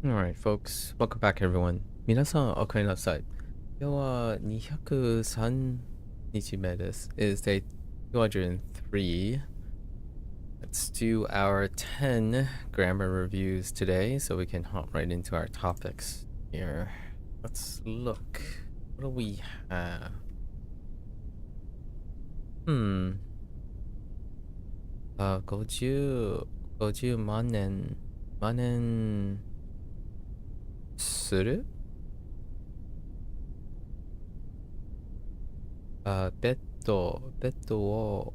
Alright, folks. Welcome back, everyone. 皆さん、お帰りなさい。今日は203日目です。It is day 203. Let's do our 10 grammar reviews today so we can hop right into our topics here. Let's look. What do we have? 50万円するベッドを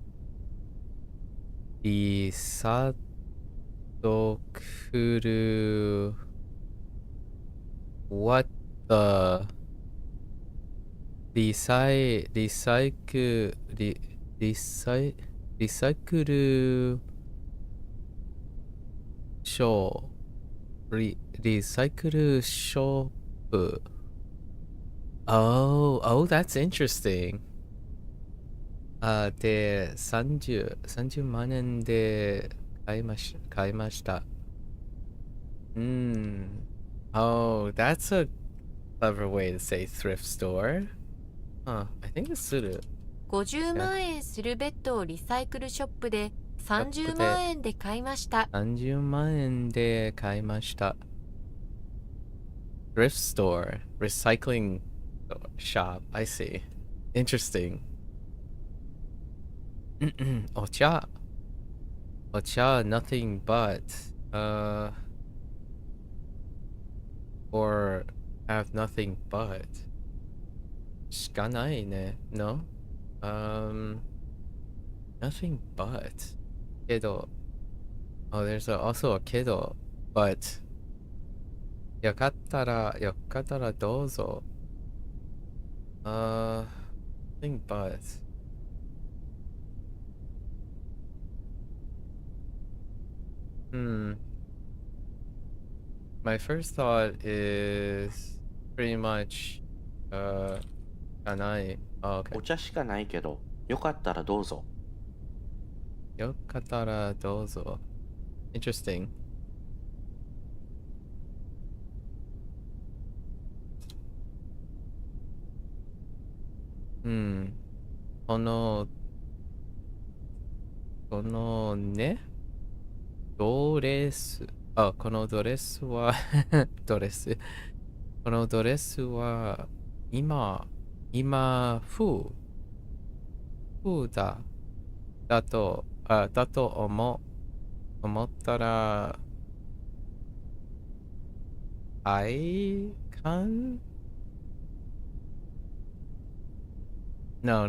リサクル What the リサイクルショーリサイクルショップ Oh, that's interesting. で、30万円で買いました。Oh, that's a clever way to say thrift store. I think it's する。50万円するベッドをリサイクルショップで30万円で買いました。30万円で買いました。Thrift store, recycling shop. I see. Interesting. お茶、nothing but. Or have nothing but. しかないね。No? Nothing but. けど。Oh, there's also a けど。But. よかったらどうぞ。Nothing but. My first thought is pretty much, かない。お茶しかないけど、よかったらどうぞ。よかったらどうぞ。Interesting. このね、ドレス。このドレスはこのドレスは今風だと思ったらI can? No.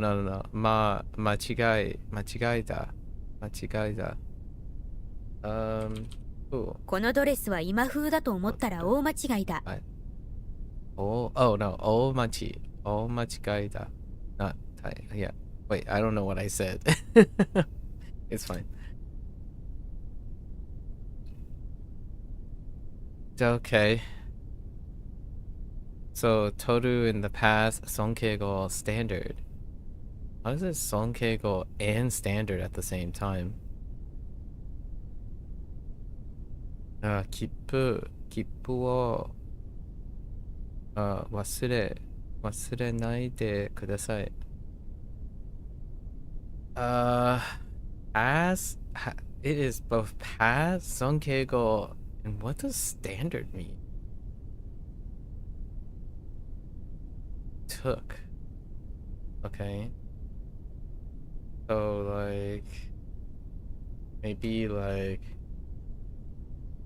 間違いだ。このドレスは今風だと思ったら大間違いだ。No, 大間違いだ。Yeah. Wait, I don't know what I said. It's fine. Okay. So, toru in the past, sonkeigo standard. How is it sonkeigo and standard at the same time? 切符を忘れないでください。Pass? It is both pass, sonkeigo, and what does standard mean? Took. Okay. So, like, maybe like,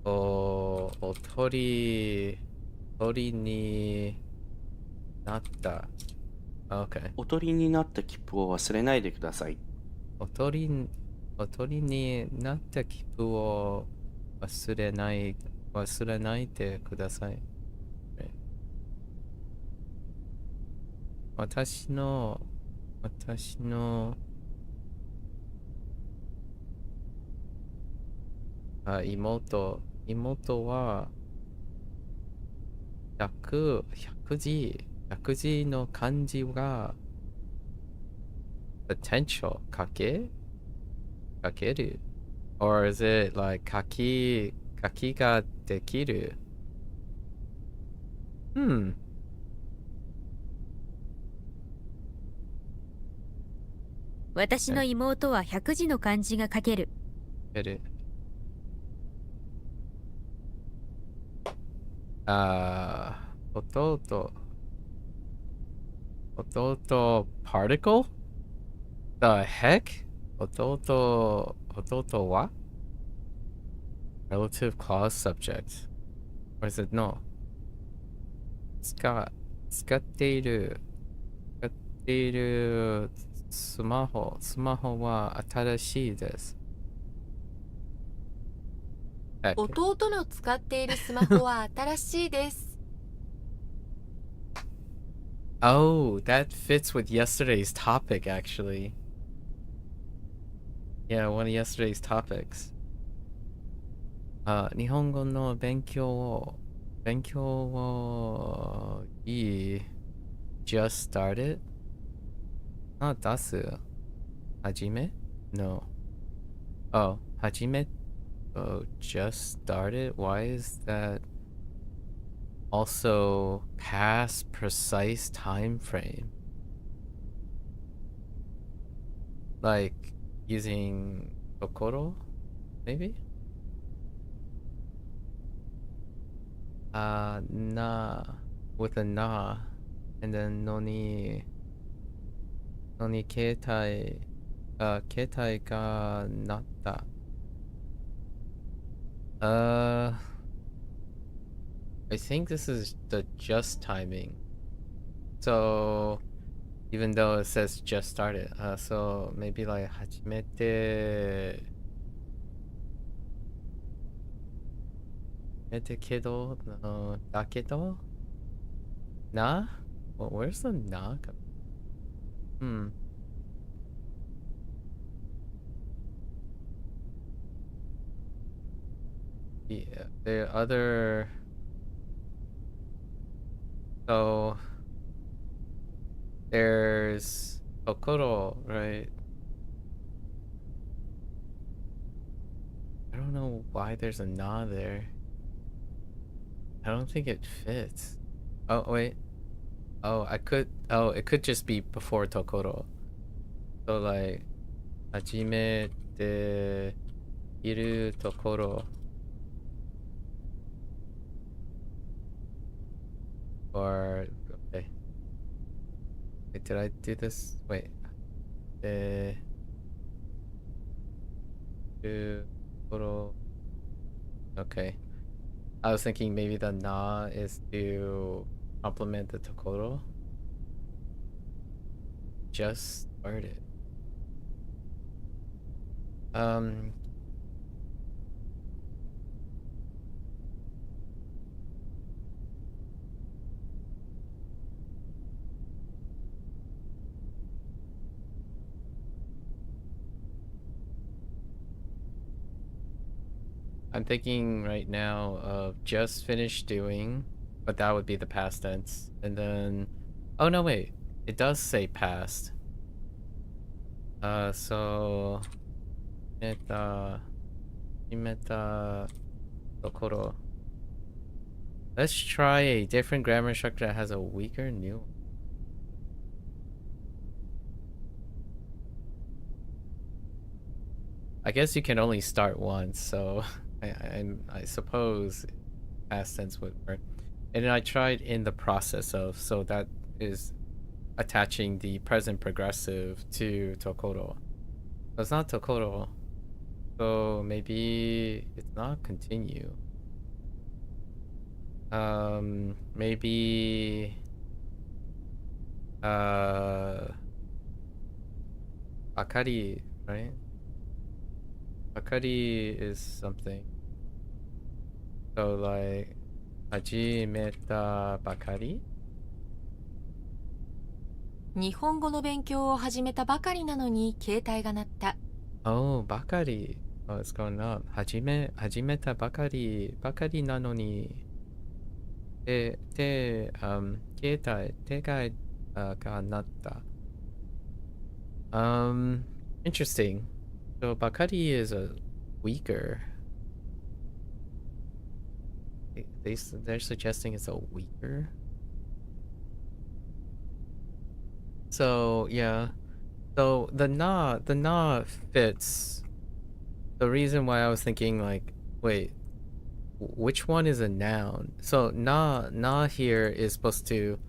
おとりになった。Okay. おとりになった切符を忘れないでください。おとりになった切符を忘れないでください。私の妹は100字の漢字が potential 書ける or is it like 書きができる Hmm. 私の妹は100字の漢字が書ける。Get it. Ototo. Ototo particle? The heck? Ototo what? Relative clause subject. Or is it no? 使っているスマホは新しいです。弟の使っているスマホは新しいです。Oh, that fits with yesterday's topic, actually. Yeah, one of yesterday's topics. 日本語の勉強をjust started? Not 出す。始め? No. Oh, 始め? Oh, just started? Why is that also past precise time frame? Like using Kokoro? Maybe? Na with a na, and then noni ketai ga natta. I think this is the just timing. So even though it says just started, so maybe like hajimete kedo, no, dakedo? Na? Well, where's the na? Yeah, the other... So... There's... Kokoro, right? I don't know why there's a na there. I don't think it fits. Oh, wait. Oh, it could just be before Tokoro. So like... Hajimete iru Tokoro. Or... Okay. Wait, did I do this? Wait. Tokoro. Okay. I was thinking maybe the na is to complement the Tokoro. Just started. I'm thinking right now of just finished doing, but that would be the past tense. And then, oh no, wait, it does say past. So, imeta Tokoro. Let's try a different grammar structure that has a weaker new. I guess you can only start once, so I suppose past tense would work. And then I tried in the process of, so that is attaching the present progressive to Tokoro. So it's not Tokoro. So maybe it's not continue. Maybe Akari, right? Akari is something. So like hajimeta bakari? 日本語の勉強を始めたばかりなのに携帯が鳴った。Oh, bakari. Oh, it's going up. Hajimeta bakari na no ni. Ketai ga natta. Interesting. So bakari is a weaker. They're suggesting it's a weaker So yeah. So the na fits. The reason why I was thinking like, wait, which one is a noun? So na here is supposed to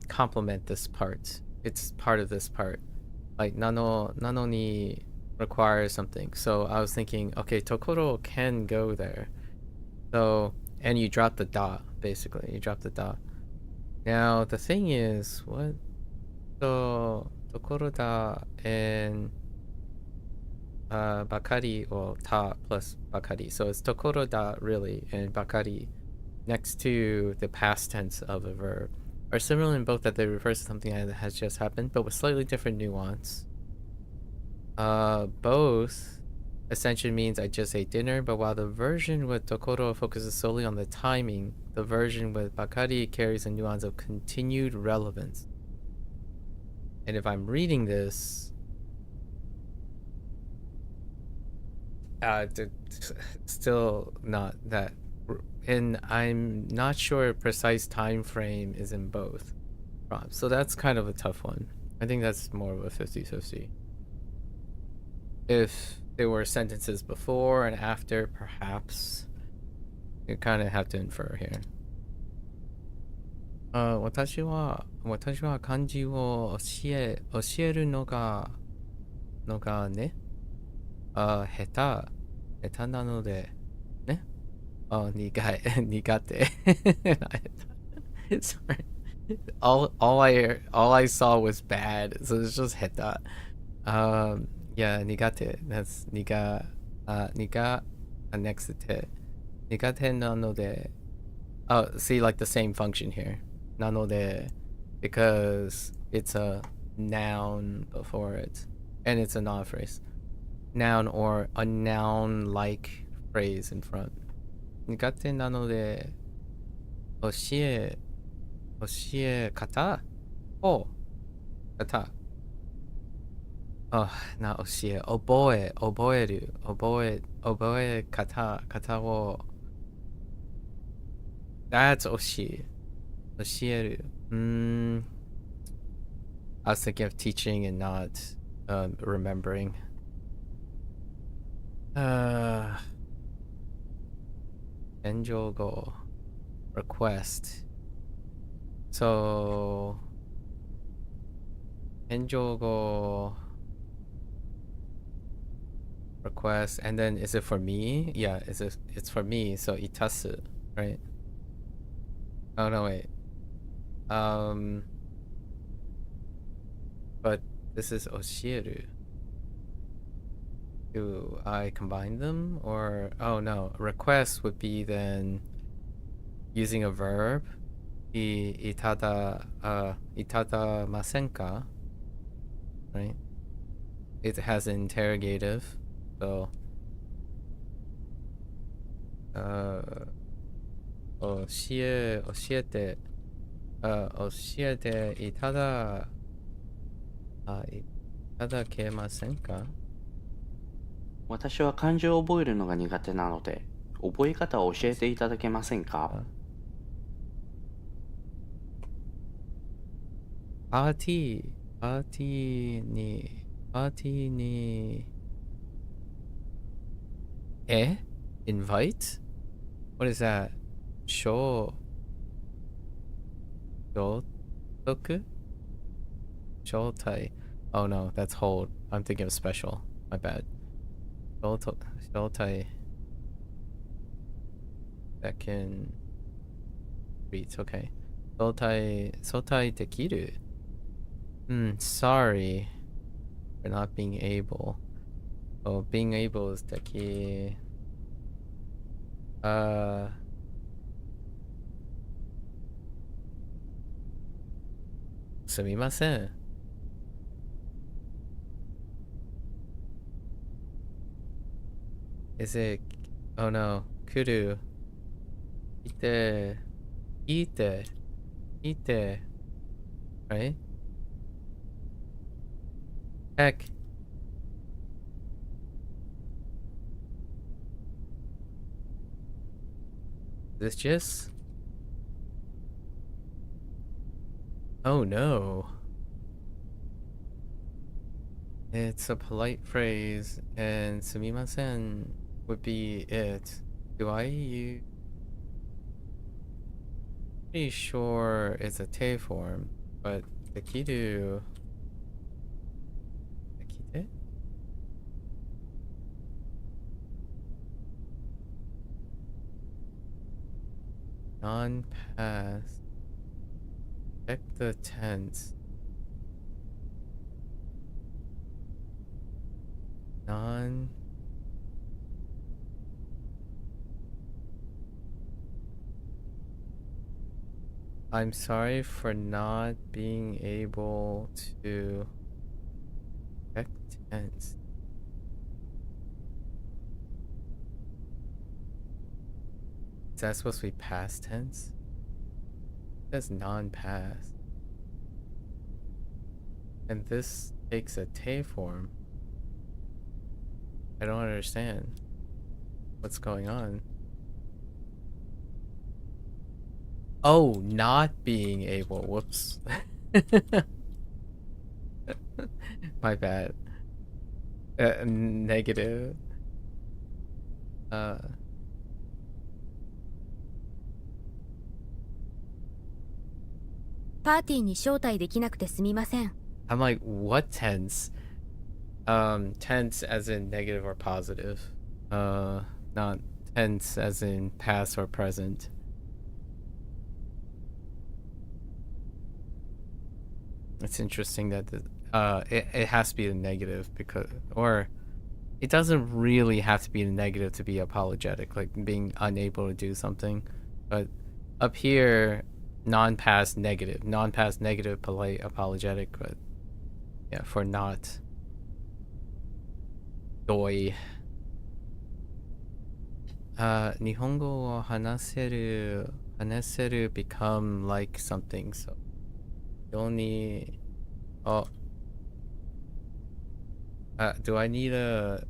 complement this part. It's part of this part. Like nano ni requires something. So I was thinking, okay, tokoro can go there. So and you drop the da, basically. You drop the da. Now the thing is, what? So tokoro da and bakari or ta plus bakari. So it's tokoro da really and bakari next to the past tense of a verb are similar in both that they refer to something that has just happened, but with slightly different nuance. Both essentially means I just ate dinner, but while the version with tokoro focuses solely on the timing, the version with bakari carries a nuance of continued relevance. And if I'm reading this, still not that, and I'm not sure a precise time frame is in both prompts, so that's kind of a tough one. I think that's more of a 50-50. If there were sentences before and after, perhaps you kind of have to infer here. 私は漢字を教えるのがね、下手なのでね。苦手。Sorry. All I saw was bad, so it's just heta. Yeah, nigate. That's niga next to te. Nigate nanode. Oh, see, like the same function here. Nanode, because it's a noun before it, and it's a noun phrase. Noun or a noun-like phrase in front. Nigate nanode, 教え方を方。not 教え、覚える、覚え方を。That's 教える。I was thinking of teaching and not remembering. Enjogo request. So Enjogo request, and then is it for me? Yeah, it's for me, so itasu, right? Oh no, wait. But this is oshieru. Do I combine them, or oh no, request would be then using a verb. Itada masenka, right? It has an interrogative, so 教えていただけませんか？私は漢字を覚えるのが苦手なので、覚え方を教えていただけませんか？パーティーにinvite? What is that? 招待? Oh no, that's hold. I'm thinking of special. My bad. 招待 second reads, okay. 招待できる? Sorry for not being able. Oh, being able is できすみません。Is it? Oh no. 来る。いて。Right? Heck. This just? Oh no. It's a polite phrase, and sumimasen would be it. Do I use... Pretty sure it's a te form, but dekiru... Dekite? Non-pass. Check the tense. Non... I'm sorry for not being able to check tense. Is that supposed to be past tense? It says non-past. And this takes a te form. I don't understand what's going on. Oh, not being able. Whoops. My bad. Negative. パーティーに招待できなくてすみません。 I'm like, what tense? Tense as in negative or positive. Not tense as in past or present. It's interesting that it has to be a negative because, or it doesn't really have to be a negative to be apologetic, like being unable to do something. But up here, non-past negative, polite, apologetic, but yeah, for not. Doi. 日本語を話せる become like something, so you only... Oh. Do I need a...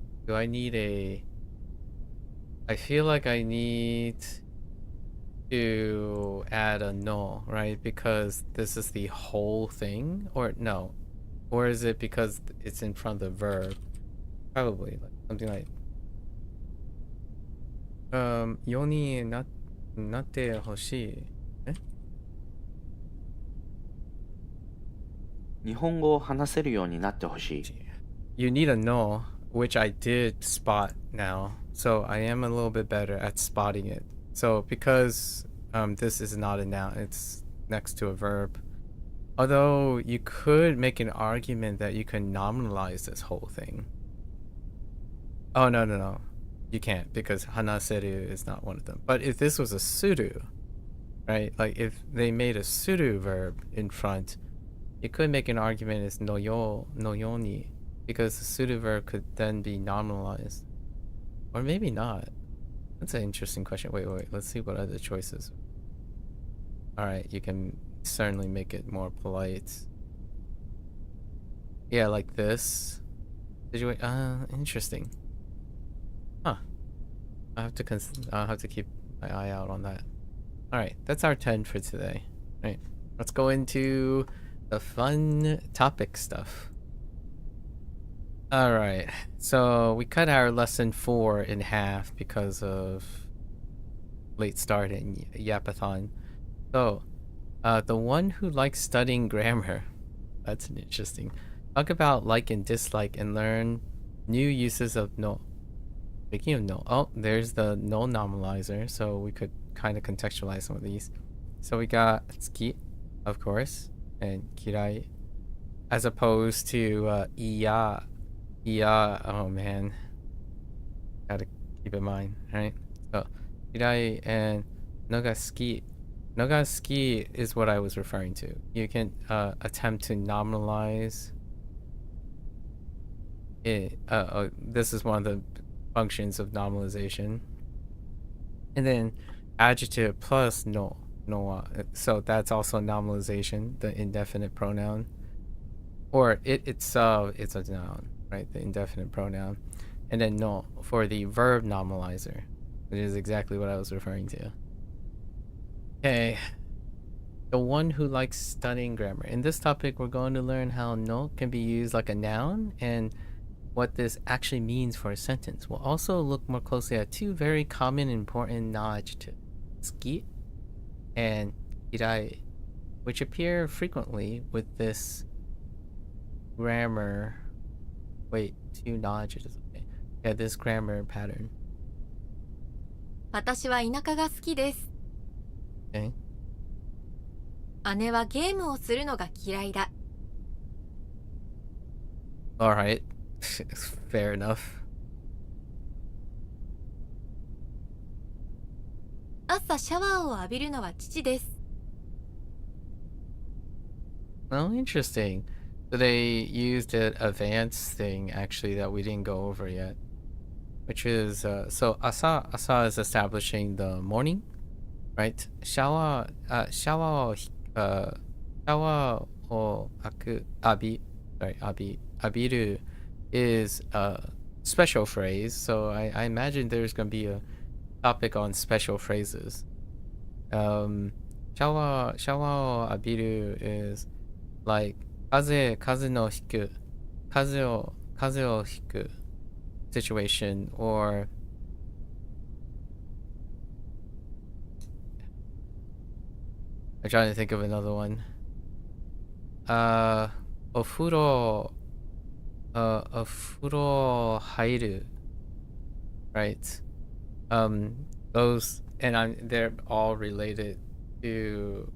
I feel like I need to add a no, right? Because this is the whole thing? Or no? Or is it because it's in front of the verb? Probably, like something like... 世になってほしい。日本語を話せるようになってほしい。You need a no, which I did spot now. So I am a little bit better at spotting it. So because this is not a noun, it's next to a verb. Although you could make an argument that you can nominalize this whole thing. Oh, no. You can't, because hanaseru is not one of them. But if this was a suru, right? Like if they made a suru verb in front, you could make an argument as no yoni, because the suru verb could then be nominalized. Or maybe not. That's an interesting question. Wait. Let's see what other choices. Alright, you can certainly make it more polite. Yeah, like this. Interesting. Huh. I'll have to keep my eye out on that. Alright, that's our 10 for today. Alright, let's go into the fun topic stuff. Alright, so we cut our lesson 4 in half because of late start in Yapathon. So, the one who likes studying grammar. That's an interesting. Talk about like and dislike and learn new uses of no. Speaking of no, oh, there's the no nominalizer, so we could kind of contextualize some of these. So we got tsuki, of course, and kirai, as opposed to iya. Iya, oh man, gotta keep in mind, right? So kirai and nogasuki. Nogasuki is what I was referring to. You can attempt to nominalize it. This is one of the functions of nominalization. And then adjective plus no. So that's also nominalization, the indefinite pronoun. Or it itself, it's a noun, right? The indefinite pronoun. And then no for the verb nominalizer, which is exactly what I was referring to. Okay. the one who likes studying grammar. In this topic, we're going to learn how no can be used like a noun and what this actually means for a sentence. We'll also look more closely at two very common and important non-adjectives, ski and kirai, which appear frequently with this grammar. Wait, two non-adjectives. Okay. Yeah, this grammar pattern. 私は田舎が好きです。 Okay. 姉はゲームをするのが嫌いだ。 All right. Fair enough. 朝シャワーを浴びるのは父です。 Oh, interesting. So they used an advanced thing actually that we didn't go over yet, which is so asa is establishing the morning, right? Shower o abiru is a special phrase. So I imagine there's gonna be a topic on special phrases. Shawa o abiru is like kaze no hiku situation, or I'm trying to think of another one. Ofuro hairu, right? Those, and they're all related to,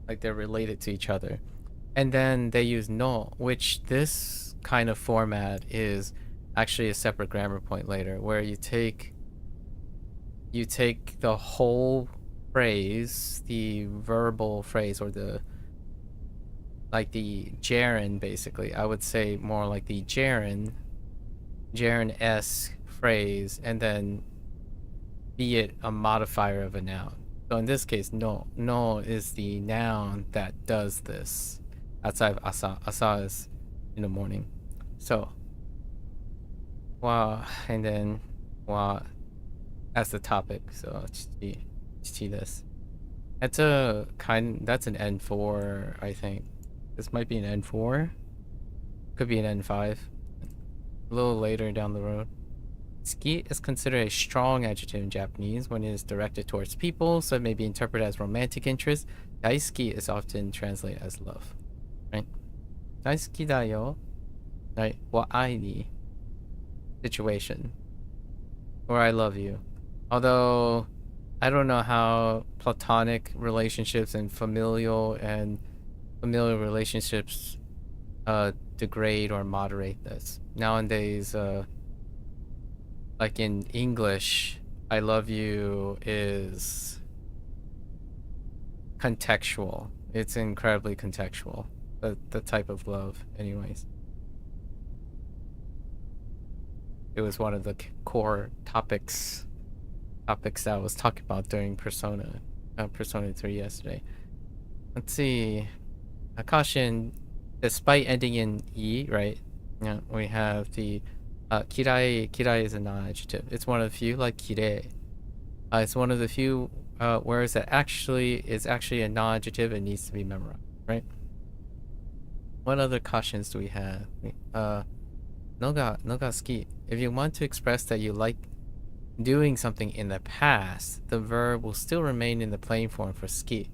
like, they're related to each other. And then they use no, which this kind of format is actually a separate grammar point later, where you take the whole phrase, the verbal phrase, or the gerund, basically. I would say more like the gerund-esque phrase, and then be it a modifier of a noun. So in this case, no is the noun that does this. Outside of asa is in the morning. So wa, and then wa as the topic. So chichi this. That's an N4, I think. This might be an N4. Could be an N5. A little later down the road. Ski is considered a strong adjective in Japanese when it is directed towards people, so it may be interpreted as romantic interest. Daisuki is often translated as love. Right? Daisuki da yo. Right? Wa ai ni. Situation. Or I love you. Although I don't know how platonic relationships and familial relationships degrade or moderate this. Nowadays, like in English, I love you is contextual. It's incredibly contextual. The type of love, anyways. It was one of the core topics that I was talking about during Persona 3 yesterday. Let's see. A caution, despite ending in E, right? Yeah, we have the kirai. Kirai is a non-adjective. It's one of the few, like kirei. It's one of the few words that is actually a non-adjective and needs to be memorized, right? What other cautions do we have? Noga ski. If you want to express that you like doing something in the past, the verb will still remain in the plain form for ski.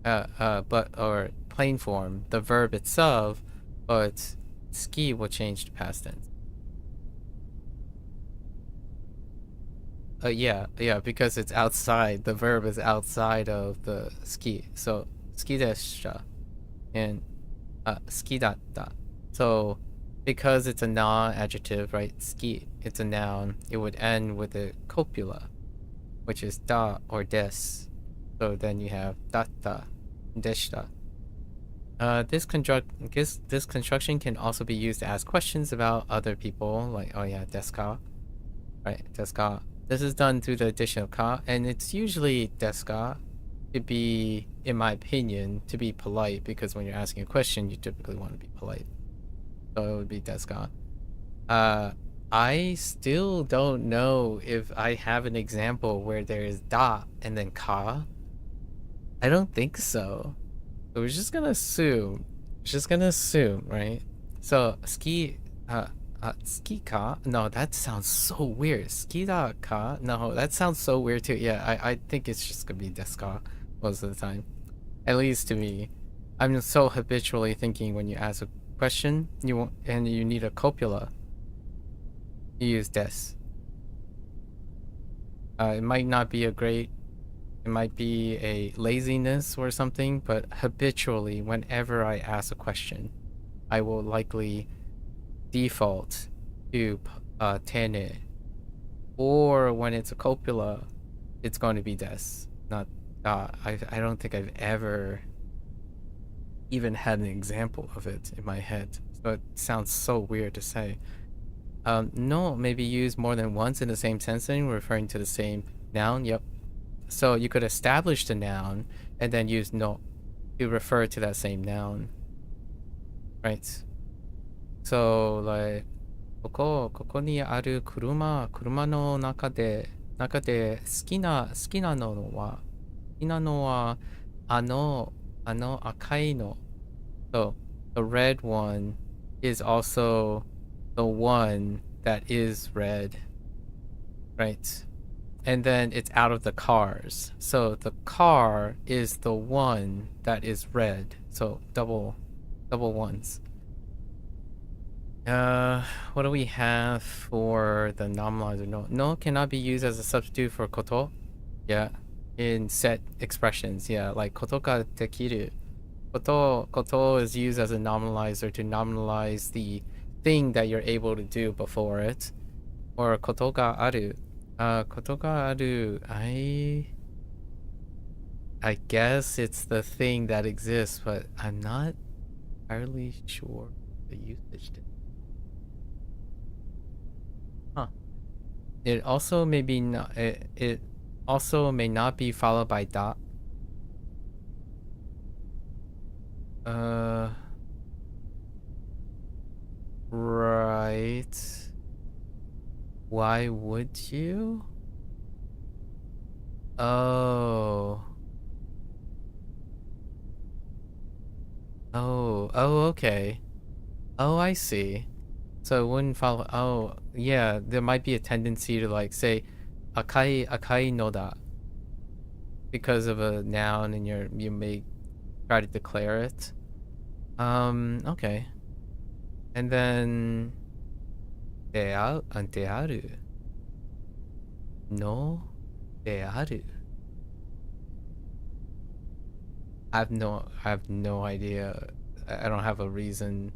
Or plain form, the verb itself, but ski will change to past tense. Yeah, because it's outside. The verb is outside of the ski. So ski desha and ski datta. So because it's a non-adjective, right? Ski, it's a noun. It would end with a copula, which is da or des. So then you have datta, deshita. This construction can also be used to ask questions about other people, like, oh yeah, desu ka, right? Desu ka. This is done through the addition of ka, and it's usually desu ka to be, in my opinion, to be polite, because when you're asking a question, you typically want to be polite. So it would be desu ka. I still don't know if I have an example where there is da and then ka. I don't think so. So we're just gonna assume. Right? So ski ka? No, that sounds so weird. Ski da ka? No, that sounds so weird too. Yeah, I think it's just gonna be desu ka most of the time. At least to me. I'm so habitually thinking when you ask a question, you need a copula. You use des. It might not be it might be a laziness or something, but habitually, whenever I ask a question, I will likely default to tene. Or when it's a copula, it's going to be des, not da. I don't think I've ever even had an example of it in my head. So it sounds so weird to say. No, maybe used more than once in the same sentence, referring to the same noun. Yep. So you could establish the noun and then use no to refer to that same noun. Right. So like ここにある車の中で好きなのはあの赤いの. So the red one is also the one that is red, right? And then it's out of the cars. So the car is the one that is red. So double ones. What do we have for the nominalizer? No cannot be used as a substitute for koto. Yeah, in set expressions. Yeah, like koto ga dekiru. Koto is used as a nominalizer to nominalize the thing that you're able to do before it. Or koto ga aru. Koto ga aru. I guess it's the thing that exists, but I'm not entirely sure the usage. Huh. It also may be not. It also may not be followed by da. Right. Why would you? Oh, okay. Oh, I see. So it wouldn't follow. Oh, yeah, there might be a tendency to like say akai no da because of a noun and you may try to declare it. Okay. And then de aru. No de aru. I have no idea. I don't have a reason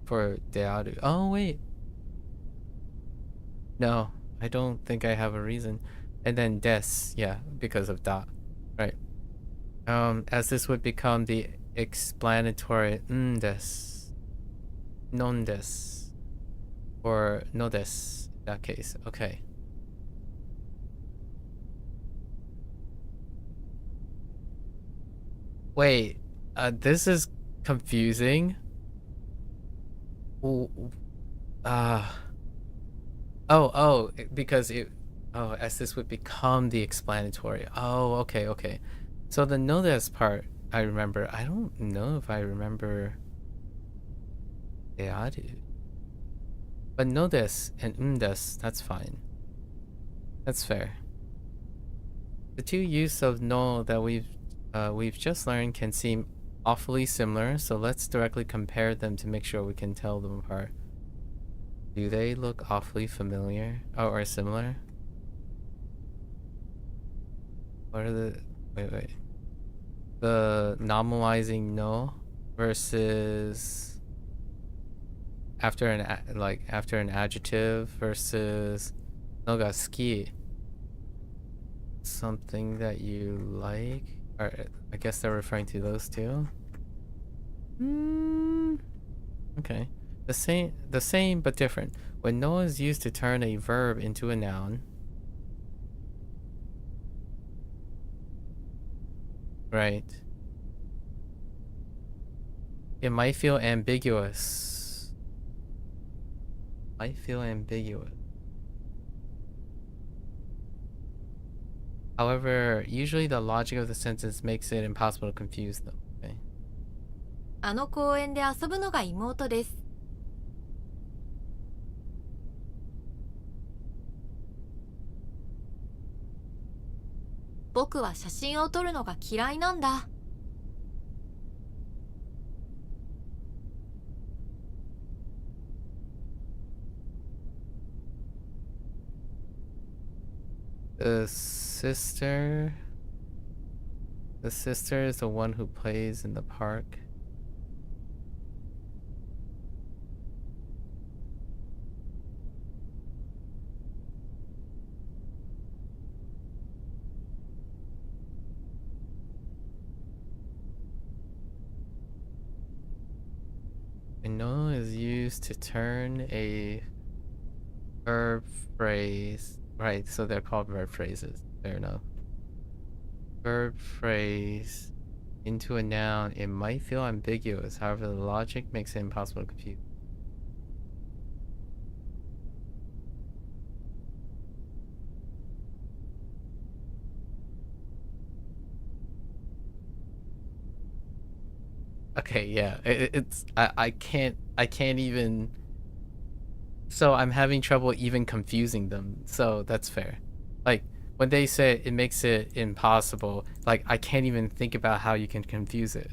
for de aru. Oh wait. No, I don't think I have a reason. And then des, yeah, because of da. Right. As this would become the explanatory des, non des, or no des in that case. Okay. Wait, this is confusing. Because as this would become the explanatory. Oh, okay. So the know this part, I remember. I don't know if I remember dearu. But know this and des, that's fine. That's fair. The two use of no that we've just learned can seem awfully similar, so let's directly compare them to make sure we can tell them apart. Do they look awfully familiar? Oh, or similar? What are the... Wait. The nominalizing no versus... After an adjective versus no ga suki. Something that you like? Or I guess they're referring to those two. Okay. The same but different. When no is used to turn a verb into a noun. Right. It might feel ambiguous. I feel ambiguous. However, usually the logic of the sentence makes it impossible to confuse them. Okay. あの公園で遊ぶのが妹です。僕は写真を撮るのが嫌いなんだ。The sister is the one who plays in the park. A no is used to turn a verb phrase. Right, so they're called verb phrases. Fair enough. Verb phrase into a noun. It might feel ambiguous. However, the logic makes it impossible to confuse. Okay, yeah. I can't even. So I'm having trouble even confusing them. So that's fair. Like when they say it makes it impossible, like I can't even think about how you can confuse it.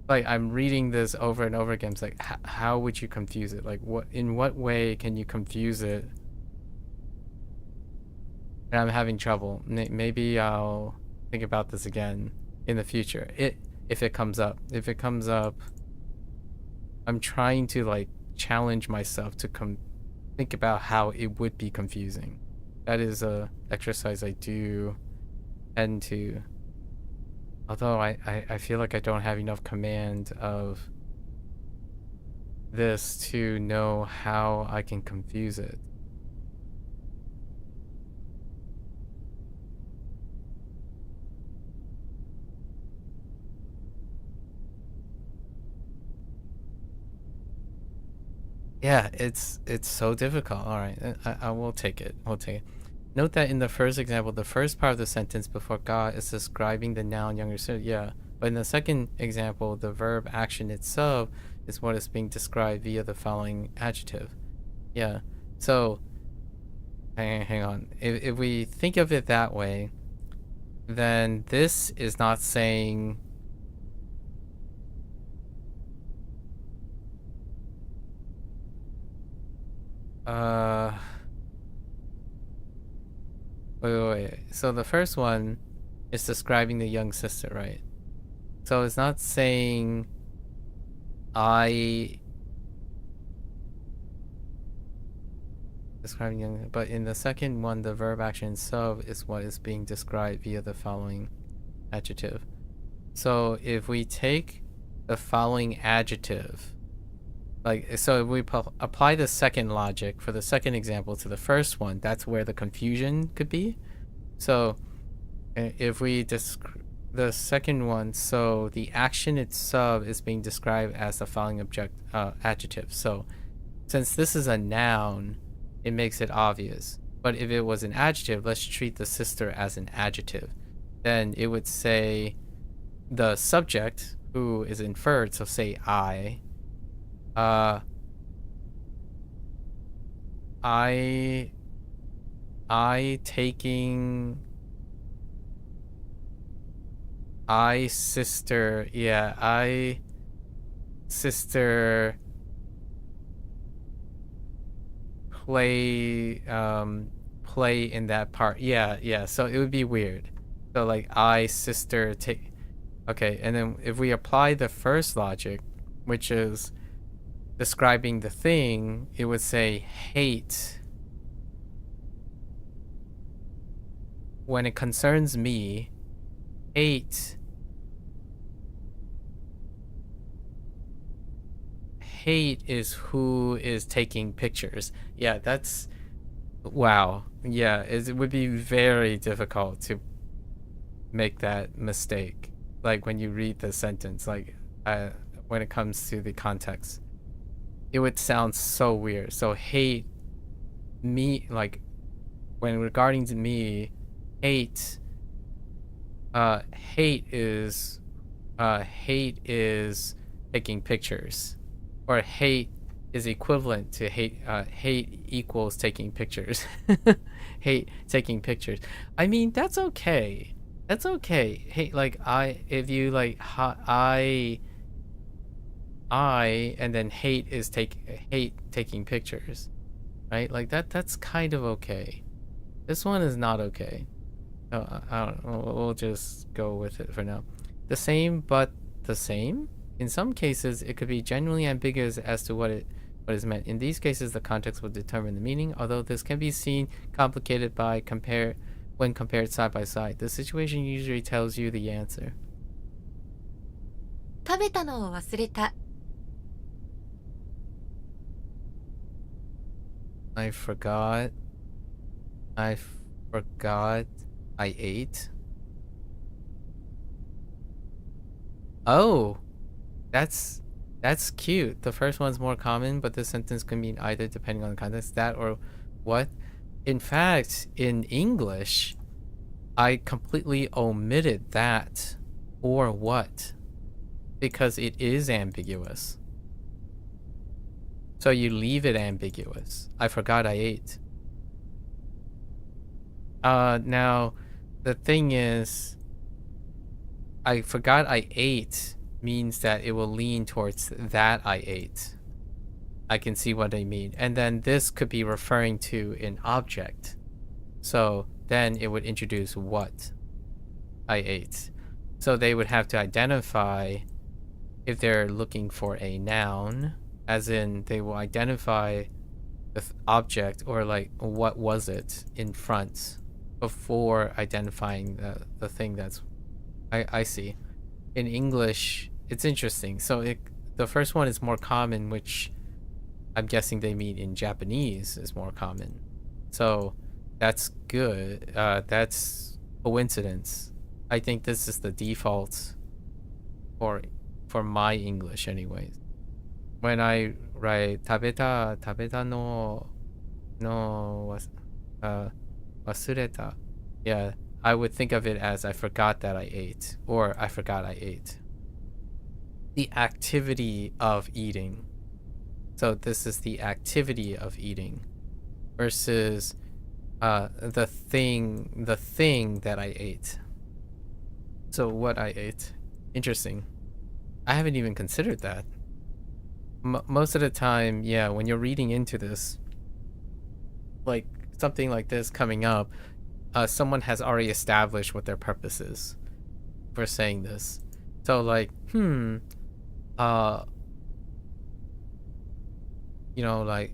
Like I'm reading this over and over again. It's like how would you confuse it? Like in what way can you confuse it? And I'm having trouble. Maybe I'll think about this again in the future. If it comes up. If it comes up, I'm trying to like challenge myself to think about how it would be confusing. That is a exercise I do tend to. Although I feel like I don't have enough command of this to know how I can confuse it. Yeah, it's so difficult. All right, I will take it. I'll take it. Note that in the first example, the first part of the sentence before God is describing the noun younger sister. Yeah, but in the second example, the verb action itself is what is being described via the following adjective. Yeah, so hang on. If we think of it that way, then this is not saying wait. So the first one is describing the young sister, right? So it's not saying describing young, but in the second one, the verb action itself is what is being described via the following adjective. So if we take the following adjective, like, so if we apply the second logic for the second example to the first one, that's where the confusion could be. So if we the second one, so the action itself is being described as the following adjective. So since this is a noun, it makes it obvious. But if it was an adjective, let's treat the sister as an adjective. Then it would say the subject, who is inferred, so say I taking sister, yeah, sister play in that part. Yeah, so it would be weird. So like sister take. Okay, and then if we apply the first logic, which is describing the thing, it would say hate. When it concerns me, hate is who is taking pictures. Yeah, that's wow. Yeah, it would be very difficult to make that mistake. Like when you read the sentence, like when it comes to the context, it would sound so weird. So hate me, like, when regarding to me, hate is taking pictures, or hate is equivalent to hate equals taking pictures. Hate taking pictures. I mean, that's okay. That's okay. Hate, like, if you like I and then hate taking pictures, right? Like that's kind of okay. This one is not okay. I don't know. We'll just go with it for now. The same, but the same? In some cases, it could be genuinely ambiguous as to what is meant. In these cases, the context will determine the meaning, although this can be seen complicated by when compared side by side. The situation usually tells you the answer. 食べたのを忘れた。I forgot I ate. Oh, that's cute. The first one's more common, but the sentence can mean either depending on the context. That or what? In fact, in English, I completely omitted that or what because it is ambiguous. So you leave it ambiguous. I forgot I ate. Now, the thing is, I forgot I ate means that it will lean towards that I ate. I can see what they mean. And then this could be referring to an object. So then it would introduce what I ate. So they would have to identify if they're looking for a noun, as in they will identify the object or like what was it in front before identifying the thing that's I see. In English, it's interesting. So the first one is more common, which I'm guessing they mean in Japanese is more common. So that's good. That's coincidence. I think this is the default for my English anyways. When I write 食べたの忘れた. Yeah, I would think of it as I forgot that I ate, or I forgot I ate. The activity of eating. So this is the activity of eating versus the thing that I ate. So what I ate. Interesting. I haven't even considered that. Most of the time, yeah, when you're reading into this, like something like this coming up, someone has already established what their purpose is for saying this. So like, you know, like,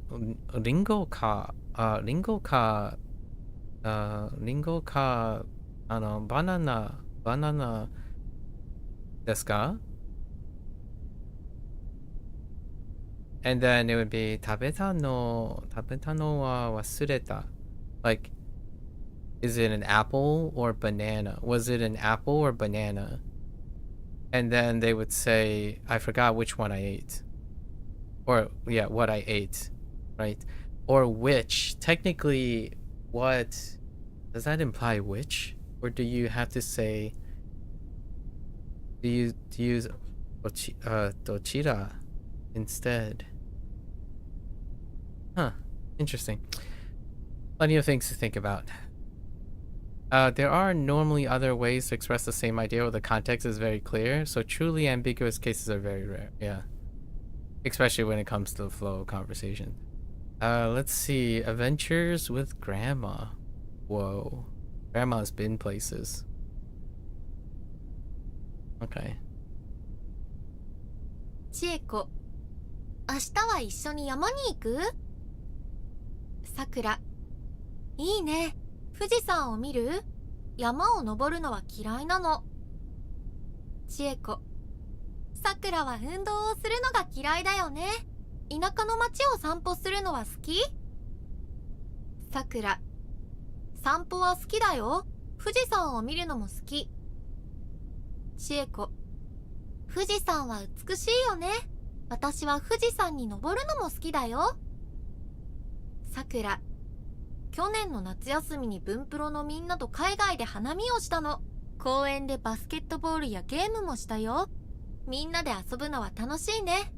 リンゴかバナナですか? And then it would be 食べたのは忘れた. Like, is it an apple or banana? Was it an apple or banana? And then they would say, I forgot which one I ate. Or, yeah, what I ate, right? Or which. Technically, what? Does that imply which? Or do you have to say, do you use dochira instead? Huh, interesting. Plenty of things to think about. There are normally other ways to express the same idea where the context is very clear, so truly ambiguous cases are very rare, yeah. Especially when it comes to the flow of conversation. Let's see. Adventures with Grandma. Whoa. Grandma's been places. Okay. 千恵子、明日は一緒に山に行く？さくら、いいね。富士山を見る？山を登るのは嫌いなの。千恵子、さくらは運動をするのが嫌いだよね。田舎の街を散歩するのは好き？さくら、散歩は好きだよ。富士山を見るのも好き。千恵子、富士山は美しいよね。私は富士山に登るのも好きだよ。さくら、去年の夏休みにブンプロのみんなと海外で花見をしたの。公園でバスケットボールやゲームもしたよ。みんなで遊ぶのは楽しいね。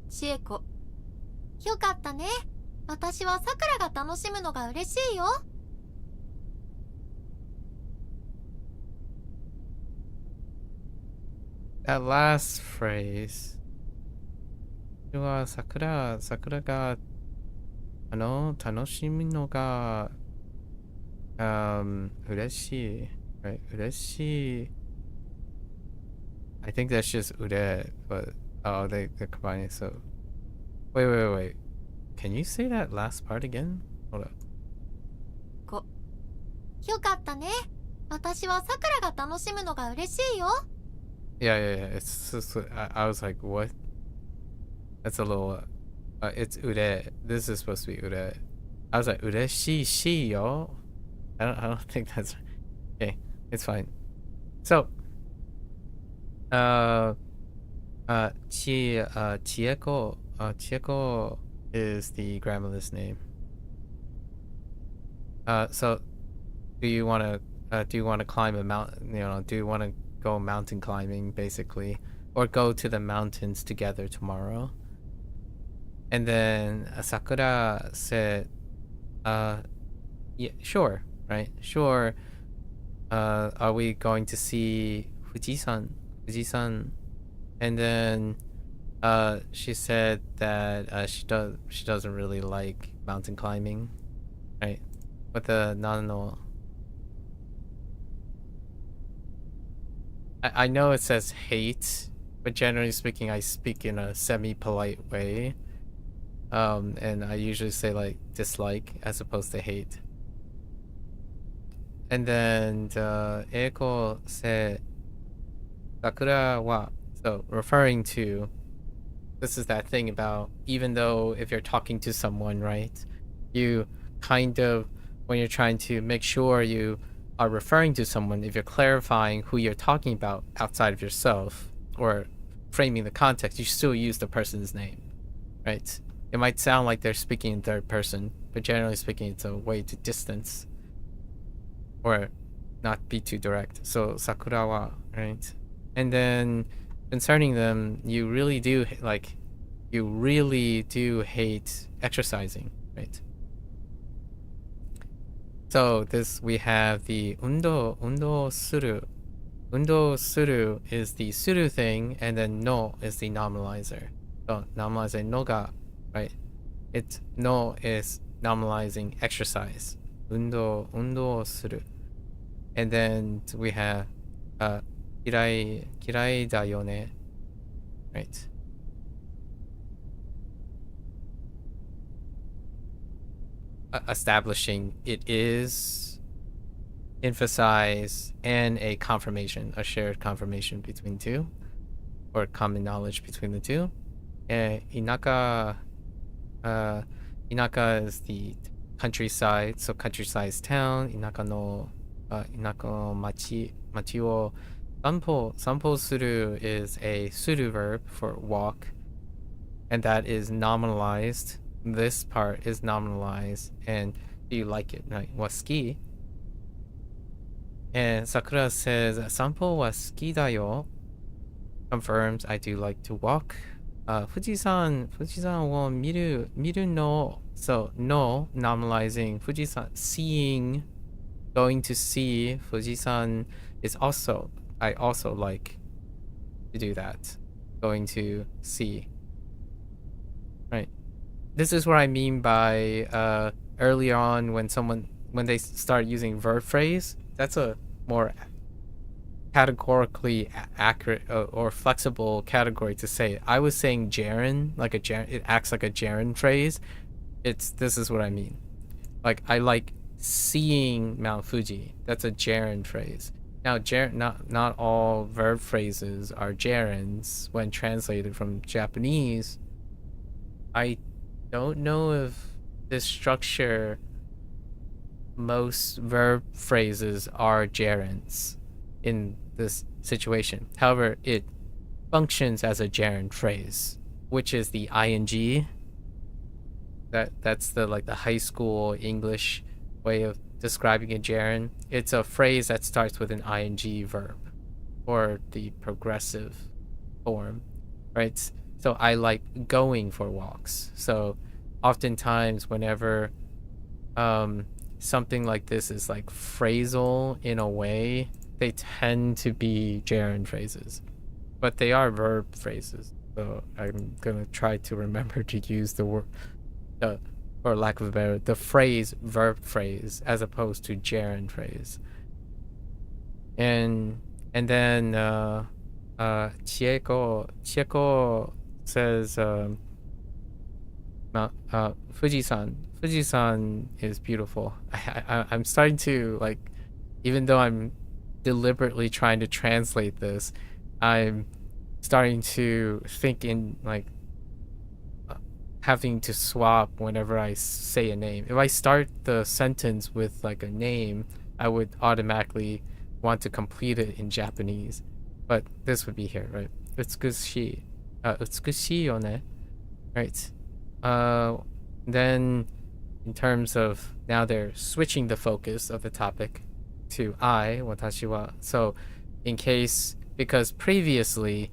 千恵子。よかったね。私はさくらが楽しむのが嬉しいよ。That last phrase. は桜が楽しむのが嬉しい。Right? 嬉しい。I think that's just ure, but they're combining it. So wait. Can you say that last part again? Hold up. よかったね。私はさくらが楽しむのが嬉しいよ。Yeah. I was like, what? That's a little. It's ure. This is supposed to be ure. I was like, ureshi yo. I don't think that's okay. It's fine. So, Chieko is the grandmother's name. So, do you want to climb a mountain? Do you want to go mountain climbing, basically, or go to the mountains together tomorrow? And then Sakura said, yeah, sure, right? Sure. Are we going to see Fujisan? And then she said that she doesn't really like mountain climbing, right? With the Nanano. I know it says hate, but generally speaking, I speak in a semi-polite way. And I usually say like dislike as opposed to hate. And then Eiko said Sakura wa, so referring to, this is that thing about, even though if you're talking to someone, right, you kind of, when you're trying to make sure you are referring to someone, if you're clarifying who you're talking about outside of yourself or framing the context, you still use the person's name, right? It might sound like they're speaking in third person, but generally speaking, it's a way to distance or not be too direct. So Sakura wa, right? And then concerning them, you really do hate exercising, right? So this, we have the undo suru. Undo suru is the suru thing, and then no is the nominalizer. So nominalizer no ga, right? It's no is nominalizing exercise. Undo suru. And then we have kirai da yo ne, right? Establishing it is emphasize and a confirmation, a shared confirmation between two, or common knowledge between the two. Inaka is the countryside, so countryside town. Inaka no machi wo sanpo suru is a suru verb for walk, and that is nominalized. This part is nominalized, and do you like it? Right? Wasuki. And Sakura says sanpo wa suki da yo. Confirms I do like to walk. Fujisan wo miru no. So no nominalizing Fujisan, seeing, going to see Fujisan is also, I also like to do that. Going to see. Right. This is what I mean by earlier on when they start using verb phrase, that's a more categorically accurate or flexible category to say. I was saying gerund, like a gerund, it acts like a gerund phrase. This is what I mean. Like, I like seeing Mount Fuji. That's a gerund phrase. Now, not all verb phrases are gerunds when translated from Japanese. I don't know if this structure, most verb phrases are gerunds in this situation. However, it functions as a gerund phrase, which is the ing. That's the like the high school English way of describing a gerund. It's a phrase that starts with an ing verb or the progressive form, right? So I like going for walks. So oftentimes whenever something like this is like phrasal in a way, they tend to be gerund phrases, but they are verb phrases. So I'm gonna try to remember to use the word, for lack of a better, the phrase verb phrase as opposed to gerund phrase. And then Chieko says Fujisan is beautiful. I'm starting to like, even though I'm deliberately trying to translate this, I'm starting to think in like having to swap whenever I say a name. If I start the sentence with like a name, I would automatically want to complete it in Japanese, but this would be here, right? Utsukushi, utsukushi yo ne, right? Then in terms of now they're switching the focus of the topic to watashi wa. So in case, because previously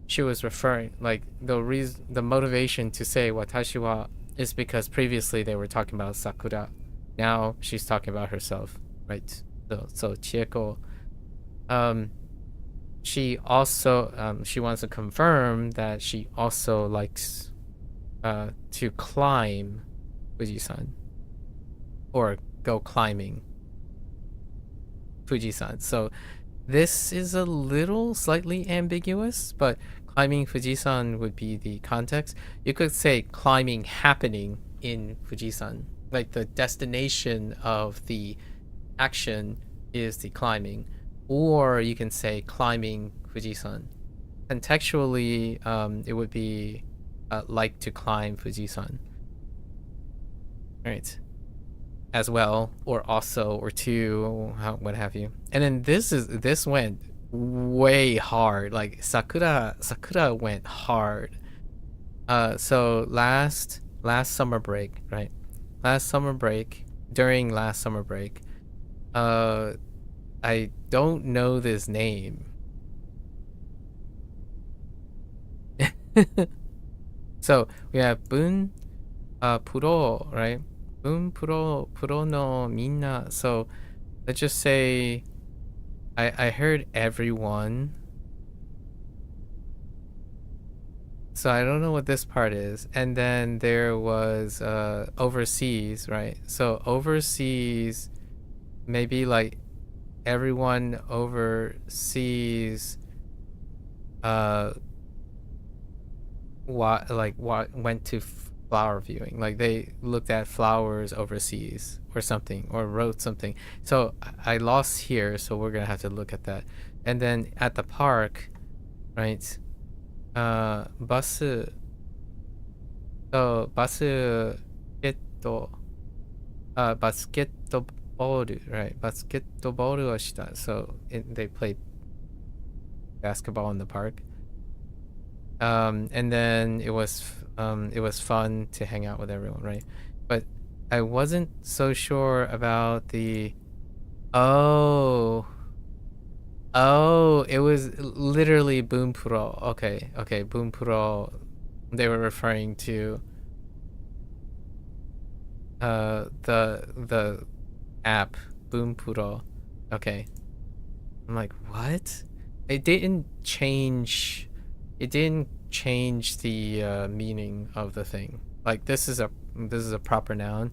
she was referring, like the motivation to say watashi wa is because previously they were talking about Sakura. Now she's talking about herself, right? So Chieko, she also she wants to confirm that she also likes to climb Fujisan or go climbing Fujisan. So this is a little slightly ambiguous, but climbing Fujisan would be the context. You could say climbing happening in Fujisan, like the destination of the action is the climbing, or you can say climbing Fujisan. Contextually, it would be like to climb Fujisan, right? As well, or also, or to, what have you. And then this went way hard. Like Sakura went hard. So last summer break, right? During last summer break, I don't know this name. So we have Bunpro, right? Bunpro no minna. So let's just say I heard everyone. So I don't know what this part is. And then there was overseas, right? So overseas, maybe like everyone overseas went to flower viewing, like they looked at flowers overseas or something, or wrote something. So I lost here, so we're gonna have to look at that. And then at the park, right, basu getto basketball, right? Basketballをした. So they played basketball in the park. And then it was fun to hang out with everyone, right? But I wasn't so sure about the it was literally Bunpro. Okay, Bunpro. They were referring to the app Bunpro. Okay. I'm like, what? It didn't change the meaning of the thing. Like this is a proper noun.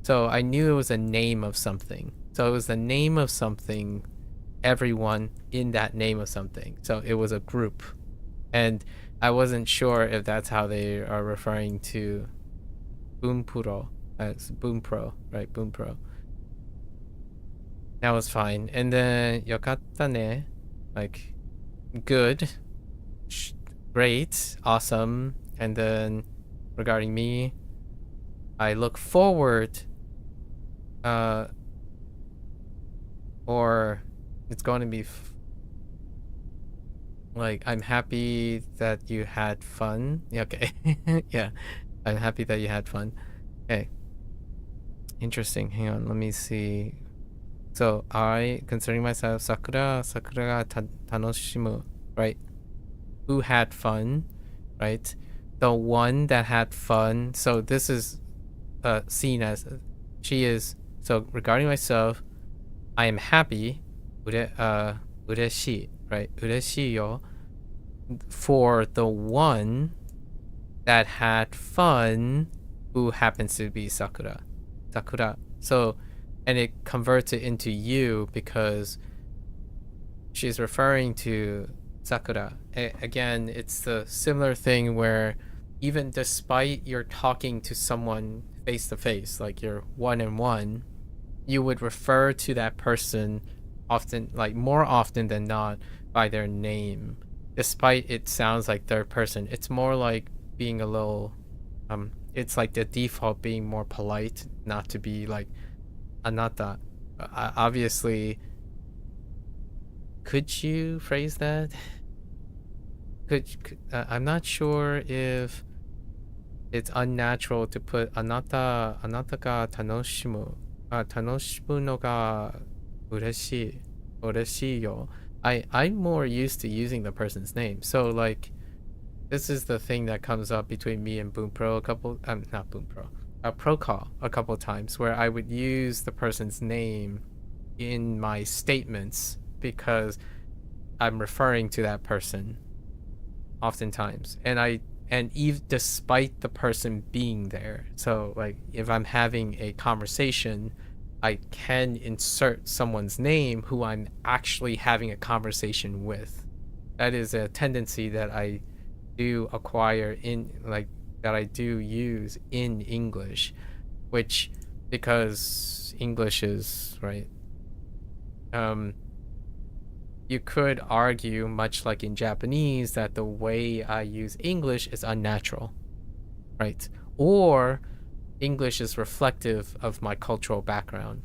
So I knew it was a name of something. So it was the name of something, everyone in that name of something. So it was a group. And I wasn't sure if that's how they are referring to Bunpro as Bunpro, right? Bunpro. That was fine. And then yokatta ne, like good, great, awesome. And then regarding me, I look forward, or it's going to be like, I'm happy that you had fun. Okay. Yeah, I'm happy that you had fun. Okay. Interesting. Hang on. Let me see. So I, considering myself, Sakura ga tanoshimu, right? Who had fun, right? The one that had fun. So this is seen as she is. So regarding myself, I am happy. Ureshi, right? Ureshi yo. For the one that had fun, who happens to be Sakura. So, and it converts it into you because she's referring to Sakura. Again, it's the similar thing where even despite you're talking to someone face to face, like you're one-on-one, you would refer to that person often, like more often than not, by their name. Despite it sounds like third person, it's more like being a little, it's like the default being more polite, not to be like anata. Obviously, could you phrase that? I'm not sure if it's unnatural to put anata ga tanoshimu no ga ureshi yo. I'm more used to using the person's name. So like, this is the thing that comes up between me and Bunpro Procall a couple times, where I would use the person's name in my statements because I'm referring to that person oftentimes, and even despite the person being there. So like, if I'm having a conversation, I can insert someone's name who I'm actually having a conversation with. That is a tendency that I do acquire that I do use in English, which, because English is, right, you could argue, much like in Japanese, that the way I use English is unnatural, right? Or English is reflective of my cultural background.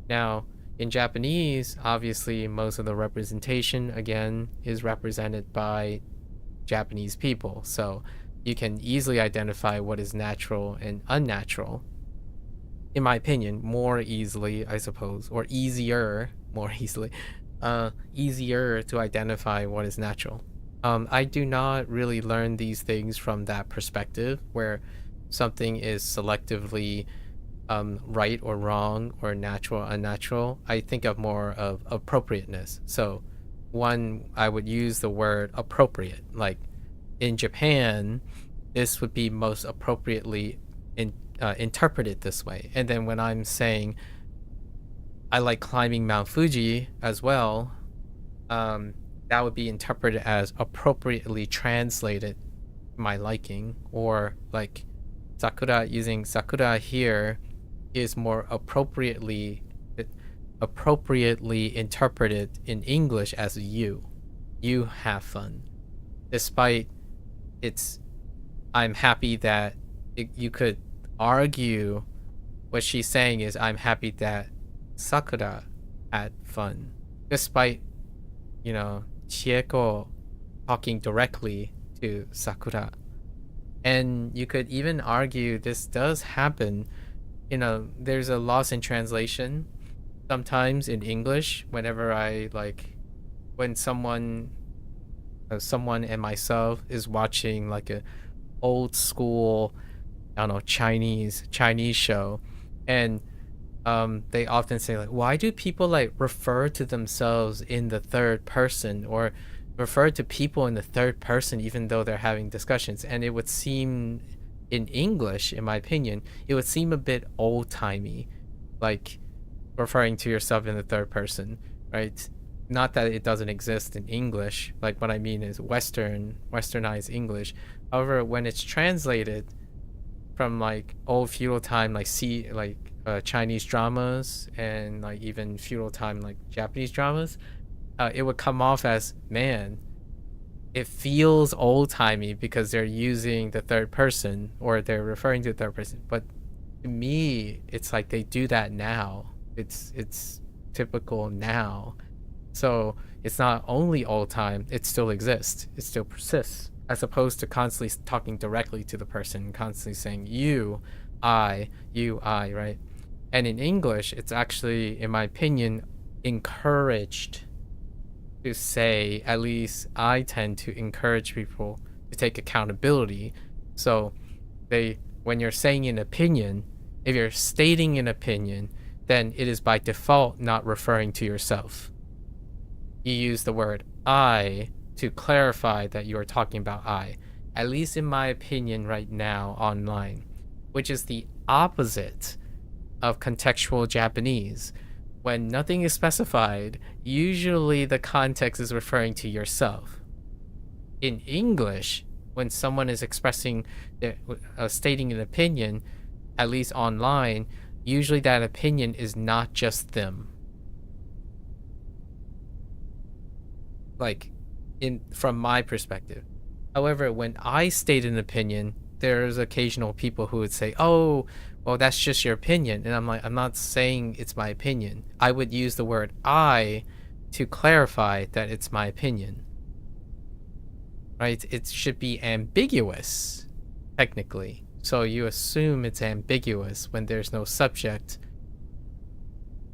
Now, in Japanese, obviously, most of the representation, again, is represented by Japanese people. So you can easily identify what is natural and unnatural, in my opinion, more easily, I suppose, or easier to identify what is natural. I do not really learn these things from that perspective, where something is selectively right or wrong, or natural or unnatural. I think of more of appropriateness. So one, I would use the word appropriate. Like in Japan, this would be most appropriately interpreted this way. And then when I'm saying I like climbing Mount Fuji as well, that would be interpreted as appropriately translated my liking. Or like Sakura, using Sakura here is more appropriately interpreted in English as you have fun, despite I'm happy that you could argue what she's saying is I'm happy that Sakura had fun, despite, you know, Chieko talking directly to Sakura. And you could even argue this does happen, you know, there's a loss in translation sometimes in English whenever when someone and myself is watching like a old school, I don't know, Chinese show, and they often say like, why do people like refer to themselves in the third person, or refer to people in the third person even though they're having discussions? And it would seem, in English, in my opinion, it would seem a bit old-timey, like referring to yourself in the third person, right? Not that it doesn't exist in English. Like, what I mean is westernized English. However, when it's translated from like old feudal time, like Chinese dramas, and like even feudal time like Japanese dramas, it would come off as, man, it feels old-timey because they're using the third person, or they're referring to the third person. But to me, it's like they do that now. It's typical now. So it's not only old time, it still exists, it still persists, as opposed to constantly talking directly to the person, constantly saying you, I, you, I, right? And in English, it's actually, in my opinion, encouraged to say, at least I tend to encourage people to take accountability. So when you're saying an opinion, if you're stating an opinion, then it is by default not referring to yourself. You use the word I to clarify that you are talking about I, at least in my opinion right now online, which is the opposite of contextual Japanese. When nothing is specified, usually the context is referring to yourself. In English, when someone is expressing, stating an opinion, at least online, usually that opinion is not just them. Like, from my perspective. However, when I state an opinion, there's occasional people who would say, oh, well, that's just your opinion. And I'm like, I'm not saying it's my opinion. I would use the word I to clarify that it's my opinion. Right? It should be ambiguous, technically. So you assume it's ambiguous when there's no subject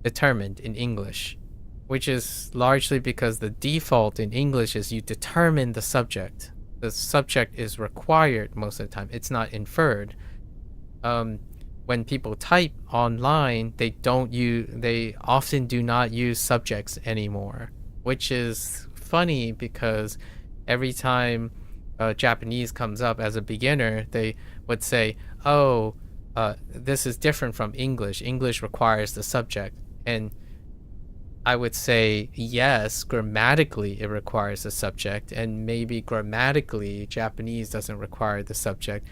determined in English, which is largely because the default in English is you determine the subject. The subject is required most of the time. It's not inferred. When people type online, they often do not use subjects anymore, which is funny because every time Japanese comes up as a beginner, they would say, oh, this is different from English. English requires the subject. And I would say, yes, grammatically it requires the subject, and maybe grammatically Japanese doesn't require the subject.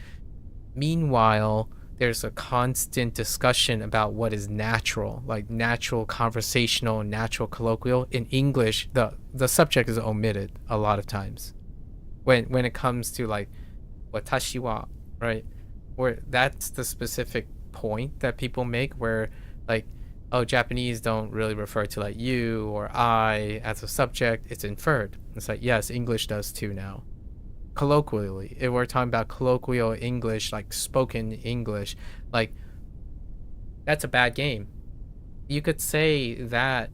Meanwhile, there's a constant discussion about what is natural, like natural conversational, natural colloquial. In English, the subject is omitted a lot of times. When it comes to like watashi wa, right? Where that's the specific point that people make where like, oh, Japanese don't really refer to like you or I as a subject, it's inferred. It's like, yes, English does too now. Colloquially, if we're talking about colloquial English, like spoken English, like that's a bad game. You could say that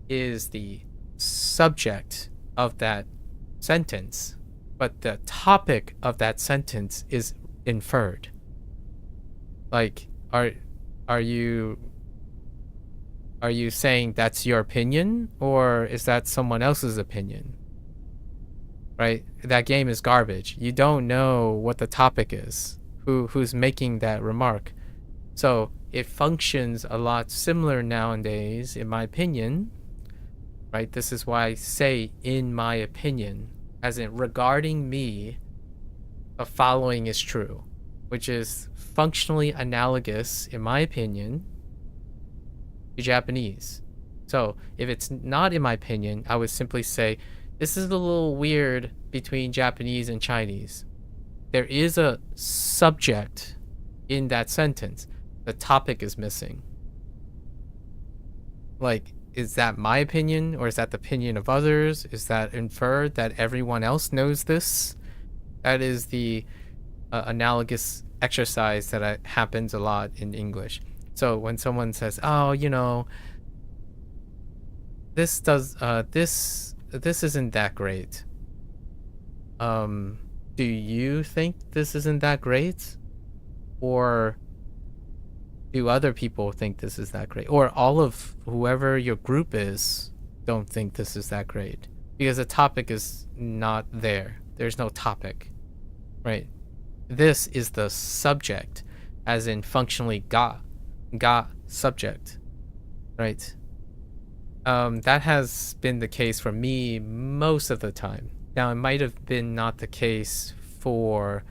is the subject of that sentence, but the topic of that sentence is inferred. Like, are you saying that's your opinion, or is that someone else's opinion? Right? That game is garbage. You don't know what the topic is, who's making that remark. So it functions a lot similar nowadays, in my opinion. Right? This is why I say in my opinion, as in regarding me, the following is true, which is functionally analogous, in my opinion, to Japanese. So if it's not in my opinion, I would simply say, this is a little weird between Japanese and Chinese. There is a subject in that sentence. The topic is missing. Like, is that my opinion, or is that the opinion of others? Is that inferred that everyone else knows this? That is the analogous exercise that happens a lot in English. So when someone says, oh, you know, this isn't that great. Do you think this isn't that great? Or do other people think this is that great? Or all of whoever your group is don't think this is that great? Because the topic is not there. There's no topic, right? This is the subject, as in functionally ga subject, right? That has been the case for me most of the time. Now, it might have been not the case for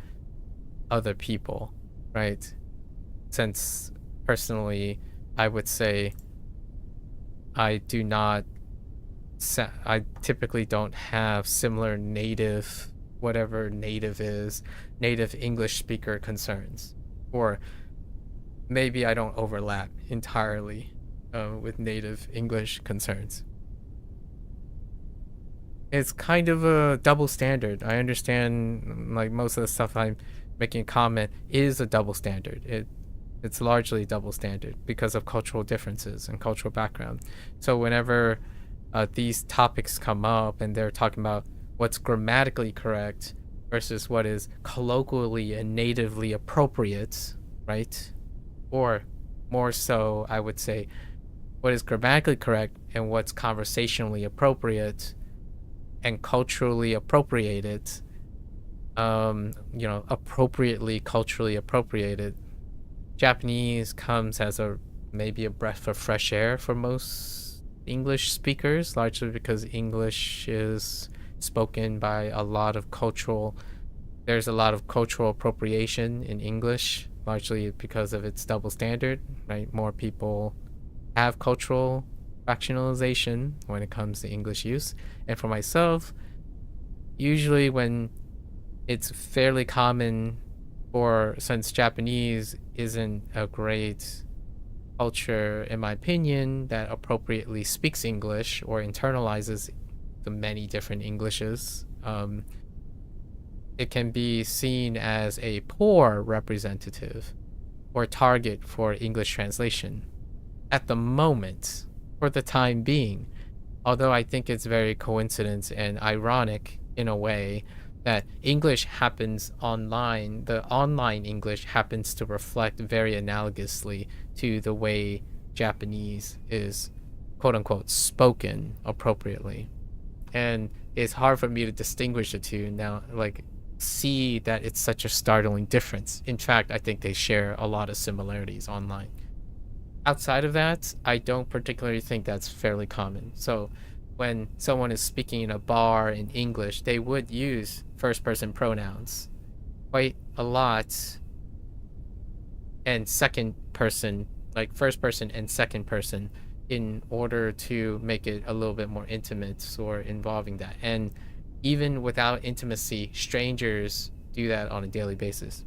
other people, right? Since personally, I would say I typically don't have similar native, whatever native is, native English speaker concerns. Or maybe I don't overlap entirely with native English concerns. It's kind of a double standard. I understand, like, most of the stuff I'm making a comment is a double standard. It's largely double standard because of cultural differences and cultural background. So whenever these topics come up and they're talking about what's grammatically correct versus what is colloquially and natively appropriate, right? Or more so, I would say, what is grammatically correct and what's conversationally appropriate and culturally appropriated, appropriately culturally appropriated. Japanese comes as maybe a breath of fresh air for most English speakers, largely because English is spoken by there's a lot of cultural appropriation in English, largely because of its double standard, right? More people have cultural fractionalization when it comes to English use. And for myself, usually when it's fairly common since Japanese isn't a great culture, in my opinion, that appropriately speaks English or internalizes the many different Englishes, it can be seen as a poor representative or target for English translation at the moment, for the time being. Although I think it's very coincidence and ironic in a way that English happens online, the online English happens to reflect very analogously to the way Japanese is quote unquote spoken appropriately. And it's hard for me to distinguish the two now, like see that it's such a startling difference. In fact, I think they share a lot of similarities online. Outside of that, I don't particularly think that's fairly common. So when someone is speaking in a bar in English, they would use first-person pronouns quite a lot, and second person, like first person and second person, in order to make it a little bit more intimate or involving that. And even without intimacy, strangers do that on a daily basis,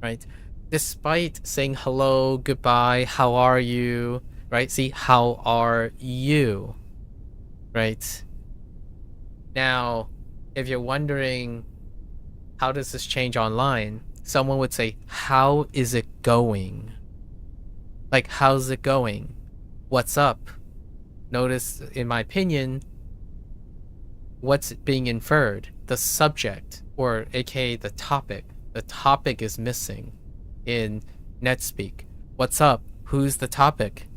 right? Despite saying hello, goodbye, how are you, right? See, how are you? Right? Now, if you're wondering how does this change online, someone would say, how is it going? Like, how's it going? What's up? Notice, in my opinion, what's being inferred? The subject, or aka the topic. The topic is missing in NetSpeak. What's up? Who's the topic?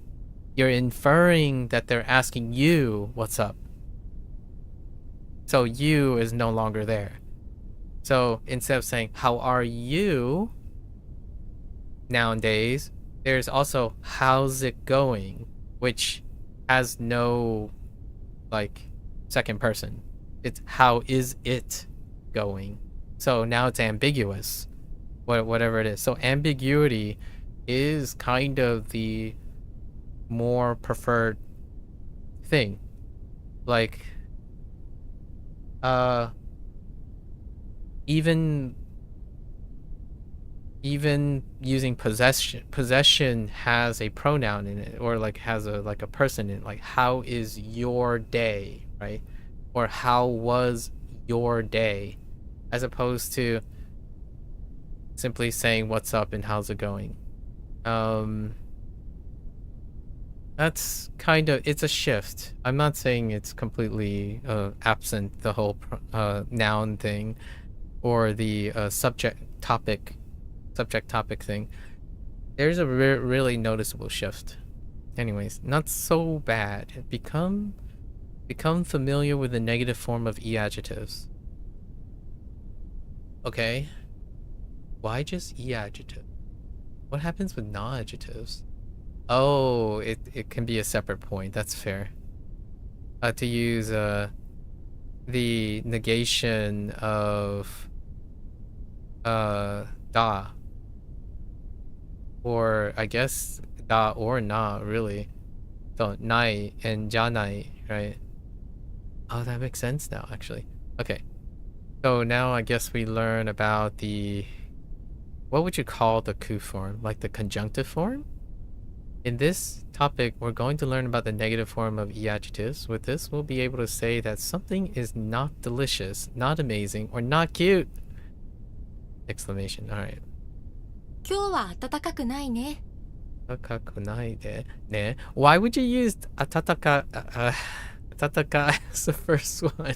You're inferring that they're asking you what's up. So you is no longer there. So instead of saying, how are you? Nowadays, there's also, how's it going? Which has no, like, second person. It's, how is it going? So now it's ambiguous, whatever it is. So ambiguity is kind of the more preferred thing. Like, even using possession has a pronoun in it, or like has a person in it. Like, how is your day, right? Or how was your day, as opposed to simply saying what's up and how's it going. That's kind of, it's a shift. I'm not saying it's completely absent, the whole noun thing or the subject topic thing. There's a really noticeable shift. Anyways, not so bad. Become familiar with the negative form of e-adjectives. Okay. Why just e-adjective? What happens with non-adjectives? Oh, it can be a separate point. That's fair. To use the negation of da, or I guess da or na, really. So nai and janai, right? Oh, that makes sense now, actually. Okay. So now I guess we learn about the, what would you call the ku form? Like the conjunctive form? In this topic, we're going to learn about the negative form of e-adjectives. With this, we'll be able to say that something is not delicious, not amazing, or not cute! Exclamation. Alright. 今日は暖かくないね。暖かくないでね. Why would you use 暖か ataka as the first one?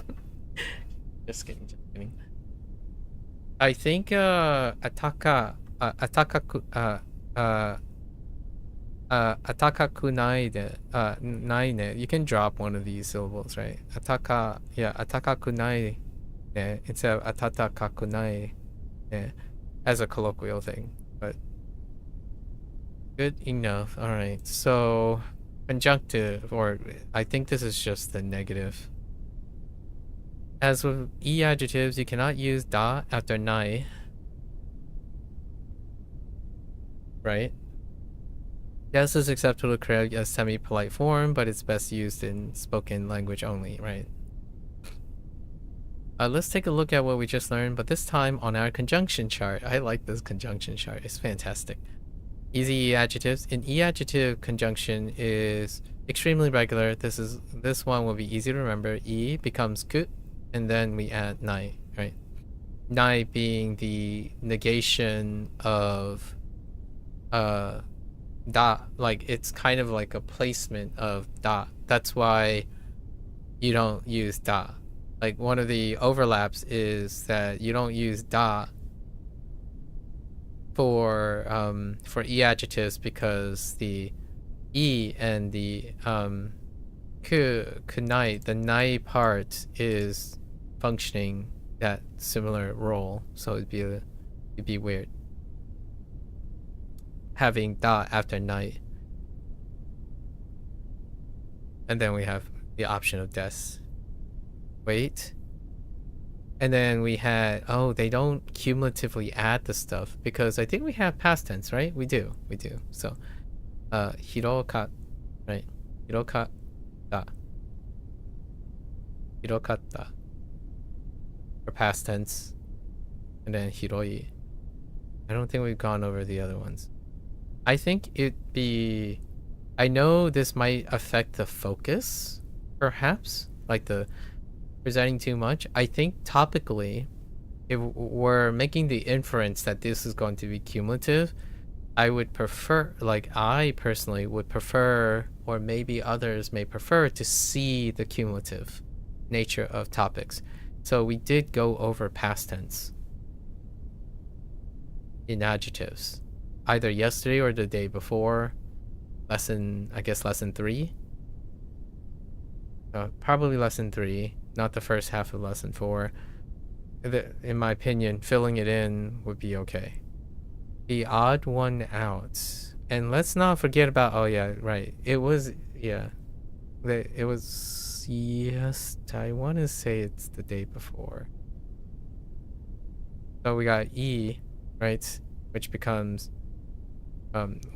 Just kidding, just kidding. I think atakaku atakakunai de nai ne. You can drop one of these syllables, right? Atakakunai ne instead of atatakakunai ne as a colloquial thing, but good enough. All right, so conjunctive, or I think this is just the negative. As with e adjectives, you cannot use da after nai, right? Yes is acceptable to create a semi-polite form, but it's best used in spoken language only, right? Let's take a look at what we just learned, but this time on our conjunction chart. I like this conjunction chart. It's fantastic. Easy e adjectives. An e adjective conjunction is extremely regular. This one will be easy to remember. E becomes ku, and then we add nai, right? Nai being the negation of da, like it's kind of like a placement of da. That's why you don't use da. Like one of the overlaps is that you don't use da for e adjectives because the e and the kunai, the nai part is functioning that similar role, so it'd be weird having da after nai. And then we have the option of des. Wait. And then we had, oh, they don't cumulatively add the stuff because I think we have past tense, right? We do. So, hiroka, right? Hirokata. Hirokata. For past tense. And then hiroi. I don't think we've gone over the other ones. I think I know this might affect the focus, perhaps, like the presenting too much. I think topically, if we're making the inference that this is going to be cumulative, I would prefer, like I personally would prefer, or maybe others may prefer, to see the cumulative nature of topics. So we did go over past tense in adjectives, either yesterday or the day before. Lesson 3. Probably lesson 3, not the first half of lesson 4. In my opinion, filling it in would be okay. The odd one out. And let's not forget about, oh yeah, right. It was, yes, I want to say it's the day before. So we got E, right? Which becomes,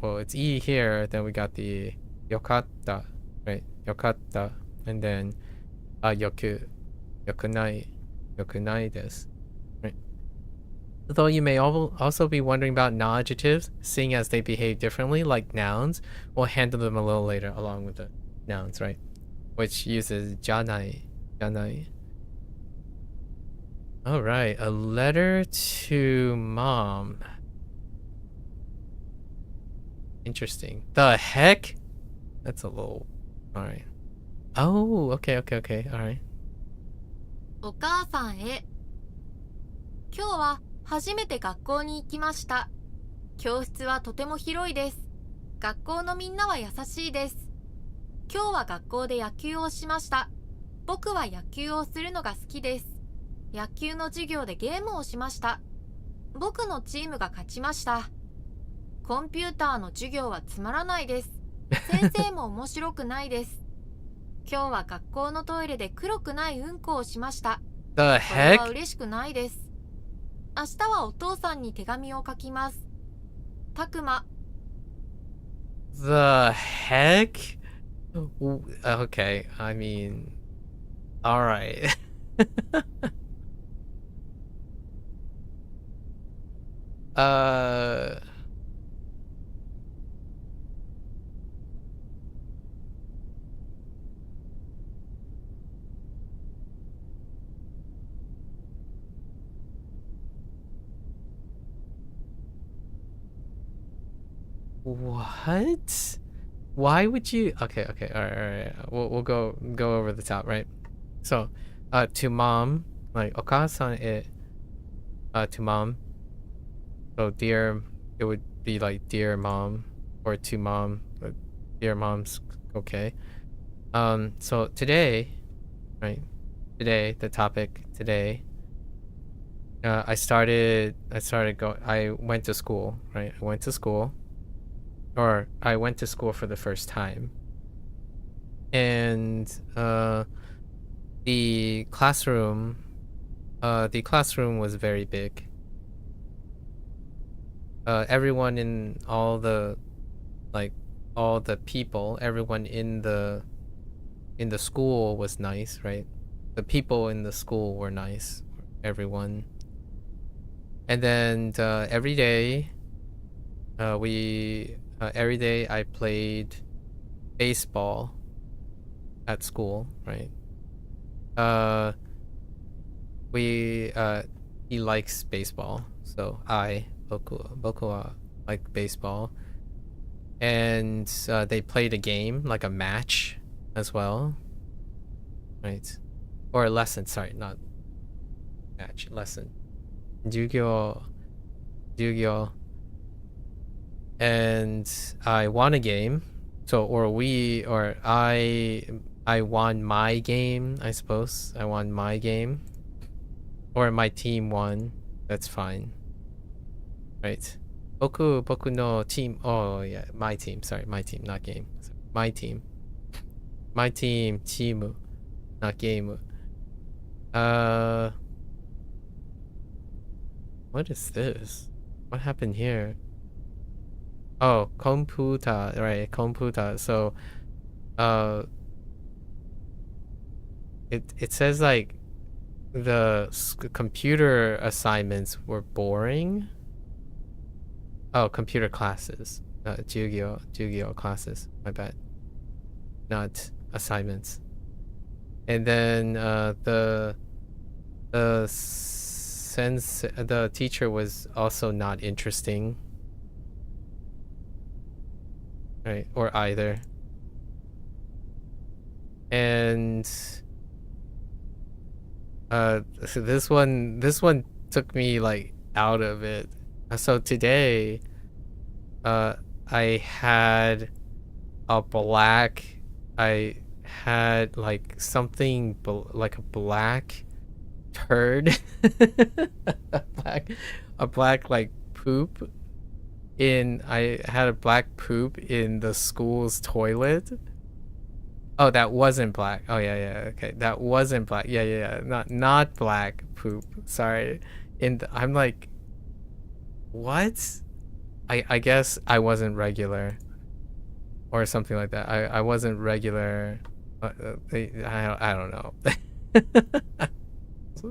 well, it's E here, then we got the yokatta, right? Yokatta, and then yokunai desu, right? Though you may also be wondering about non-adjectives, seeing as they behave differently like nouns. We'll handle them a little later along with the nouns, right? Which uses janai. Alright, a letter to mom. Interesting. The heck? That's a little... Alright. Oh, okay. Alright. お母さんへ。今日は初めて学校に行きました。教室はとても広いです。学校のみんなは優しいです。今日は学校で野球をしました。僕は野球をするのが好きです。野球の授業でゲームをしました。僕のチームが勝ちました。コンピューターの授業はつまらないです。先生も面白くないです。今日は学校のトイレで黒くないうんこをしました。The これ heck? は嬉しくないです。明日はお父さんに手紙を書きます。たくま。The heck? Okay, I mean... Alright. What? Why would you? Okay, all right. We'll go over the top, right? So, to mom, like okasan it, to mom. So dear, it would be like dear mom, or to mom, but dear mom's okay. So today, right? Today, the topic today. I went to school, right? I went to school for the first time. And the classroom was very big. Everyone in all the people, everyone in the school was nice, right? The people in the school were nice, everyone. And then every day I played baseball at school, right? He likes baseball, so boku wa like baseball. And they played a game, like a match as well, right? Or a lesson, sorry, not match, lesson. Jugyo. And I won a game. So, I won my game, I suppose. I won my game. Or my team won. That's fine. Right. Boku no team. Oh, yeah. My team. Sorry. My team, not game. My team. My team. Team. Not game. What is this? What happened here? Oh, computer. Right. Computer. So, it says like the computer assignments were boring. Oh, computer classes. Jugyo classes. My bad. Not assignments. And then the teacher was also not interesting. Right, or either. And so this one took me like out of it. So today I had like something like a black turd. a black like poop I had a black poop in the school's toilet. Oh, that wasn't black. Oh yeah, okay. That wasn't black. Yeah. Not black poop. Sorry. I'm like, what? I guess I wasn't regular. Or something like that. I wasn't regular. I don't know.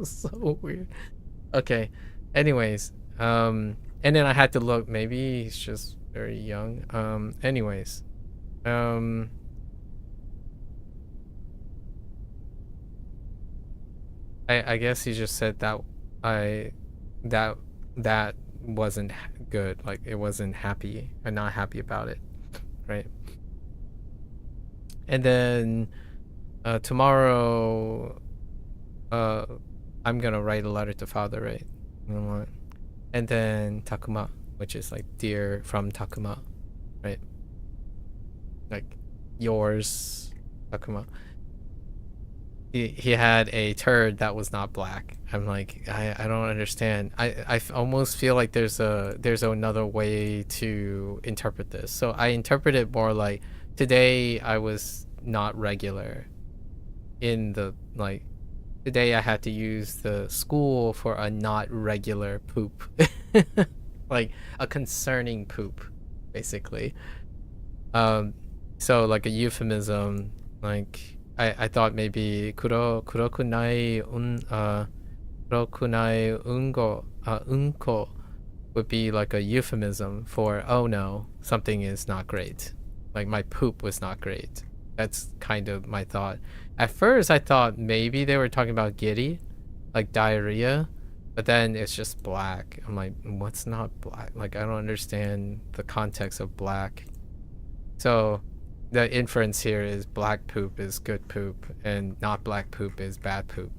So weird. Okay. Anyways, and then I had to look. Maybe he's just very young. Anyways, I guess he just said that that wasn't good. Like it wasn't happy. I'm not happy about it, right? And then tomorrow, I'm gonna write a letter to father, right? And then Takuma, which is like dear from Takuma, right? Like yours, Takuma. He had a turd that was not black. I'm like, I don't understand. I almost feel like there's another way to interpret this. So I interpret it more like today I was not regular in the like today I had to use the school for a not regular poop. Like a concerning poop, basically. So like a euphemism, like I thought maybe kurokunai unko would be like a euphemism for oh no, something is not great. Like my poop was not great. That's kind of my thought. At first I thought maybe they were talking about giri, like diarrhea, But then it's just black. I'm like, what's not black? Like, I don't understand the context of black. So the inference here is black poop is good poop and not black poop is bad poop.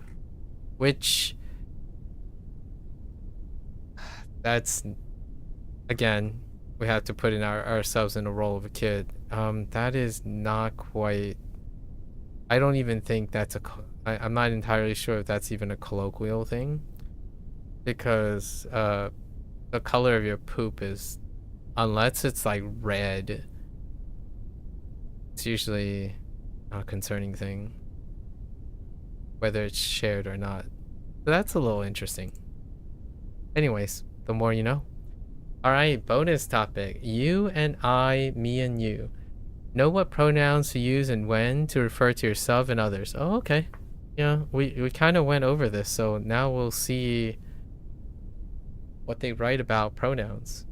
Which, that's, again, we have to put in ourselves in the role of a kid. That is not quite, I don't even think that's I'm not entirely sure if that's even a colloquial thing. Because the color of your poop is, unless it's like red, it's usually not a concerning thing, whether it's shared or not. So that's a little interesting. Anyways, the more you know. Alright, bonus topic. You and I, me and you. Know what pronouns to use and when to refer to yourself and others. Oh, okay. Yeah, we kind of went over this, so now we'll see what they write about pronouns.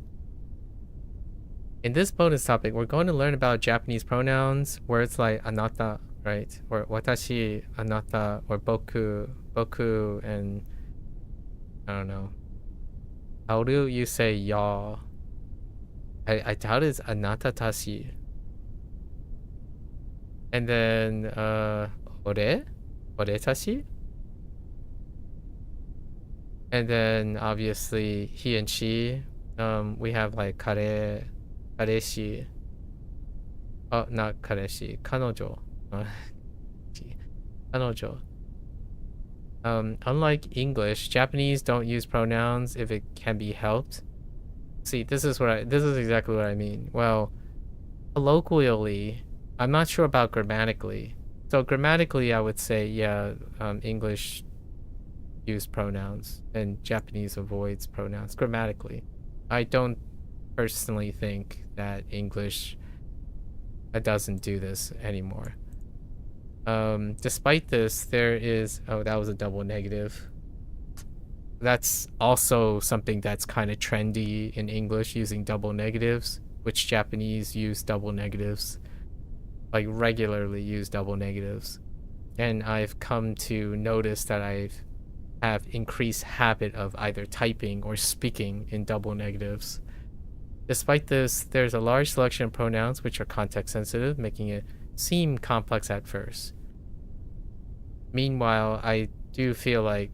In this bonus topic, we're going to learn about Japanese pronouns, words like anata, right? Or watashi, anata, or boku, and I don't know. How do you say ya? I doubt it's anata tashi. And then, ore tashi? And then obviously he and she. We have like kareshi. Oh, not kareshi. Kanojo. Kanojo. Unlike English, Japanese don't use pronouns if it can be helped. See, this is exactly what I mean. Well, colloquially, I'm not sure about grammatically. So grammatically, I would say, yeah, English use pronouns and Japanese avoids pronouns grammatically. I don't personally think that English doesn't do this anymore. Despite this, there is, oh, that was a double negative. That's also something that's kind of trendy in English, using double negatives, which Japanese use double negatives, like regularly use double negatives. And I've come to notice that I have increased habit of either typing or speaking in double negatives. Despite this, there's a large selection of pronouns which are context sensitive, making it seem complex at first. Meanwhile, I do feel like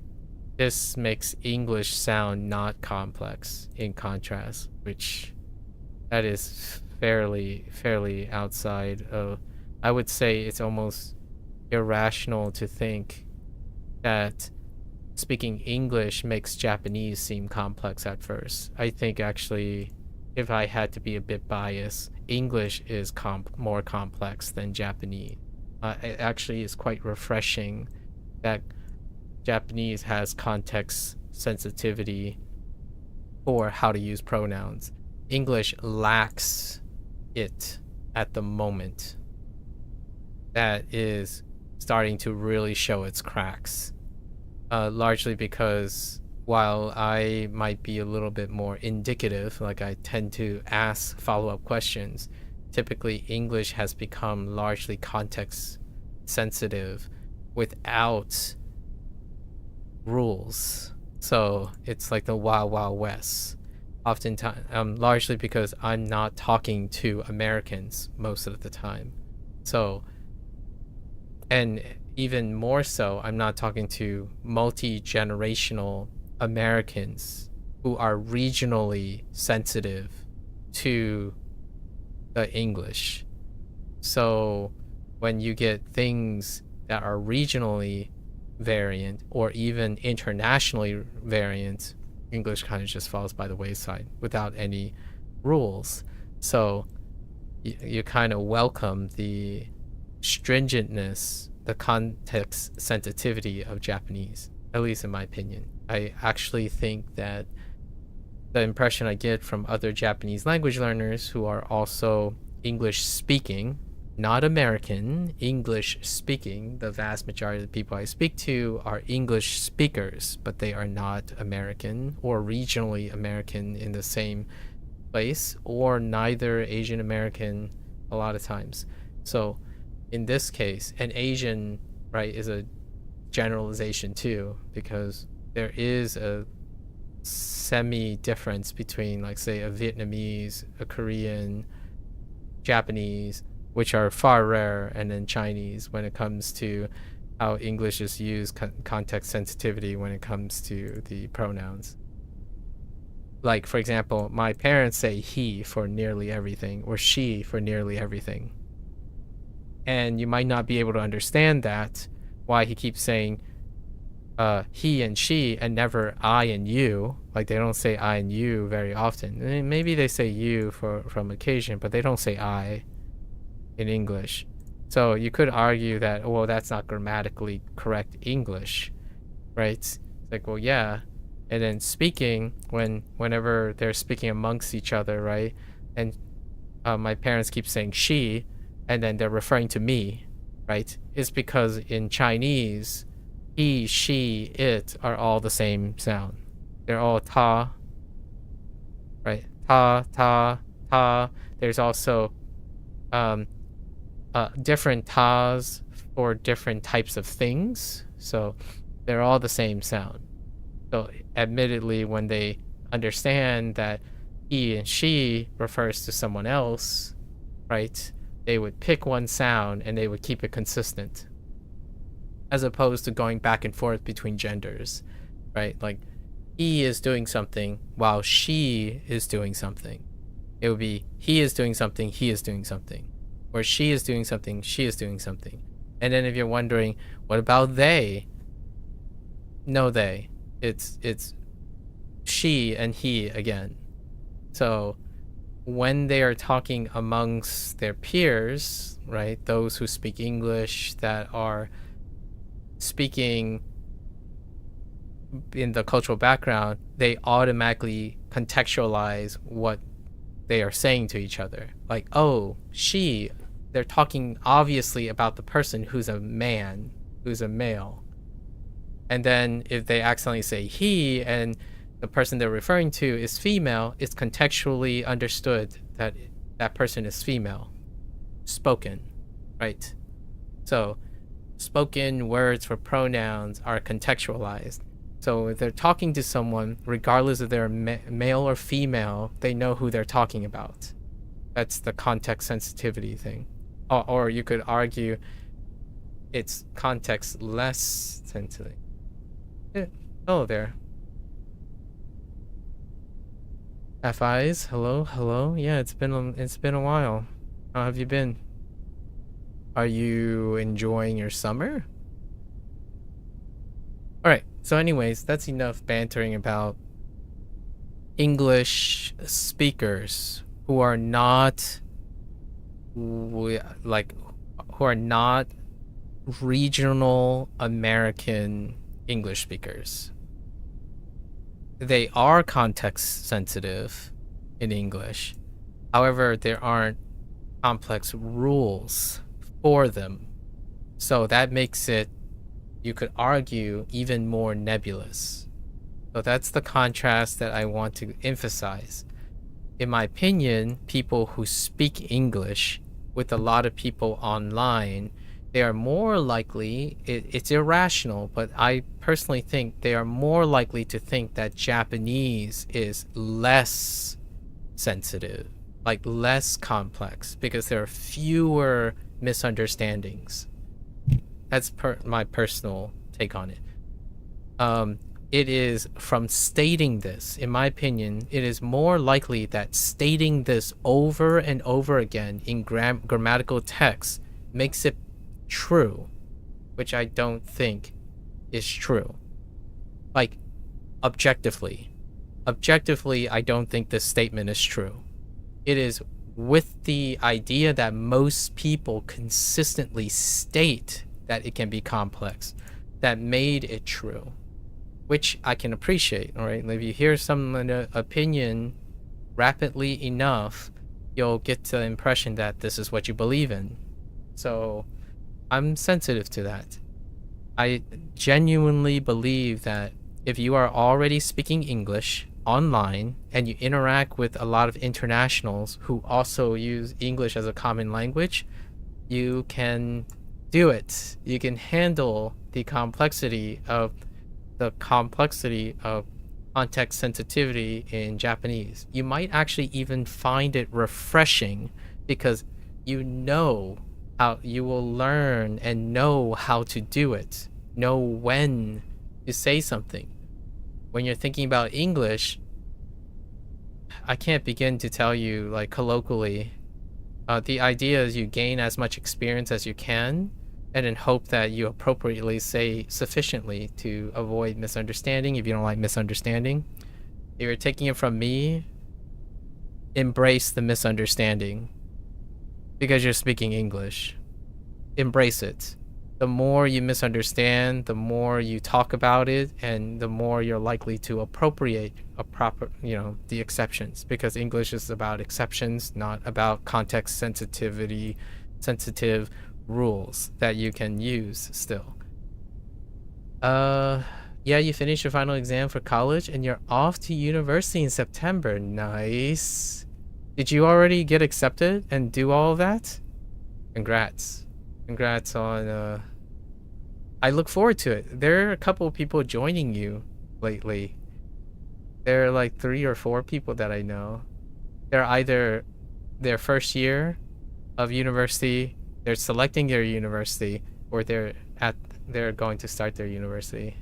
this makes English sound not complex in contrast, which that is fairly outside of, I would say it's almost irrational to think that speaking English makes Japanese seem complex at first. I think actually, if I had to be a bit biased, English is more complex than Japanese. It actually is quite refreshing that Japanese has context sensitivity for how to use pronouns. English lacks it at the moment. That is starting to really show its cracks. Largely because while I might be a little bit more indicative, like I tend to ask follow-up questions, typically English has become largely context sensitive without rules. So it's like the Wild Wild West. Oftentimes, largely because I'm not talking to Americans most of the time. So, and even more so, I'm not talking to multi-generational Americans who are regionally sensitive to the English. So when you get things that are regionally variant or even internationally variant, English kind of just falls by the wayside without any rules. So you kind of welcome the stringentness, the context sensitivity of Japanese, at least in my opinion. I actually think that the impression I get from other Japanese language learners who are also English speaking, not American, English speaking, the vast majority of the people I speak to are English speakers, but they are not American or regionally American in the same place, or neither Asian American a lot of times. So in this case, an Asian, right, is a generalization too, because there is a semi difference between, like, say, a Vietnamese, a Korean, Japanese, which are far rarer, and then Chinese when it comes to how English is used, context sensitivity when it comes to the pronouns. Like, for example, my parents say he for nearly everything, or she for nearly everything. And you might not be able to understand that, why he keeps saying he and she and never I and you. Like, they don't say I and you very often. Maybe they say you from occasion, but they don't say I in English. So you could argue that, well, that's not grammatically correct English, right? It's like, well, yeah. And then speaking, whenever they're speaking amongst each other, right? And my parents keep saying she, and then they're referring to me, right? It's because in Chinese, he, she, it are all the same sound. They're all ta, right? Ta, ta, ta. There's also different tas for different types of things. So they're all the same sound. So admittedly, when they understand that he and she refers to someone else, right, they would pick one sound and they would keep it consistent, as opposed to going back and forth between genders, right? Like, he is doing something while she is doing something. It would be he is doing something, he is doing something, or she is doing something, she is doing something. And then if you're wondering, what about they? No, they. It's she and he again. So when they are talking amongst their peers, right, those who speak English, that are speaking in the cultural background, they automatically contextualize what they are saying to each other. Like, oh, she, they're talking obviously about the person who's a man, who's a male. And then if they accidentally say he and the person they're referring to is female, it's contextually understood that that person is female. Spoken, right? So spoken words for pronouns are contextualized. So if they're talking to someone, regardless if they're male or female, they know who they're talking about. That's the context sensitivity thing. Or you could argue it's context less sensitive. Hello there. FIs, hello. Yeah, it's been a while. How have you been? Are you enjoying your summer? All right. So, anyways, that's enough bantering about English speakers who are not regional American English speakers. They are context sensitive in English. However, there aren't complex rules for them. So that makes it, you could argue, even more nebulous. So that's the contrast that I want to emphasize. In my opinion, people who speak English with a lot of people online, they are more likely, it's irrational, but I personally think they are more likely to think that Japanese is less sensitive, like less complex, because there are fewer misunderstandings. That's my personal take on it. It is from stating this, in my opinion, it is more likely that stating this over and over again in grammatical text makes it true, which I don't think is true. Like, objectively, I don't think this statement is true. It is with the idea that most people consistently state that it can be complex that made it true, which I can appreciate. All right, if you hear someone's opinion rapidly enough, you'll get the impression that this is what you believe in. So I'm sensitive to that. I genuinely believe that if you are already speaking English online and you interact with a lot of internationals who also use English as a common language, you can do it. You can handle the complexity of context sensitivity in Japanese. You might actually even find it refreshing because you know how you will learn and know how to do it, know when to say something. When you're thinking about English, I can't begin to tell you, like, colloquially, the idea is you gain as much experience as you can and then hope that you appropriately say sufficiently to avoid misunderstanding if you don't like misunderstanding. If you're taking it from me, embrace the misunderstanding because you're speaking English. Embrace it. The more you misunderstand, the more you talk about it, and the more you're likely to appropriate a proper, the exceptions, because English is about exceptions, not about context sensitive rules that you can use still. Yeah, you finished your final exam for college and you're off to university in September. Nice. Did you already get accepted and do all of that? Congrats on I look forward to it. There are a couple of people joining you lately. There are like 3 or 4 people that I know. They're either their first year of university, they're selecting their university, or they're going to start their university.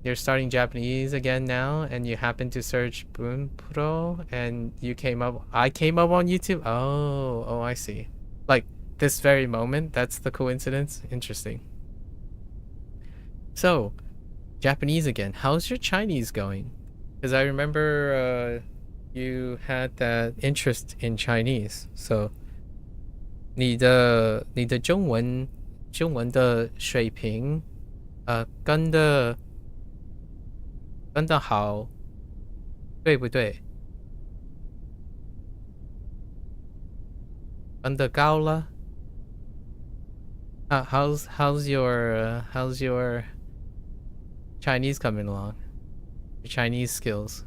You're starting Japanese again now, and you happen to search Bunpro, and I came up on YouTube. Oh, I see. Like this very moment, that's the coincidence. Interesting. So, Japanese again. How's your Chinese going? Because I remember you had that interest in Chinese. So, 你的中文的水平跟得好，对不对？跟得高了。How's your Chinese coming along? Your Chinese skills.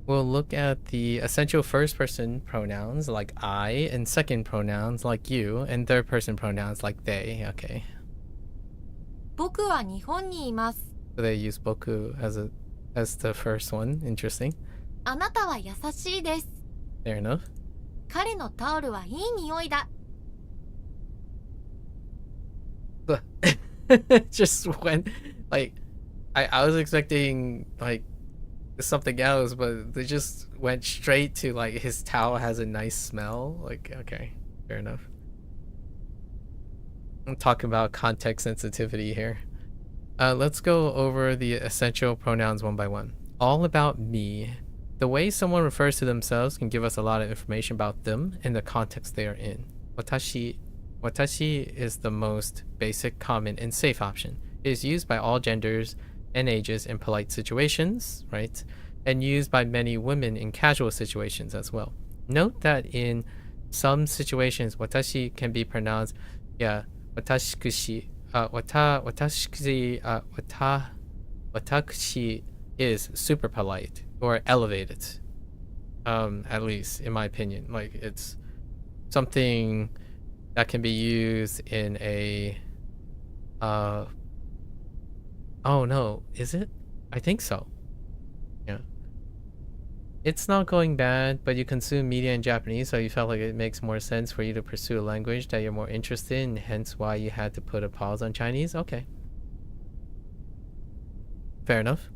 We'll look at the essential first-person pronouns like I, and second pronouns like you, and third-person pronouns like they. Okay. 僕は日本にいます。 So they use boku as the first one. Interesting. あなたは優しいです。 Fair enough. 彼のタオルはいい匂いだ。 Just went like I was expecting like something else, but they just went straight to like his towel has a nice smell. Like, okay, fair enough. I'm talking about context sensitivity here. Let's go over the essential pronouns one by one. All about me. The way someone refers to themselves can give us a lot of information about them and the context they are in. Watashi is the most basic, common, and safe option. It is used by all genders and ages in polite situations, right? And used by many women in casual situations as well. Note that in some situations, watashi can be pronounced, watashi is super polite or elevated, at least in my opinion. Like, it's something that can be used in a oh no, is it? I think so. Yeah. It's not going bad, but you consume media in Japanese, so you felt like it makes more sense for you to pursue a language that you're more interested in, hence why you had to put a pause on Chinese. Okay. Fair enough.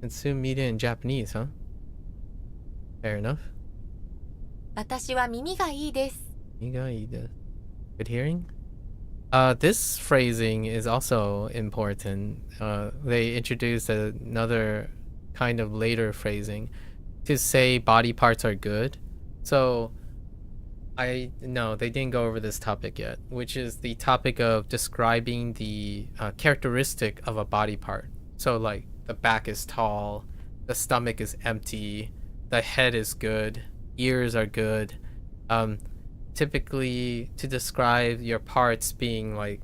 Consume media in Japanese, huh? Fair enough. 私は耳がいいです。 Good hearing? This phrasing is also important. They introduced another kind of later phrasing to say body parts are good. So, no, they didn't go over this topic yet, which is the topic of describing the characteristic of a body part. So, like, the back is tall, the stomach is empty, the head is good, ears are good. Typically, to describe your parts being like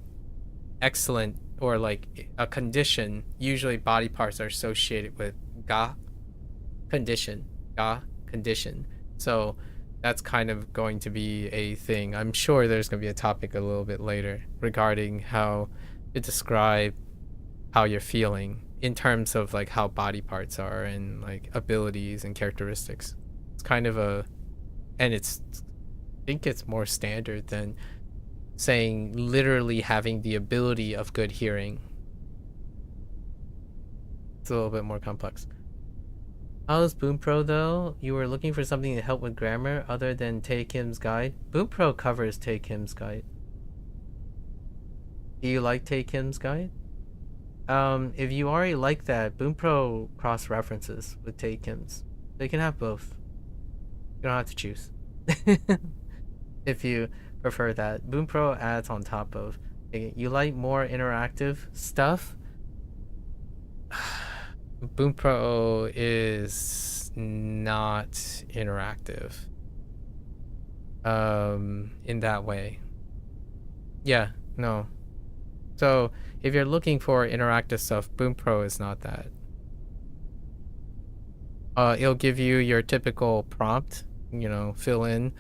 excellent or like a condition, usually body parts are associated with ga condition. So that's kind of going to be a thing. I'm sure there's going to be a topic a little bit later regarding how to describe how you're feeling in terms of like how body parts are and like abilities and characteristics. It's kind of a, and I think it's more standard than saying literally having the ability of good hearing. It's a little bit more complex. How's Bunpro though? You were looking for something to help with grammar other than Tae Kim's guide? Bunpro covers Tae Kim's guide. Do you like Tae Kim's guide? If you already like that, Bunpro cross references with Tae Kim's. They can have both. You don't have to choose. If you prefer that. Bunpro adds on top of. You like more interactive stuff? Bunpro is not interactive. In that way. Yeah, no. So if you're looking for interactive stuff, Bunpro is not that. It'll give you your typical prompt, you know, fill in.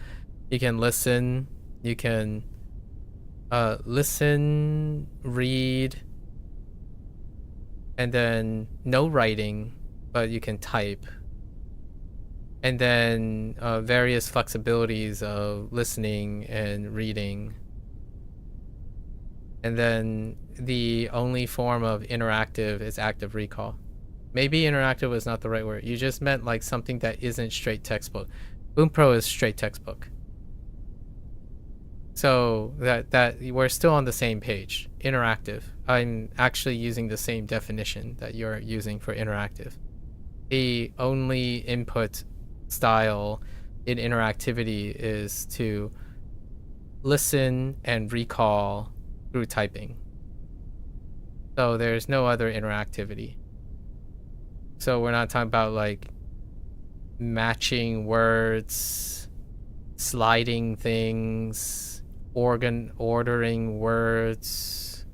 You can listen. You can listen, read, and then no writing, but you can type. And then various flexibilities of listening and reading. And then the only form of interactive is active recall. Maybe interactive was not the right word. You just meant like something that isn't straight textbook. Bunpro is straight textbook. So that we're still on the same page. Interactive. I'm actually using the same definition that you're using for interactive. The only input style in interactivity is to listen and recall through typing. So there's no other interactivity. So we're not talking about like matching words, sliding things, ordering words,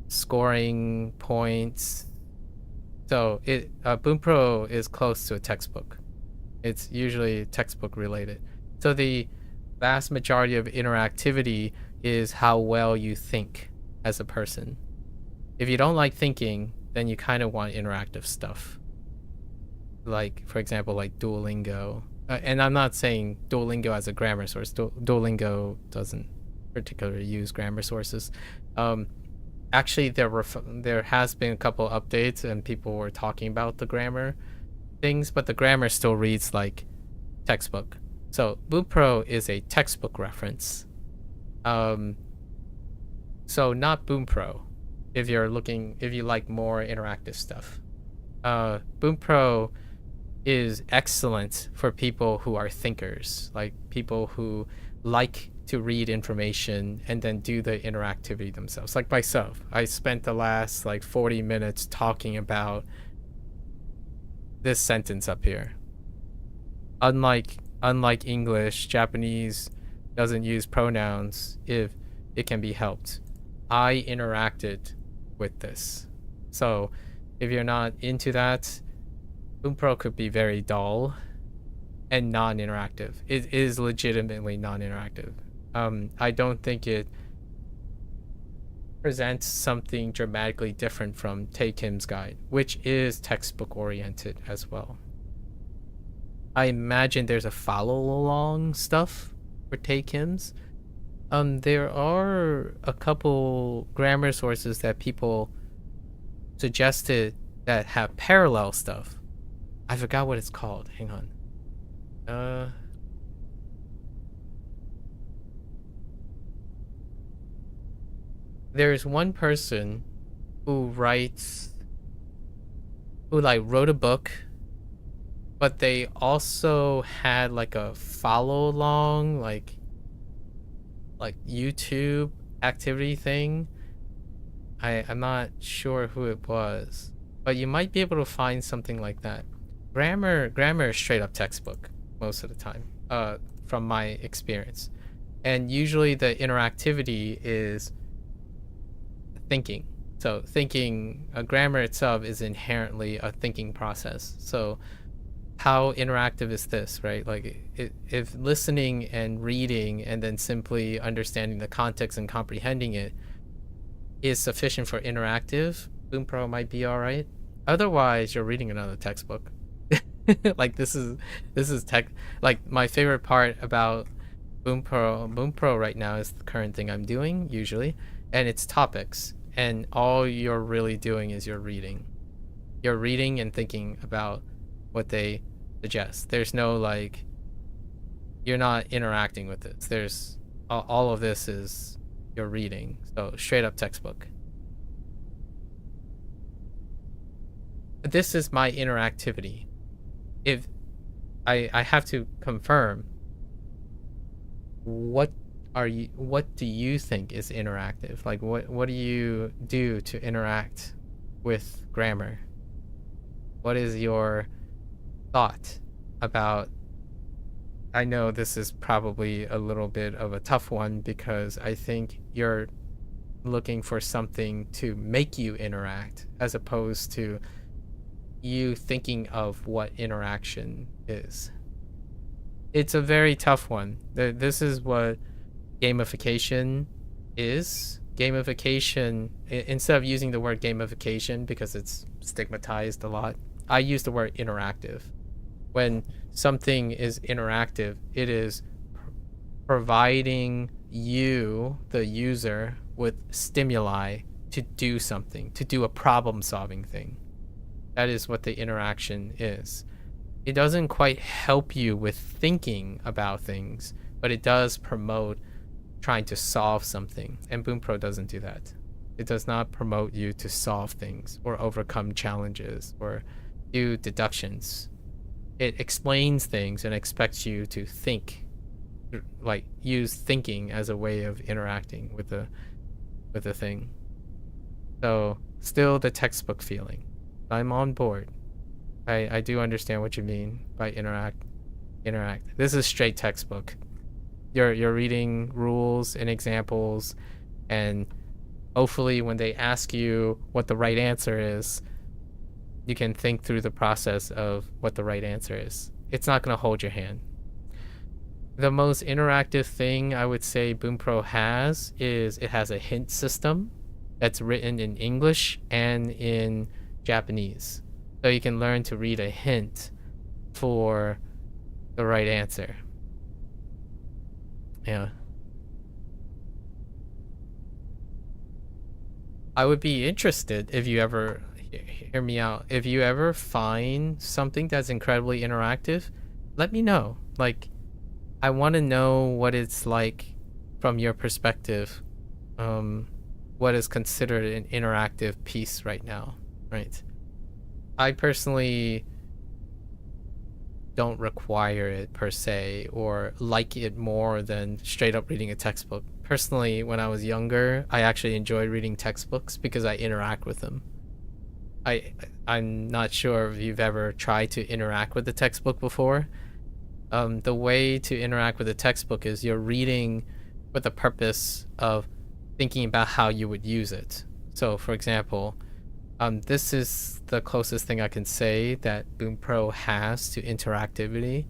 scoring points. So Bunpro is close to a textbook. It's usually textbook related. So the vast majority of interactivity is how well you think as a person. If you don't like thinking, then you kind of want interactive stuff. Like, for example, like Duolingo. And I'm not saying Duolingo as a grammar source. Duolingo doesn't particularly use grammar sources. Actually, there has been a couple updates and people were talking about the grammar things, but the grammar still reads like textbook. So Bunpro is a textbook reference. So not Bunpro if you like more interactive stuff. Bunpro is excellent for people who are thinkers, like people who like to read information and then do the interactivity themselves. Like myself, I spent the last like 40 minutes talking about this sentence up here. Unlike English, Japanese doesn't use pronouns if it can be helped. I interacted with this. So if you're not into that, Bunpro could be very dull and non-interactive. It is legitimately non-interactive. I don't think it presents something dramatically different from Tae Kim's guide, which is textbook oriented as well. I imagine there's a follow along stuff for Tae Kim's. There are a couple grammar sources that people suggested that have parallel stuff. I forgot what it's called. Hang on. There's one person who wrote a book, but they also had like a follow along, like YouTube activity thing. I'm not sure who it was, but you might be able to find something like that. Grammar is straight up textbook most of the time, from my experience. And usually the interactivity is thinking. So grammar itself is inherently a thinking process. So how interactive is this, right? Like if listening and reading and then simply understanding the context and comprehending it is sufficient for interactive, Bunpro might be all right. Otherwise, you're reading another textbook. Like this is tech. Like my favorite part about Bunpro right now is the current thing I'm doing usually, and it's topics. And all you're really doing is you're reading. You're reading and thinking about what they suggest. There's no like, you're not interacting with this. There's all of this is you're reading. So straight up textbook. This is my interactivity. If I have to confirm, what do you think is interactive? Like what do you do to interact with grammar? What is your thought about? I know this is probably a little bit of a tough one because I think you're looking for something to make you interact as opposed to you thinking of what interaction is. It's a very tough one. This is what gamification is. Gamification, instead of using the word gamification because it's stigmatized a lot, I use the word interactive. When something is interactive, it is providing you, the user, with stimuli to do something, to do a problem-solving thing. That is what the interaction is. It doesn't quite help you with thinking about things, but it does promote trying to solve something. And Bunpro doesn't do that. It does not promote you to solve things or overcome challenges or do deductions. It explains things and expects you to think, like use thinking as a way of interacting with the thing. So still the textbook feeling. I'm on board. I do understand what you mean by interact. This is straight textbook. You're reading rules and examples, and hopefully when they ask you what the right answer is, you can think through the process of what the right answer is. It's not going to hold your hand. The most interactive thing I would say Bunpro has is it has a hint system that's written in English and in Japanese. So you can learn to read a hint for the right answer. Yeah. I would be interested if you ever, hear me out, if you ever find something that's incredibly interactive, let me know. Like, I want to know what it's like from your perspective. What is considered an interactive piece right now, right? I personally don't require it per se or like it more than straight up reading a textbook. Personally, when I was younger, I actually enjoyed reading textbooks because I interact with them. I'm not sure if you've ever tried to interact with the textbook before. The way to interact with a textbook is you're reading with the purpose of thinking about how you would use it. So, for example, this is the closest thing I can say that Bunpro has to interactivity.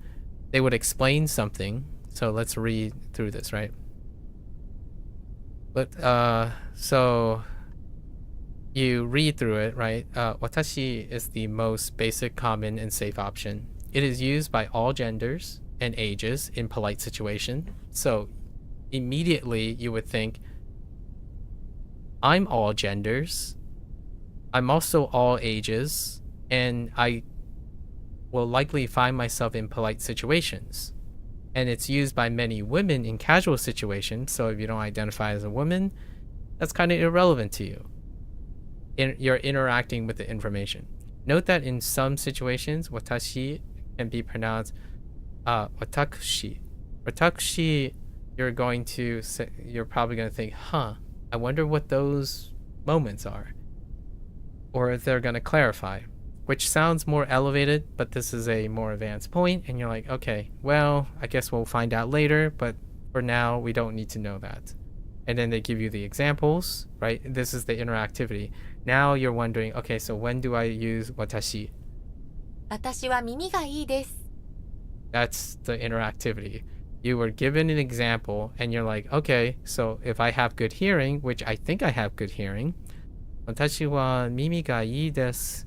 They would explain something. So let's read through this, right? So you read through it, right? Watashi is the most basic, common, and safe option. It is used by all genders and ages in polite situation. So immediately you would think, I'm all genders. I'm also all ages, and I will likely find myself in polite situations. And it's used by many women in casual situations, so if you don't identify as a woman, that's kind of irrelevant to you. You're interacting with the information. Note that in some situations, watashi can be pronounced watakushi. Watakushi, you're probably going to think, I wonder what those moments are. Or if they're going to clarify, which sounds more elevated, but this is a more advanced point, and you're like, okay, well, I guess we'll find out later, but for now, we don't need to know that. And then they give you the examples, right? This is the interactivity. Now you're wondering, okay, so when do I use watashi? 私は耳がいいです. That's the interactivity. You were given an example, and you're like, okay, so if I have good hearing, which I think I have good hearing, Watashi wa mimi ga ii desu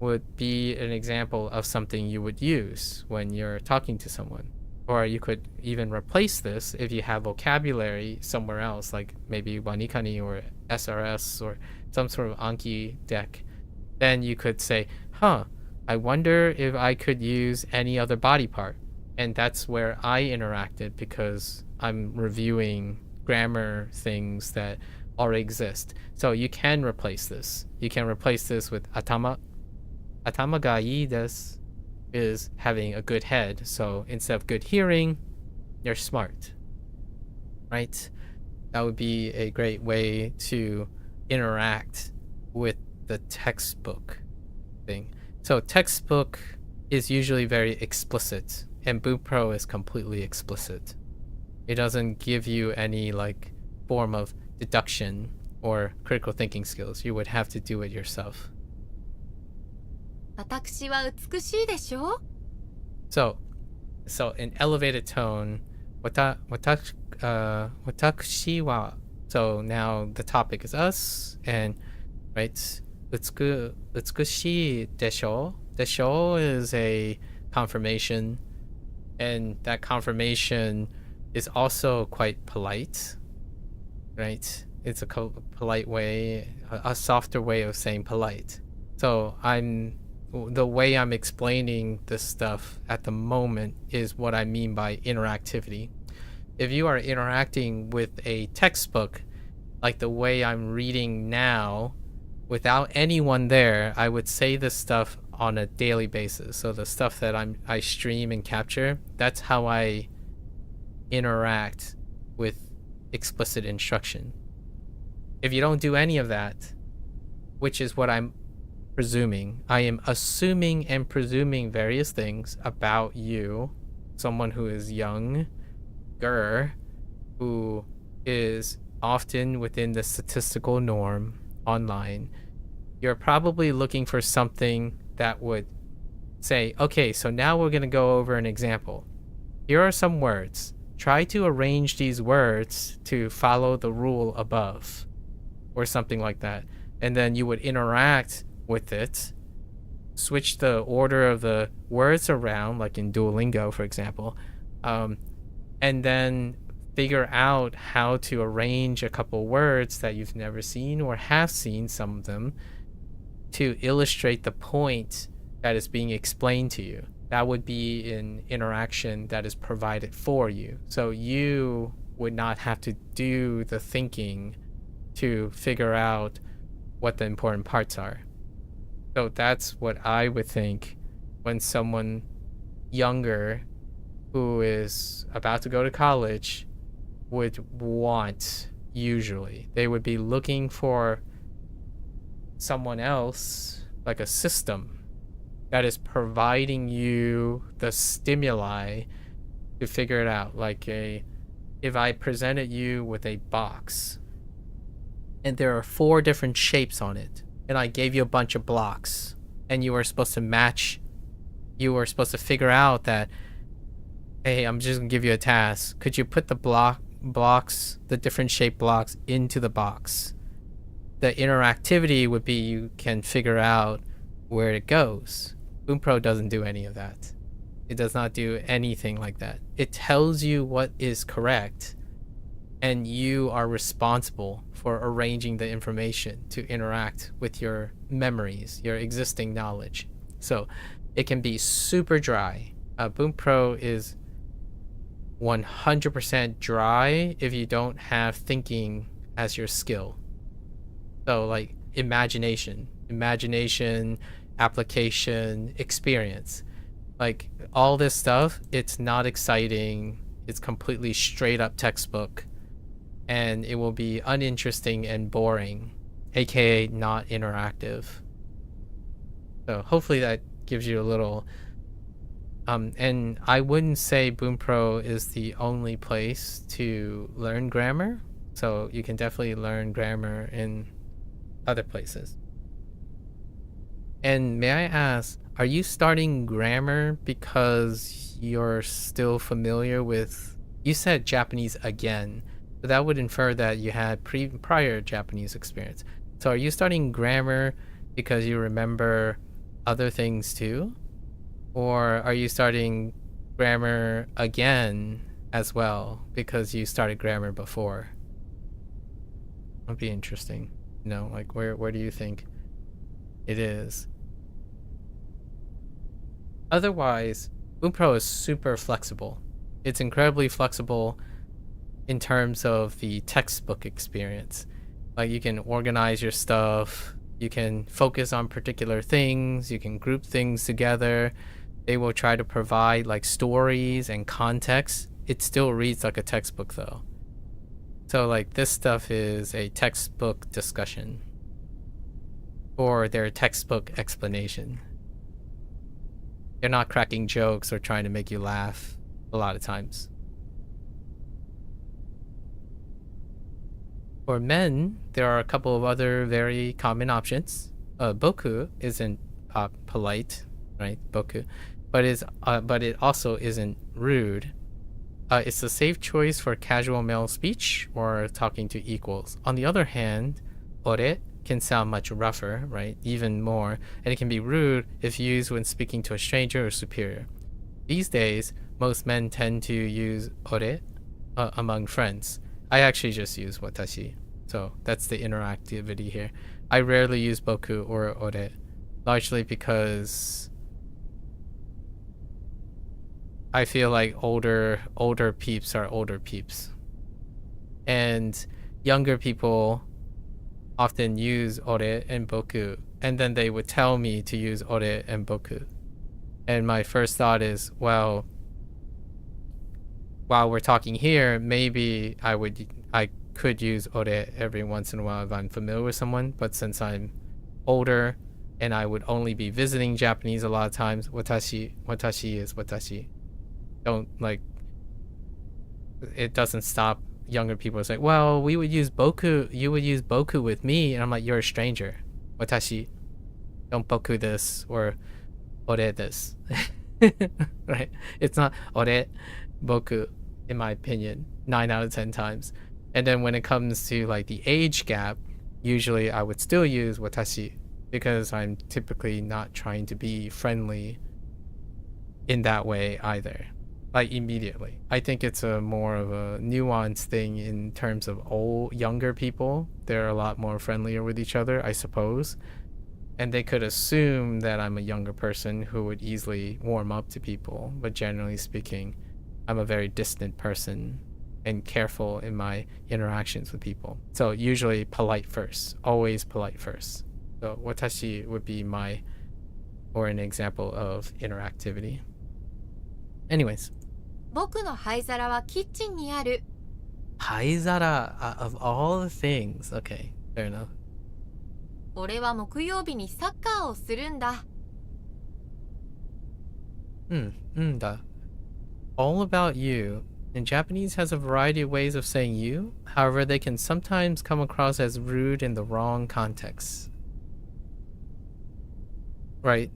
would be an example of something you would use when you're talking to someone. Or you could even replace this if you have vocabulary somewhere else, like maybe Wanikani or SRS or some sort of Anki deck. Then you could say, I wonder if I could use any other body part. And that's where I interacted, because I'm reviewing grammar things that already exist. So you can replace this. You can replace this with atama. Atama ga ii desu is having a good head. So instead of good hearing, you're smart, right? That would be a great way to interact with the textbook thing. So textbook is usually very explicit, and Bunpro is completely explicit. It doesn't give you any like form of deduction or critical thinking skills. You would have to do it yourself. 私は美しいでしょ? So in elevated tone, watakushi wa. So now the topic is us, and right, utsukushii desho. Desho is a confirmation, and that confirmation is also quite polite, right? It's a polite way, a softer way of saying polite. So the way I'm explaining this stuff at the moment is what I mean by interactivity. If you are interacting with a textbook, like the way I'm reading now, without anyone there, I would say this stuff on a daily basis. So the stuff that I stream and capture, that's how I interact with explicit instruction. If you don't do any of that, which is what I'm presuming, I am assuming and presuming various things about you, someone who is younger, who is often within the statistical norm online. You're probably looking for something that would say, okay, so now we're going to go over an example. Here are some words. Try to arrange these words to follow the rule above, or something like that. And then you would interact with it, switch the order of the words around, like in Duolingo, for example, and then figure out how to arrange a couple words that you've never seen or have seen, some of them, to illustrate the point that is being explained to you. That would be an interaction that is provided for you. So you would not have to do the thinking to figure out what the important parts are. So that's what I would think when someone younger who is about to go to college would want. Usually they would be looking for someone else, like a system that is providing you the stimuli to figure it out. Like if I presented you with a box and there are 4 different shapes on it, and I gave you a bunch of blocks, and you were supposed to match, you were supposed to figure out that, hey, I'm just gonna give you a task. Could you put the blocks, the different shaped blocks, into the box? The interactivity would be you can figure out where it goes. Bunpro doesn't do any of that. It does not do anything like that. It tells you what is correct, and you are responsible for arranging the information to interact with your memories, your existing knowledge. So it can be super dry. Bunpro is 100% dry if you don't have thinking as your skill. So like imagination, application, experience, like all this stuff, it's not exciting. It's completely straight up textbook, and it will be uninteresting and boring, aka not interactive. So hopefully that gives you a little and I wouldn't say Bunpro is the only place to learn grammar. So you can definitely learn grammar in other places. And may I ask, are you starting grammar because you're still familiar with, you said Japanese again, so that would infer that you had prior Japanese experience. So are you starting grammar because you remember other things too? Or are you starting grammar again as well because you started grammar before? That'd be interesting. You know, like where do you think it is? Otherwise, Bunpro is super flexible. It's incredibly flexible in terms of the textbook experience. Like you can organize your stuff, you can focus on particular things, you can group things together. They will try to provide like stories and context. It still reads like a textbook though. So like this stuff is a textbook discussion or their textbook explanation. They're not cracking jokes or trying to make you laugh a lot of times. For men, there are a couple of other very common options. Boku isn't polite, right? Boku, but it also isn't rude. It's a safe choice for casual male speech or talking to equals. On the other hand, ore can sound much rougher, right? Even more, and it can be rude if used when speaking to a stranger or superior. These days, most men tend to use ore among friends. I actually just use watashi, so that's the interactivity here. I rarely use boku or ore, largely because I feel like older peeps are older peeps, and younger people often use ore and boku, and then they would tell me to use ore and boku. And my first thought is, well, while we're talking here, maybe I could use ore every once in a while if I'm familiar with someone, but since I'm older and I would only be visiting Japanese a lot of times, watashi is watashi. Don't like, it doesn't stop younger people saying, well, we would use boku, you would use boku with me, and I'm like, you're a stranger. Watashi, don't boku this or ore this. Right? It's not ore, boku, in my opinion, 9 out of 10 times. And then when it comes to like the age gap, usually I would still use watashi because I'm typically not trying to be friendly in that way either. Like immediately. I think it's a more of a nuanced thing in terms of younger people. They're a lot more friendlier with each other, I suppose. And they could assume that I'm a younger person who would easily warm up to people. But generally speaking, I'm a very distant person and careful in my interactions with people. So usually polite first, always polite first. So watashi would be an example of interactivity. Anyways. 僕の灰皿はキッチンにある。灰皿 of all the things. Okay, fair enough. 俺は木曜日にサッカーをするんだ。All about you. In Japanese has a variety of ways of saying you. However, they can sometimes come across as rude in the wrong context. Right.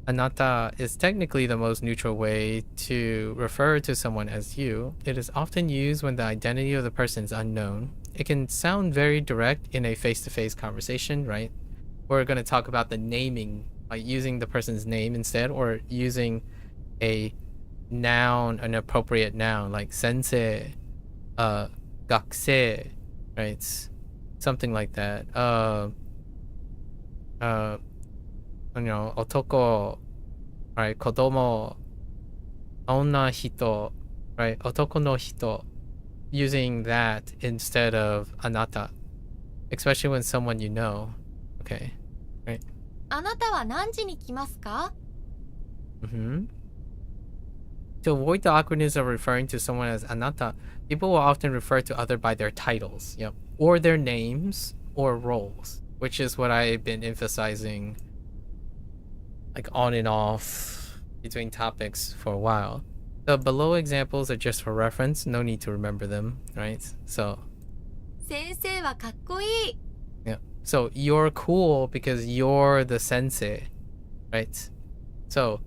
Anata is technically the most neutral way to refer to someone as you. It is often used when the identity of the person is unknown. It can sound very direct in a face-to-face conversation, right? We're going to talk about the naming, like using the person's name instead, or using a noun, an appropriate noun, like sensei, gakusei, right? Something like that. Otoko, right? Kodomo, onna hito, right? Otoko no hito. Using that instead of anata, especially when someone you know. Okay, right? あなたは何時に来ますか? To avoid the awkwardness of referring to someone as anata, people will often refer to others by their titles, or their names or roles, which is what I've been emphasizing like on and off between topics for a while. The below examples are just for reference, no need to remember them, right? So 先生はかっこいい。 yeah, so you're cool because you're the sensei, right? So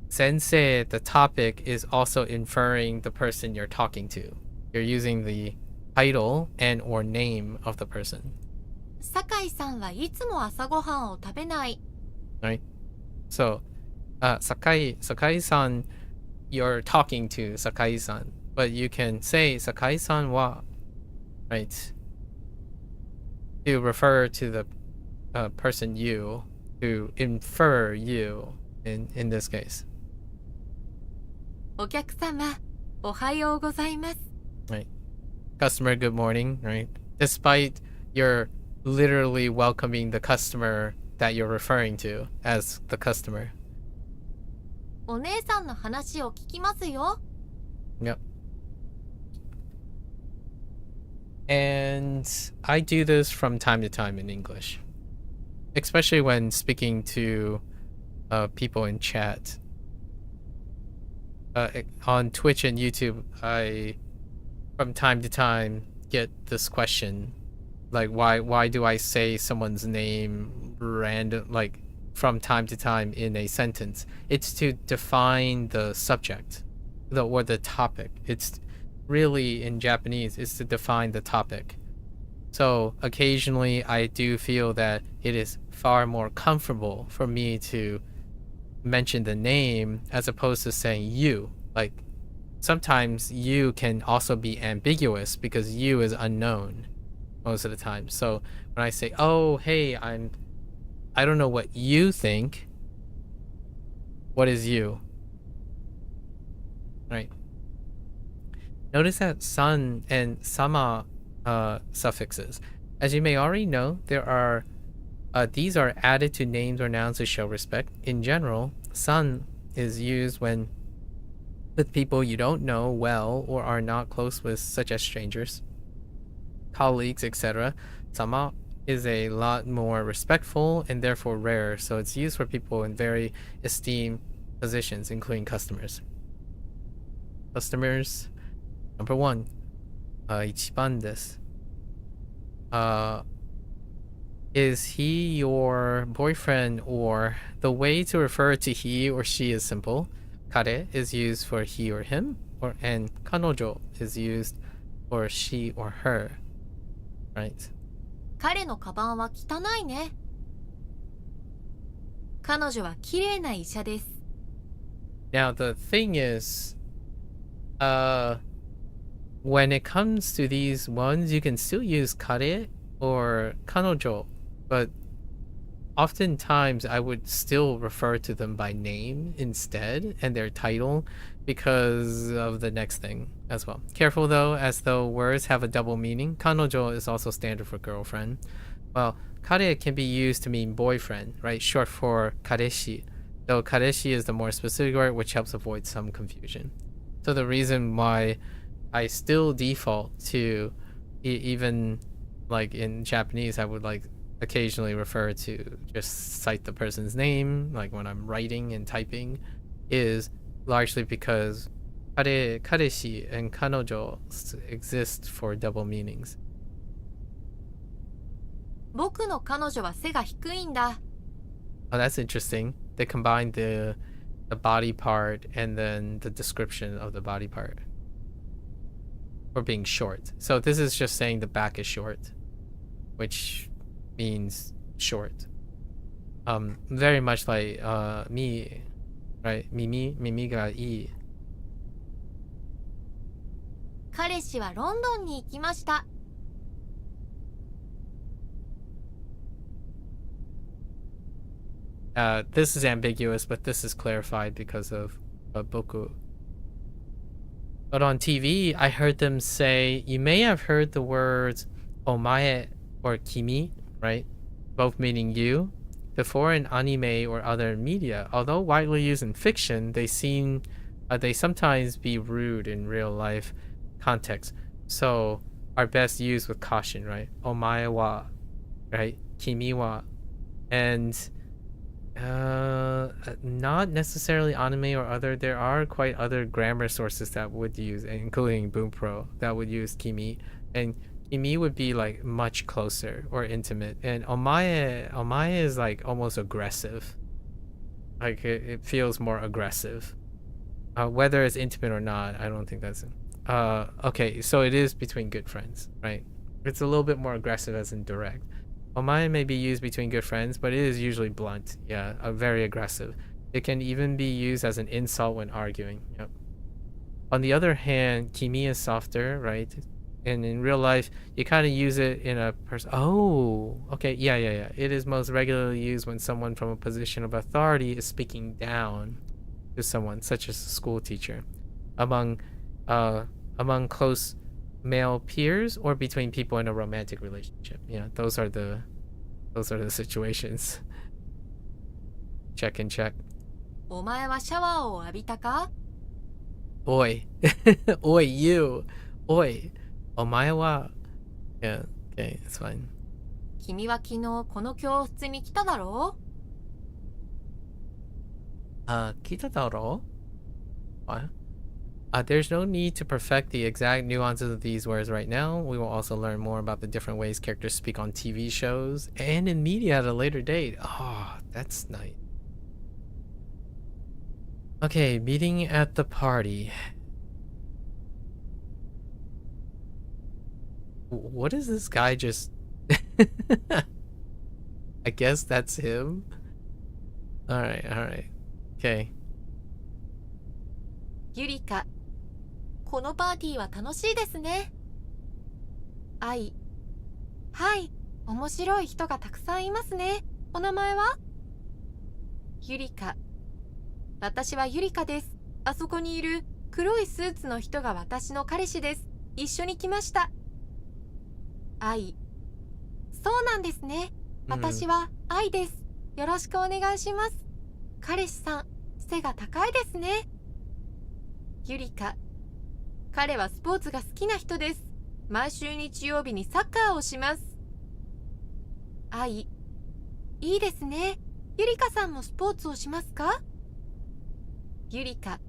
sensei, the topic, is also inferring the person you're talking to. You're using the title and or name of the person. 酒井さんはいつも朝ごはんを食べない。 right? So, Sakai-san, you're talking to Sakai-san, but you can say Sakai-san wa, right? To refer to the person you, to infer you in this case. お客様、おはようございます。 Right. Customer, good morning, right? Despite you're literally welcoming the customer that you're referring to as the customer. お姉さんの話を聞きますよ。 Yep. And I do this from time to time in English, especially when speaking to people in chat. On Twitch and YouTube, I, from time to time, get this question, like why do I say someone's name random, like from time to time in a sentence? It's to define the subject, or the topic. It's really, in Japanese, is to define the topic. So occasionally I do feel that it is far more comfortable for me to mention the name as opposed to saying you. Like sometimes you can also be ambiguous because you is unknown most of the time. So when I say, oh, hey, I don't know what you think. What is you? Right. Notice that san and sama suffixes. As you may already know, there are these are added to names or nouns to show respect. In general, san is used when with people you don't know well or are not close with, such as strangers, colleagues, etc. Sama is a lot more respectful and therefore rare, so it's used for people in very esteemed positions, including customers. Customers, number 1, 一番です. Is he your boyfriend? Or the way to refer to he or she is simple. Kare is used for he or him, and kanojo is used for she or her. Right? 彼のカバンは汚いね。彼女は綺麗な医者です。 Now the thing is, when it comes to these ones, you can still use kare or kanojo, but oftentimes I would still refer to them by name instead and their title because of the next thing as well. Careful though, as though words have a double meaning. Kanojo is also standard for girlfriend. Well, kare can be used to mean boyfriend, right? Short for kareshi, though kareshi is the more specific word, which helps avoid some confusion. So the reason why I still default to even like in Japanese, I would like occasionally refer to just cite the person's name, like when I'm writing and typing, is largely because kareshi and kanojo exist for double meanings. 僕の彼女は背が低いんだ。 Oh, that's interesting. They combine the body part and then the description of the body part for being short. So this is just saying the back is short, which means short. Very much like me, right? Mimi ga ii. 彼氏はロンドンに行きました。 This is ambiguous, but this is clarified because of boku. But on TV, I heard them say, you may have heard the words omae or kimi, right? Both meaning you, before in anime or other media. Although widely used in fiction, they sometimes be rude in real life context. So are best used with caution, right? Omae wa, right? Kimi wa. And not necessarily anime or other. There are quite other grammar sources that would use, including Bunpro, that would use kimi, and kimi would be like much closer or intimate, and omae is like almost aggressive. Like it feels more aggressive. Whether it's intimate or not, I don't think that's okay. So it is between good friends, right? It's a little bit more aggressive as in direct. Omae may be used between good friends, but it is usually blunt. Yeah, very aggressive. It can even be used as an insult when arguing. Yep. On the other hand, kimi is softer, right? And in real life, you kind of use it in a person. Oh, okay. Yeah. It is most regularly used when someone from a position of authority is speaking down to someone, such as a school teacher, among close male peers or between people in a romantic relationship. Yeah, those are the situations. Check and check. お前はシャワーを浴びたか? Oi. Oi, you. Oi. Omae wa. Yeah, okay, it's fine. 君は昨日この教室に来ただろう? Kita daro? What? There's no need to perfect the exact nuances of these words right now. We will also learn more about the different ways characters speak on TV shows and in media at a later date. Oh, that's nice. Okay, meeting at the party. What is this guy just... I guess that's him? Alright. Okay. ゆりか、このパーティーは楽しいですね。はい、面白い人がたくさんいますね。お名前は？ゆりか。私はゆりかです。あそこにいる黒いスーツの人が私の彼氏です。一緒に来ました。愛。そうなんですね。私は愛です。よろしくお願いします。彼氏さん、背が高いですね。ゆりか。彼はスポーツが好きな人です。毎週日曜日にサッカーをします。愛。いいですね。ゆりかさんもスポーツをしますか？ゆりか。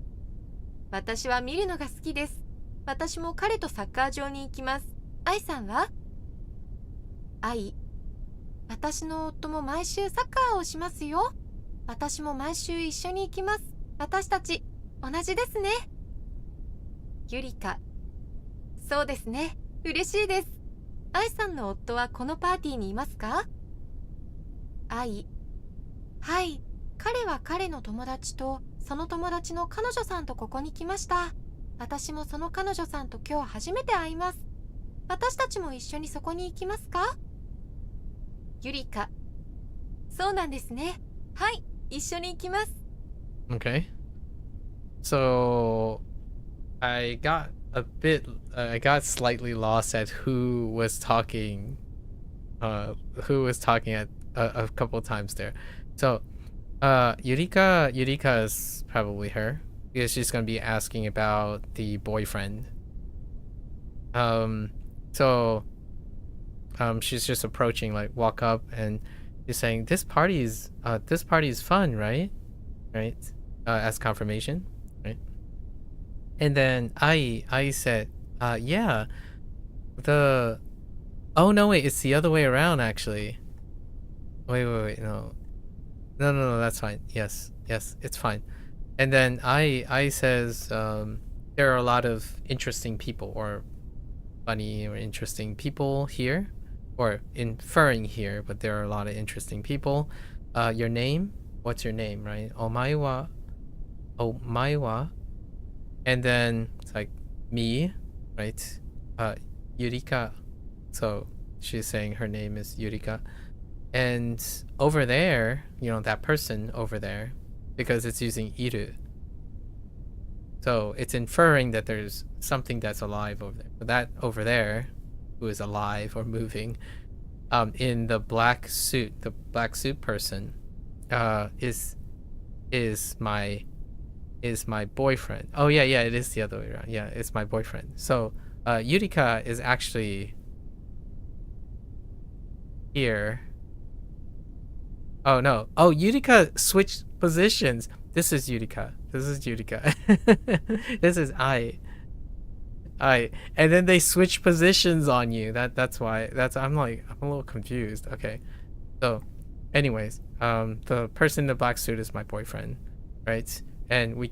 私は見るのが好きです。私も彼とサッカー場に行きます。愛さんは？愛。私の夫も毎週サッカーをしますよ。私も毎週一緒に行きます。私たち同じですね。ゆりか。そうですね。嬉しいです。愛さんの夫はこのパーティーにいますか？愛。はい。彼は彼の友達とその友達の彼女さんとここに来ました。私もその彼女さんと今日初めて会います。私たちも一緒にそこに行きますか？ゆりか。そうなんですね。はい。一緒に行きます。Okay. So I got slightly lost at who was talking at a couple of times there. So Yurika is probably her because she's gonna be asking about the boyfriend. She's just approaching, like walk up, and she's saying this party is fun, right? As confirmation, right? And then I said, yeah. Oh no, wait, it's the other way around actually. Wait, no, that's fine. Yes, it's fine. And then I says, there are a lot of interesting people, or funny or interesting people here, or inferring here, but there are a lot of interesting people. Your name? What's your name, right? Omae wa. And then it's like me, right? Yurika. So she's saying her name is Yurika. And over there, that person over there, because it's using iru. So it's inferring that there's something that's alive over there. But that over there, who is alive or moving, in the black suit person, is my boyfriend. Oh yeah, it is the other way around. Yeah, it's my boyfriend. So Yurika is actually here. Oh no. Oh, Yurika switched positions. This is Yurika. This is I. And then they switch positions on you. That's why. I'm a little confused. Okay. So anyways, the person in the black suit is my boyfriend, right? And we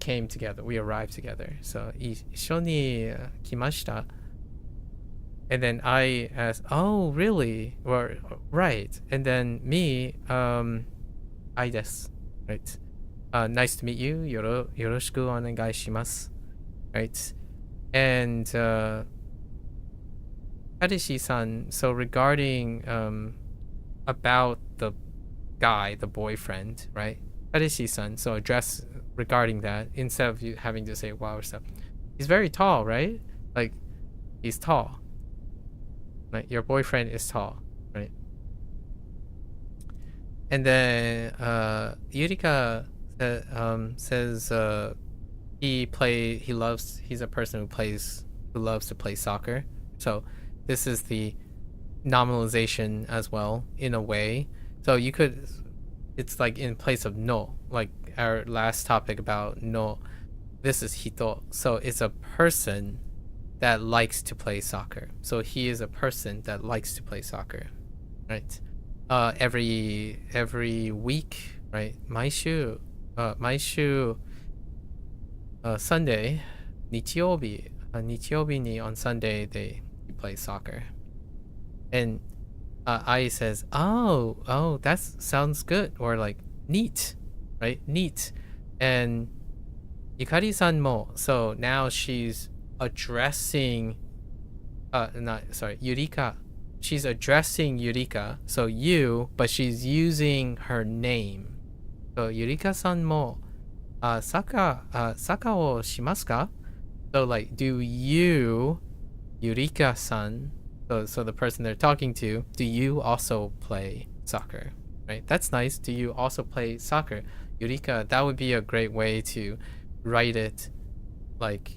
arrived together. So 一緒に来ました. And then I ask, oh, really? Or, right. And then me, I desu, right? Nice to meet you. Yoroshiku onegai shimasu, right? And, Kadeshi-san, so regarding, about the guy, the boyfriend, right? Kadeshi-san, so address regarding that instead of you having to say wow or stuff. He's very tall, right? Like, he's tall. Right? Your boyfriend is tall, right? And then Yurika says he's a person who loves to play soccer. So this is the nominalization as well in a way. So you could, it's like in place of no, like our last topic about no. This is hito. So it's a person that likes to play soccer. So he is a person that likes to play soccer, right? Every week, right? 毎週 Sunday, 日曜日に on Sunday they play soccer. And Ai says, oh, that sounds good, or like neat, right? Neat. And Yukari-san mo, so now she's addressing Yurika. She's addressing Yurika, so you, but she's using her name. So Yurika-san mo saka wo shimasu ka? So like, do you, Yurika-san, so the person they're talking to, do you also play soccer? Right? That's nice. Do you also play soccer? Yurika, that would be a great way to write it like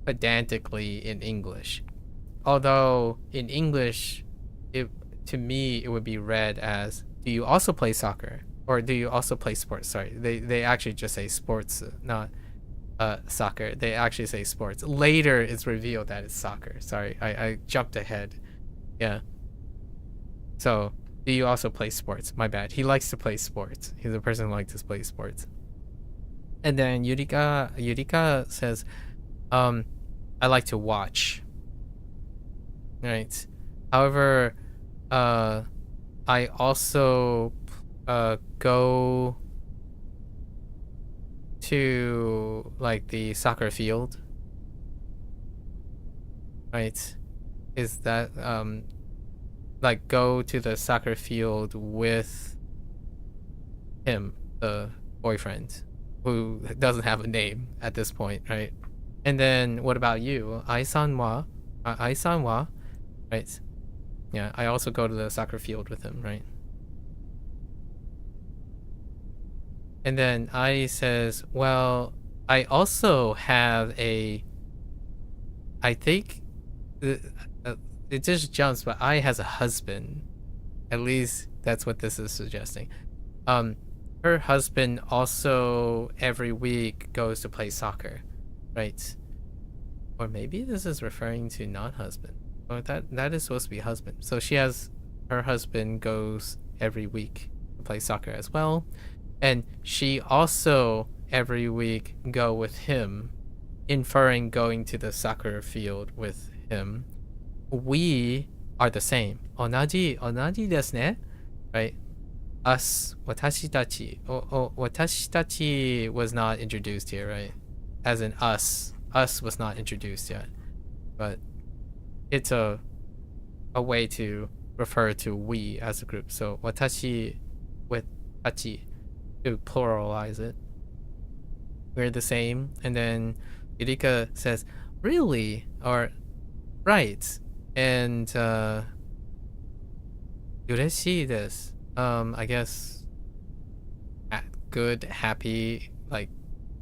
pedantically in English. Although in English, to me it would be read as, do you also play soccer? Or do you also play sports? Sorry, they actually just say sports, not soccer. They actually say sports. Later it's revealed that it's soccer. Sorry, I jumped ahead. Yeah. So, do you also play sports? My bad. He likes to play sports. He's a person who likes to play sports. And then Yurika says, I like to watch. Right. However, I also go to like the soccer field. Right. Is that like go to the soccer field with him, the boyfriend, who doesn't have a name at this point, right? And then what about you? Ai-san wa? Right? Yeah, I also go to the soccer field with him, right? And then Ai says, well, I also have a, I think it just jumps, but Ai has a husband. At least that's what this is suggesting. Her husband also every week goes to play soccer, right? Or maybe this is referring to non-husband. Or that is supposed to be husband. So her husband goes every week to play soccer as well. And she also every week go with him, inferring going to the soccer field with him. We are the same. 同じですね. Right? Us, 私たち. Watashi tachi was not introduced here, right? As in us. Us was not introduced yet. But it's a way to refer to we as a group. So 私 with tachi to pluralize it. We're the same. And then Yurika says, really? Or right. And 嬉しいです. I guess good, happy, like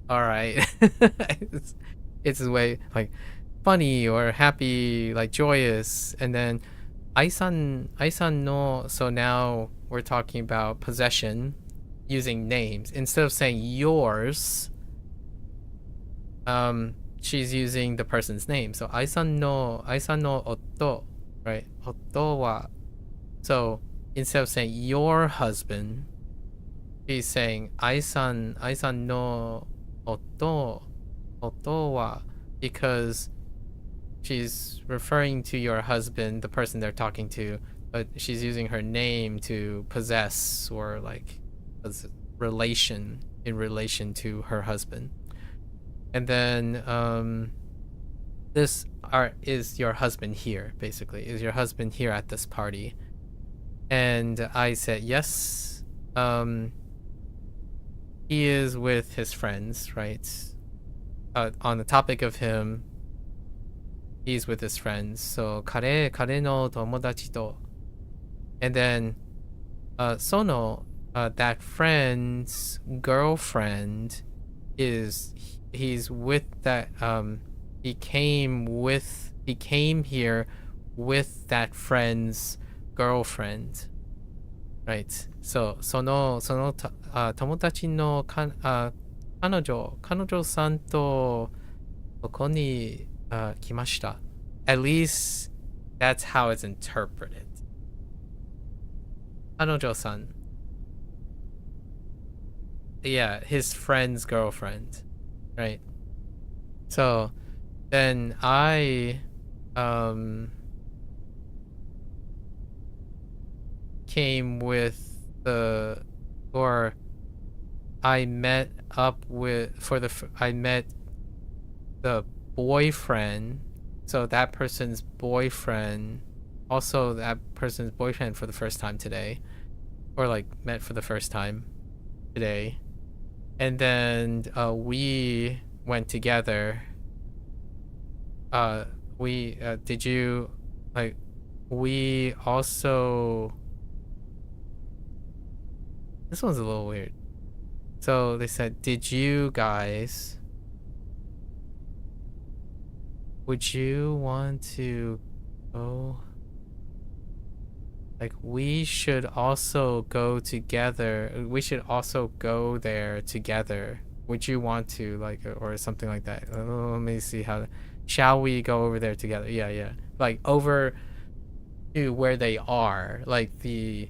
alright. it's a way like funny or happy, like joyous. And then Ai-san no, so now we're talking about possession using names. Instead of saying yours, she's using the person's name. So Ai-san no otto, right? Otto wa. So instead of saying your husband, she's saying Ai-san no otto wa, because she's referring to your husband, the person they're talking to, but she's using her name to possess or like as relation in relation to her husband. And then this is your husband here, basically. Is your husband here at this party? And I said yes. He is with his friends, right? On the topic of him, he's with his friends. So kare no tomodachi to. And then sono, that friend's girlfriend he's with that he came here with that friend's girlfriend, right? So 友達の彼女さんとここに来ました。At least that's how it's interpreted. 彼女さん. Yeah, his friend's girlfriend, right? So then I came with I met the boyfriend, so that person's boyfriend, also that person's boyfriend for the first time today, or like met for the first time today, and then we went together. We also, this one's a little weird. So they said, did you guys, would you want to go? Like, we should also go together. We should also go there together. Would you want to, like, or something like that? Let me see how. Shall we go over there together? Yeah. Like, over to where they are, like the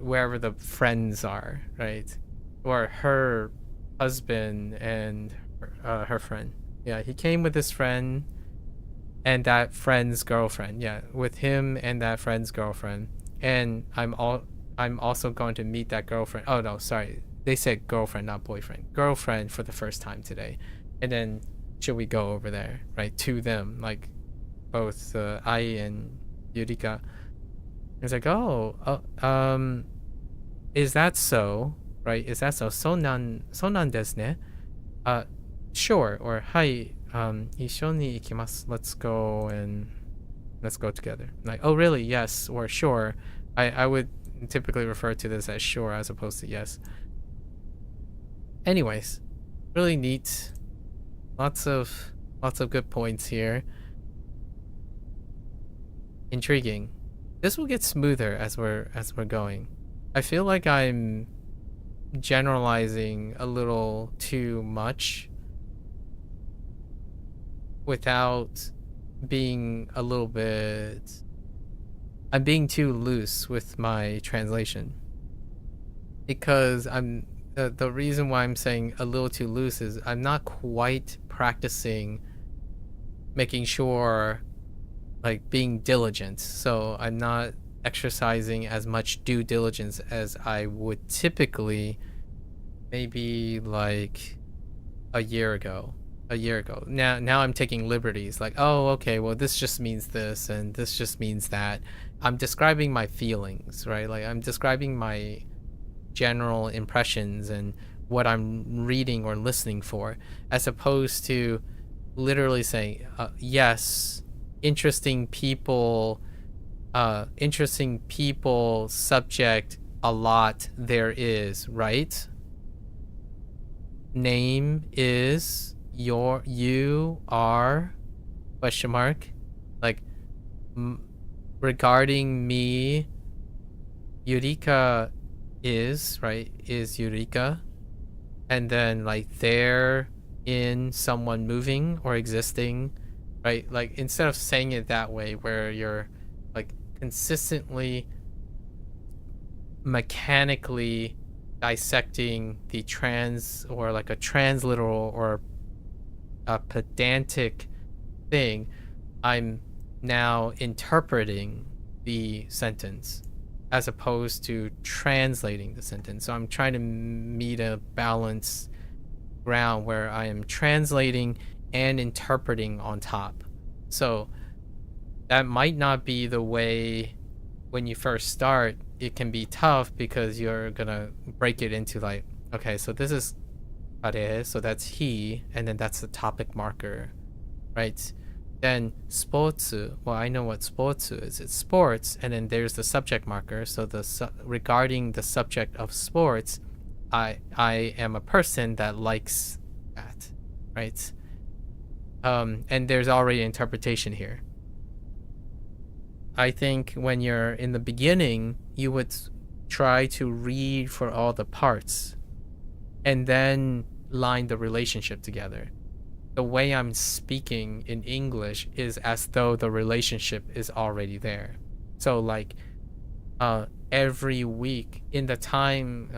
wherever the friends are, right? Or her husband and her friend. Yeah, he came with his friend and that friend's girlfriend. Yeah, with him and that friend's girlfriend. And I'm also going to meet that girlfriend. Oh no, sorry. They said girlfriend, not boyfriend. Girlfriend for the first time today. And then should we go over there, right? To them, like both I and Yurika. It's like, is that so? Right? Is that so? Sonan desu ne? Sure. Or hai, issho ni ikimasu. Let's go together. Like, oh really? Yes. Or sure. I would typically refer to this as sure as opposed to yes. Anyways, really neat. Lots of good points here. Intriguing. This will get smoother as we're going. I feel like I'm generalizing a little too much without being a little bit. I'm being too loose with my translation because the reason why I'm saying a little too loose is I'm not quite practicing making sure, like, being diligent. So I'm not exercising as much due diligence as I would typically, maybe like a year ago. Now I'm taking liberties, like, oh okay, well this just means this and this just means that. I'm describing my feelings, right? Like, I'm describing my general impressions and what I'm reading or listening for, as opposed to literally saying yes, interesting people, subject, a lot, there is, right? Name is you are question mark, like, regarding me, Yurika is, right, is Yurika, and then like there in someone moving or existing, right? Like, instead of saying it that way where you're like consistently mechanically dissecting the trans, or like a transliteral or a pedantic thing, I'm now interpreting the sentence as opposed to translating the sentence. So I'm trying to meet a balanced ground where I am translating and interpreting on top. So that might not be the way when you first start. It can be tough because you're gonna break it into like, okay, so this is kare, so that's he, and then that's the topic marker, right? Then sports, well, I know what sports is. It's sports, and then there's the subject marker. So regarding the subject of sports, I am a person that likes that, right? And there's already interpretation here. I think when you're in the beginning, you would try to read for all the parts and then line the relationship together. The way I'm speaking in English is as though the relationship is already there. So like every week in the time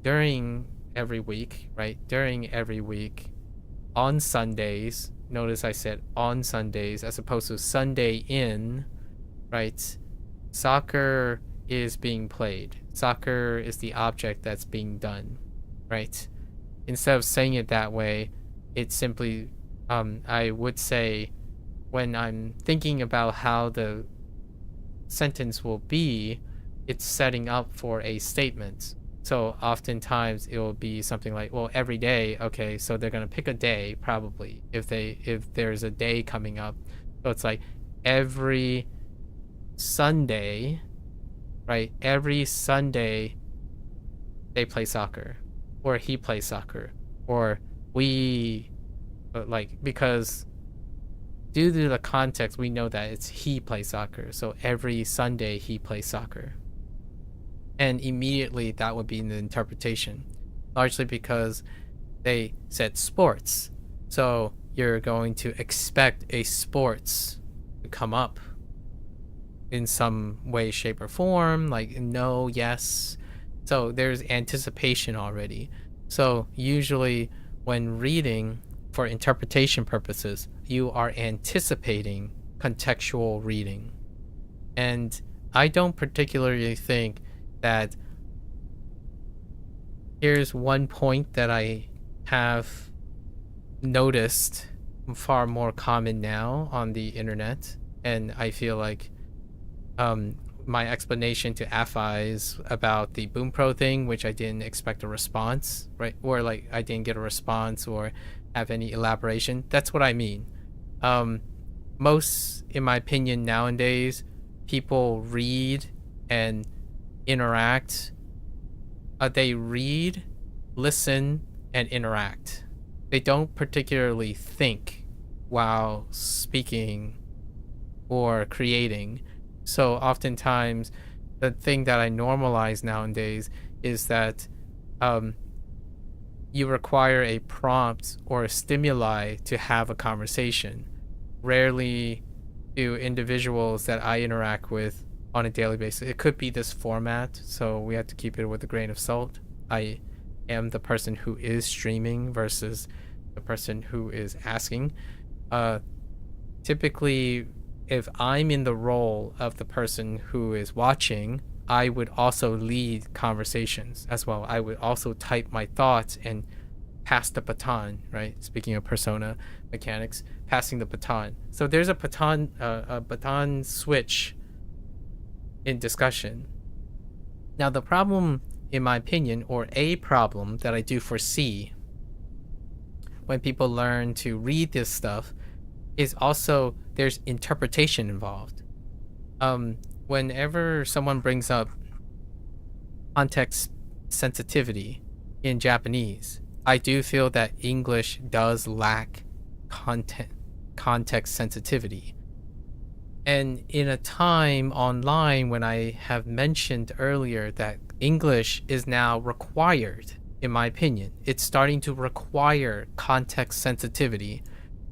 during every week, right? During every week on Sundays, notice I said on Sundays as opposed to Sunday in, right? Soccer is being played. Soccer is the object that's being done, right? Instead of saying it that way, it's simply, I would say, when I'm thinking about how the sentence will be, it's setting up for a statement. So oftentimes it will be something like, well, every day, okay, so they're gonna pick a day probably if there's a day coming up. So it's like every Sunday, right? Every Sunday they play soccer, or he plays soccer, or we, like, because due to the context, we know that it's he plays soccer. So every Sunday he plays soccer. And immediately that would be in the interpretation, largely because they said sports. So you're going to expect a sports to come up in some way, shape, or form, like no, yes. So there's anticipation already. So usually when reading for interpretation purposes, you are anticipating contextual reading. And I don't particularly think that here's one point that I have noticed far more common now on the internet, and I feel like my explanation to AFIs about the Bunpro thing, which I didn't expect a response, right? Or like I didn't get a response or have any elaboration. That's what I mean. Most, in my opinion, nowadays, people read and interact. They read, listen, and interact. They don't particularly think while speaking or creating. So oftentimes the thing that I normalize nowadays is that you require a prompt or a stimuli to have a conversation. Rarely do individuals that I interact with on a daily basis. It could be this format, so we have to keep it with a grain of salt. I am the person who is streaming versus the person who is asking. Typically, if I'm in the role of the person who is watching, I would also lead conversations as well. I would also type my thoughts and pass the baton, right? Speaking of persona mechanics, passing the baton. So there's a baton switch in discussion. Now the problem, in my opinion, or a problem that I do foresee when people learn to read this stuff is also there's interpretation involved. Whenever someone brings up context sensitivity in Japanese, I do feel that English does lack context sensitivity. And in a time online when I have mentioned earlier that English is now required, in my opinion, it's starting to require context sensitivity.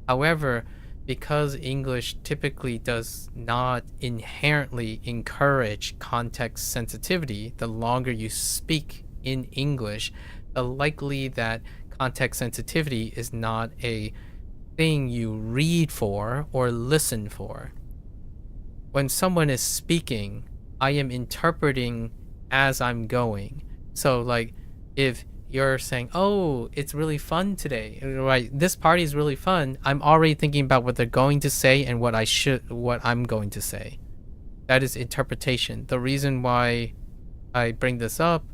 However, because English typically does not inherently encourage context sensitivity, the longer you speak in English, the likely that context sensitivity is not a thing you read for or listen for. When someone is speaking, I am interpreting as I'm going. So like if you're saying, oh, it's really fun today, right? This party is really fun. I'm already thinking about what they're going to say and what I'm going to say. That is interpretation. The reason why I bring this up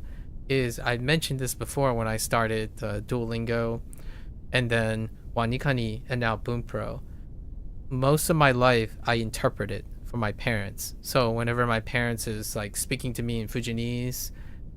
is I mentioned this before when I started Duolingo and then Wanikani and now Bunpro. Most of my life I interpreted for my parents. So whenever my parents is like speaking to me in Fujianese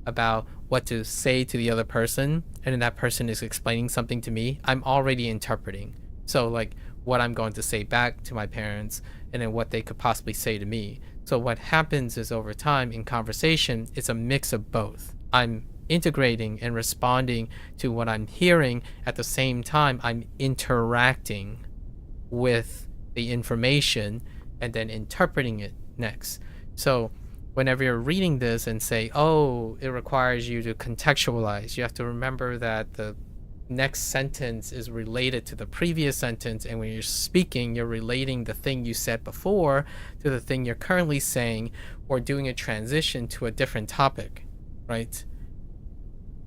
about what to say to the other person, and then that person is explaining something to me, I'm already interpreting. So like what I'm going to say back to my parents and then what they could possibly say to me. So what happens is over time in conversation, it's a mix of both. I'm integrating and responding to what I'm hearing. At the same time, I'm interacting with the information and then interpreting it next. So whenever you're reading this and say, oh, it requires you to contextualize, you have to remember that the next sentence is related to the previous sentence, and when you're speaking, you're relating the thing you said before to the thing you're currently saying, or doing a transition to a different topic, right?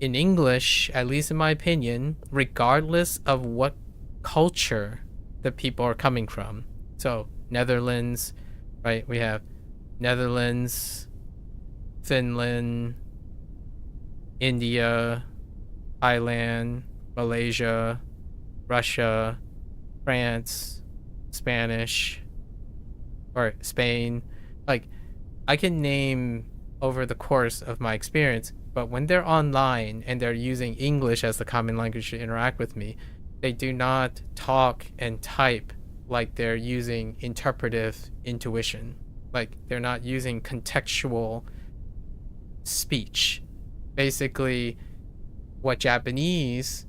In English, at least in my opinion, regardless of what culture the people are coming from. So Netherlands, right? We have Netherlands, Finland, India, Thailand, Malaysia, Russia, France, Spanish, or Spain. Like, I can name over the course of my experience, but when they're online and they're using English as the common language to interact with me, they do not talk and type like they're using interpretive intuition. Like, they're not using contextual speech. Basically, what Japanese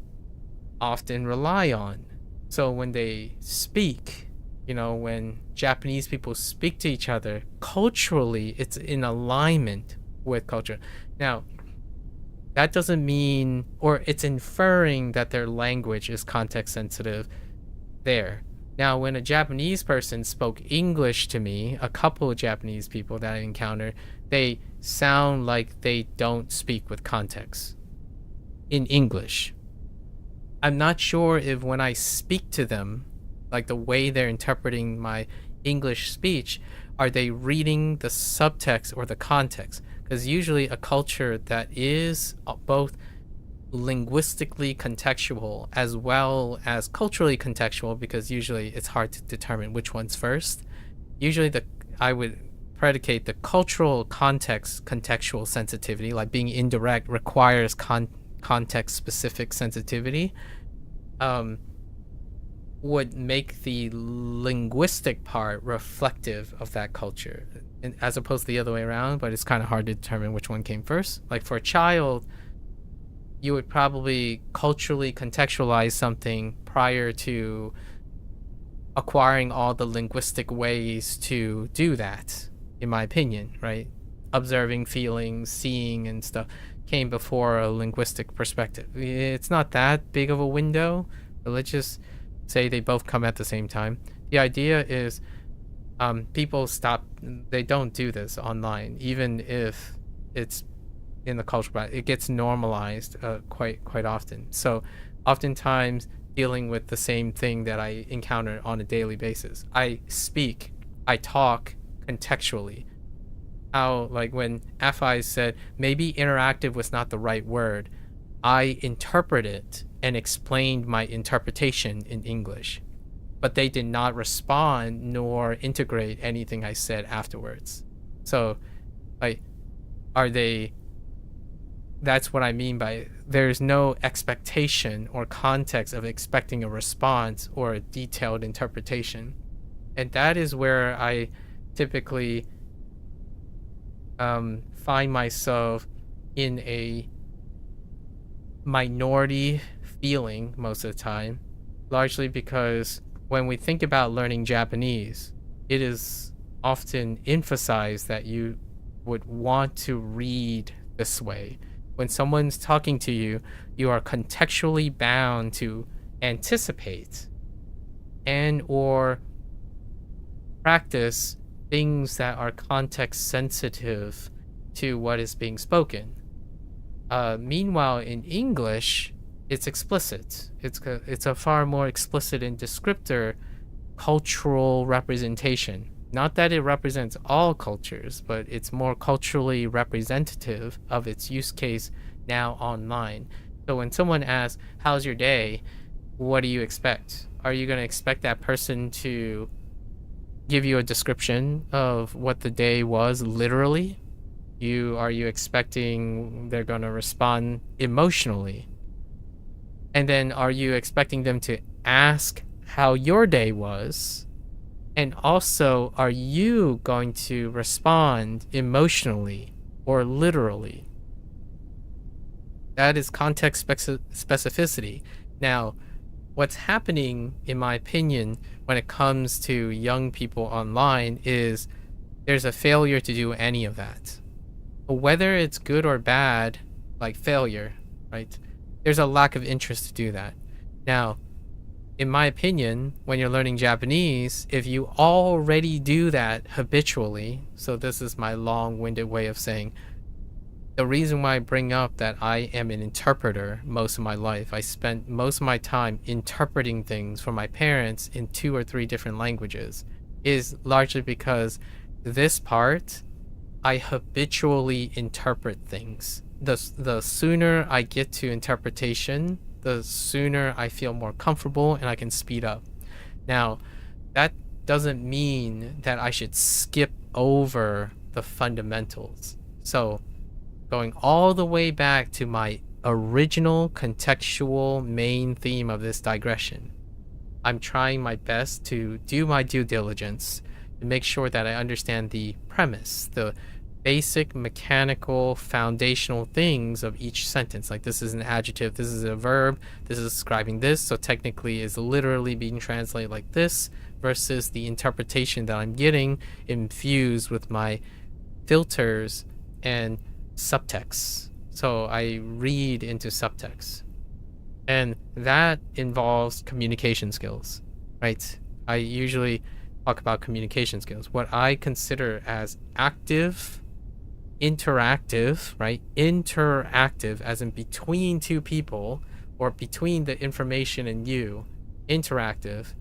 often rely on. So when they speak, when Japanese people speak to each other, culturally, it's in alignment with culture. Now, that doesn't mean, or it's inferring that their language is context sensitive there. Now, when a Japanese person spoke English to me, a couple of Japanese people that I encountered, they sound like they don't speak with context in English. I'm not sure if when I speak to them, like the way they're interpreting my English speech, are they reading the subtext or the context? Because usually a culture that is both linguistically contextual as well as culturally contextual, because usually it's hard to determine which one's first. Usually I would predicate the cultural context contextual sensitivity, like being indirect requires context specific sensitivity, would make the linguistic part reflective of that culture, and as opposed to the other way around. But it's kind of hard to determine which one came first. Like for a child, you would probably culturally contextualize something prior to acquiring all the linguistic ways to do that, in my opinion, right? Observing, feeling, seeing, and stuff came before a linguistic perspective. It's not that big of a window, but let's just say they both come at the same time. The idea is people they don't do this online, even if it's in the culture, but it gets normalized quite often. So oftentimes dealing with the same thing that I encounter on a daily basis. I talk contextually. How, like when Afai said maybe interactive was not the right word, I interpret it and explained my interpretation in English, but they did not respond nor integrate anything I said afterwards. So like, that's what I mean by there's no expectation or context of expecting a response or a detailed interpretation. And that is where I typically find myself in a minority feeling most of the time, largely because when we think about learning Japanese, it is often emphasized that you would want to read this way. When someone's talking to you, you are contextually bound to anticipate and or practice things that are context sensitive to what is being spoken. Meanwhile, in English, it's explicit. It's a far more explicit and descriptor cultural representation. Not that it represents all cultures, but it's more culturally representative of its use case now online. So when someone asks, how's your day? What do you expect? Are you going to expect that person to give you a description of what the day was literally? Are you expecting they're going to respond emotionally? And then are you expecting them to ask how your day was? And also, are you going to respond emotionally or literally? That is context specificity. Now, what's happening, in my opinion, when it comes to young people online is there's a failure to do any of that. Whether it's good or bad, like failure, right? There's a lack of interest to do that. Now, in my opinion, when you're learning Japanese, if you already do that habitually, so this is my long-winded way of saying, the reason why I bring up that I am an interpreter most of my life, I spent most of my time interpreting things for my parents in 2 or 3 different languages, is largely because this part, I habitually interpret things. The sooner I get to interpretation, the sooner I feel more comfortable and I can speed up. Now, that doesn't mean that I should skip over the fundamentals. So, going all the way back to my original contextual main theme of this digression, I'm trying my best to do my due diligence to make sure that I understand the premise, the basic mechanical foundational things of each sentence. Like, this is an adjective, this is a verb, this is describing this, so technically is literally being translated like this, versus the interpretation that I'm getting infused with my filters and subtext. So I read into subtext, and that involves communication skills, right? I usually talk about communication skills, what I consider as active, interactive, right? Interactive as in between two people or between the information and you. Interactive.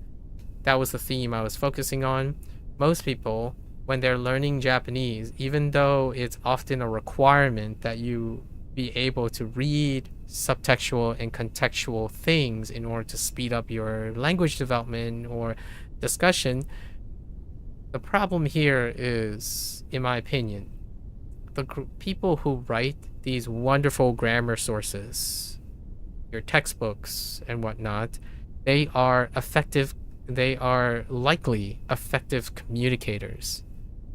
That was the theme I was focusing on. Most people, when they're learning Japanese, even though it's often a requirement that you be able to read subtextual and contextual things in order to speed up your language development or discussion, the problem here is, in my opinion, the people who write these wonderful grammar sources, your textbooks and whatnot, they are likely effective communicators.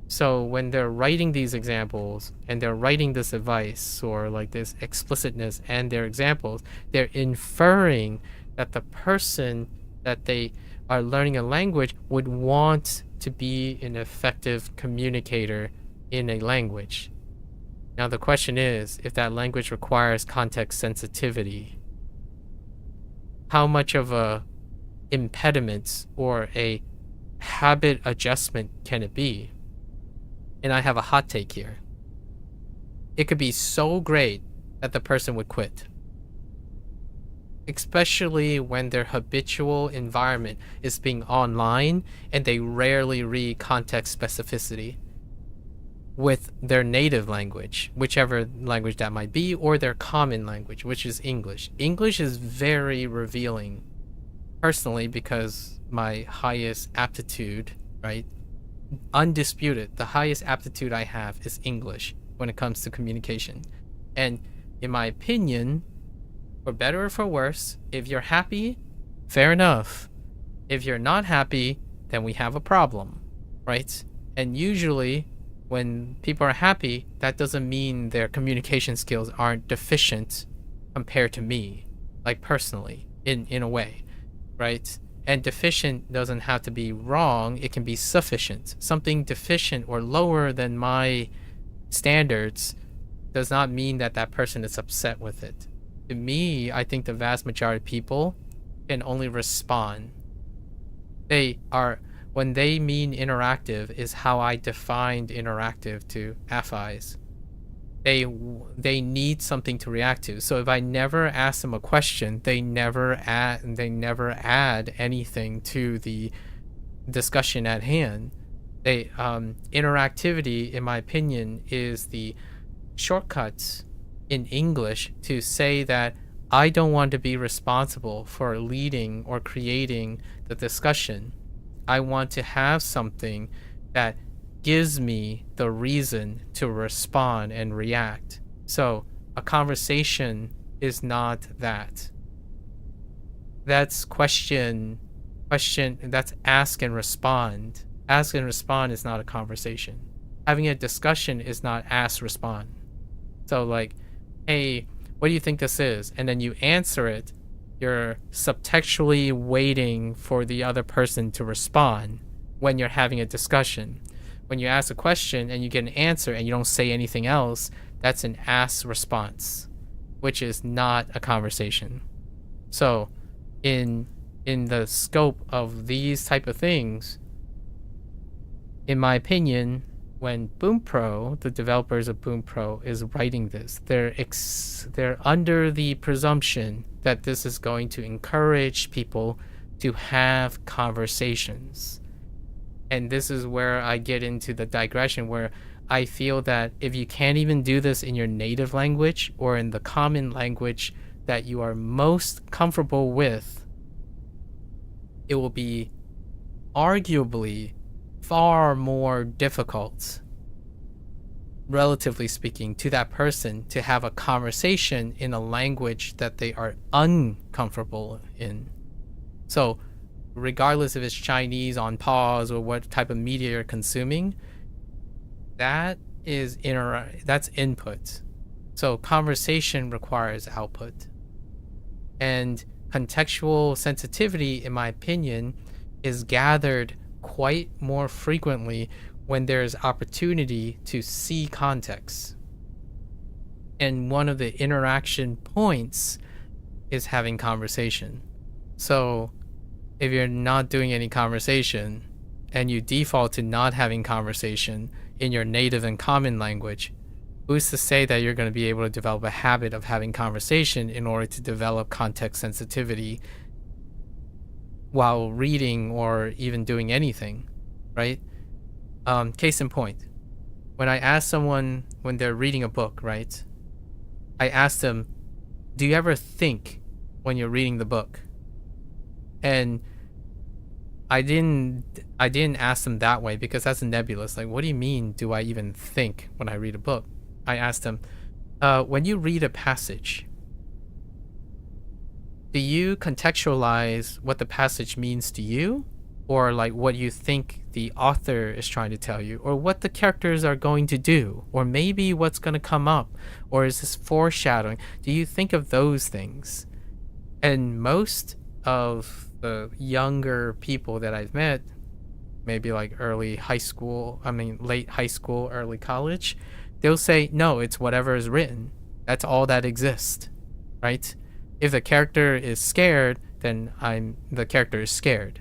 So when they're writing these examples and they're writing this advice or like this explicitness and their examples, they're inferring that the person that they are learning a language would want to be an effective communicator in a language. Now the question is, if that language requires context sensitivity, how much of a impediment or a habit adjustment can it be? And I have a hot take here. It could be so great that the person would quit, especially when their habitual environment is being online and they rarely read context specificity with their native language, whichever language that might be, or their common language, which is English. English is very revealing, personally, because my highest aptitude, right? Undisputed, the highest aptitude I have is English when it comes to communication. And in my opinion, for better or for worse, if you're happy, fair enough. If you're not happy, then we have a problem, right? And usually when people are happy, that doesn't mean their communication skills aren't deficient compared to me, like personally, in a way, right? And deficient doesn't have to be wrong, it can be sufficient. Something deficient or lower than my standards does not mean that that person is upset with it. To me, I think the vast majority of people can only respond. When they mean interactive is how I defined interactive to AFIs. They need something to react to. So if I never ask them a question, they never add anything to the discussion at hand. Interactivity, in my opinion, is the shortcuts in English to say that I don't want to be responsible for leading or creating the discussion. I want to have something that gives me the reason to respond and react. So a conversation is not that. That's question, that's ask and respond. Ask and respond is not a conversation. Having a discussion is not ask, respond. So like, hey, what do you think this is? And then you answer it. You're subtextually waiting for the other person to respond when you're having a discussion. When you ask a question and you get an answer and you don't say anything else, that's an ask response, which is not a conversation. So in the scope of these type of things, in my opinion, when Bunpro, the developers of Bunpro, is writing this, they're under the presumption that this is going to encourage people to have conversations. And this is where I get into the digression where I feel that if you can't even do this in your native language or in the common language that you are most comfortable with, it will be arguably far more difficult, relatively speaking, to that person to have a conversation in a language that they are uncomfortable in. So regardless if it's Chinese on pause or what type of media you're consuming, that's input. So conversation requires output. And contextual sensitivity, in my opinion, is gathered quite more frequently when there's opportunity to see context. And one of the interaction points is having conversation. So if you're not doing any conversation and you default to not having conversation in your native and common language, who's to say that you're going to be able to develop a habit of having conversation in order to develop context sensitivity while reading or even doing anything, right? Case in point, when I ask someone when they're reading a book, right? I ask them, do you ever think when you're reading the book? And I didn't ask them that way because that's nebulous. Like, what do you mean, do I even think when I read a book? I asked them, when you read a passage, do you contextualize what the passage means to you? Or like what you think the author is trying to tell you? Or what the characters are going to do? Or maybe what's going to come up? Or is this foreshadowing? Do you think of those things? And most of the younger people that I've met, maybe like late high school, early college, they'll say, no, it's whatever is written. That's all that exists, right? If the character is scared, then the character is scared.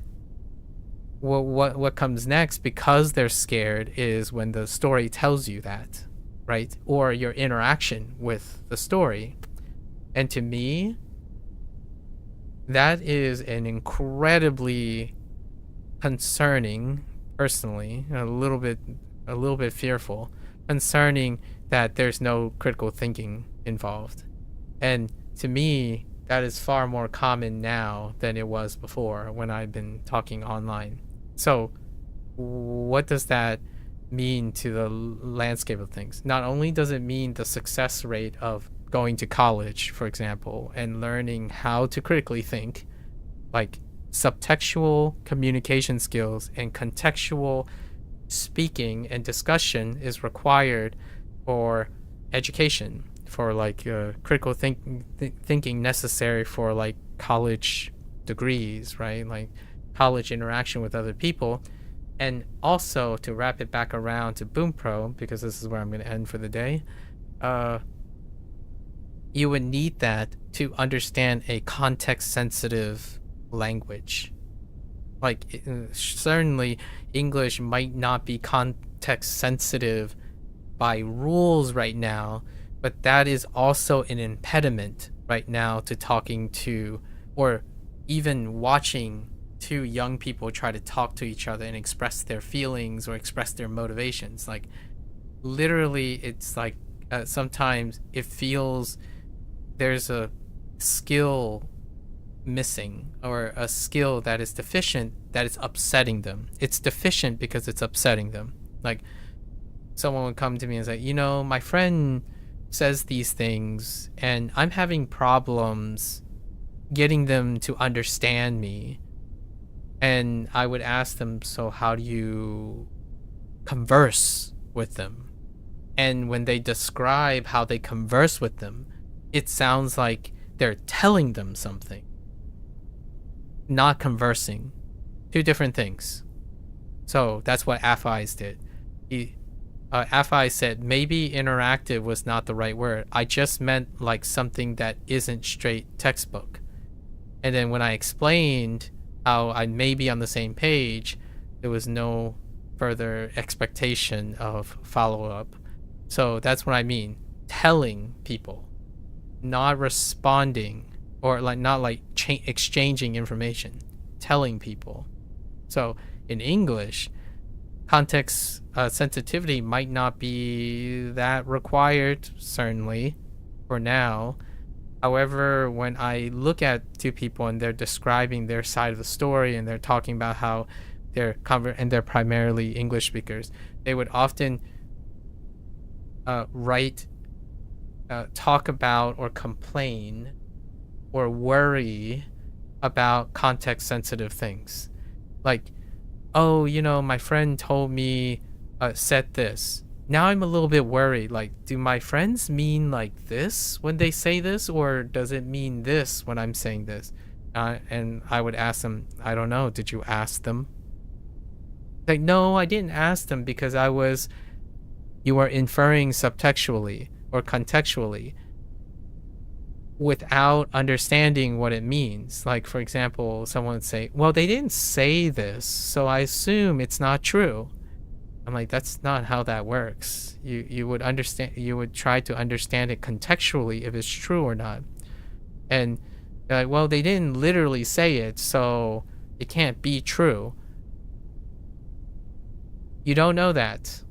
Well, what comes next, because they're scared, is when the story tells you that, right? Or your interaction with the story. And to me, that is an incredibly concerning, personally, a little bit fearful, concerning that there's no critical thinking involved. And to me, that is far more common now than it was before when I've been talking online. So what does that mean to the landscape of things? Not only does it mean the success rate of going to college, for example, and learning how to critically think, like subtextual communication skills and contextual speaking and discussion is required for education, for like critical thinking necessary for like college degrees, right? Like college interaction with other people. And also, to wrap it back around to Bunpro, because this is where I'm going to end for the day, you would need that to understand a context-sensitive language. Like, certainly English might not be context sensitive by rules right now, but that is also an impediment right now to talking to, or even watching two young people try to talk to each other and express their feelings or express their motivations. Like, literally, it's like sometimes it feels there's a skill missing, or a skill that is deficient, that is upsetting them. It's deficient because it's upsetting them. Like, someone would come to me and say, you know, my friend says these things and I'm having problems getting them to understand me. And I would ask them, so how do you converse with them? And when they describe how they converse with them, it sounds like they're telling them something, not conversing. Two different things. So that's what AFIs did. AFI said maybe interactive was not the right word. I just meant like something that isn't straight textbook. And then when I explained how I may be on the same page, there was no further expectation of follow-up. So that's what I mean. Telling people, not responding, or like not like exchanging information. Telling people. So in English, context sensitivity might not be that required, certainly, for now. However, when I look at two people and they're describing their side of the story and they're talking about how they're they're primarily English speakers, they would often talk about or complain or worry about context sensitive things. Like, oh, you know, my friend told me said this. Now I'm a little bit worried. Like, do my friends mean like this when they say this, or does it mean this when I'm saying this? And I would ask them, I don't know, did you ask them? Like, no, I didn't ask them because you were inferring subtextually or contextually without understanding what it means. Like, for example, someone would say, well, they didn't say this, so I assume it's not true. I'm like, that's not how that works. You would try to understand it contextually if it's true or not. And they're like, well, they didn't literally say it, so it can't be true. You don't know that.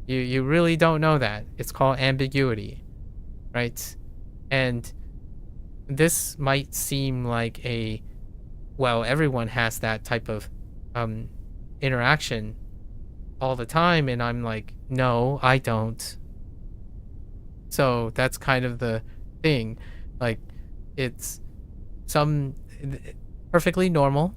You really don't know that. It's called ambiguity, right? And this might seem like everyone has that type of interaction all the time, and I'm like, no, I don't. So that's kind of the thing. Like, it's perfectly normal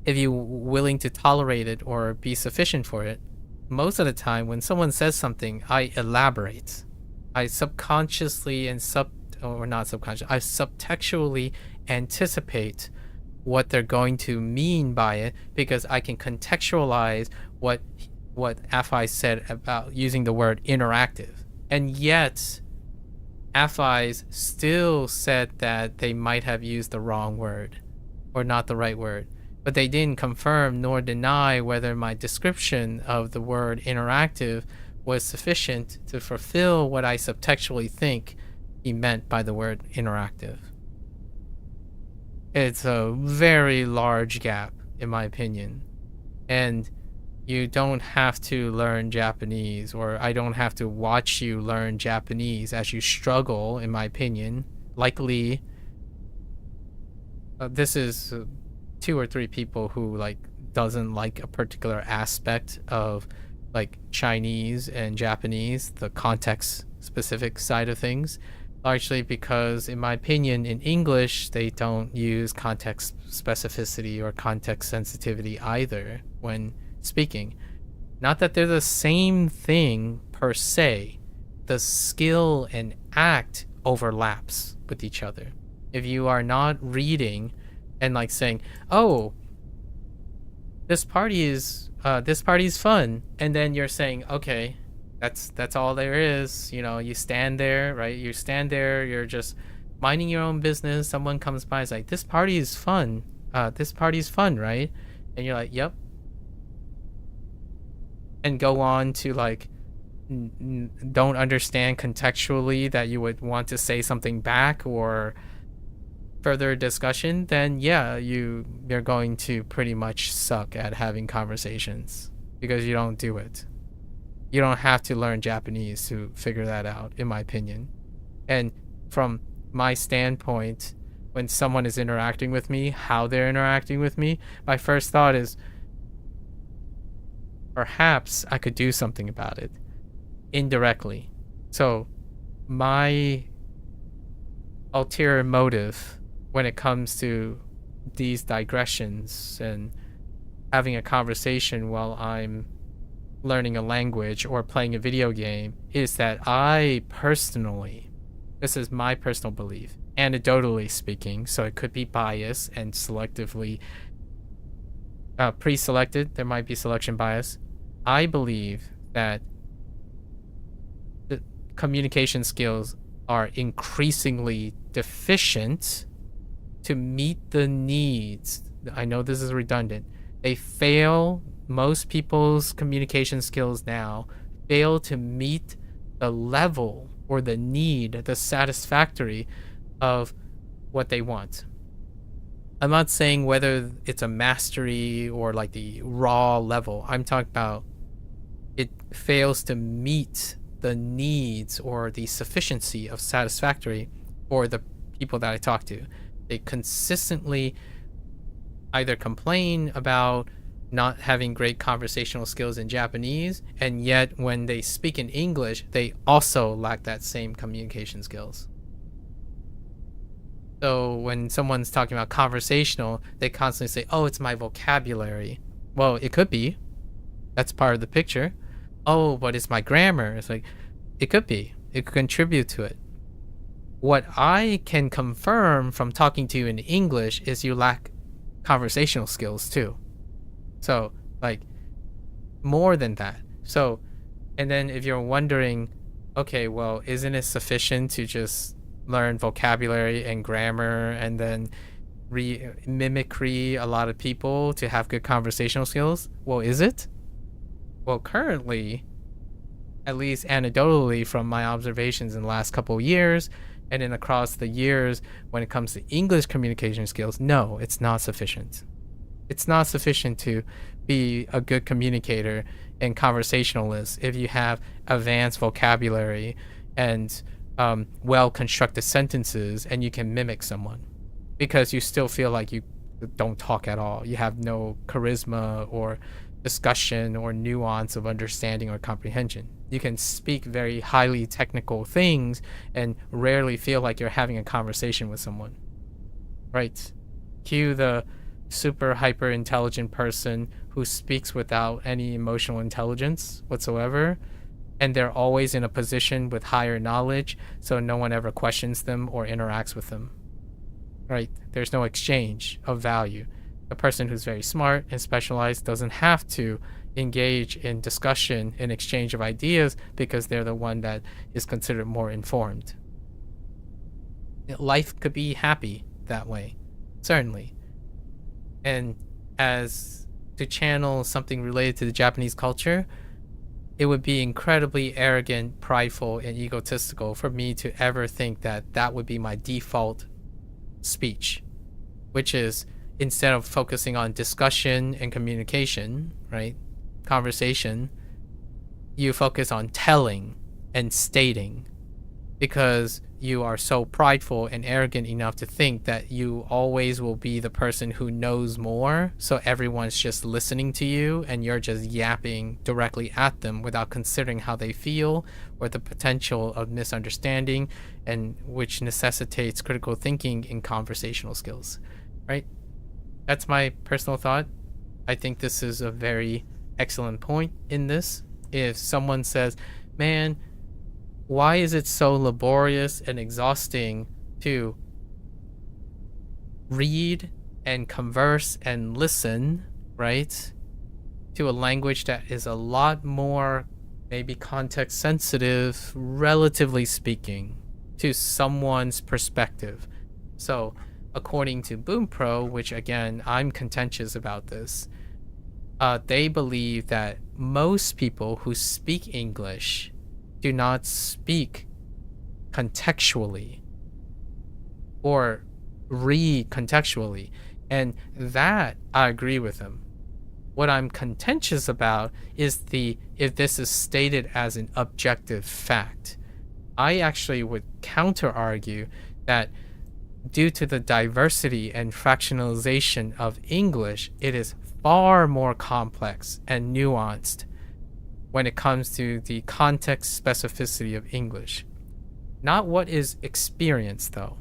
if you're willing to tolerate it or be sufficient for it. Most of the time when someone says something, I elaborate. I subconsciously I subtextually anticipate what they're going to mean by it, because I can contextualize what AFI said about using the word interactive. And yet AFIs still said that they might have used the wrong word or not the right word, but they didn't confirm nor deny whether my description of the word interactive was sufficient to fulfill what I subtextually think he meant by the word interactive. It's a very large gap, in my opinion. And you don't have to learn Japanese, or I don't have to watch you learn Japanese as you struggle, in my opinion. Likely, this is 2 or 3 people who doesn't like a particular aspect of like Chinese and Japanese, the context specific side of things. Largely because, in my opinion, in English, they don't use context specificity or context sensitivity either when speaking. Not that they're the same thing per se. The skill and act overlaps with each other. If you are not reading and saying, oh, this party is fun, and then you're saying, okay, that's all there is. You know, you stand there, right? You stand there, you're just minding your own business. Someone comes by, is like, this party is fun. this party's fun, right? And you're like, yep. And go on to like don't understand contextually that you would want to say something back or further discussion, then yeah, you're going to pretty much suck at having conversations because you don't do it. You don't have to learn Japanese to figure that out, in my opinion. And from my standpoint, when someone is interacting with me, how they're interacting with me, my first thought is perhaps I could do something about it indirectly. So my ulterior motive when it comes to these digressions and having a conversation while I'm learning a language or playing a video game is that I personally, this is my personal belief, anecdotally speaking, so it could be biased and selectively pre-selected, there might be selection bias. I believe that the communication skills are increasingly deficient to meet the needs. I know this is redundant. Most people's communication skills now fail to meet the level or the need, the satisfactory of what they want. I'm not saying whether it's a mastery or like the raw level. I'm talking about it fails to meet the needs or the sufficiency of satisfactory for the people that I talk to. They consistently either complain about not having great conversational skills in Japanese, and yet when they speak in English, they also lack that same communication skills. So when someone's talking about conversational, they constantly say, oh, it's my vocabulary. Well, it could be. That's part of the picture. Oh, but it's my grammar. It's like, it could be. It could contribute to it. What I can confirm from talking to you in English is you lack conversational skills too. So, like, more than that. So, and then if you're wondering, okay, well, isn't it sufficient to just learn vocabulary and grammar and then mimicry a lot of people to have good conversational skills? Well, is it? Well, currently, at least anecdotally from my observations in the last couple of years, and then across the years when it comes to English communication skills, no, it's not sufficient. It's not sufficient to be a good communicator and conversationalist if you have advanced vocabulary and well-constructed sentences and you can mimic someone, because you still feel like you don't talk at all. You have no charisma or discussion or nuance of understanding or comprehension. You can speak very highly technical things and rarely feel like you're having a conversation with someone. Right? Cue the super hyper intelligent person who speaks without any emotional intelligence whatsoever, and they're always in a position with higher knowledge, so no one ever questions them or interacts with them. Right? There's no exchange of value. A person who's very smart and specialized doesn't have to engage in discussion and exchange of ideas because they're the one that is considered more informed. Life could be happy that way, certainly. And as to channel something related to the Japanese culture, it would be incredibly arrogant, prideful, and egotistical for me to ever think that that would be my default speech, which is instead of focusing on discussion and communication, right, conversation, you focus on telling and stating because you are so prideful and arrogant enough to think that you always will be the person who knows more, so everyone's just listening to you and you're just yapping directly at them without considering how they feel or the potential of misunderstanding, and which necessitates critical thinking and conversational skills, right? That's my personal thought. I think this is a very excellent point in this. If someone says, man, why is it so laborious and exhausting to read and converse and listen, right, to a language that is a lot more maybe context sensitive, relatively speaking, to someone's perspective. So according to Bunpro, which again, I'm contentious about this, they believe that most people who speak English do not speak contextually or read contextually. And that I agree with them. What I'm contentious about is if this is stated as an objective fact. I actually would counter argue that due to the diversity and fractionalization of English, it is far more complex and nuanced when it comes to the context specificity of English. Not what is experienced, though.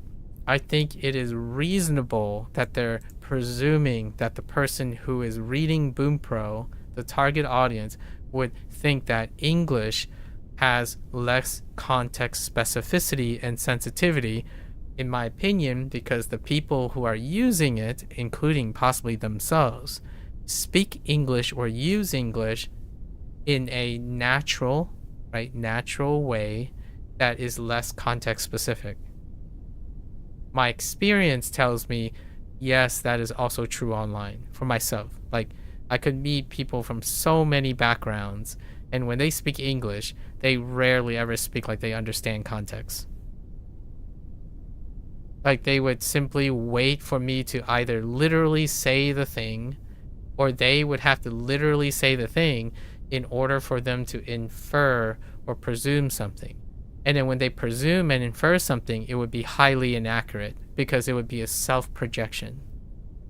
I think it is reasonable that they're presuming that the person who is reading Bunpro, the target audience, would think that English has less context specificity and sensitivity, in my opinion, because the people who are using it, including possibly themselves, speak English or use English in a natural way that is less context specific. My experience tells me, yes, that is also true online for myself. Like, I could meet people from so many backgrounds, and when they speak English, they rarely ever speak like they understand context. Like, they would simply wait for me to either literally say the thing, or they would have to literally say the thing in order for them to infer or presume something. And then when they presume and infer something, it would be highly inaccurate because it would be a self-projection.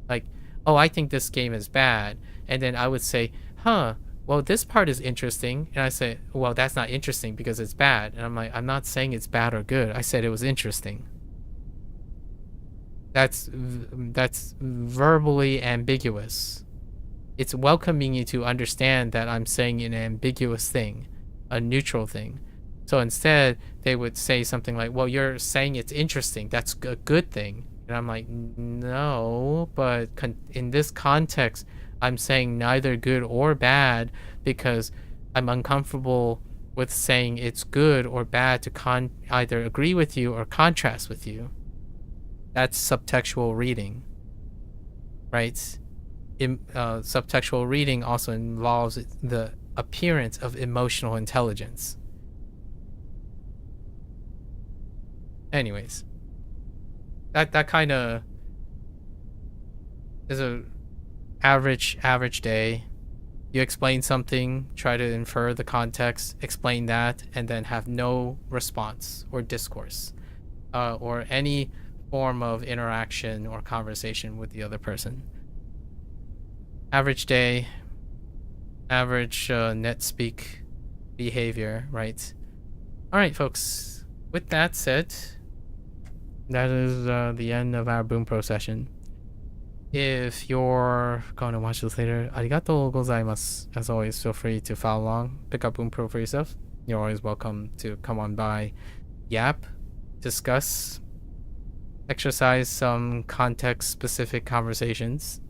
Like, oh, I think this game is bad. And then I would say, well, this part is interesting. And I say, well, that's not interesting because it's bad. And I'm like, I'm not saying it's bad or good. I said it was interesting. That's verbally ambiguous. It's welcoming you to understand that I'm saying an ambiguous thing, a neutral thing. So instead, they would say something like, well, you're saying it's interesting. That's a good thing. And I'm like, no, but in this context, I'm saying neither good or bad because I'm uncomfortable with saying it's good or bad to either agree with you or contrast with you. That's subtextual reading, right? Subtextual reading also involves the appearance of emotional intelligence. Anyways, that kind of is a average day. You explain something, try to infer the context, explain that, and then have no response or discourse, or any form of interaction or conversation with the other person. Average day, average net speak behavior, right? All right, folks. With that said, that is the end of our Bunpro session. If you're going to watch this later, arigatou gozaimasu. As always, feel free to follow along, pick up Bunpro for yourself. You're always welcome to come on by, yap, discuss, exercise some context-specific conversations,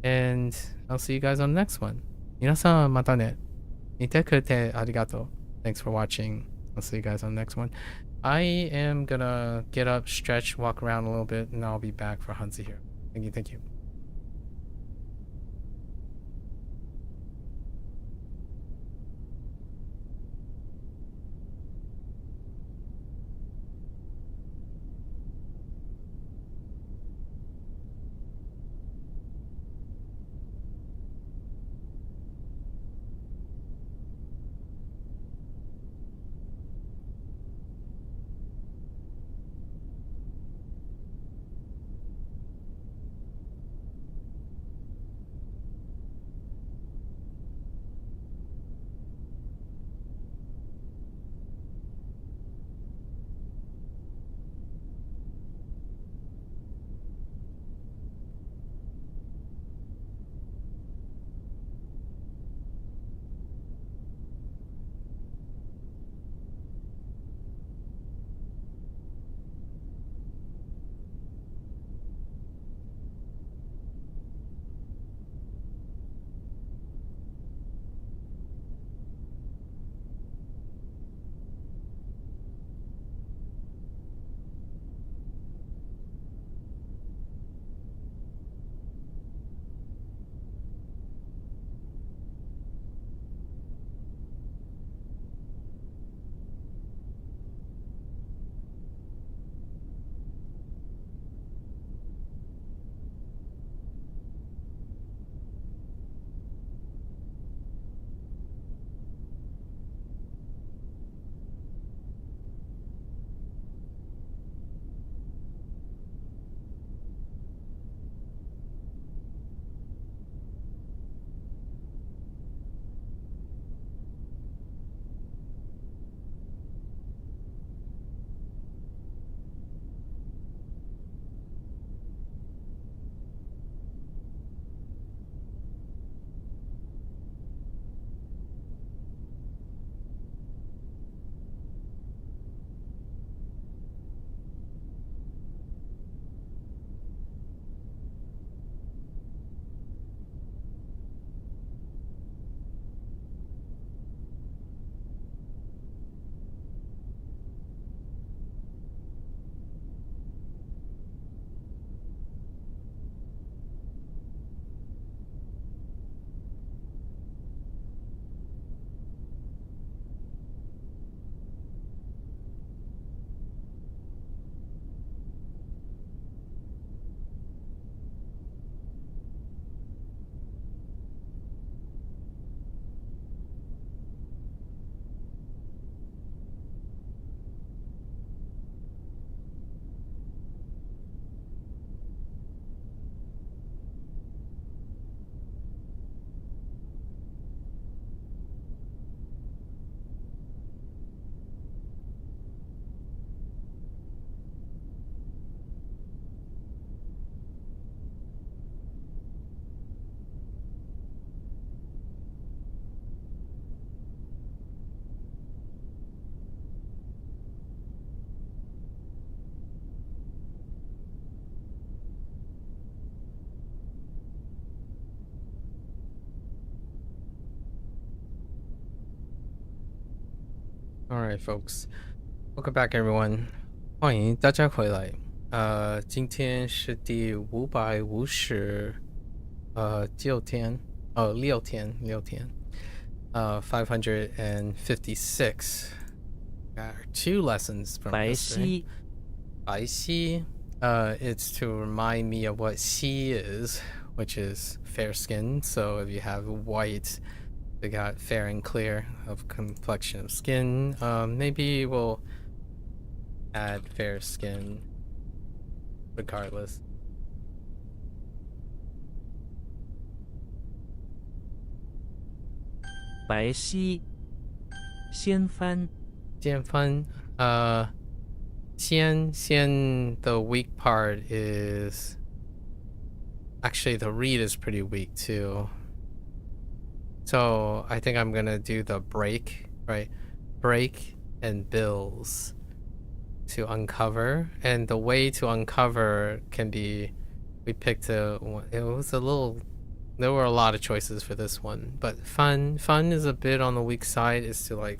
and I'll see you guys on the next one. 皆さんまたね。見てくれてありがとう. Thanks for watching. I'll see you guys on the next one. I am gonna get up, stretch, walk around a little bit, and I'll be back for HanziHero. Thank you. Alright, folks. Welcome back, everyone. 欢迎大家回来。今天是第556天，6天。556. Got 2 lessons from 白 yesterday. 皙 白皙. It's to remind me of what 皙 is, which is fair skin. So if you have white, we got fair and clear of complexion of skin. Maybe we'll add fair skin regardless. 白皙掀翻先翻. Xian, the weak part is actually the read is pretty weak too. So I think I'm gonna do the break, right? Break and bills to uncover, and the way to uncover can be, we picked there were a lot of choices for this one, but fun is a bit on the weak side, is to like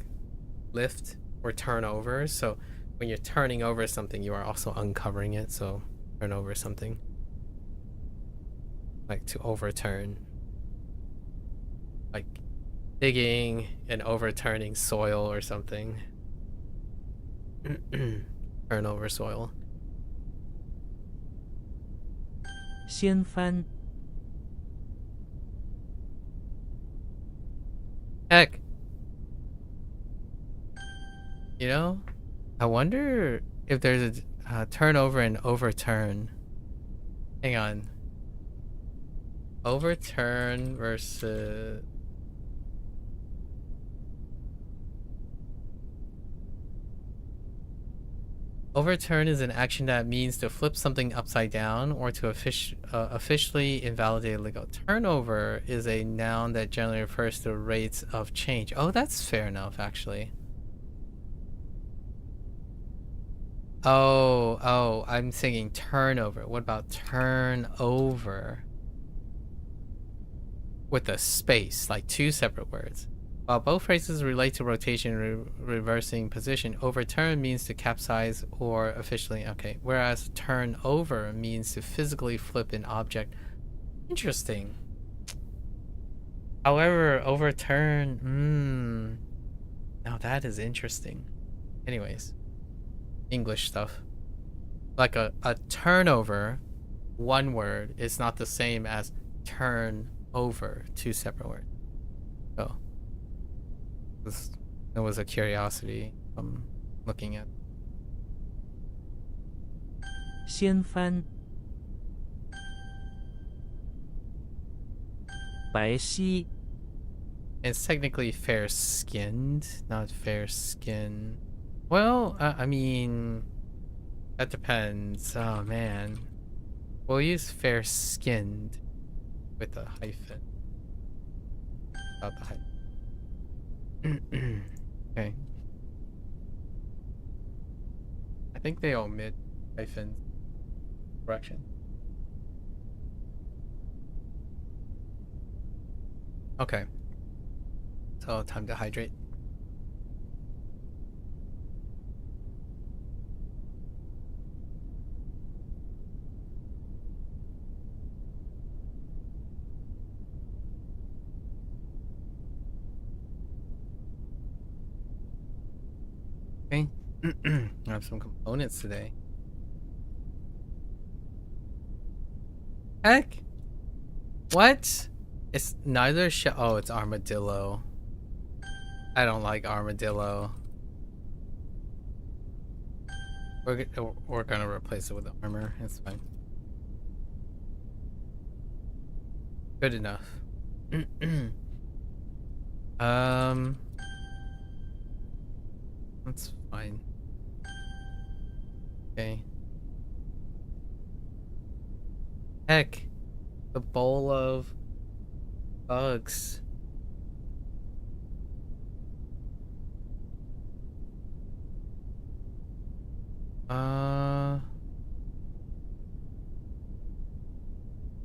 lift or turn over. So when you're turning over something, you are also uncovering it. So turn over something, like to overturn, like digging and overturning soil or something. Turn over soil. 掀翻 Heck, you know, I wonder if there's a turnover and overturn. Hang on. Overturn versus... Overturn is an action that means to flip something upside down or to officially invalidate a legal. Turnover is a noun that generally refers to rates of change. Oh, that's fair enough, actually. Oh, I'm thinking turnover. What about turnover? With a space, like 2 separate words. While both phrases relate to rotation and reversing position, overturn means to capsize or officially, okay. Whereas turn over means to physically flip an object. Interesting. However, overturn, now that is interesting. Anyways, English stuff. Like a turnover, 1 word, is not the same as turn over, 2 separate words. So there was a curiosity I'm looking at. 掀翻白皙 It's technically fair-skinned, not fair-skin. Well, I mean, that depends. Oh man, we'll use fair-skinned with a hyphen. Without the hyphen. Okay. I think they omit hyphens. Correction. Okay. So time to hydrate. Okay. I have some components today. Heck? What? It's neither oh, it's armadillo. I don't like armadillo. We're gonna replace it with armor. It's fine. Good enough. That's fine. Okay. Heck, the bowl of bugs.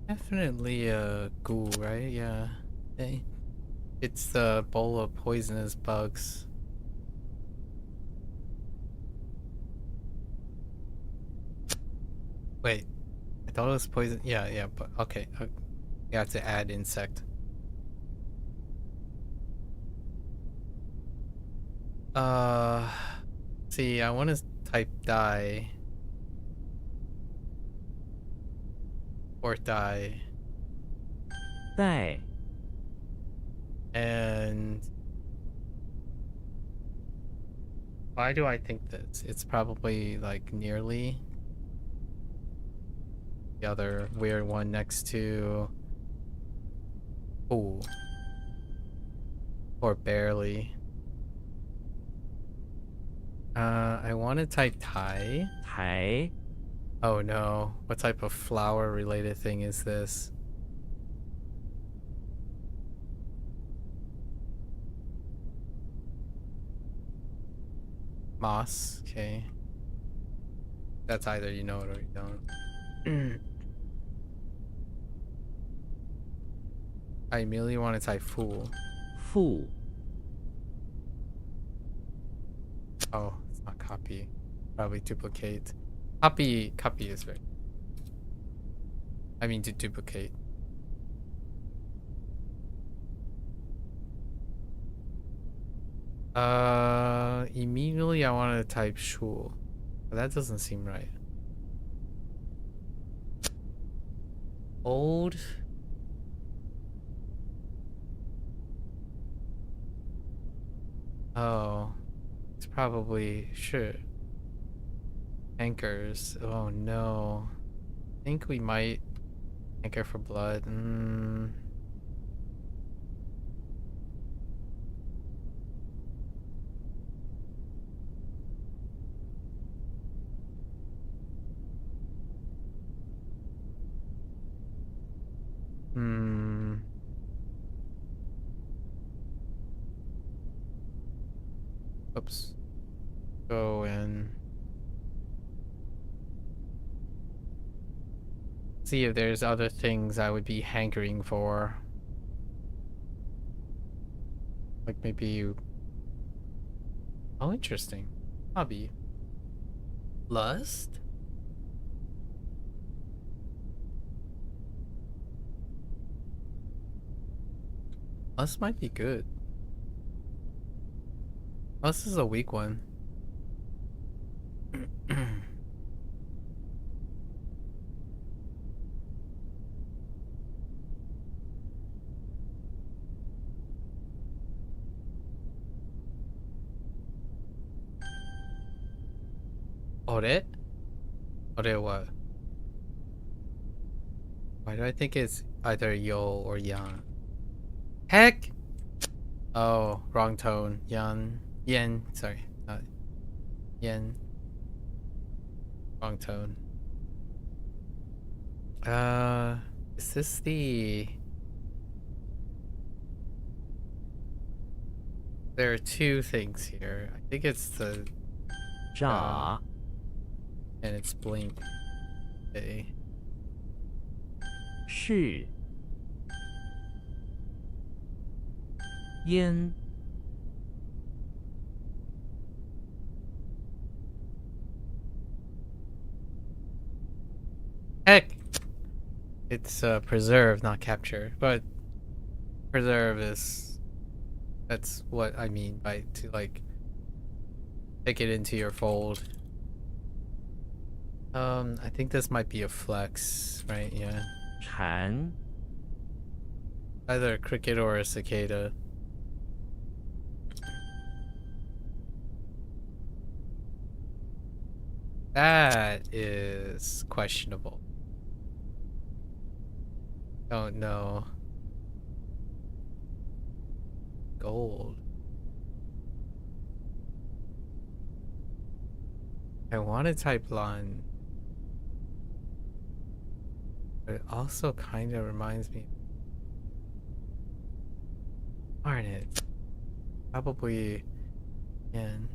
Definitely a ghoul, right? Yeah. Okay. It's the bowl of poisonous bugs. Wait, I thought it was poison. Yeah, but okay. You have to add insect. See, I want to type die. Or die. 带 And why do I think this? It's probably like nearly the other weird one next to. Oh. Or barely. I want to type Thai. 台 Oh no. What type of flower related thing is this? Moss. Okay. That's either you know it or you don't. I immediately want to type fool. 富 Oh, it's not copy. Probably duplicate. Copy is right. I mean to duplicate. Immediately I want to type shul. But that doesn't seem right. Old. Oh. It's probably sure. Anchors. Oh no. I think we might anchor for blood. Oops. Go in. See if there's other things I would be hankering for. Like maybe. Oh, interesting. Hobby. Lust? Lust might be good. Lust is a weak one. Ore? Ore what? Why do I think it's either yo or yan? Heck! Oh, wrong tone. Yan. Yen. Sorry. Not yen. Wrong tone. Is this the... There are two things here. I think it's the... 炸 and it's blink. Okay. 是烟 Heck! It's preserve, not capture. But preserve is... That's what I mean by to like... Take it into your fold. I think this might be a flex, right? Yeah. 蝉 Either a cricket or a cicada. That is questionable. Don't know. Gold. I want to type Lon. But it also kind of reminds me. Darn it. Probably Jian.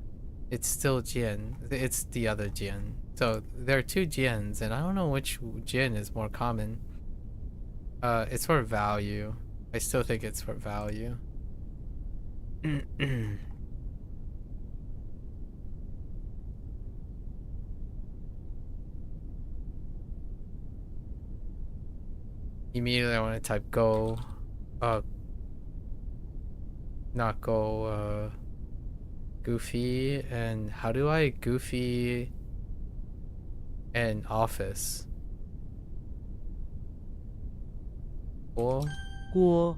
It's still Jian. It's the other Jian. So there are two Jians, and I don't know which Jian is more common. It's for value. I still think it's for value. Immediately I want to type go, not go, Goofy, and how do I Goofy and Office? Cool. 锅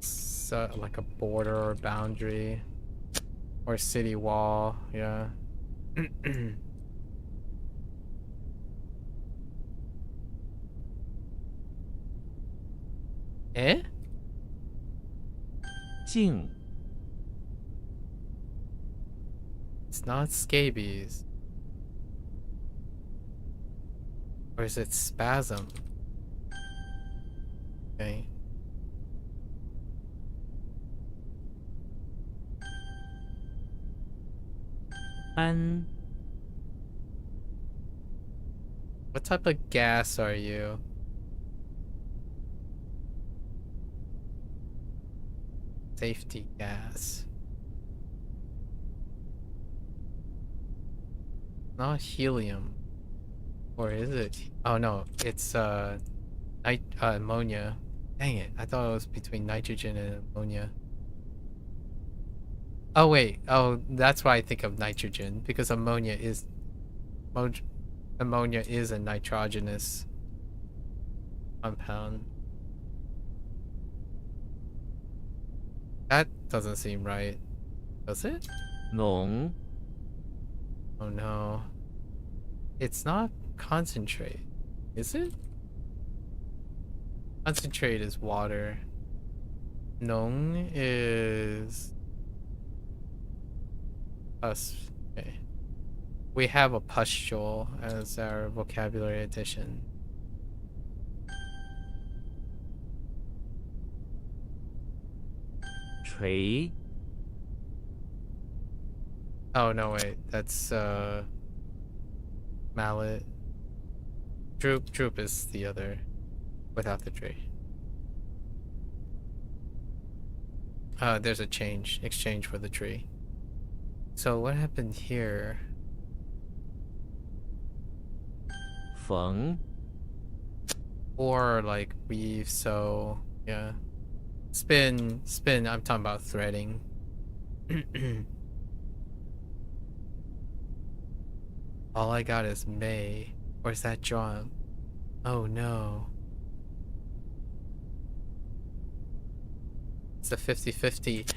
So, like a border or boundary or city wall, yeah. Eh? 静 It's not scabies. Or is it spasm? Okay. An What type of gas are you? Safety gas. Not helium. Or is it? Oh no, it's ammonia. Dang it, I thought it was between nitrogen and ammonia. Oh wait, oh that's why I think of nitrogen, because ammonia is a nitrogenous compound. That doesn't seem right. Does it? 浓 Oh no. It's not concentrate, is it? Concentrate is water. Nong is us. Okay. We have a pustule as our vocabulary addition.锤 Oh no, wait, that's mallet. Droop is the other without the tree. There's a exchange for the tree. So what happened here? 缝 Or like weave, so yeah. Spin, I'm talking about threading. All I got is May. Where's that drawn? Oh no. It's a 50-50.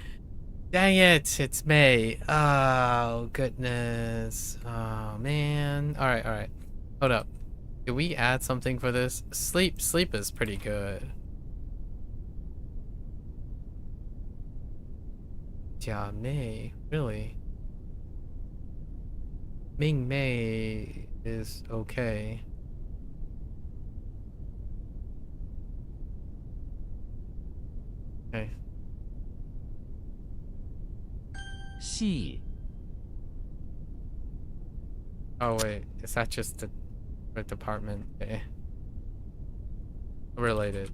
Dang it, it's May. Oh goodness. Oh man. Alright. Hold up. Did we add something for this? Sleep is pretty good. Jia Mei, really? Ming Mei is okay. Okay. 细 Oh wait, is that just a department? Okay. Related.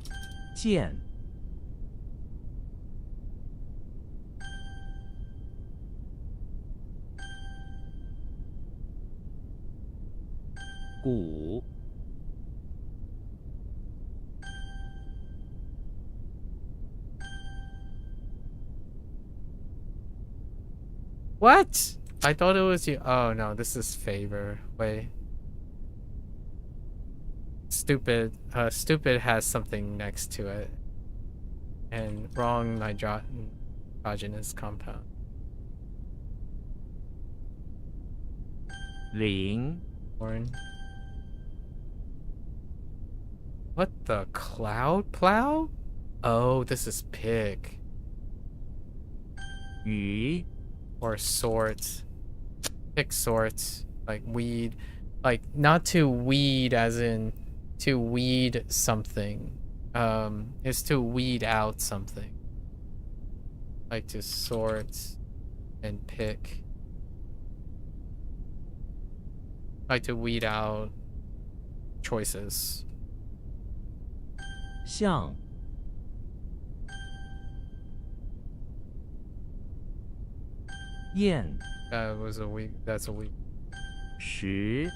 剑 鼓 What? I thought it was you. Oh no, this is favor. Wait. Stupid. Stupid has something next to it. And wrong nitrogenous compound. 零 Born. What the cloud plow? Oh, this is pick. 鱼 Or sorts. Pick sorts. Like weed. Like not to weed as in to weed something. Is to weed out something. Like to sort and pick. Like to weed out choices. 像 燕 That was a weak. That's a weak. 十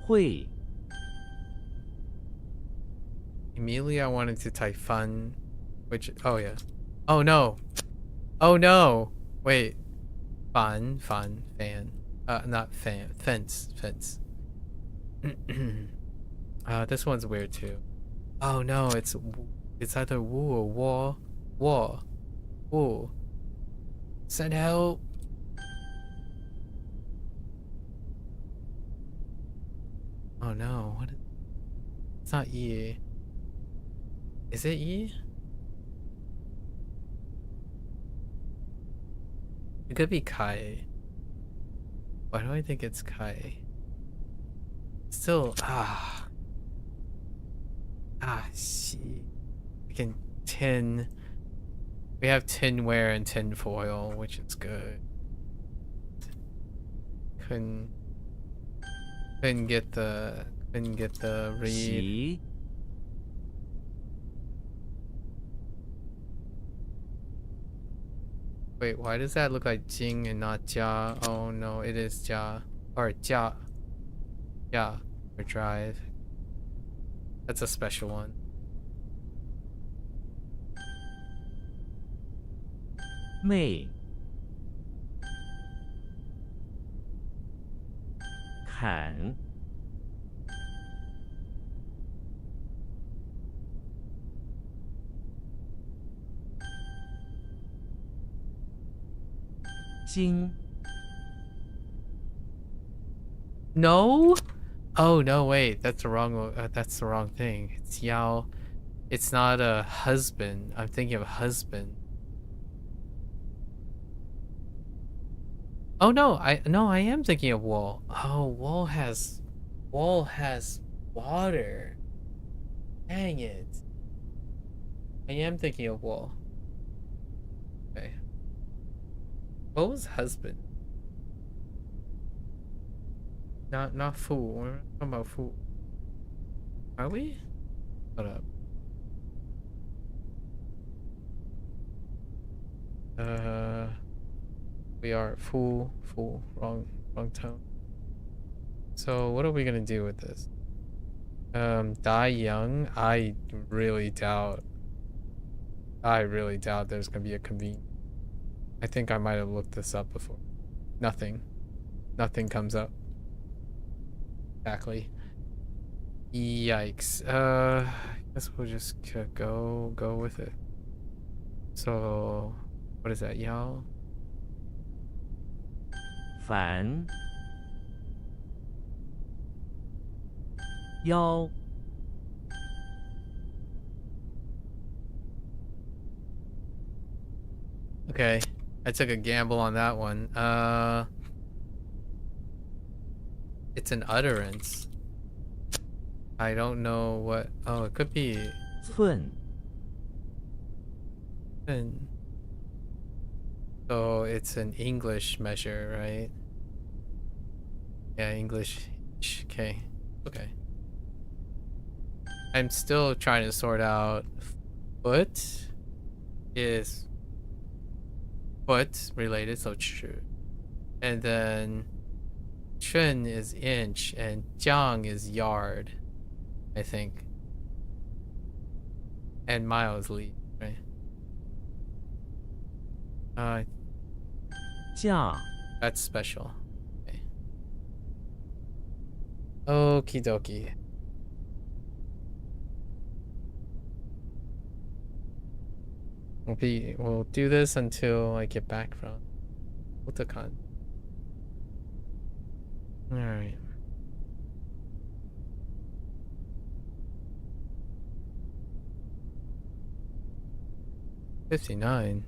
会 Immediately I wanted to type fun, which, oh yeah. Oh no. Oh no. Wait. Fan. Not fan. Fence. This one's weird too. Oh no, it's either woo or war. Woo. Send help. Oh no, what is, it's not E. Is it E? It could be Kai. Why do I think it's Kai? Still, see. We can tin. We have tinware and tinfoil, which is good. Couldn't get the read. 习 Wait, why does that look like Jing and not Jia? Oh no, it is Jia. Or Jia. Yeah, for drive. That's a special one. 妹砍 金 No? Oh no, wait, that's the wrong that's the wrong thing. It's Yao. It's not a husband. I'm thinking of husband. Oh no, I am thinking of wall. Oh, wall has water. Dang it. I am thinking of wall. Okay. What was husband? Not fool. We're talking about fool. Are we? Hold up. We are fool. Wrong tone. So what are we gonna do with this? Die young. I really doubt there's gonna be a convene. I think I might have looked this up before. Nothing comes up. Exactly. Yikes. I guess we'll just go with it. So, what is that, y'all? 反腰 Okay, I took a gamble on that one. It's an utterance. I don't know what. Oh, it could be. 寸 So it's an English measure, right? Yeah, English. Okay. I'm still trying to sort out. Foot is foot related, so true. And then chen is inch and jiang is yard, I think. And mile is li, right? 架 That's special. Okay. Okie dokie. We'll do this until I get back from Otakon. Alright. $59.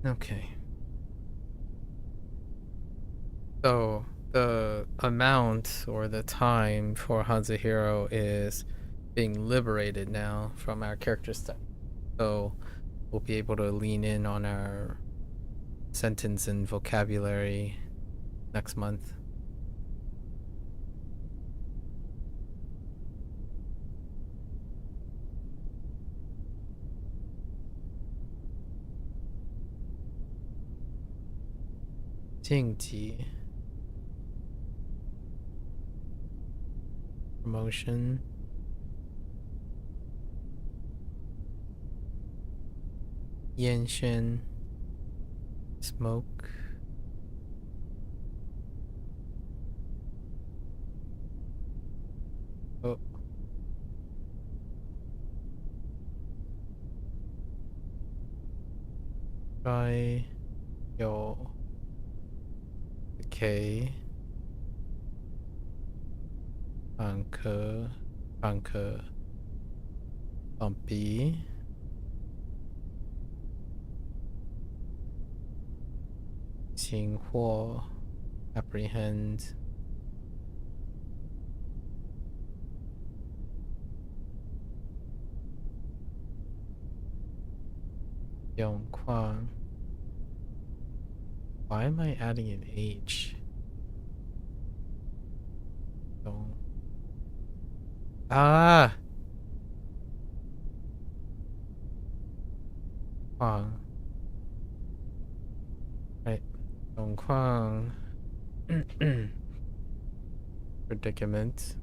Okay. So the amount or the time for HanziHero is being liberated now from our character study. So we'll be able to lean in on our sentence and vocabulary next month. 晋级 promotion 烟轩 smoke 哦 try 有 K 反壳Bumpy 擒获 apprehend 用矿 Why am I adding an H? Don't. Ah! Kwang. Right. Dong Kwang. Predicament.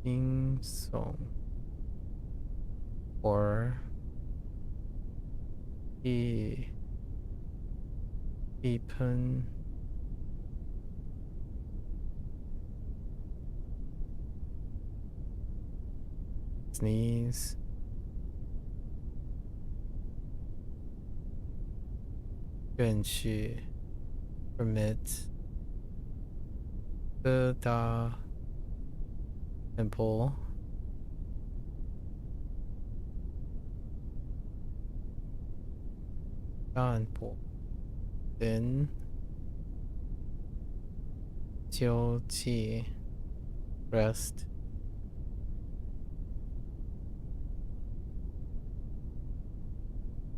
King Song. Or. Pun. Sneeze. Guanxu. Permit. The Da. Temple. Danpo. Then. 休憩 rest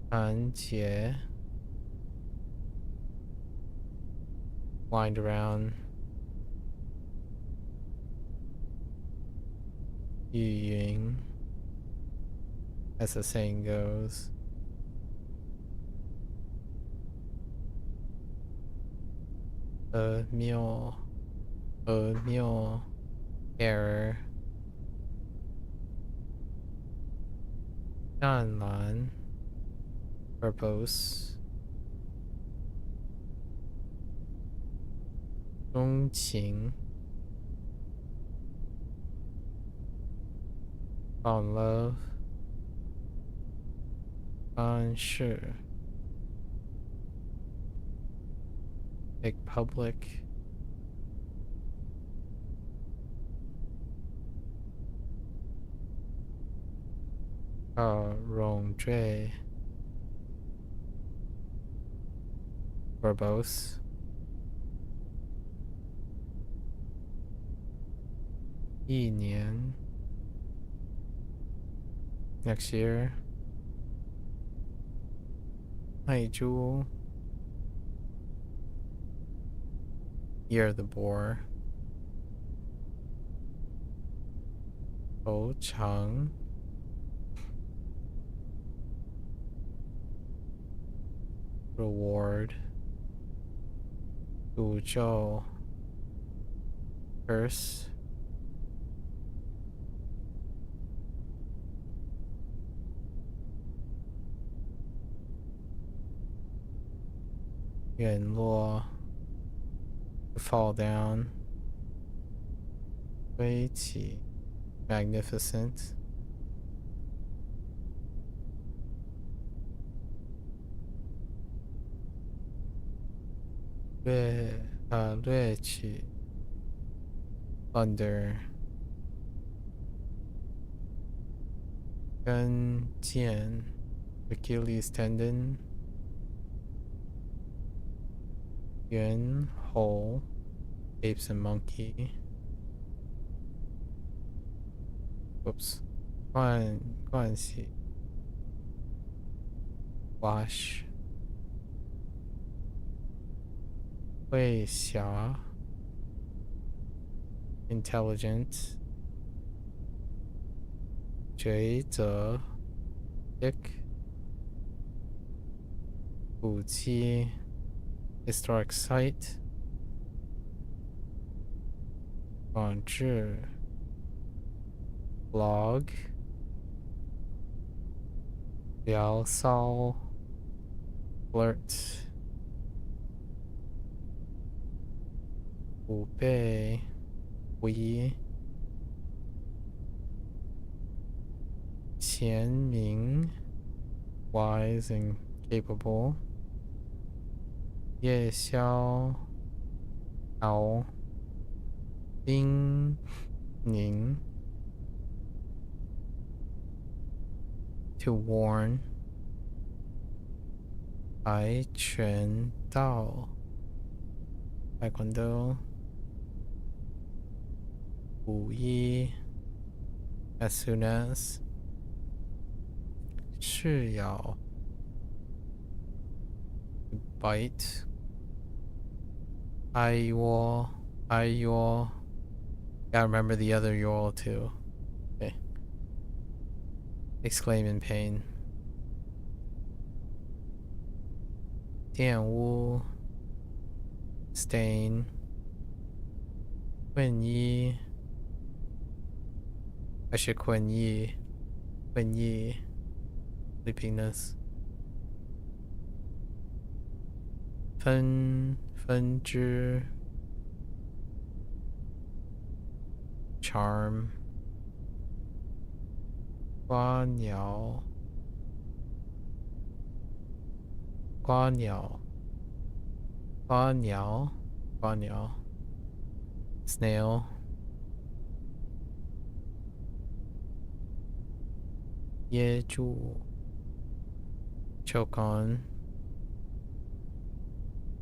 盘结 wind around 玉云 as the saying goes 谬 error 淡蓝 purpose 钟情 on love 方式 make public 冗赘 verbose 一年 next year 爱猪 year of the boar 头长 reward 诅咒 curse 陨落 fall down 飞起 magnificent 掠取 under 跟腱 Achilles tendon 猿猴 apes and monkey whoops 惯洗 wash 会侠 intelligent 抉择 pick 古迹 historic site 广志 blog 聊骚 flirt 虎背 we 前明 wise and capable 夜宵 熬 冰凝 to warn 跆拳道 taekwondo 武艺 as soon as 噬咬 bite 哀窝 gotta remember the other yawl too. Okay. Exclaim in pain. 玷污 stain 困衣还是困意 sleepiness 分支 charm 瓜鸟 snail 噎住 choke on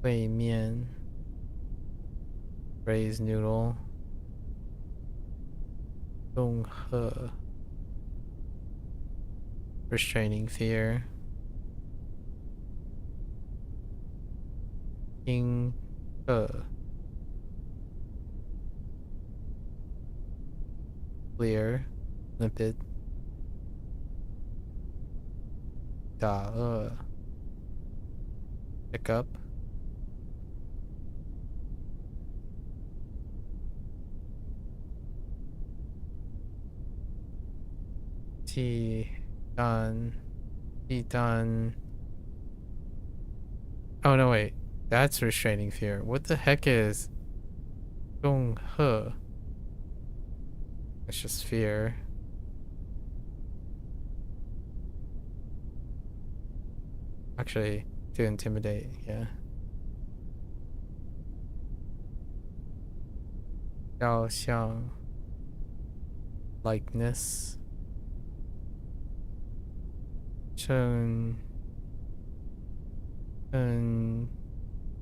烩面 braised noodle 恫吓 restraining fear 应吓 clear limpid 打饿 pick up 忌惮 oh no wait, that's restraining fear. What the heck is 恫吓? It's just fear. Actually, to intimidate, yeah. 肖像 likeness 正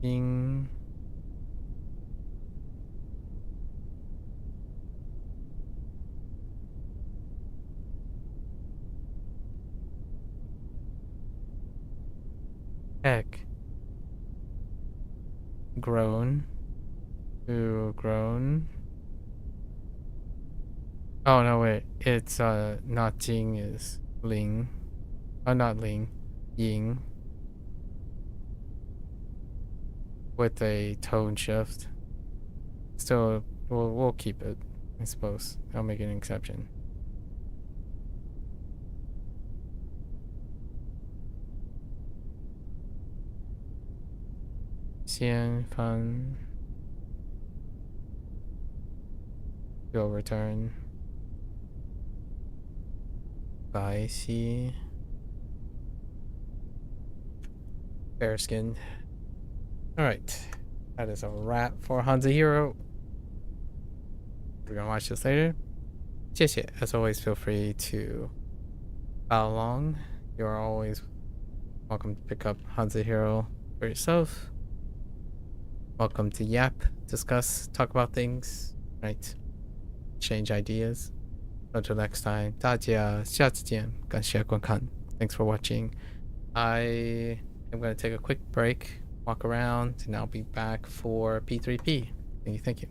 因 heck grown to grown. Oh no wait, it's not Jing, is Ling. Oh, not Ling, Ying. With a tone shift. Still, we'll keep it, I suppose. I'll make an exception. Xian Fan will return. Bai Xi Fair skinned. Alright. That is a wrap for HanziHero. We're gonna watch this later. 谢谢. As always, feel free to follow along. You are always welcome to pick up HanziHero for yourself. Welcome to Yap, discuss, talk about things, right? Change ideas. Until next time, 大家下次见，感谢观看. Thanks for watching. I am going to take a quick break, walk around, and I'll be back for P3P. Thank you.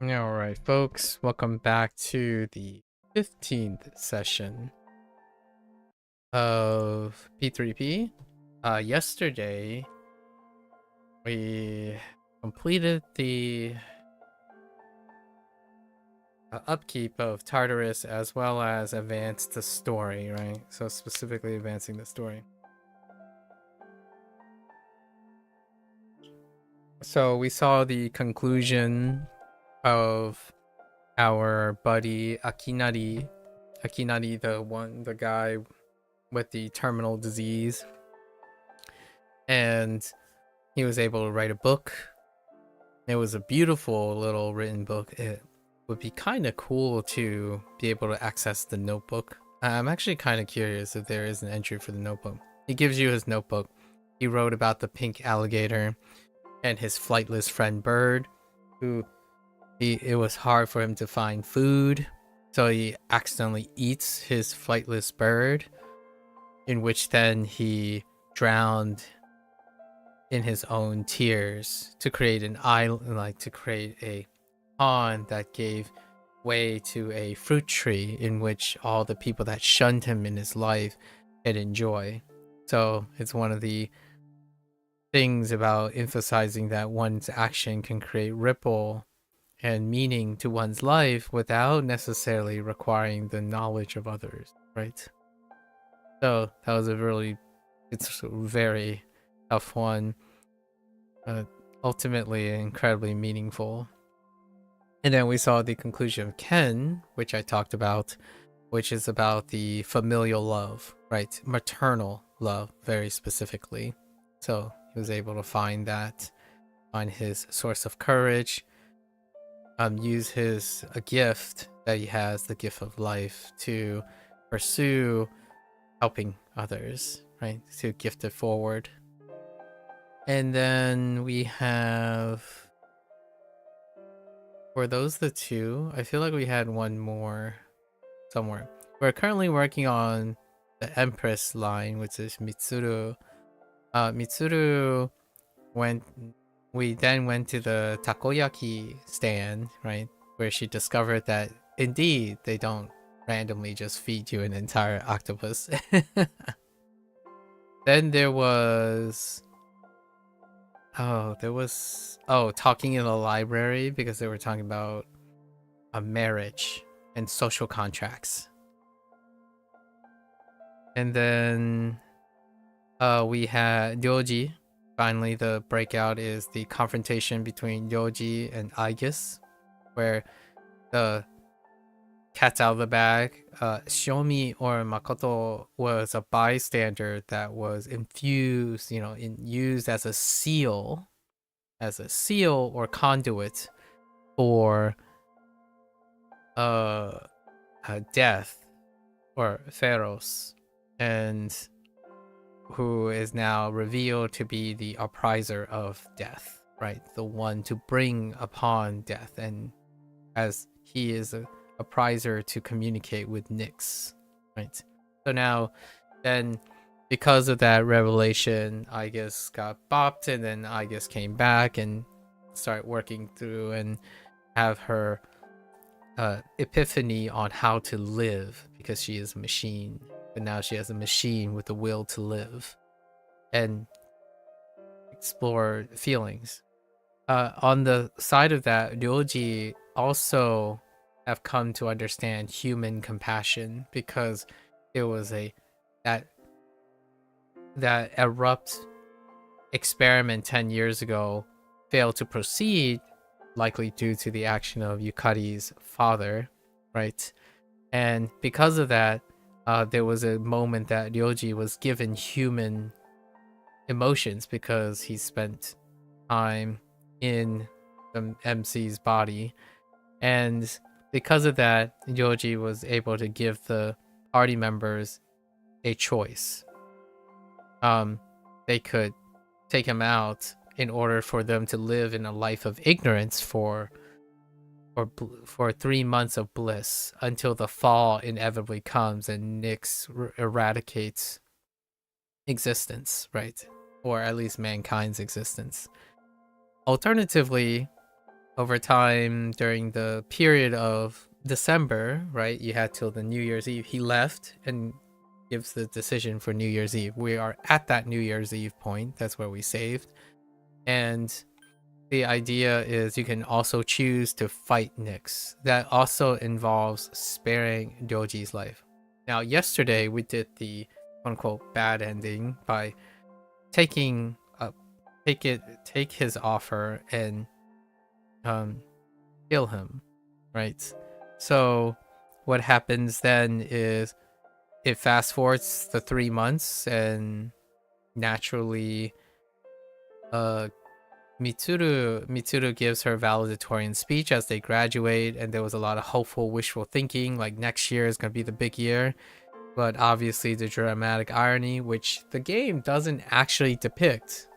Alright, folks, welcome back to the 15th session of P3P. Yesterday, we completed the upkeep of Tartarus as well as advanced the story, right? So specifically advancing the story. So we saw the conclusion of our buddy Akinari, the guy with the terminal disease, and he was able to write a book. It was a beautiful little written book. It would be kind of cool to be able to access the notebook. I'm actually kind of curious if there is an entry for the notebook. He gives you his notebook. He wrote about the pink alligator and his flightless friend bird, who it was hard for him to find food, so he accidentally eats his flightless bird, in which then he drowned in his own tears to create an island, like to create a pond that gave way to a fruit tree in which all the people that shunned him in his life could enjoy. So it's one of the things about emphasizing that one's action can create ripple and meaning to one's life without necessarily requiring the knowledge of others, right? So that was it's a very tough one, ultimately incredibly meaningful. And then we saw the conclusion of Ken, which I talked about, which is about the familial love, right? Maternal love, very specifically. So he was able to find his source of courage, use a gift that he has, the gift of life, to pursue helping others, right? To gift it forward. And then we have, were those the two? I feel like we had one more somewhere. We're currently working on the Empress line, which is Mitsuru. Mitsuru we then went to the takoyaki stand, right? Where she discovered that indeed they don't randomly just feed you an entire octopus. Then there was talking in the library, because they were talking about a marriage and social contracts. And then we had Ryoji. Finally, the breakout is the confrontation between Ryoji and Aegis, where the cat's out of the bag. Shomi or Makoto was a bystander that was infused, used as a seal or conduit for death, or Pharaohs, and who is now revealed to be the uppriser of death, right? The one to bring upon death, and as he is a uppriser to communicate with Nyx, right? So now, then, because of that revelation, Aegis got bopped, and then Aegis came back and started working through and have her epiphany on how to live, because she is a machine. But now she has a machine with the will to live and explore feelings. On the side of that, Ryoji also have come to understand human compassion, because it was that abrupt experiment 10 years ago failed to proceed, likely due to the action of Yukari's father, right? And because of that, there was a moment that Ryoji was given human emotions, because he spent time in the MC's body. And because of that, Ryoji was able to give the party members a choice. They could take him out in order for them to live in a life of ignorance for 3 months of bliss, until the fall inevitably comes and Nyx eradicates existence, right? Or at least mankind's existence. Alternatively, over time during the period of December, right? You had till the New Year's Eve. He left and gives the decision for New Year's Eve. We are at that New Year's Eve point. That's where we saved. And the idea is you can also choose to fight Nyx. That also involves sparing Ryoji's life. Now, yesterday we did the quote-unquote bad ending by taking take his offer and kill him, right? So what happens then is it fast forwards the 3 months, and naturally Mitsuru gives her valedictorian speech as they graduate, and there was a lot of hopeful wishful thinking, like next year is going to be the big year. But obviously the dramatic irony, which the game doesn't actually depict,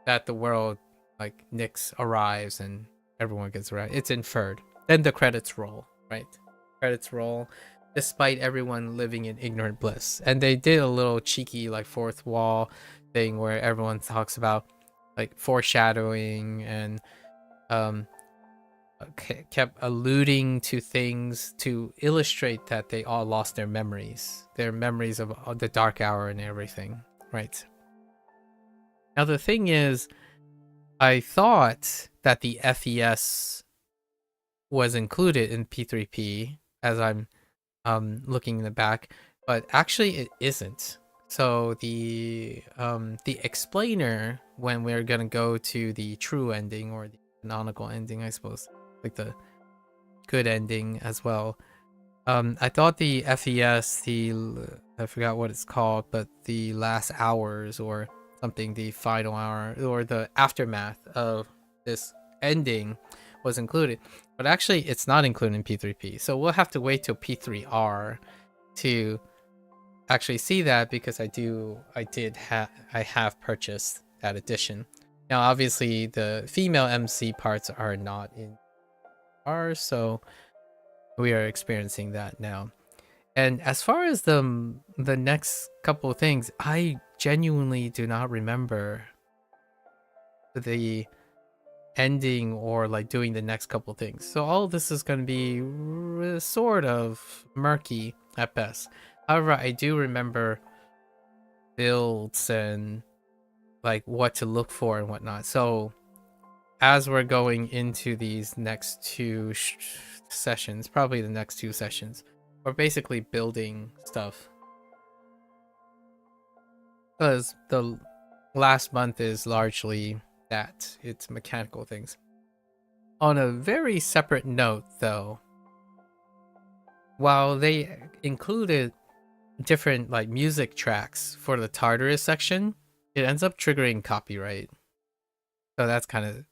that the world, like Nyx arrives and everyone gets around. It's inferred. Then the credits roll, right? Credits roll despite everyone living in ignorant bliss. And they did a little cheeky like fourth wall thing where everyone talks about like foreshadowing and kept alluding to things to illustrate that they all lost their memories of the dark hour and everything, right? Now the thing is, I thought that the FES was included in P3P as I'm looking in the back, but actually it isn't. So the explainer, when we're gonna go to the true ending or the canonical ending, I suppose, like the good ending as well. I thought the FES, I forgot what it's called, but the last hours or something, the final hour or the aftermath of this ending was included, but actually it's not included in P3P. So we'll have to wait till P3R to actually see that, because I have purchased that edition. Now obviously the female MC parts are not in R, so we are experiencing that now. And as far as the next couple of things, I genuinely do not remember the ending or like doing the next couple of things. So all of this is going to be sort of murky at best. However, I do remember builds and like what to look for and whatnot. So as we're going into these next two sessions, probably the next two sessions, we're basically building stuff, because the last month is largely that. It's mechanical things. On a very separate note though, while they included different like music tracks for the Tartarus section, it ends up triggering copyright. So that's kind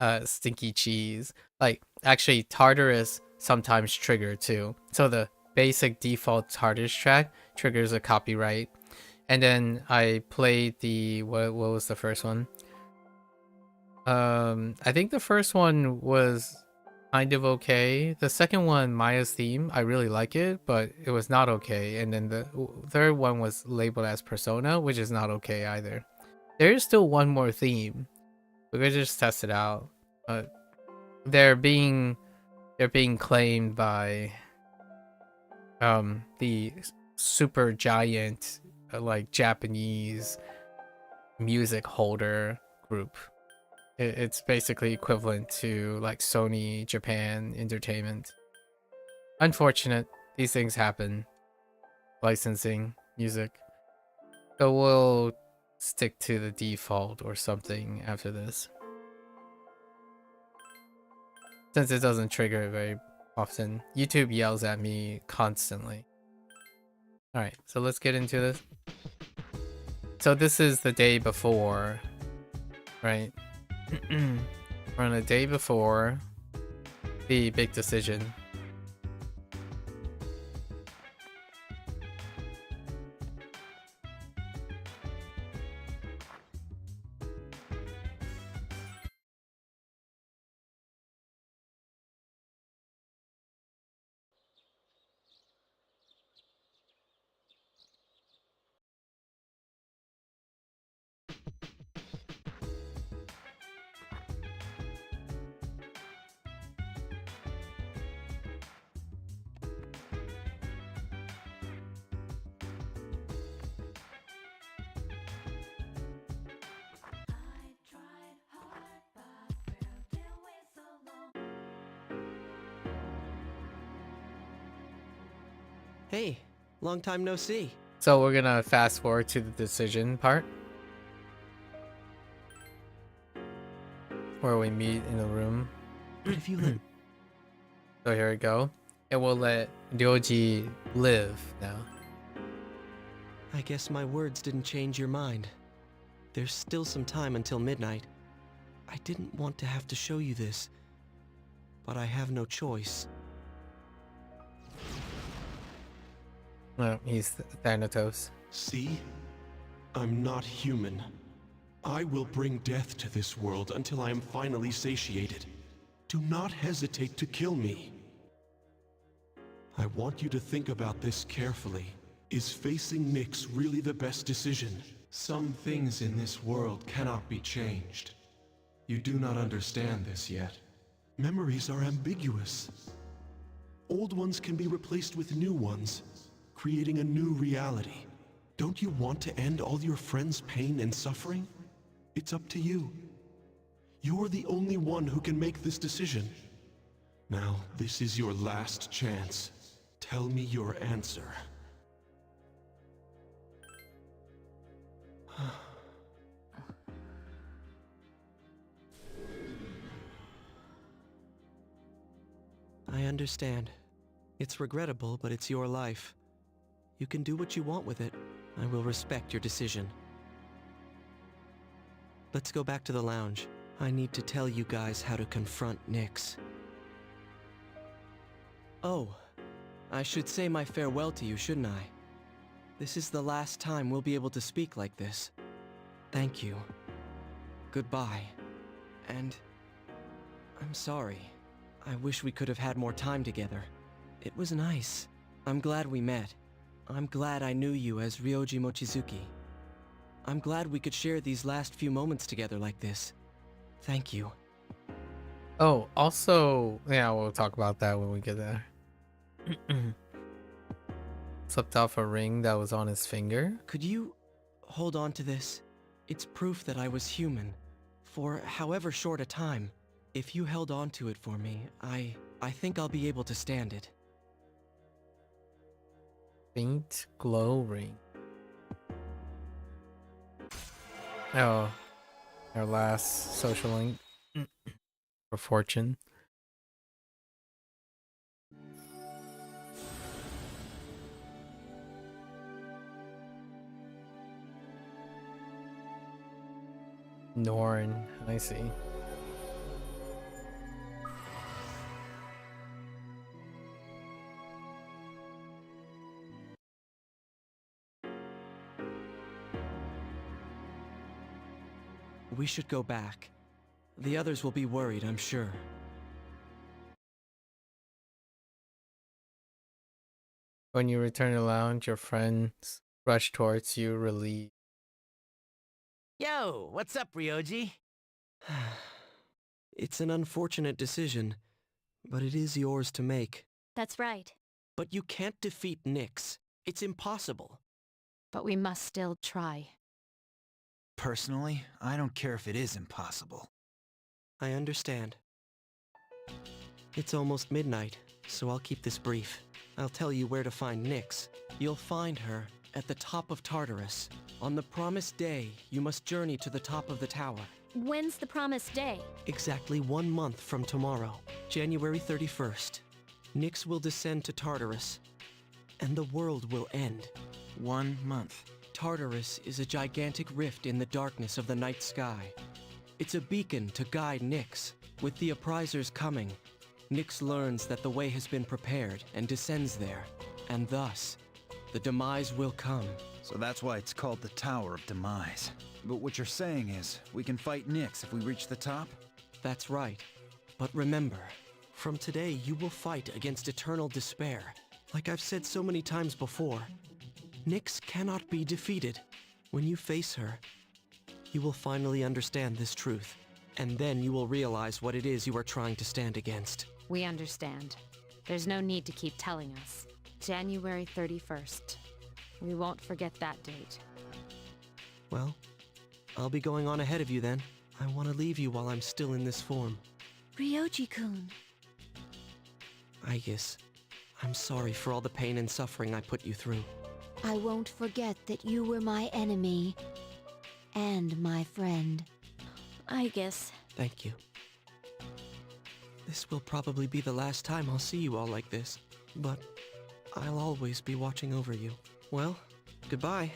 of stinky cheese. Like actually Tartarus sometimes trigger too. So the basic default Tartarus track triggers a copyright. And then I played the what was the first one? I think the first one was kind of okay. The second one, Maya's theme, I really like it, but it was not okay. And then the third one was labeled as Persona, which is not okay either. There is still one more theme. We could just test it out. They're being claimed by the super giant like Japanese music holder group. It's basically equivalent to like Sony Japan Entertainment. Unfortunate, these things happen. Licensing music. So we'll stick to the default or something after this, since it doesn't trigger very often. YouTube yells at me constantly. Alright, so let's get into this. So this is the day before, right? We're on the day before the big decision. Hey, long time no see. So we're gonna fast forward to the decision part, where we meet in the room. But if you let... So here we go. And we'll let Ryoji live now. I guess my words didn't change your mind. There's still some time until midnight. I didn't want to have to show you this, but I have no choice. Oh, he's Thanatos. See? I'm not human. I will bring death to this world until I am finally satiated. Do not hesitate to kill me. I want you to think about this carefully. Is facing Nyx really the best decision? Some things in this world cannot be changed. You do not understand this yet. Memories are ambiguous. Old ones can be replaced with new ones, creating a new reality. Don't you want to end all your friends' pain and suffering? It's up to you. You're the only one who can make this decision. Now, this is your last chance. Tell me your answer. I understand. It's regrettable, but it's your life. You can do what you want with it. I will respect your decision. Let's go back to the lounge. I need to tell you guys how to confront Nyx. Oh, I should say my farewell to you, shouldn't I? This is the last time we'll be able to speak like this. Thank you. Goodbye. And... I'm sorry. I wish we could have had more time together. It was nice. I'm glad we met. I'm glad I knew you as Ryoji Mochizuki. I'm glad we could share these last few moments together like this. Thank you. Oh, also, yeah, we'll talk about that when we get there. Slipped off a ring that was on his finger. Could you hold on to this? It's proof that I was human. For however short a time. If you held on to it for me, I think I'll be able to stand it. Faint glow ring. Oh, our last social link for fortune. Norn, I see. We should go back. The others will be worried, I'm sure. When you return to the lounge, your friends rush towards you, relieved. Yo, what's up, Ryoji? It's an unfortunate decision, but it is yours to make. That's right. But you can't defeat Nyx. It's impossible. But we must still try. Personally, I don't care if it is impossible. I understand. It's almost midnight, so I'll keep this brief. I'll tell you where to find Nyx. You'll find her at the top of Tartarus. On the promised day, you must journey to the top of the tower. When's the promised day? Exactly 1 month from tomorrow, January 31st. Nyx will descend to Tartarus, and the world will end. 1 month. Tartarus is a gigantic rift in the darkness of the night sky. It's a beacon to guide Nyx. With the apprisers coming, Nyx learns that the way has been prepared and descends there, and thus, the demise will come. So that's why it's called the Tower of Demise. But what you're saying is, we can fight Nyx if we reach the top? That's right. But remember, from today you will fight against eternal despair. Like I've said so many times before, Nyx cannot be defeated. When you face her, you will finally understand this truth. And then you will realize what it is you are trying to stand against. We understand. There's no need to keep telling us. January 31st. We won't forget that date. Well, I'll be going on ahead of you then. I want to leave you while I'm still in this form. Ryoji-kun. I guess I'm sorry for all the pain and suffering I put you through. I won't forget that you were my enemy. And my friend. I guess. Thank you. This will probably be the last time I'll see you all like this, but I'll always be watching over you. Well, goodbye.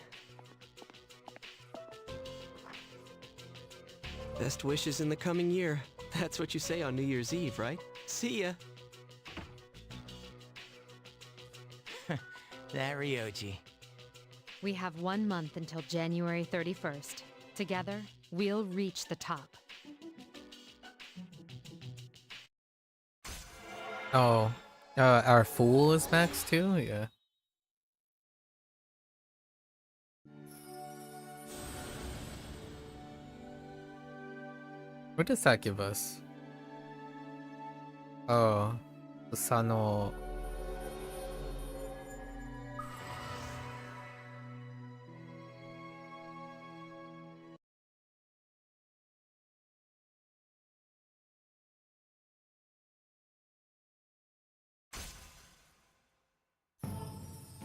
Best wishes in the coming year. That's what you say on New Year's Eve, right? See ya! That Ryoji. We have 1 month until January 31st. Together, we'll reach the top. Oh, our fool is max too? Yeah. What does that give us? Oh, Usano.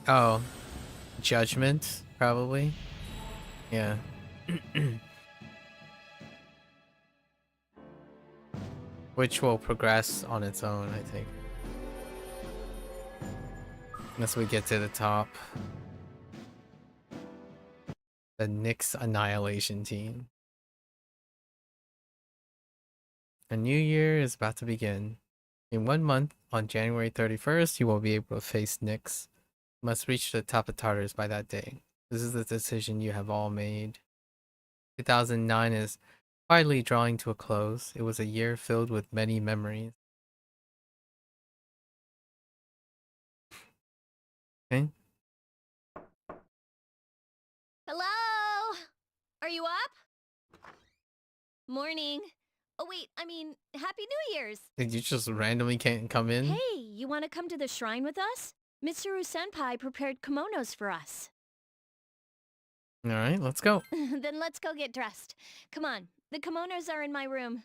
Oh, judgment, probably. Yeah. Which will progress on its own, I think. Unless we get to the top. The Nyx Annihilation Team. A new year is about to begin. In 1 month, on January 31st, you will be able to face Nyx. You must reach the top of Tartarus by that day. This is the decision you have all made. 2009 is quietly drawing to a close. It was a year filled with many memories. Okay. Hello? Are you up? Morning. Oh wait, I mean, Happy New Year's! Did you just randomly can't come in? Hey, you want to come to the shrine with us? Mitsuru-senpai prepared kimonos for us. Alright, let's go. Then let's go get dressed. Come on, the kimonos are in my room.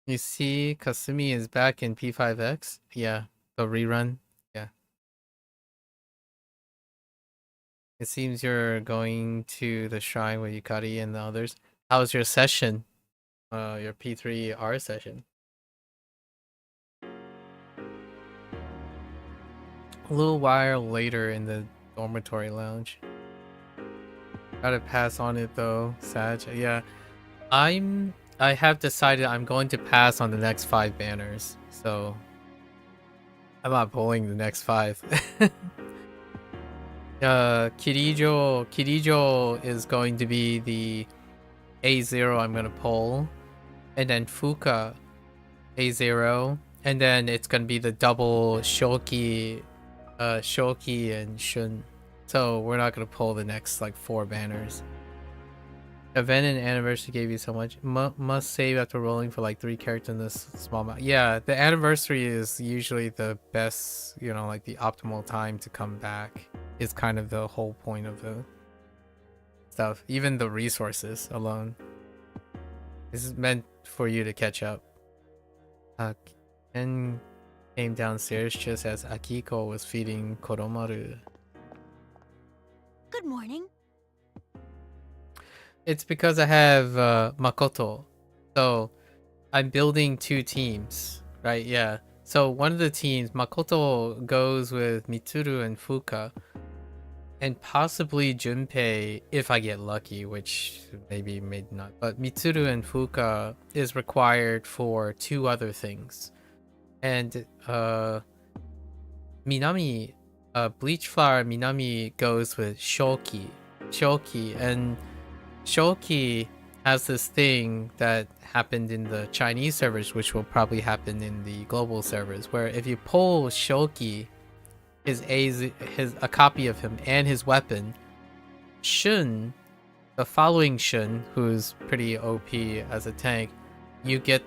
You see, Kasumi is back in P5X? Yeah, the rerun. Yeah. It seems you're going to the shrine with Yukari and the others. How was your session? Your P3R session? A little while later in the dormitory lounge. Gotta pass on it though, Sag. Yeah, I have decided I'm going to pass on the next 5 banners, so I'm not pulling the next 5. Kirijo is going to be the A0 I'm gonna pull, and then Fuka A0, and then it's gonna be the double Shoki and Shun. So we're not gonna pull the next like 4 banners. Event and anniversary gave you so much. Must save after rolling for like 3 characters in this small amount. Yeah, the anniversary is usually the best, you know, like the optimal time to come back. Is kind of the whole point of the stuff. Even the resources alone. This is meant for you to catch up. Ken came downstairs just as Akiko was feeding Koromaru. Good morning. It's because I have Makoto. So I'm building 2 teams, right? Yeah. So one of the teams, Makoto goes with Mitsuru and Fuka. And possibly Junpei, if I get lucky, which maybe not. But Mitsuru and Fuka is required for 2 other things. And Minami, Bleach Flower Minami goes with Shoki. And Shoki has this thing that happened in the Chinese servers, which will probably happen in the global servers, where if you pull Shoki, a copy of him and his weapon, Shun, the following Shun, who's pretty OP as a tank, you get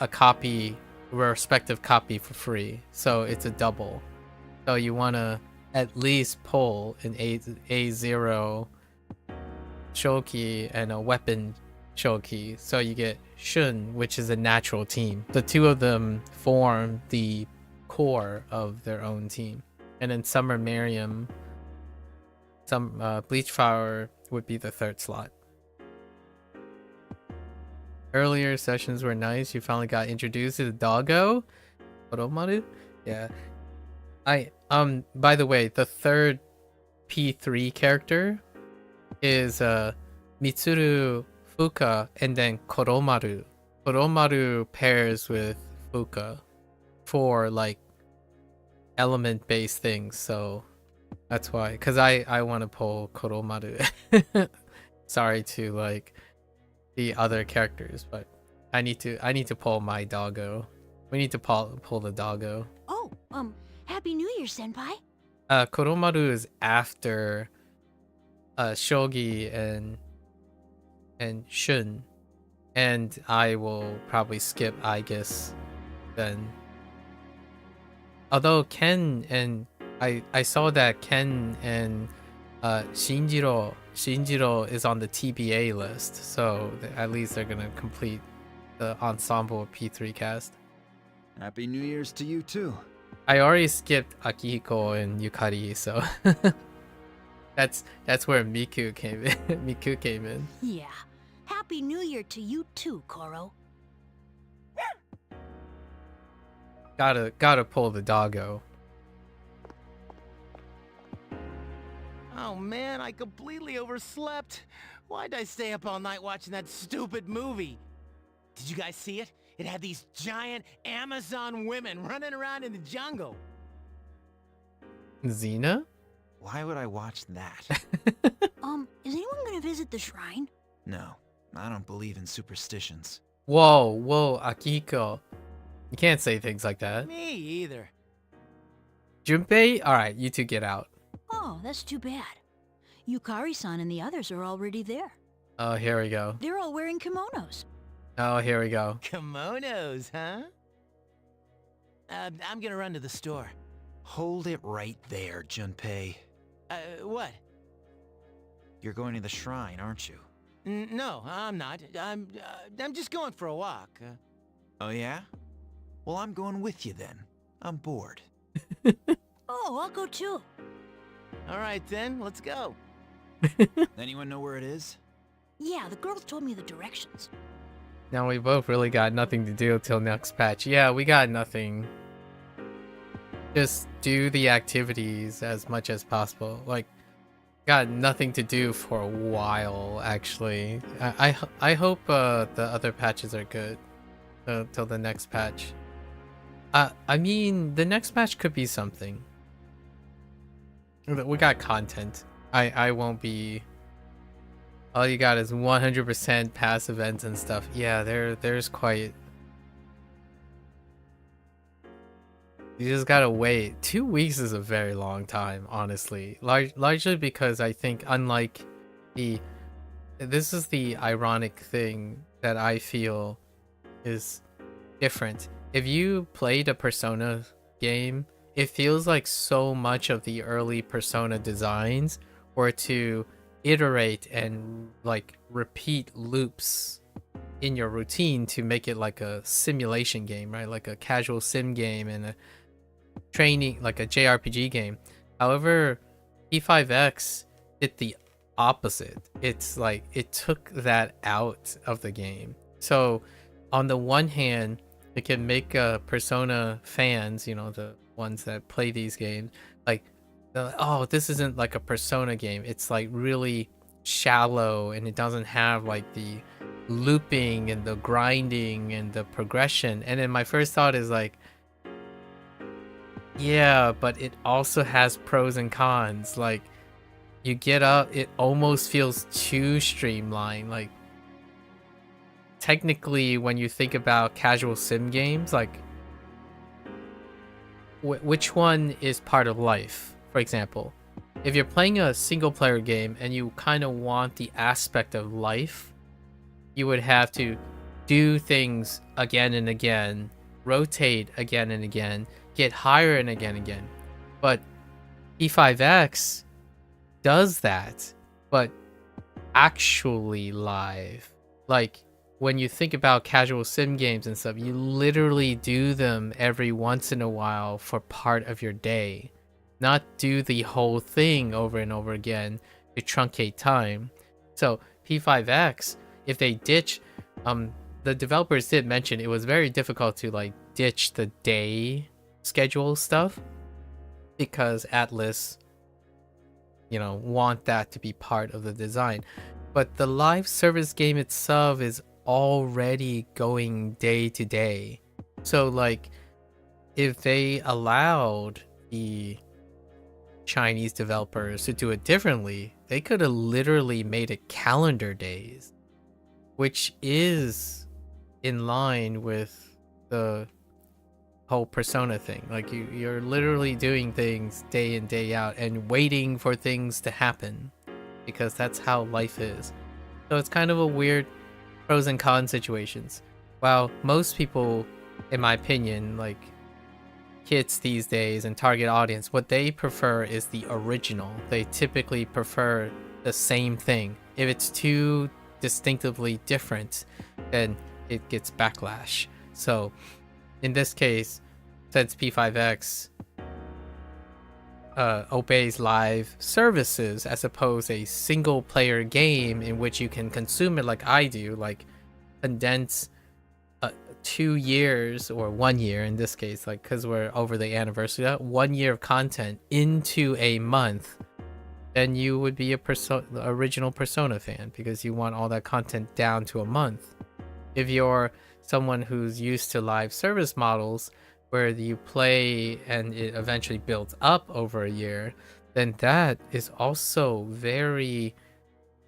a copy, respective copy for free. So it's a double. So you wanna at least pull an A0 Shoki and a weapon Shoki, so you get Shun, which is a natural team. The 2 of them form the core of their own team. And then Summer Miriam, Bleach Flower would be the third slot. Earlier sessions were nice. You finally got introduced to the doggo. Oromaru? Yeah. By the way, the third P3 character is Mitsuru Fuka and then Koromaru. Koromaru pairs with Fuka for like element based things, so that's why, because I want to pull Koromaru. Sorry to like the other characters, but I need to pull my doggo. We need to pull the doggo. Oh, Happy New Year, Senpai. Koromaru is after Shogi and Shun, and I will probably skip Aegis then. Although Ken and I saw that Ken and Shinjiro is on the TBA list, so at least they're gonna complete the ensemble P3 cast. Happy New Year's to you too. I already skipped Akihiko and Yukari, so that's where Miku came in. Miku came in. Yeah. Happy New Year to you too, Koro. Gotta pull the doggo. Oh man, I completely overslept. Why'd I stay up all night watching that stupid movie? Did you guys see it? It had these giant Amazon women running around in the jungle. Xena? Why would I watch that? Is anyone gonna visit the shrine? No, I don't believe in superstitions. Whoa, Akihiko. You can't say things like that. Me either. Junpei? Alright, you two get out. Oh, that's too bad. Yukari-san and the others are already there. Oh, here we go. They're all wearing kimonos. Oh, here we go. Kimonos, huh? I'm gonna run to the store. Hold it right there, Junpei. What? You're going to the shrine, aren't you? No, I'm not. I'm just going for a walk. Oh yeah? Well, I'm going with you then. I'm bored. Oh, I'll go too. All right then, let's go. Anyone know where it is? Yeah, the girls told me the directions. Now we both really got nothing to do till next patch. Yeah, we got nothing. Just do the activities as much as possible. Like, got nothing to do for a while, actually. I hope the other patches are good till the next patch. I mean, the next patch could be something. We got content. I won't be... All you got is 100% pass events and stuff. Yeah, there's quite... You just gotta wait. 2 weeks is a very long time, honestly. Largely because I think, unlike the... This is the ironic thing that I feel is different. If you played a Persona game, it feels like so much of the early Persona designs were to iterate and like repeat loops in your routine to make it like a simulation game, right? Like a casual sim game and a training, like a JRPG game. However, P5X did the opposite. It's like it took that out of the game. So on the one hand, it can make Persona fans, you know, the ones that play these games, like, oh, this isn't like a Persona game. It's like really shallow and it doesn't have like the looping and the grinding and the progression. And then my first thought is like, yeah, but it also has pros and cons. Like, you get up, it almost feels too streamlined. Like, technically, when you think about casual sim games, like, which one is part of life? For example, if you're playing a single player game and you kind of want the aspect of life, you would have to do things again and again, rotate again and again, get higher and again. But E5X does that, but actually live. Like, when you think about casual sim games and stuff, you literally do them every once in a while for part of your day, not do the whole thing over and over again to truncate time. So P5X, if they ditch, the developers did mention it was very difficult to like ditch the day schedule stuff because ATLUS, you know, want that to be part of the design. But the live service game itself is already going day to day. So like if they allowed the Chinese developers to do it differently, they could have literally made it calendar days, which is in line with the whole Persona thing. Like you're literally doing things day in day out and waiting for things to happen because that's how life is. So it's kind of a weird pros and cons situations. While most people, in my opinion, like kids these days and target audience, what they prefer is the original. They typically prefer the same thing. If it's too distinctively different, then it gets backlash. So in this case, since P5X obeys live services as opposed to a single player game in which you can consume it like I do, like condense 2 years or 1 year in this case, like because we're over the anniversary, 1 year of content into a month, then you would be a original Persona fan because you want all that content down to a month. If you're someone who's used to live service models where you play and it eventually builds up over a year, then that is also very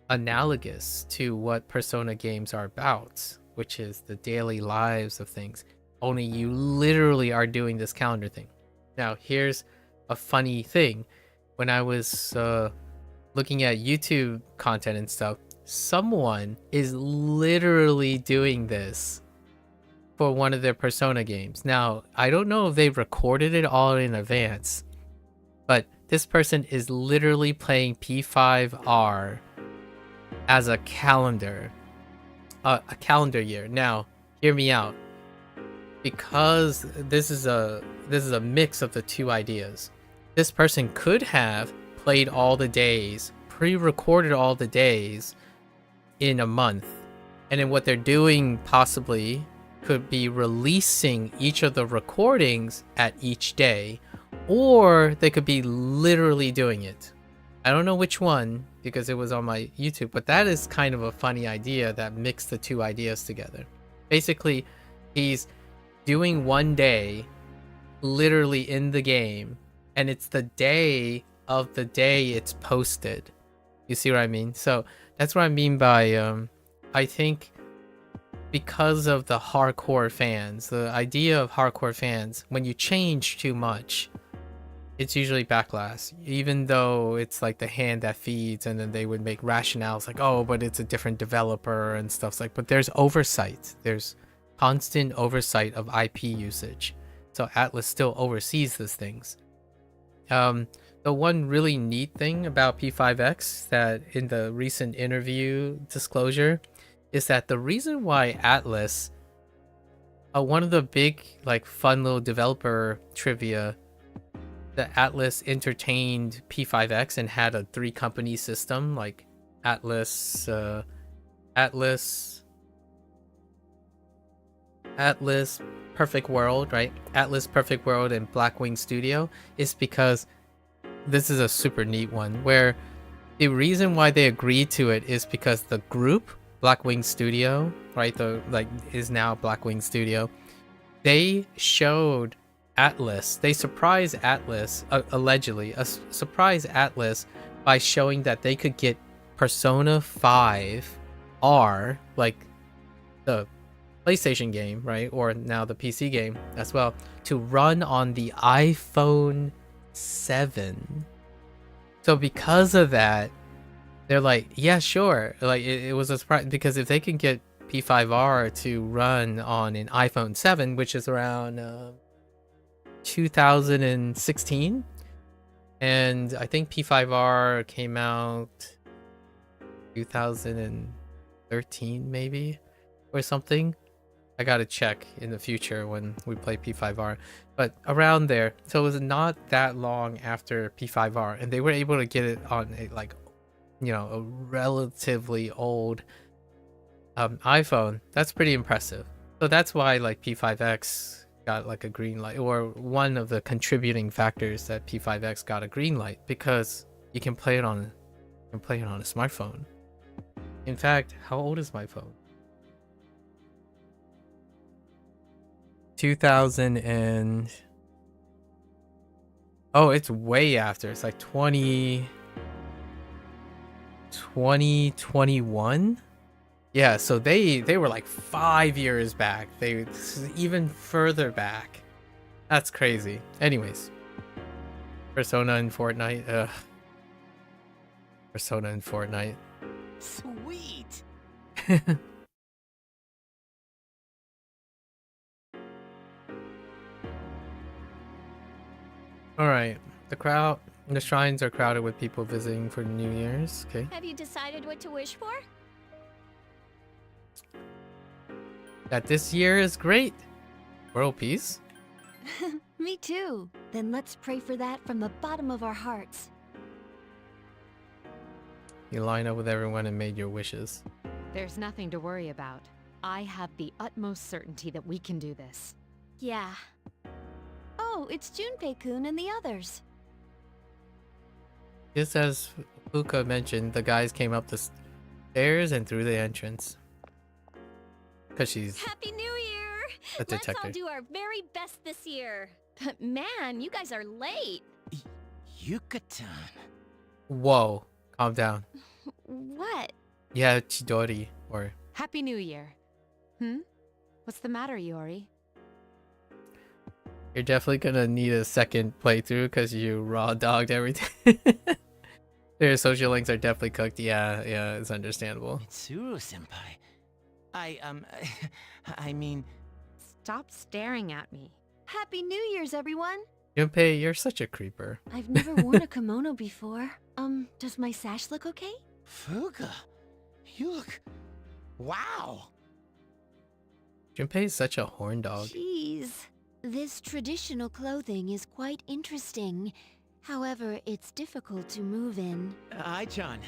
analogous to what Persona games are about, which is the daily lives of things. Only you literally are doing this calendar thing. Now, here's a funny thing. When I was looking at YouTube content and stuff, someone is literally doing this for one of their Persona games. Now, I don't know if they've recorded it all in advance, but this person is literally playing P5R as a calendar year. Now, hear me out. Because this is a mix of the two ideas. This person could have played all the days, pre-recorded all the days in a month. And then what they're doing possibly could be releasing each of the recordings at each day, or they could be literally doing it. I don't know which one because it was on my YouTube, but that is kind of a funny idea that mixed the two ideas together. Basically, he's doing one day literally in the game, and it's the day of the day it's posted. You see what I mean? So that's what I mean by I think because of the hardcore fans, the idea of hardcore fans, when you change too much, it's usually backlash, even though it's like the hand that feeds, and then they would make rationales like, oh, but it's a different developer and stuff like, but there's oversight. There's constant oversight of IP usage. So ATLUS still oversees these things. The one really neat thing about P5X that in the recent interview disclosure is that the reason why ATLUS, one of the big like fun little developer trivia, that ATLUS entertained P5X and had a 3-company system like ATLUS, Perfect World, right? ATLUS, Perfect World, and Blackwing Studio, is because this is a super neat one where the reason why they agreed to it is because the group Blackwing Studio, right, is now Blackwing Studio, they showed ATLUS, they surprised ATLUS, allegedly surprised ATLUS by showing that they could get Persona 5 R, like the PlayStation game, right, or now the PC game as well, to run on the iPhone 7. So because of that, they're like, yeah, sure. Like it was a surprise, because if they can get P5R to run on an iPhone 7, which is around 2016, and I think P5R came out 2013 maybe. or something. I gotta check in the future when we play P5R, but around there. So it was not that long after P5R, and they were able to get it on a, like, you know, a relatively old iPhone. That's pretty impressive. So that's why like P5X got like a green light, or one of the contributing factors that P5X got a green light, because you can play it on a smartphone. In fact, how old is my phone? 2000 and... Oh, it's way after. It's like 2021. Yeah, so they were like 5 years back. This is even further back. That's crazy. Anyways, Persona and Fortnite. Ugh. Persona and Fortnite. Sweet. All right, the shrines are crowded with people visiting for New Year's. Okay. Have you decided what to wish for? That this year is great. World peace. Me too. Then let's pray for that from the bottom of our hearts. You line up with everyone and made your wishes. There's nothing to worry about. I have the utmost certainty that we can do this. Yeah. Oh, it's Junpei-kun and the others. Just as Fuka mentioned, the guys came up the stairs and through the entrance. Because she's Happy New Year! a detective. Let's all do our very best this year. But man, you guys are late. Yucatan. Whoa, calm down. What? Yeah, Chidori, or... Happy New Year. What's the matter, Yori? You're definitely gonna need a second playthrough because you raw dogged everything. Their social links are definitely cooked. Yeah, it's understandable. Mitsuru-senpai. I mean... Stop staring at me. Happy New Year's, everyone! Junpei, you're such a creeper. I've never worn a kimono before. Does my sash look okay? Fuka, you look... Wow! Junpei is such a horn dog. Jeez. This traditional clothing is quite interesting. However, it's difficult to move in. Ai-chan,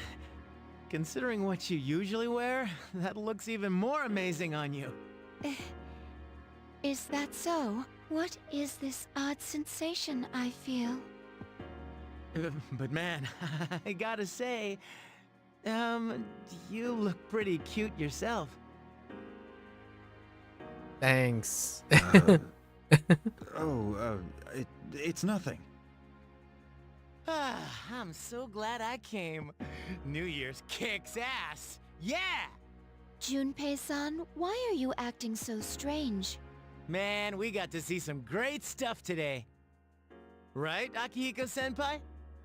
considering what you usually wear, that looks even more amazing on you. Is that so? What is this odd sensation I feel? But man, I gotta say, you look pretty cute yourself. Thanks. It's nothing. I'm so glad I came. New Year's kicks ass. Yeah! Junpei-san, why are you acting so strange? Man, we got to see some great stuff today. Right, Akihiko-senpai?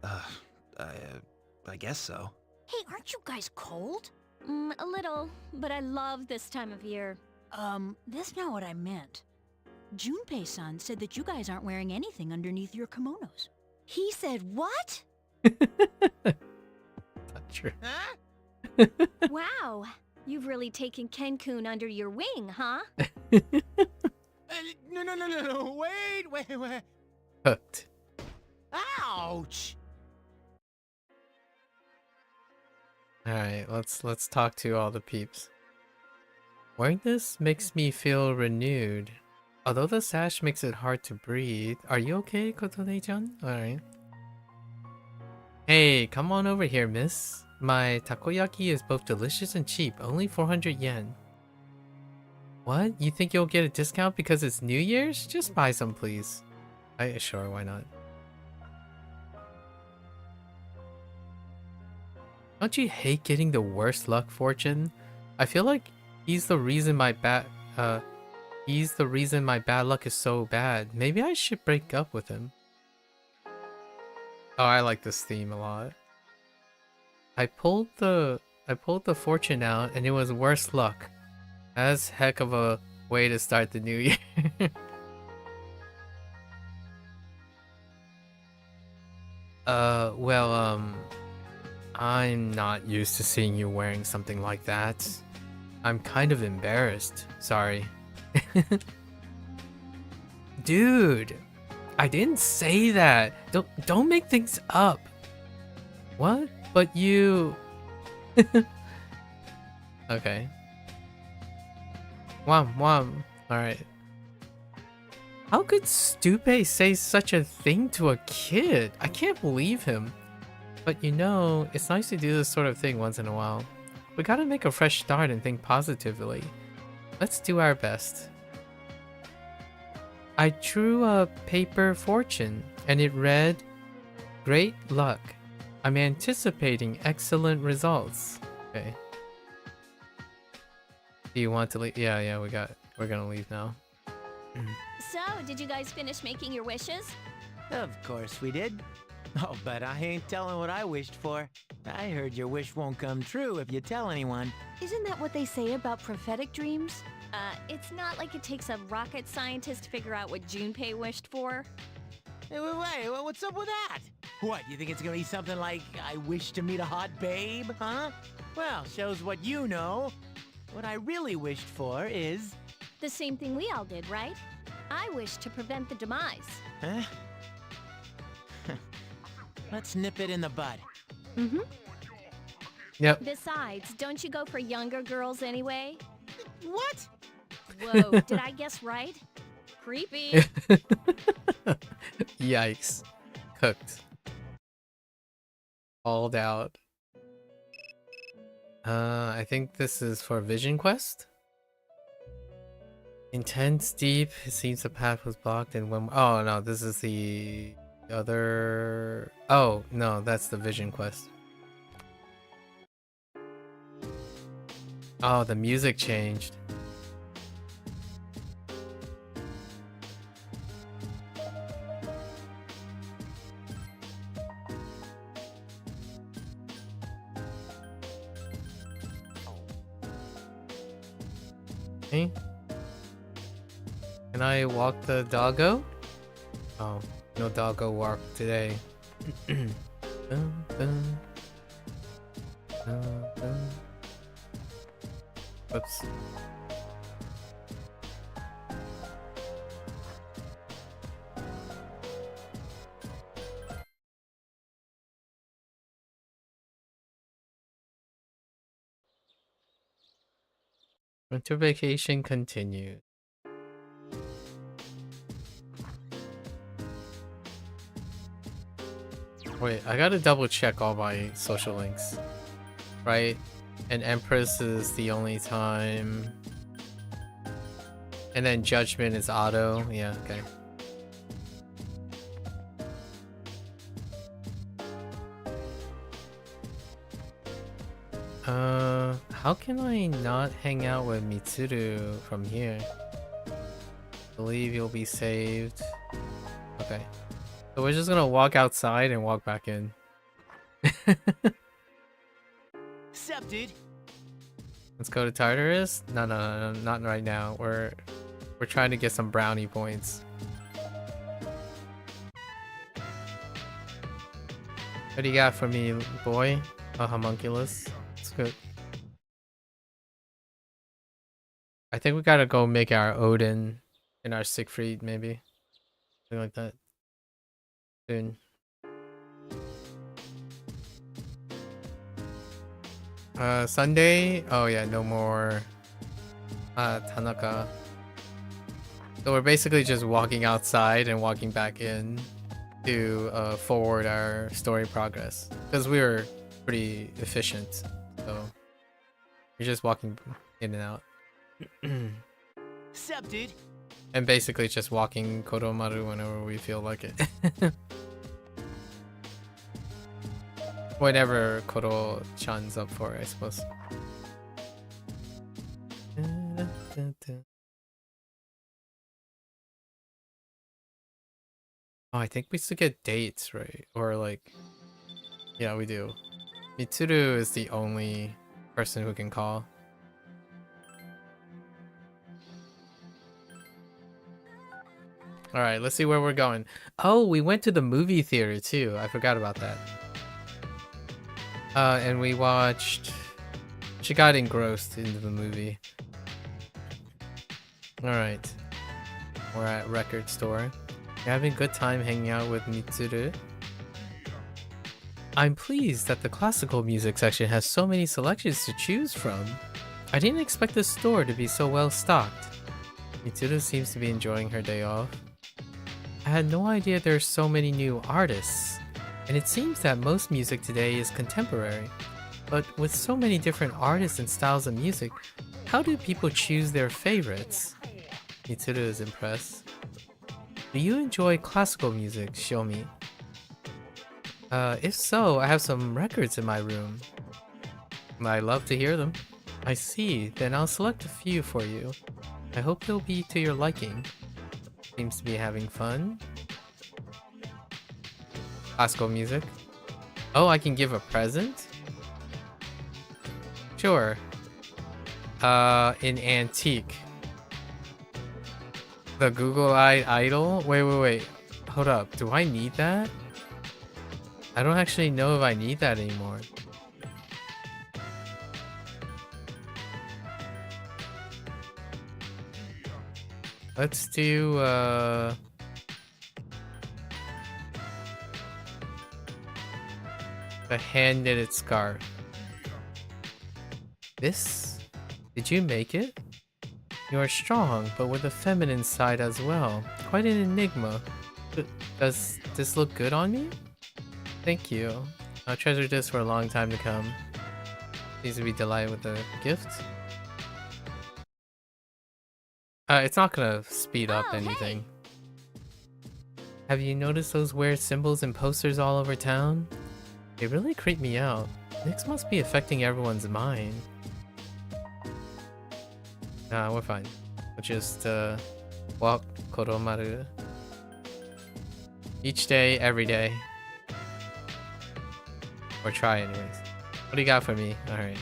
I guess so. Hey, aren't you guys cold? A little, but I love this time of year. That's not what I meant. Junpei-san said that you guys aren't wearing anything underneath your kimonos. He said what? Not true. Huh? Wow, you've really taken Ken-kun under your wing, huh? No, wait. Hooked. Ouch! Alright, let's talk to all the peeps. Wearing this makes me feel renewed. Although the sash makes it hard to breathe. Are you okay, Kotone-chan? Alright. Hey, come on over here, miss. My takoyaki is both delicious and cheap, only 400 yen. What? You think you'll get a discount because it's New Year's? Just buy some, please. Sure, why not? Don't you hate getting the worst luck fortune? I feel like he's the reason my bad luck is so bad. Maybe I should break up with him. Oh, I like this theme a lot. I pulled the fortune out and it was worse luck. That's heck of a way to start the new year. I'm not used to seeing you wearing something like that. I'm kind of embarrassed. Sorry. Dude, I didn't say that. Don't make things up. What? But you... Okay. Wham. Alright. How could Stupe say such a thing to a kid? I can't believe him. But you know, it's nice to do this sort of thing once in a while. We gotta make a fresh start and think positively. Let's do our best. I drew a paper fortune, and it read, "Great luck. I'm anticipating excellent results." Okay. Do you want to leave? Yeah, we're gonna leave now. So, did you guys finish making your wishes? Of course we did. Oh, but I ain't telling what I wished for. I heard your wish won't come true if you tell anyone. Isn't that what they say about prophetic dreams? It's not like it takes a rocket scientist to figure out what Junpei wished for. Hey, wait, what's up with that? What, you think it's gonna be something like, I wish to meet a hot babe, huh? Well, shows what you know. What I really wished for is... The same thing we all did, right? I wish to prevent the demise. Huh? Let's nip it in the bud. Mm-hmm. Yep. Besides, don't you go for younger girls anyway? What? Whoa, did I guess right? Creepy. Yikes. Cooked. Called out. I think this is for Vision Quest. Intense, deep. It seems the path was blocked and when... Oh no, this is the other... Oh no, that's the Vision Quest. Oh, the music changed. Okay. Can I walk the doggo? Oh, no doggo walk today. Dun, dun. Dun, dun. Oops. Winter vacation continued. Wait, I gotta double check all my social links. Right? And Empress is the only time. And then Judgment is auto. Yeah, okay. How can I not hang out with Mitsuru from here? Believe you'll be saved. Okay. So we're just gonna walk outside and walk back in. Sup, dude? Let's go to Tartarus? No, not right now. We're trying to get some brownie points. What do you got for me, boy? A homunculus. It's good. I think we gotta go make our Odin and our Siegfried, maybe. Something like that. Soon. Sunday? Oh yeah, no more Tanaka. So we're basically just walking outside and walking back in to forward our story progress. Because we were pretty efficient. So we're just walking in and out. Sup, dude? And basically just walking Kodomaru whenever we feel like it. Whatever Koro-chan's up for, I suppose. Oh, I think we still get dates, right? Or like... Yeah, we do. Mitsuru is the only person who can call. Alright, let's see where we're going. Oh, we went to the movie theater too. I forgot about that. And we watched much got engrossed into the movie. Alright. We're at record store. You're having a good time hanging out with Mitsuru. I'm pleased that the classical music section has so many selections to choose from. I didn't expect the store to be so well stocked. Mitsuru seems to be enjoying her day off. I had no idea there are so many new artists, and it seems that most music today is contemporary. But with so many different artists and styles of music, how do people choose their favorites? Mitsuru is impressed. Do you enjoy classical music, Shomi? If so, I have some records in my room. I love to hear them. I see, then I'll select a few for you. I hope they'll be to your liking. Seems to be having fun. Classical music. Oh, I can give a present? Sure. In antique. The Google Eye Idol? Wait. Hold up. Do I need that? I don't actually know if I need that anymore. Let's do, the hand-knitted scarf. This? Did you make it? You are strong, but with a feminine side as well. Quite an enigma. Does this look good on me? Thank you. I'll treasure this for a long time to come. Seems to be delighted with the gift. It's not gonna speed up anything. Hey. Have you noticed those weird symbols and posters all over town? They really creep me out. This must be affecting everyone's mind. Nah, we're fine. We'll just walk Koromaru. Each day, every day. Or try anyways. What do you got for me? Alright.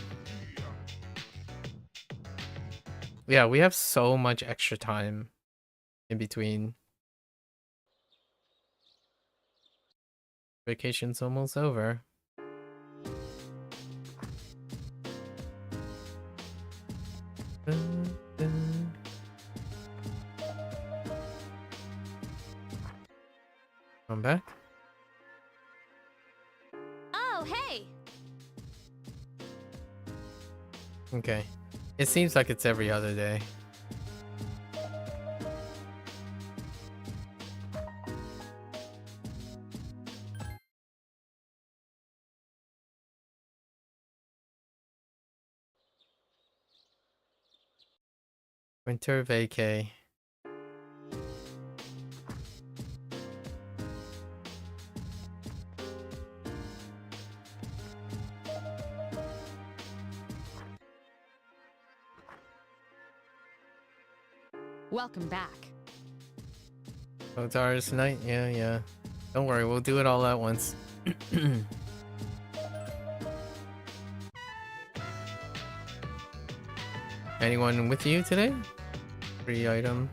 Yeah, we have so much extra time in between. Vacation's almost over. I'm back. Oh, hey! Okay. It seems like it's every other day. Winter vacay. Welcome back. Oh, it's ours tonight? Yeah. Don't worry, we'll do it all at once. Anyone with you today? Free item.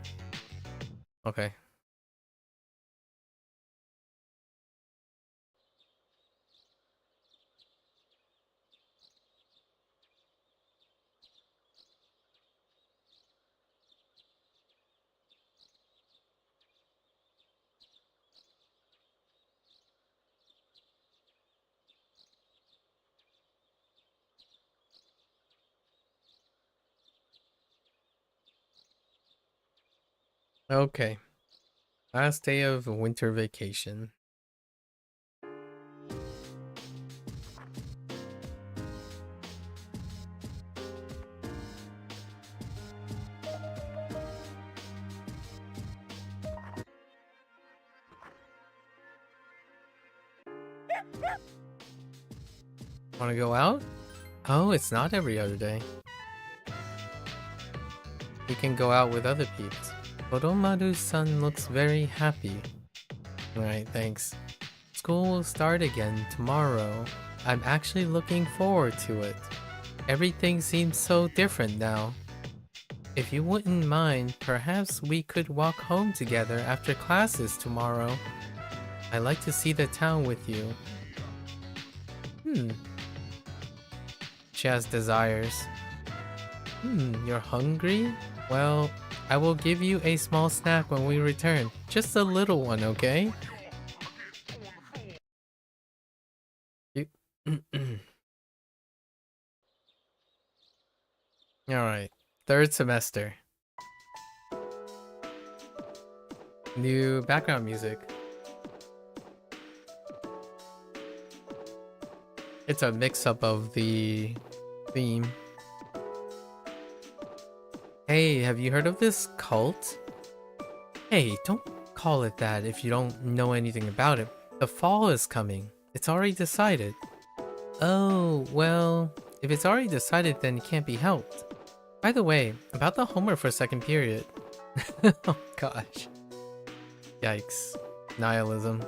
Okay. Okay. Last day of winter vacation. Wanna go out? Oh, it's not every other day. You can go out with other peeps. Koromaru-san looks very happy. Alright, thanks. School will start again tomorrow. I'm actually looking forward to it. Everything seems so different now. If you wouldn't mind, perhaps we could walk home together after classes tomorrow. I'd like to see the town with you. She has desires. You're hungry? Well, I will give you a small snack when we return. Just a little one, okay? Alright. Third semester. New background music. It's a mix-up of the theme. Hey, have you heard of this cult? Hey, don't call it that if you don't know anything about it. The fall is coming. It's already decided. Oh, well, if it's already decided, then it can't be helped. By the way, about the homework for second period. Oh gosh. Yikes. Nihilism.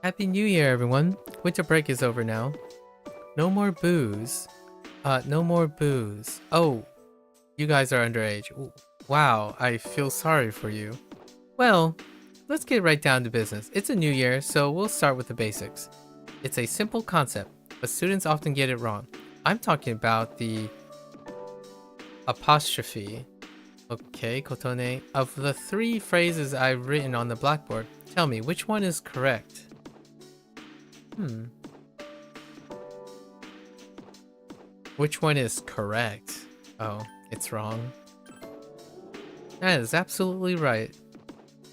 Happy New Year, everyone. Winter break is over now. No more booze. No more booze. Oh, you guys are underage. Ooh, wow, I feel sorry for you. Well, let's get right down to business. It's a new year, so we'll start with the basics. It's a simple concept, but students often get it wrong. I'm talking about the apostrophe. Okay, Kotone. Of the 3 phrases I've written on the blackboard, tell me, which one is correct? Which one is correct? Oh, it's wrong. That is absolutely right.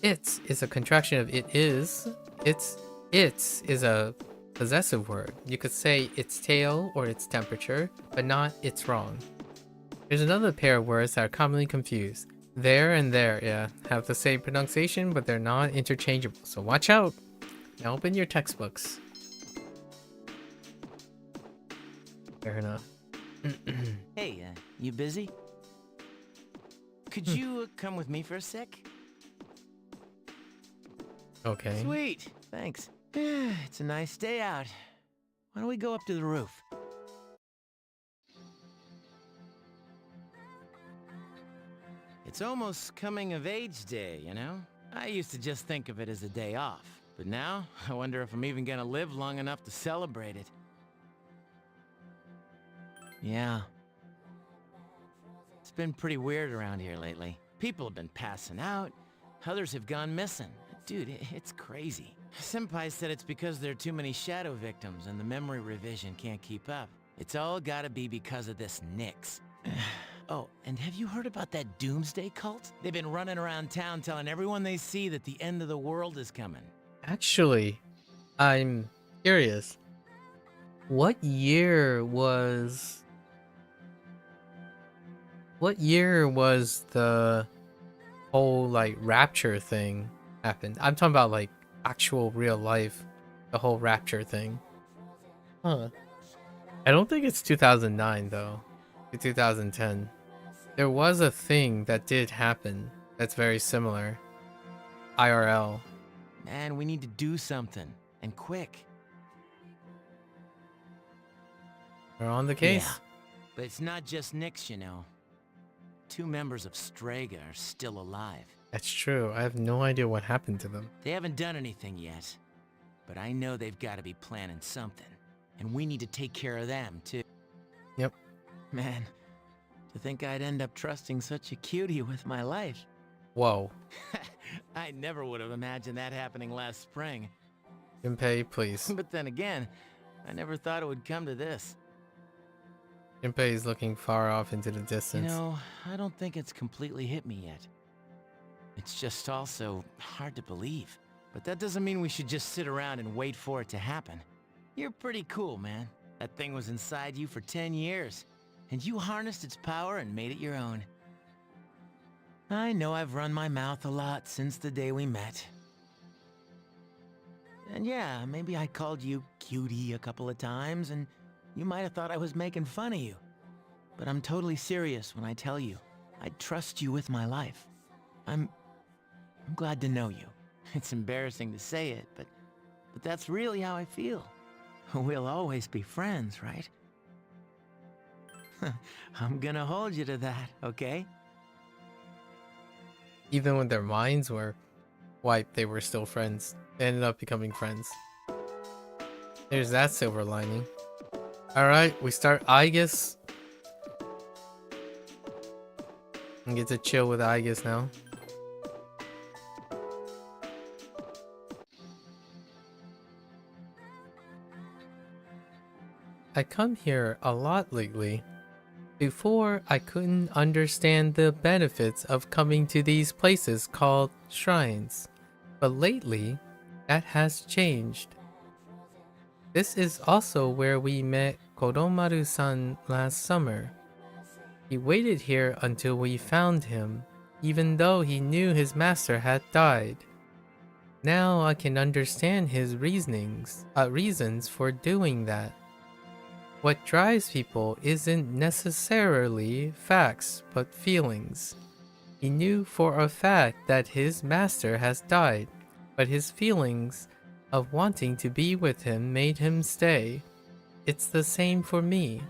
It is a contraction of it is. It is a possessive word. You could say its tail or its temperature, but not it's wrong. There's another pair of words that are commonly confused. There and there, yeah, have the same pronunciation, but they're not interchangeable. So watch out. Now open your textbooks. Fair enough. Hey, you busy? Could you come with me for a sec? Okay. Sweet, thanks. It's a nice day out. Why don't we go up to the roof? It's almost coming of age day, you know? I used to just think of it as a day off, but now I wonder if I'm even gonna live long enough to celebrate it. Yeah. It's been pretty weird around here lately. People have been passing out, others have gone missing. Dude, it's crazy. Senpai said it's because there are too many shadow victims and the memory revision can't keep up. It's all gotta be because of this Nyx. Oh, and have you heard about that doomsday cult? They've been running around town telling everyone they see that the end of the world is coming. Actually, I'm curious. What year was the whole like rapture thing happened? I'm talking about like actual real life, the whole rapture thing. Huh. I don't think it's 2009 though. It's 2010. There was a thing that did happen that's very similar. IRL. Man, we need to do something. And quick. We're on the case. Yeah. But it's not just Nyx, you know. 2 members of SEGA are still alive. That's true. I have no idea what happened to them. They haven't done anything yet. But I know they've got to be planning something. And we need to take care of them, too. Yep. Man, to think I'd end up trusting such a cutie with my life. Whoa. I never would have imagined that happening last spring. Junpei, please. But then again, I never thought it would come to this. Junpei is looking far off into the distance. You know, I don't think it's completely hit me yet. It's just also hard to believe. But that doesn't mean we should just sit around and wait for it to happen. You're pretty cool, man. That thing was inside you for 10 years. And you harnessed its power and made it your own. I know I've run my mouth a lot since the day we met. And yeah, maybe I called you cutie a couple of times, and you might have thought I was making fun of you. But I'm totally serious when I tell you, I trust you with my life. I'm glad to know you. It's embarrassing to say it, but that's really how I feel. We'll always be friends, right? I'm gonna hold you to that, okay? Even when their minds were wiped, they were still friends. They ended up becoming friends. There's that silver lining. Alright, we start Aegis. And get to chill with Aegis now. I come here a lot lately. Before, I couldn't understand the benefits of coming to these places called shrines. But lately, that has changed. This is also where we met Koromaru-san last summer. He waited here until we found him, even though he knew his master had died. Now I can understand his reasons for doing that. What drives people isn't necessarily facts, but feelings. He knew for a fact that his master has died, but his feelings of wanting to be with him made him stay. It's the same for me.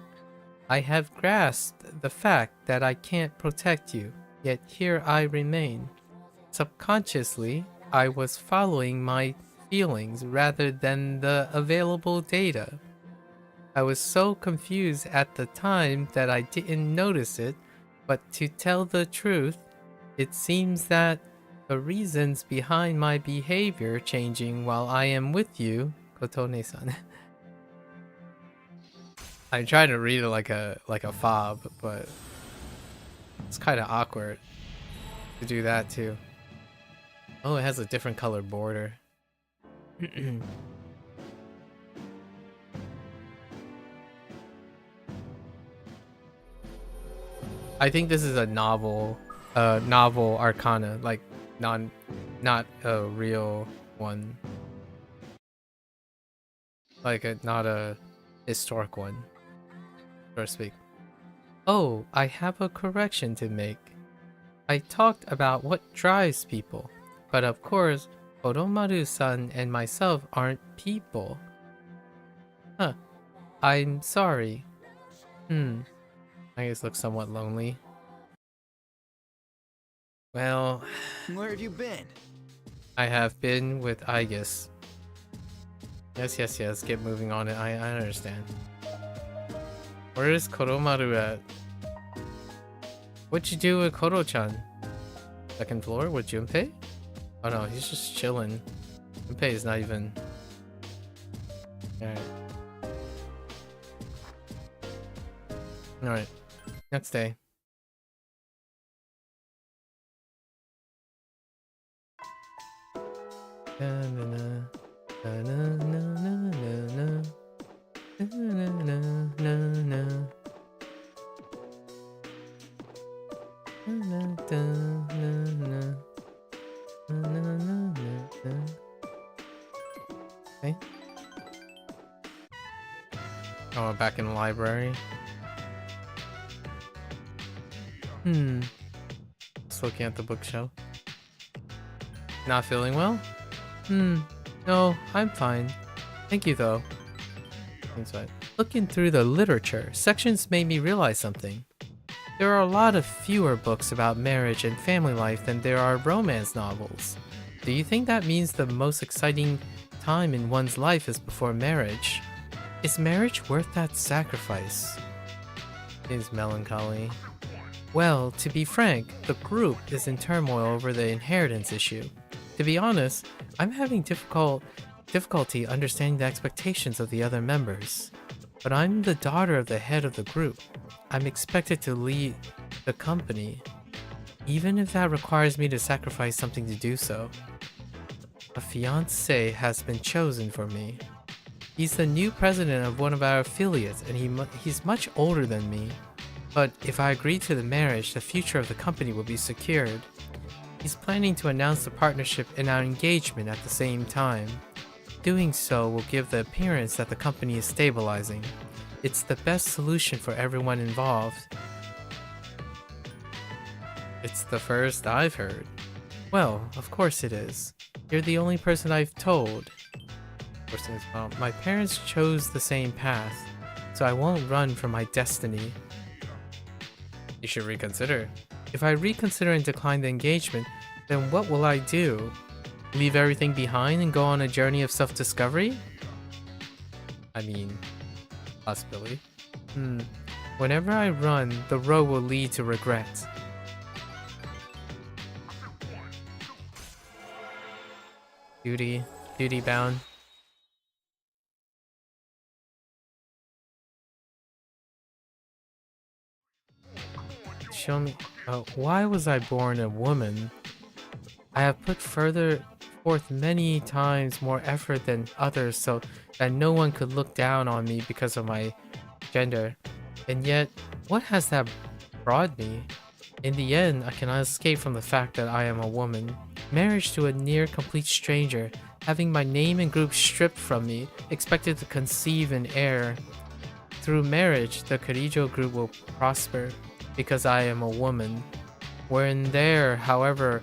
I have grasped the fact that I can't protect you, yet here I remain. Subconsciously, I was following my feelings rather than the available data. I was so confused at the time that I didn't notice it, but to tell the truth, it seems that the reasons behind my behavior changing while I am with you, Kotone-san. I'm trying to read it like a fob, but it's kind of awkward to do that too. Oh, it has a different color border. I think this is a novel arcana, like not a real one, like not a historic one, so to speak. Oh, I have a correction to make. I talked about what drives people, but of course, Koromaru-san and myself aren't people. Huh. I'm sorry. I guess looks somewhat lonely. Well, where have you been? I have been with Aegis. Yes, get moving on it. I understand. Where is Koromaru at? What'd you do with Koro-chan? Second floor with Junpei? Oh no, he's just chilling. Junpei is not even... Alright. Next day. Okay. Oh, we're back in the library. Just looking at the bookshelf. Not feeling well? No, I'm fine. Thank you though. Thanks, fine. Looking through the literature, sections made me realize something. There are a lot of fewer books about marriage and family life than there are romance novels. Do you think that means the most exciting time in one's life is before marriage? Is marriage worth that sacrifice? Is melancholy. Well, to be frank, the group is in turmoil over the inheritance issue. To be honest, I'm having difficulty understanding the expectations of the other members. But I'm the daughter of the head of the group. I'm expected to lead the company, even if that requires me to sacrifice something to do so. A fiancé has been chosen for me. He's the new president of one of our affiliates, and he's much older than me. But if I agree to the marriage, the future of the company will be secured. He's planning to announce the partnership and our engagement at the same time. Doing so will give the appearance that the company is stabilizing. It's the best solution for everyone involved. It's the first I've heard. Well, of course it is. You're the only person I've told. Well, my parents chose the same path, so I won't run from my destiny. You should reconsider. If I reconsider and decline the engagement, then what will I do? Leave everything behind and go on a journey of self-discovery? I mean, Possibility. Whenever I run, the road will lead to regret. Duty bound. Show me. Why was I born a woman? I have put forth many times more effort than others so that no one could look down on me because of my gender. And yet, what has that brought me? In the end, I cannot escape from the fact that I am a woman. Marriage to a near complete stranger, having my name and group stripped from me, expected to conceive an heir. Through marriage, the Karijo group will prosper, because I am a woman. Wherein there, however,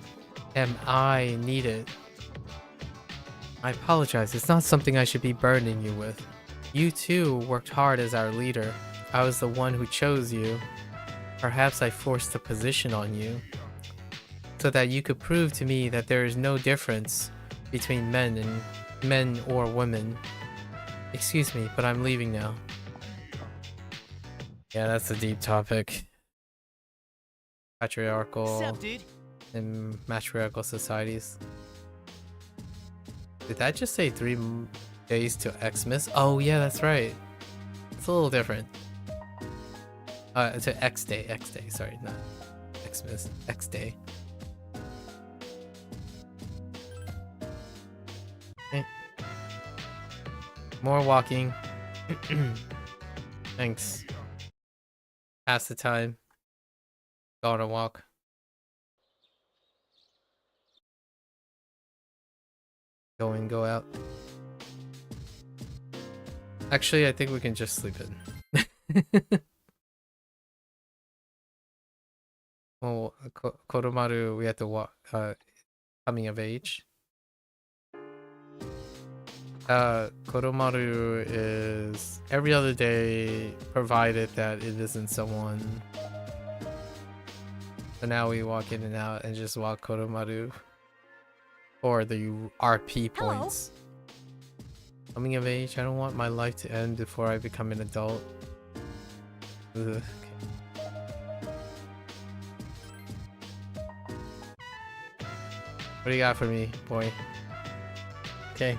am I needed. I apologize, it's not something I should be burdening you with. You too worked hard as our leader. I was the one who chose you. Perhaps I forced the position on you, so that you could prove to me that there is no difference between men or women. Excuse me, but I'm leaving now. Yeah, that's a deep topic. Patriarchal and matriarchal societies. Did that just say 3 days to Xmas? Oh yeah, that's right. It's a little different. To X day, sorry, not Xmas, X day. Okay. More walking. Thanks. Pass the time. Go on a walk. Go in, go out. Actually, I think we can just sleep in. Oh, Koromaru, we have to walk. Coming of age. Koromaru is every other day, provided that it isn't someone. So now we walk in and out and just walk Koromaru. Or the RP points. Hello? Coming of age, I don't want my life to end before I become an adult. Ugh, okay. What do you got for me, boy? Okay.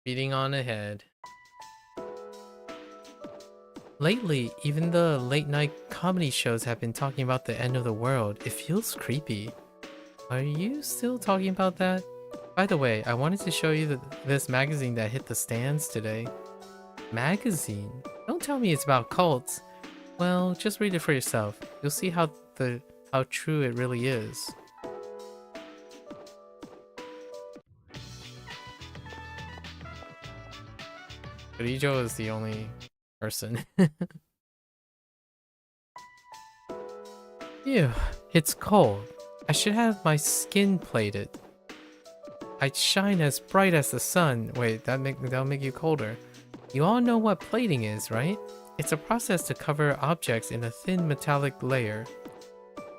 Beating on ahead. Lately, even the late-night comedy shows have been talking about the end of the world. It feels creepy. Are you still talking about that? By the way, I wanted to show you this magazine that hit the stands today. Magazine? Don't tell me it's about cults. Well, just read it for yourself. You'll see how true it really is. Karijo is the only person. Ew, it's cold. I should have my skin plated. I'd shine as bright as the sun. Wait, that'll make you colder. You all know what plating is, right? It's a process to cover objects in a thin metallic layer.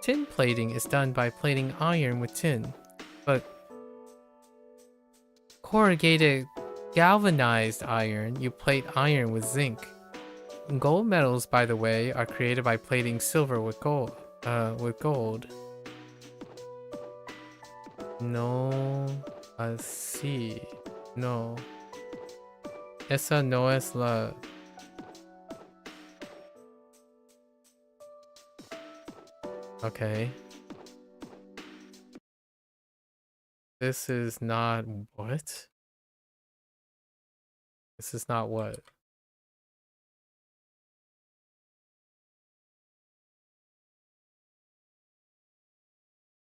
Tin plating is done by plating iron with tin, but corrugated galvanized iron, you plate iron with zinc. Gold medals, by the way, are created by plating silver with gold. No, así. No. Esa no es la... Okay. This is not... What? This is not what?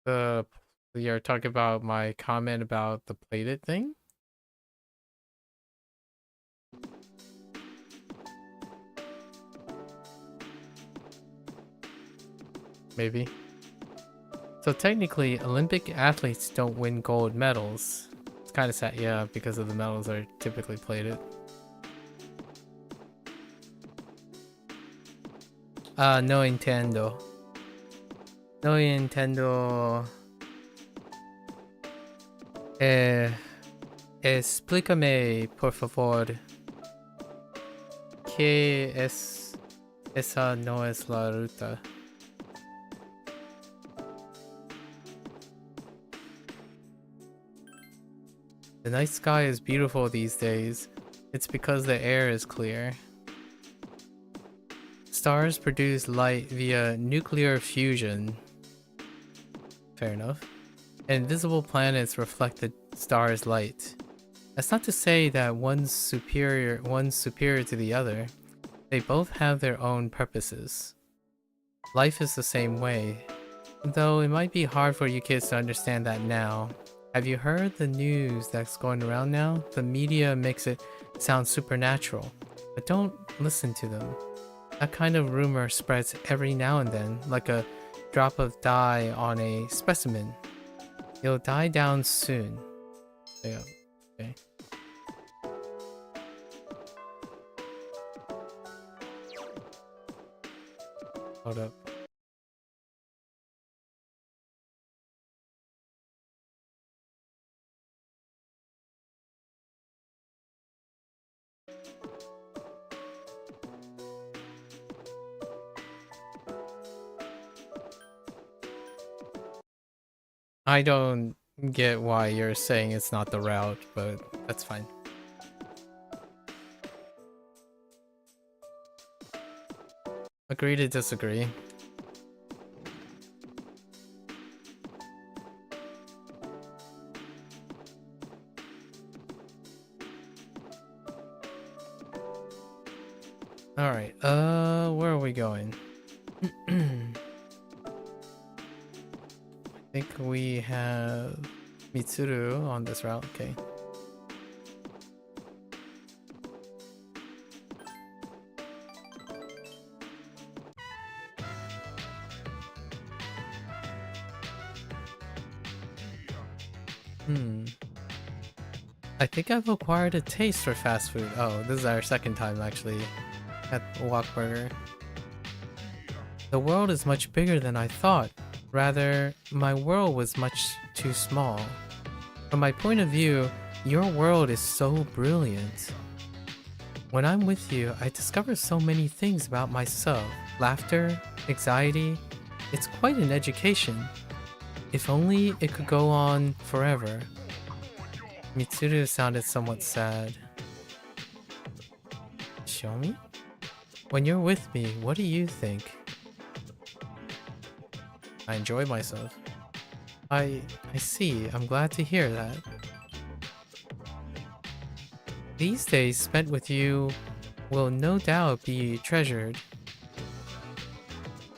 You're talking about my comment about the plated thing? Maybe. So technically, Olympic athletes don't win gold medals. It's kind of sad, yeah, because of the medals are typically plated. No Nintendo. No Nintendo. Explícame, por favor. ¿Qué es? Esa no es la ruta. The night sky is beautiful these days. It's because the air is clear. Stars produce light via nuclear fusion. Fair enough. And invisible planets reflect the star's light. That's not to say that one's superior to the other. They both have their own purposes. Life is the same way, though it might be hard for you kids to understand that now. Have you heard the news that's going around now? The media makes it sound supernatural, but don't listen to them. That kind of rumor spreads every now and then, like a drop of dye on a specimen. It'll die down soon. Yeah, okay. Hold up. I don't get why you're saying it's not the route, but that's fine. Agree to disagree. Alright, where are we going? I think we have Mitsuru on this route, okay. I think I've acquired a taste for fast food. Oh, this is our second time actually at Walkburger. The world is much bigger than I thought. Rather, my world was much too small. From my point of view, your world is so brilliant. When I'm with you, I discover so many things about myself. Laughter, anxiety, it's quite an education. If only it could go on forever. Mitsuru sounded somewhat sad. Show me? When you're with me, what do you think? I enjoy myself. I see. I'm glad to hear that. These days spent with you will no doubt be treasured.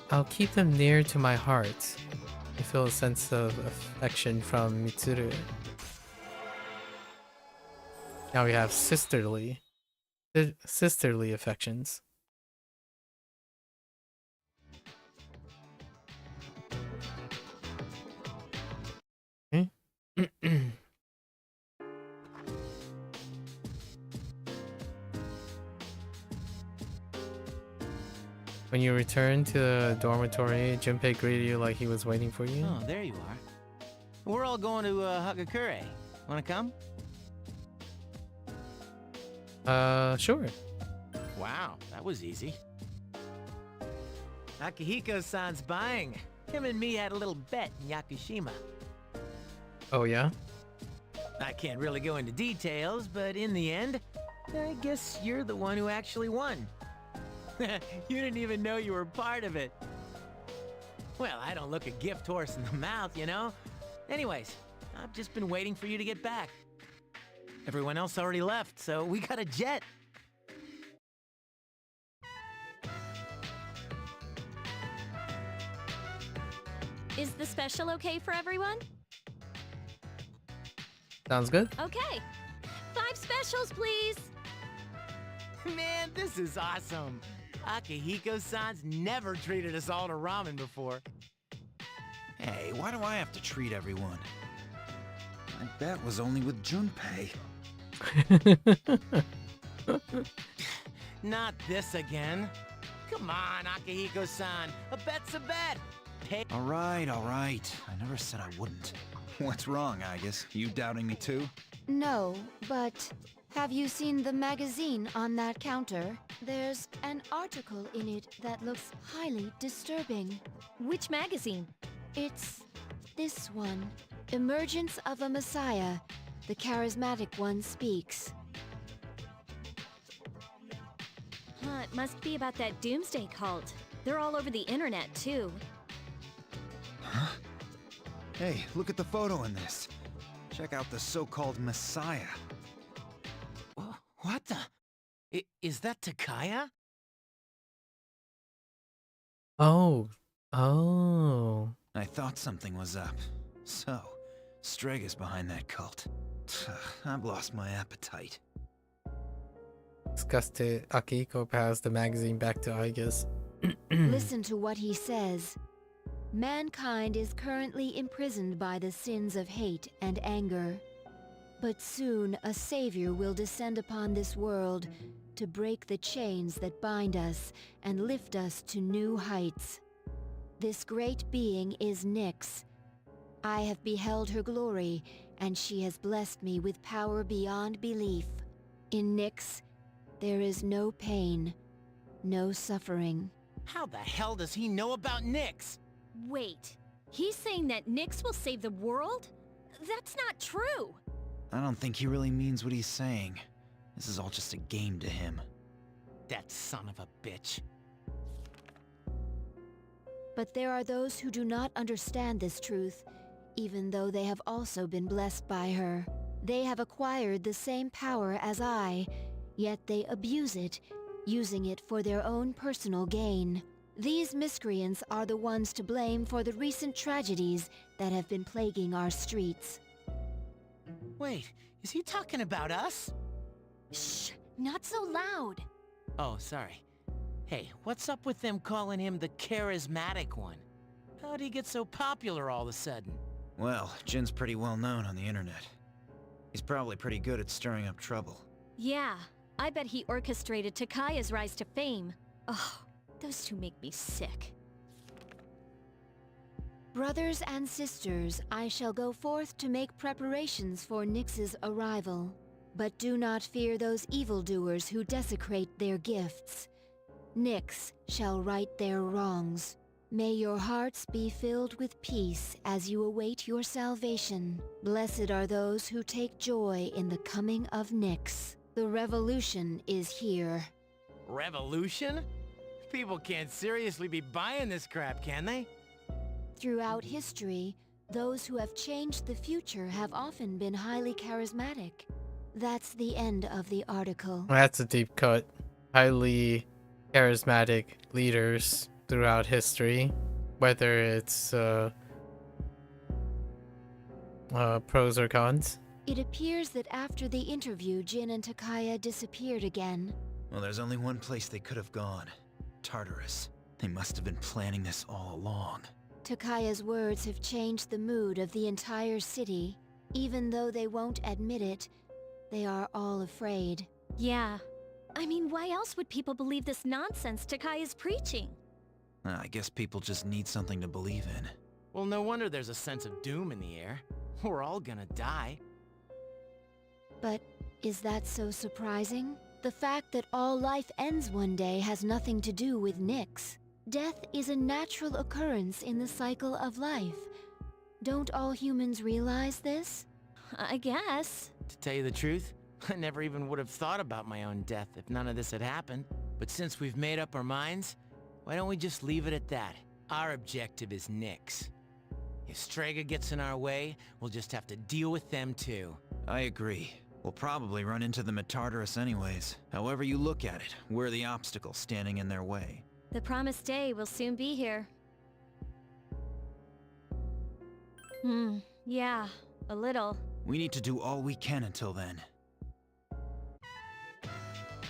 I'll keep them near to my heart. I feel a sense of affection from Mitsuru. Now we have sisterly affections. When you return to the dormitory, Junpei greeted you like he was waiting for you. Oh, there you are. We're all going to Hagakure. Wanna come? Sure. Wow, that was easy. Akihiko-san's buying. Him and me had a little bet in Yakushima. Oh, yeah? I can't really go into details, but in the end, I guess you're the one who actually won. You didn't even know you were part of it. Well, I don't look a gift horse in the mouth, you know? Anyways, I've just been waiting for you to get back. Everyone else already left, so we got a jet. Is the special okay for everyone? Sounds good. Okay. 5 specials, please. Man, this is awesome. Akihiko-san's never treated us all to ramen before. Hey, why do I have to treat everyone? My bet was only with Junpei. Not this again. Come on, Akihiko-san. A bet's a bet. All right. I never said I wouldn't. What's wrong, Agus? You doubting me too? No, but have you seen the magazine on that counter? There's an article in it that looks highly disturbing. Which magazine? It's this one. Emergence of a Messiah. The charismatic one speaks. Huh, it must be about that doomsday cult. They're all over the internet, too. Huh? Hey, look at the photo in this. Check out the so-called Messiah. What the? Is that Takaya? Oh. Oh. I thought something was up. So, Strega's behind that cult. I've lost my appetite. Disgusted, Akihiko passed the magazine back to Igus. Listen to what he says. Mankind is currently imprisoned by the sins of hate and anger. But soon a savior will descend upon this world to break the chains that bind us and lift us to new heights. This great being is Nyx. I have beheld her glory, and she has blessed me with power beyond belief. In Nyx, there is no pain, no suffering. How the hell does he know about Nyx? Wait, he's saying that Nyx will save the world? That's not true! I don't think he really means what he's saying. This is all just a game to him. That son of a bitch. But there are those who do not understand this truth, even though they have also been blessed by her. They have acquired the same power as I, yet they abuse it, using it for their own personal gain. These miscreants are the ones to blame for the recent tragedies that have been plaguing our streets. Wait, is he talking about us? Shh, not so loud. Oh, sorry. Hey, what's up with them calling him the charismatic one? How'd he get so popular all of a sudden? Well, Jin's pretty well known on the internet. He's probably pretty good at stirring up trouble. Yeah, I bet he orchestrated Takaya's rise to fame. Ugh, those two make me sick. Brothers and sisters, I shall go forth to make preparations for Nyx's arrival. But do not fear those evildoers who desecrate their gifts. Nyx shall right their wrongs. May your hearts be filled with peace as you await your salvation. Blessed are those who take joy in the coming of Nyx. The revolution is here. Revolution? People can't seriously be buying this crap, can they? Throughout history, those who have changed the future have often been highly charismatic. That's the end of the article. That's a deep cut. Highly charismatic leaders throughout history, whether it's pros or cons. It appears that after the interview, Jin and Takaya disappeared again. Well, there's only one place they could have gone. Tartarus. They must have been planning this all along. Takaya's words have changed the mood of the entire city. Even though they won't admit it, they are all afraid. Yeah. I mean, why else would people believe this nonsense Takaya's preaching? I guess people just need something to believe in. Well, no wonder there's a sense of doom in the air. We're all gonna die. But is that so surprising? The fact that all life ends one day has nothing to do with Nyx. Death is a natural occurrence in the cycle of life. Don't all humans realize this? I guess. To tell you the truth, I never even would have thought about my own death if none of this had happened. But since we've made up our minds, why don't we just leave it at that? Our objective is Nyx. If Strega gets in our way, we'll just have to deal with them too. I agree. We'll probably run into them at Tartarus anyways. However you look at it, we're the obstacle standing in their way. The promised day will soon be here. Yeah, a little. We need to do all we can until then.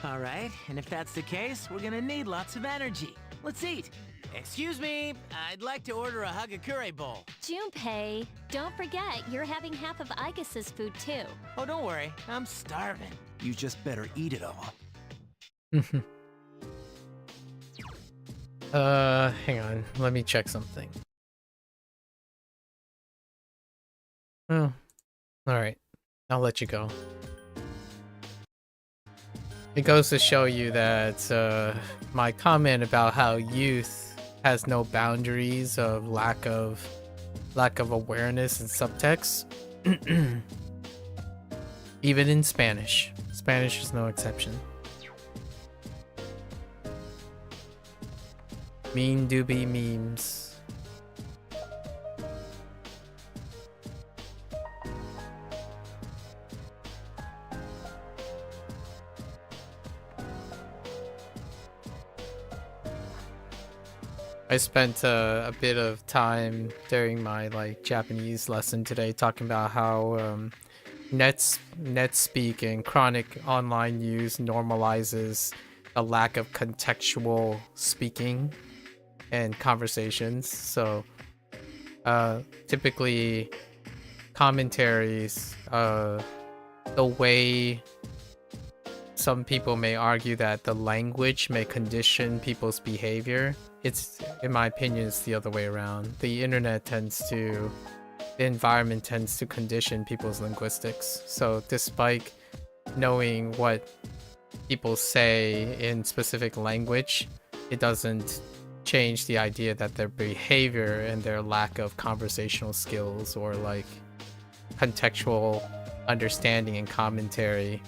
Alright, and if that's the case, we're gonna need lots of energy. Let's eat! Excuse me, I'd like to order a Hagakure bowl. Junpei, don't forget, you're having half of Igus's food too. Oh, don't worry, I'm starving. You just better eat it all. Hang on, let me check something. Oh, alright. I'll let you go. It goes to show you that my comment about how youth has no boundaries of lack of awareness and subtext. Even in Spanish. Spanish is no exception. Mean doobie memes. I spent a bit of time during my Japanese lesson today talking about how NetSpeak and chronic online use normalizes a lack of contextual speaking and conversations. So typically commentaries, the way some people may argue that the language may condition people's behavior, it's, in my opinion, it's the other way around. The environment tends to condition people's linguistics. So despite knowing what people say in specific language, it doesn't change the idea that their behavior and their lack of conversational skills or contextual understanding and commentary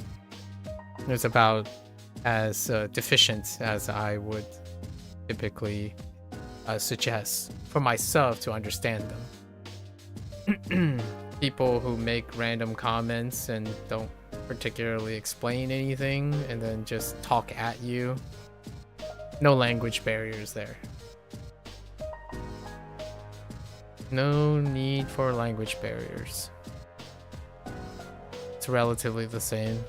is about as deficient as I would typically suggest for myself to understand them. People who make random comments and don't particularly explain anything and then just talk at you, no language barriers there. No need for language barriers. It's relatively the same.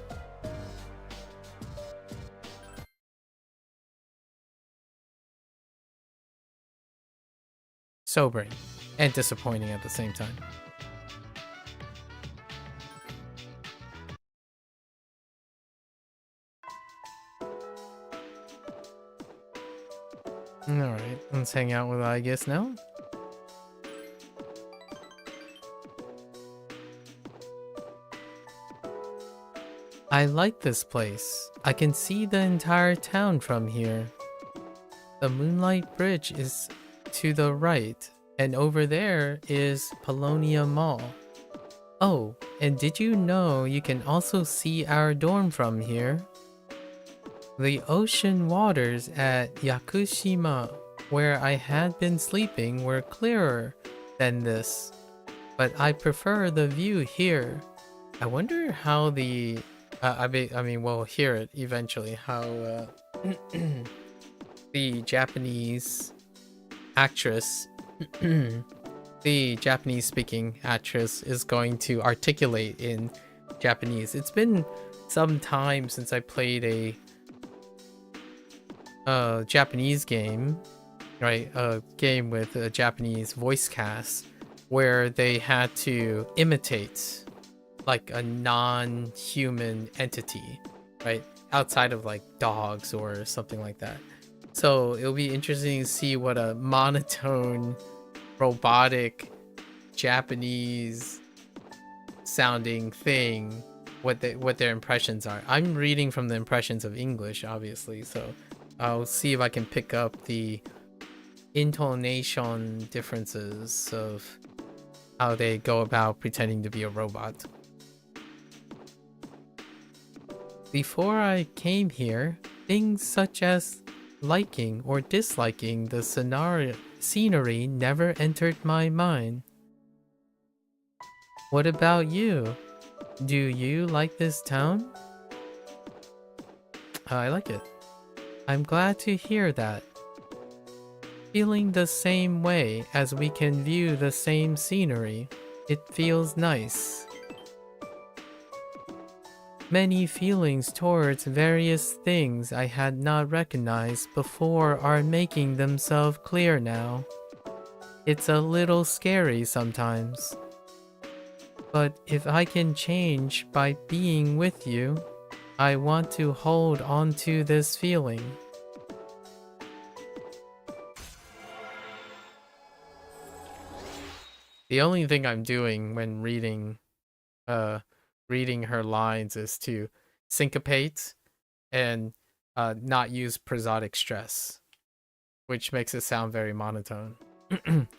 Sobering and disappointing at the same time. Alright, let's hang out with I guess now. I like this place. I can see the entire town from here. The Moonlight Bridge is to the right, and over there is Polonia Mall. Oh, and did you know you can also see our dorm from here? The ocean waters at Yakushima, where I had been sleeping, were clearer than this, but I prefer the view here. I wonder how the... I mean, we'll hear it eventually, how the Japanese actress, the Japanese-speaking actress is going to articulate in Japanese. It's been some time since I played a Japanese game, right? A game with a Japanese voice cast where they had to imitate like a non-human entity, right? Outside of like dogs or something like that. So it'll be interesting to see what a monotone, robotic, Japanese sounding thing, what their impressions are. I'm reading from the impressions of English, obviously, so I'll see if I can pick up the intonation differences of how they go about pretending to be a robot. Before I came here, things such as liking or disliking the scenery never entered my mind. What about you? Do you like this town? I like it. I'm glad to hear that. Feeling the same way as we can view the same scenery. It feels nice. Many feelings towards various things I had not recognized before are making themselves clear now. It's a little scary sometimes. But if I can change by being with you, I want to hold on to this feeling. The only thing I'm doing when reading reading her lines is to syncopate and not use prosodic stress, which makes it sound very monotone.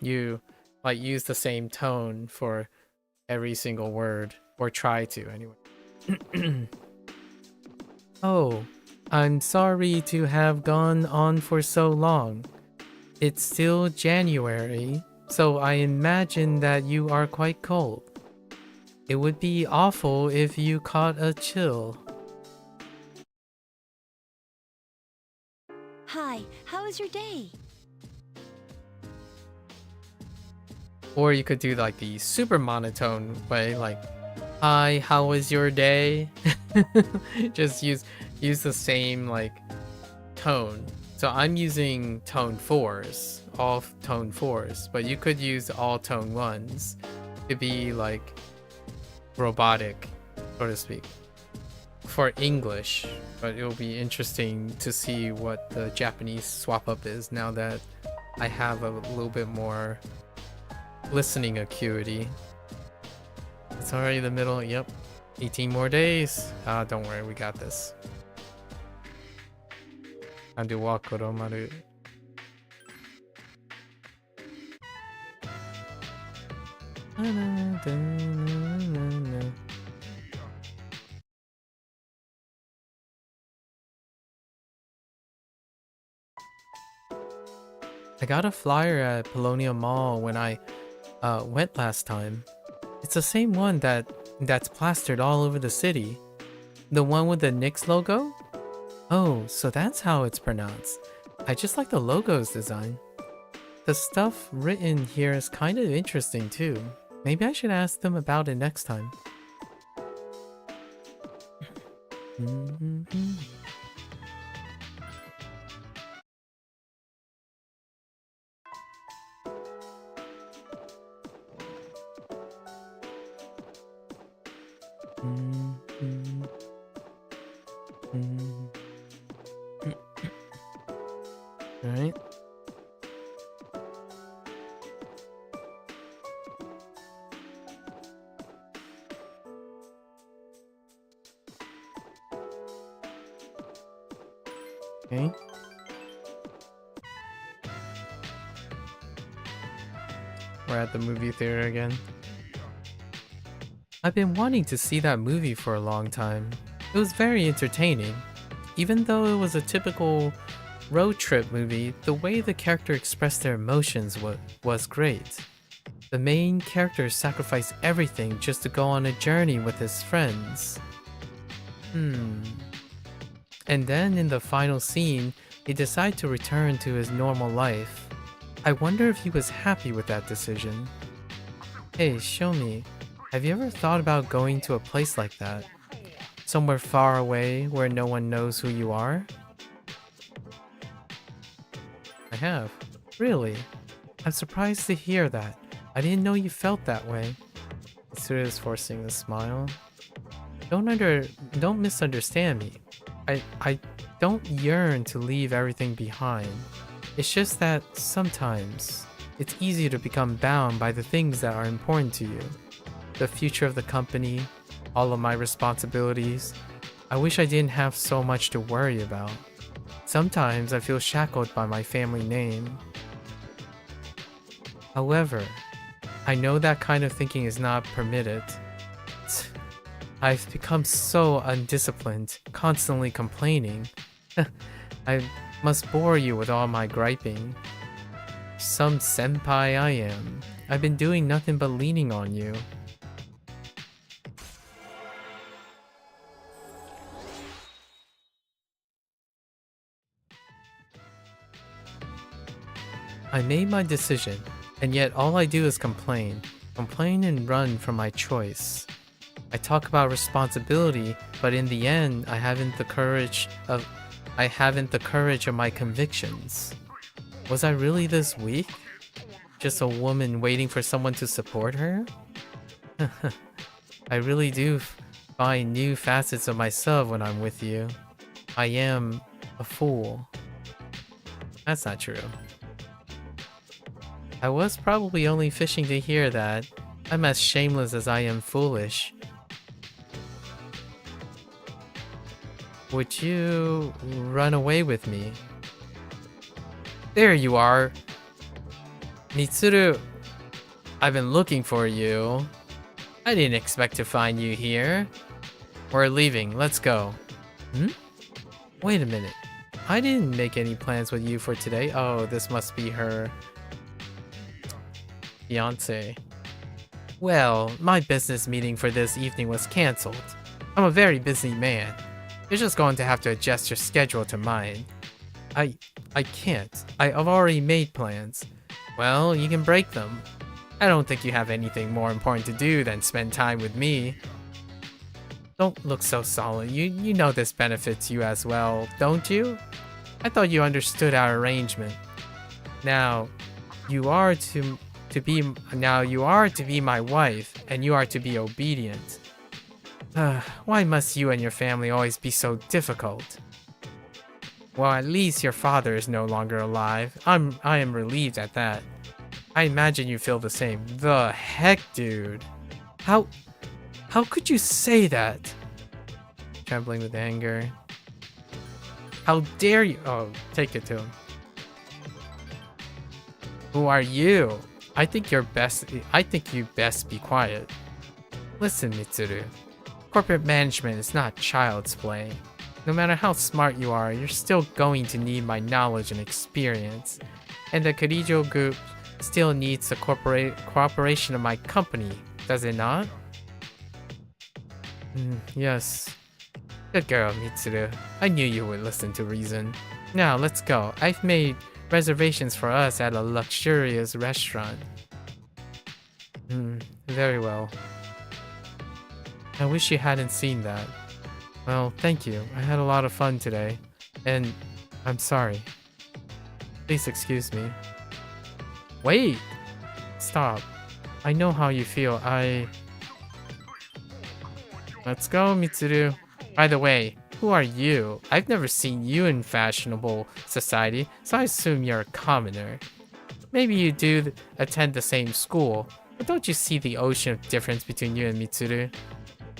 You like use the same tone for every single word, or try to anyway. Oh, I'm sorry to have gone on for so long. It's still January, so I imagine that you are quite cold. It would be awful if you caught a chill. Hi, how was your day? Or you could do like the super monotone way, like, hi, how was your day? Just use the same like tone. So I'm using tone 4s, all tone 4s, but you could use all tone 1s to be like robotic, so to speak, for English. But it'll be interesting to see what the Japanese swap up is now that I have a little bit more listening acuity. It's already the middle. Yep, 18 more days. Don't worry, we got this. Andu wa koromaru. I got a flyer at Polonia Mall when I went last time. It's the same one that's plastered all over the city. The one with the Knicks logo? Oh, so that's how it's pronounced. I just like the logo's design. The stuff written here is kind of interesting too. Maybe I should ask them about it next time. Alright. Okay. We're at the movie theater again. I've been wanting to see that movie for a long time. It was very entertaining. Even though it was a typical road trip movie, the way the character expressed their emotions was great. The main character sacrificed everything just to go on a journey with his friends. And then in the final scene, he decided to return to his normal life. I wonder if he was happy with that decision. Hey, show me. Have you ever thought about going to a place like that? Somewhere far away where no one knows who you are? I have. Really? I'm surprised to hear that. I didn't know you felt that way. Mitsuda is forcing a smile. Don't misunderstand me. I don't yearn to leave everything behind. It's just that sometimes it's easy to become bound by the things that are important to you. The future of the company, all of my responsibilities. I wish I didn't have so much to worry about. Sometimes I feel shackled by my family name. However, I know that kind of thinking is not permitted. I've become so undisciplined, constantly complaining. I must bore you with all my griping. Some senpai I am. I've been doing nothing but leaning on you. I made my decision, and yet all I do is complain. Complain and run from my choice. I talk about responsibility, but in the end, I haven't the courage of my convictions. Was I really this weak? Just a woman waiting for someone to support her? I really do find new facets of myself when I'm with you. I am a fool. That's not true. I was probably only fishing to hear that. I'm as shameless as I am foolish. Would you run away with me? There you are. Mitsuru, I've been looking for you. I didn't expect to find you here. We're leaving, let's go. Wait a minute. I didn't make any plans with you for today. Oh, this must be her fiance. Well, my business meeting for this evening was cancelled. I'm a very busy man. You're just going to have to adjust your schedule to mine. I can't. I've already made plans. Well, you can break them. I don't think you have anything more important to do than spend time with me. Don't look so solid. You know this benefits you as well, don't you? I thought you understood our arrangement. Now, you are to be my wife, and you are to be obedient. Why must you and your family always be so difficult? Well, at least your father is no longer alive. I am relieved at that. I imagine you feel the same. The heck, dude? How could you say that? Trembling with anger. How dare you? Oh, take it to him. Who are you? I think you best be quiet. Listen, Mitsuru. Corporate management is not child's play. No matter how smart you are, you're still going to need my knowledge and experience. And the Kirijo group still needs the cooperation of my company, does it not? Yes. Good girl, Mitsuru. I knew you would listen to reason. Now, let's go. I've made reservations for us at a luxurious restaurant. Very well. I wish you hadn't seen that. Well, thank you. I had a lot of fun today. And I'm sorry. Please excuse me. Wait! Stop. I know how you feel. Let's go, Mitsuru. By the way, who are you? I've never seen you in fashionable society, so I assume you're a commoner. Maybe you do attend the same school, but don't you see the ocean of difference between you and Mitsuru?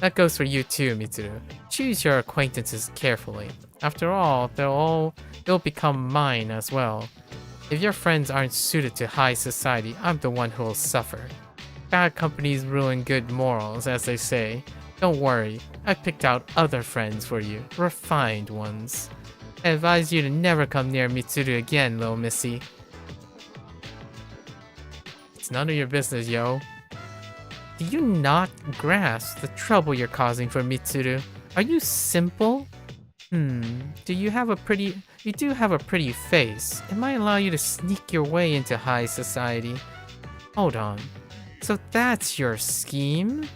That goes for you too, Mitsuru. Choose your acquaintances carefully. After all, they'll become mine as well. If your friends aren't suited to high society, I'm the one who will suffer. Bad companies ruin good morals, as they say. Don't worry, I picked out other friends for you, refined ones. I advise you to never come near Mitsuru again, little missy. It's none of your business, yo. Do you not grasp the trouble you're causing for Mitsuru? Are you simple? You do have a pretty face. It might allow you to sneak your way into high society. Hold on. So that's your scheme?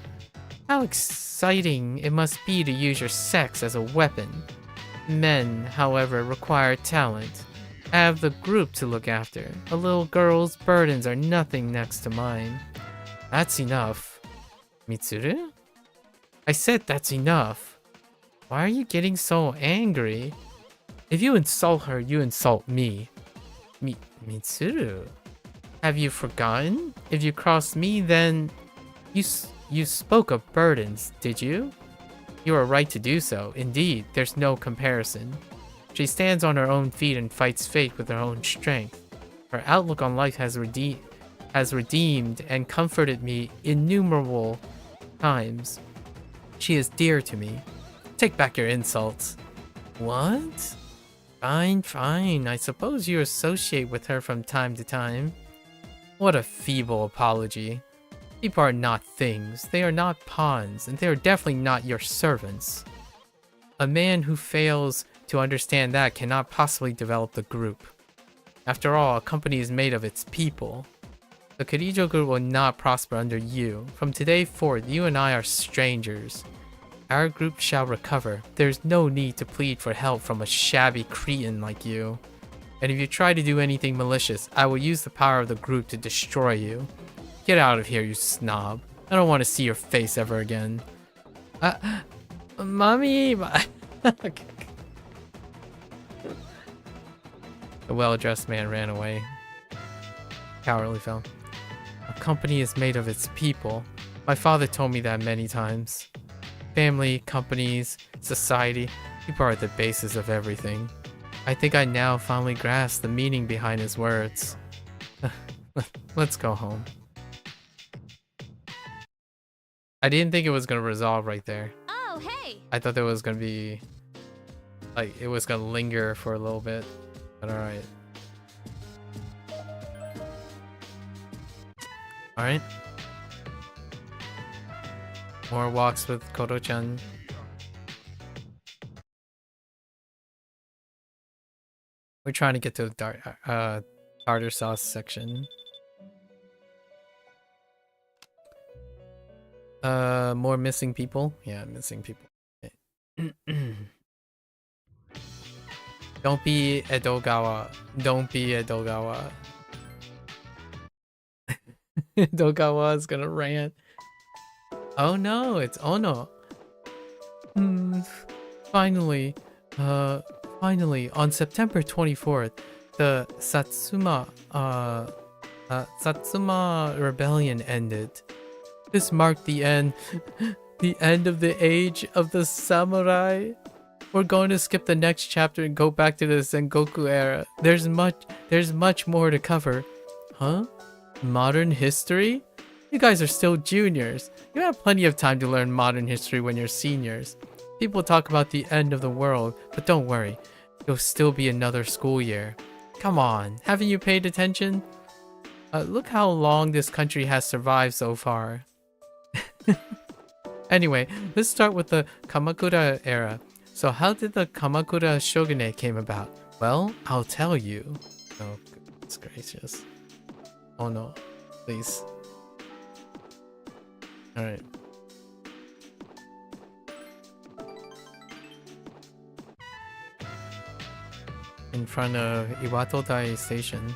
How exciting it must be to use your sex as a weapon. Men, however, require talent. I have the group to look after. A little girl's burdens are nothing next to mine. That's enough. Mitsuru? I said that's enough. Why are you getting so angry? If you insult her, you insult me. Mitsuru? Have you forgotten? If you cross me, then... You spoke of burdens, did you? You are right to do so. Indeed, there's no comparison. She stands on her own feet and fights fate with her own strength. Her outlook on life has redeemed and comforted me innumerable times. She is dear to me. Take back your insults. What? Fine. I suppose you associate with her from time to time. What a feeble apology. People are not things. They are not pawns, and they are definitely not your servants. A man who fails to understand that cannot possibly develop the group. After all, a company is made of its people. The Kirijo group will not prosper under you. From today forth, you and I are strangers. Our group shall recover. There's no need to plead for help from a shabby cretin like you. And if you try to do anything malicious, I will use the power of the group to destroy you. Get out of here, you snob. I don't want to see your face ever again. Mommy! The well-dressed man ran away. Cowardly fell. A company is made of its people. My father told me that many times. Family, companies, society. People are the basis of everything. I think I now finally grasp the meaning behind his words. Let's go home. I didn't think it was gonna resolve right there. Oh, hey! I thought there was gonna be... like, it was gonna linger for a little bit. But alright. Alright. More walks with Koto-chan. We're trying to get to the tartar sauce section. More missing people? Yeah, missing people. Don't be Edogawa. Don't be Edogawa. Edogawa is gonna rant. Oh no, it's Ono. Finally, on September 24th, the Satsuma rebellion ended. This marked the end of the age of the samurai. We're going to skip the next chapter and go back to the Sengoku era. There's much more to cover. Huh? Modern history? You guys are still juniors. You have plenty of time to learn modern history when you're seniors. People talk about the end of the world, but don't worry. It'll still be another school year. Come on, haven't you paid attention? Look how long this country has survived so far. Anyway, let's start with the Kamakura era. So how did the Kamakura shogunate came about? Well, I'll tell you. Oh, goodness gracious. Oh no, please. Alright. In front of Iwato-dai Station.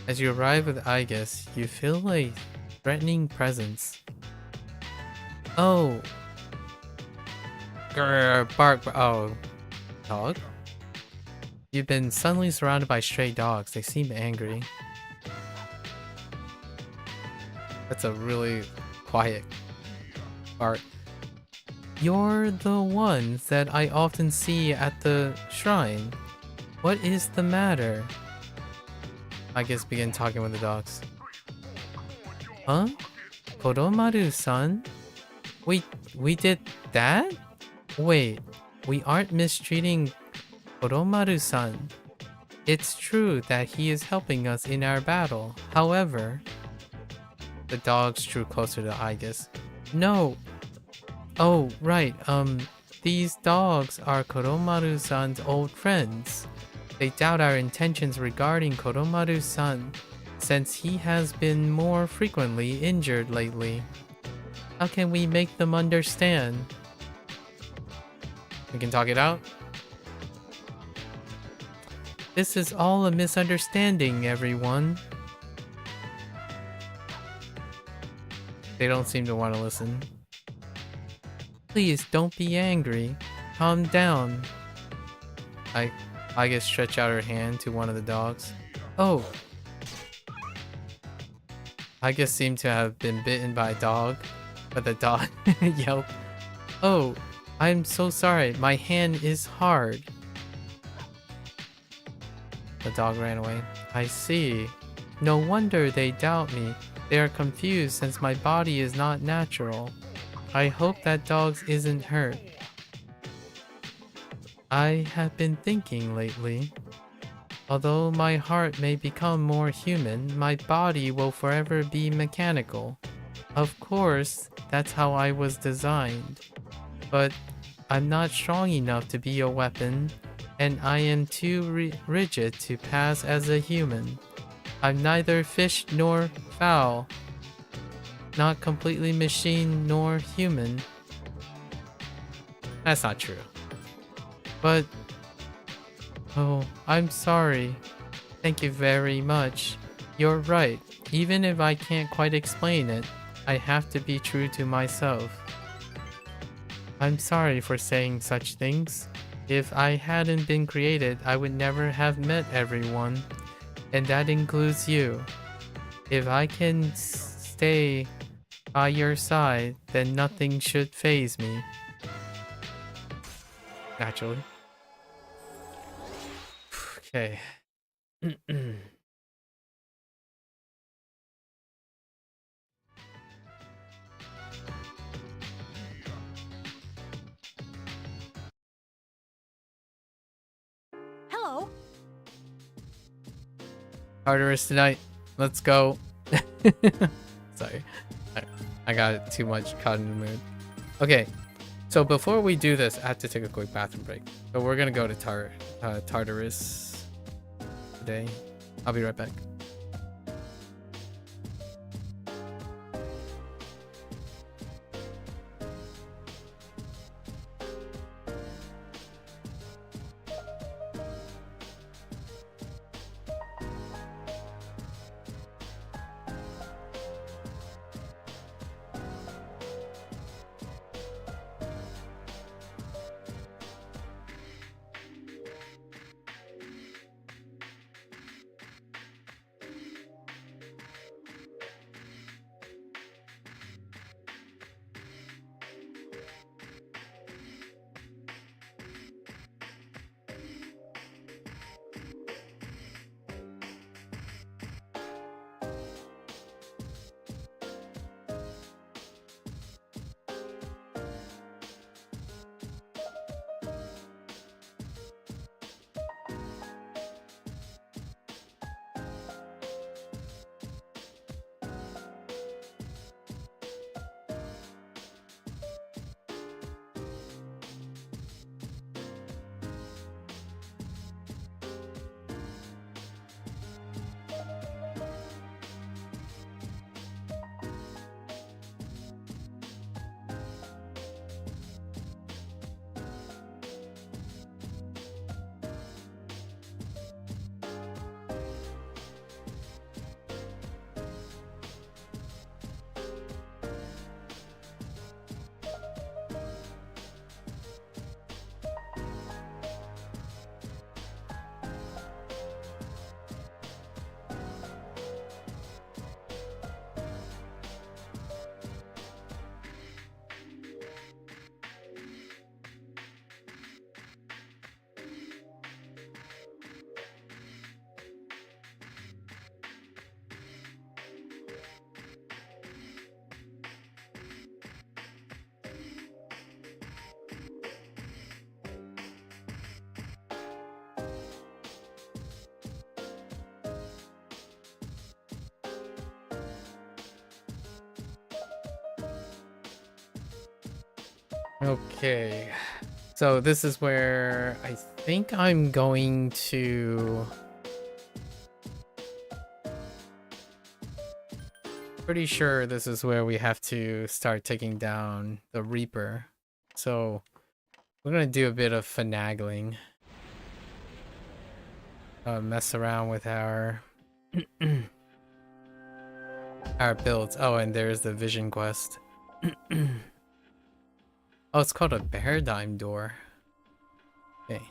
As you arrive with Aigis, you feel a threatening presence. Oh. Bark. Oh. Dog? You've been suddenly surrounded by stray dogs. They seem angry. That's a really quiet bark. You're the ones that I often see at the shrine. What is the matter? I guess begin talking with the dogs. Huh? Koromaru-san? We did that? Wait, we aren't mistreating Koromaru-san. It's true that he is helping us in our battle. However... The dogs drew closer to Aigis. No! Oh, right, these dogs are Koromaru-san's old friends. They doubt our intentions regarding Koromaru-san, since he has been more frequently injured lately. How can we make them understand? We can talk it out? This is all a misunderstanding, everyone. They don't seem to want to listen. Please don't be angry. Calm down. I guess stretch out her hand to one of the dogs. Oh. I guess seemed to have been bitten by a dog, but the dog yelped. Oh, I'm so sorry. My hand is hard. The dog ran away. I see. No wonder they doubt me. They are confused since my body is not natural. I hope that dog isn't hurt. I have been thinking lately. Although my heart may become more human, my body will forever be mechanical. Of course, that's how I was designed. But I'm not strong enough to be a weapon, and I am too rigid to pass as a human. I'm neither fish nor fowl. Not completely machine nor human. That's not true. But... oh, I'm sorry. Thank you very much. You're right. Even if I can't quite explain it, I have to be true to myself. I'm sorry for saying such things. If I hadn't been created, I would never have met everyone. And that includes you. If I can stay by your side, then nothing should faze me. Naturally. Okay. Hello. Tartarus tonight. Let's go. Sorry. I got too much caught in the mood. Okay. So before we do this, I have to take a quick bathroom break. So we're gonna go to Tartarus today. I'll be right back. Okay, so this is where I think I'm going to... Pretty sure this is where we have to start taking down the Reaper. So we're gonna do a bit of finagling. Mess around with our our builds. Oh, and there's the vision quest. Oh, it's called a paradigm door. Okay.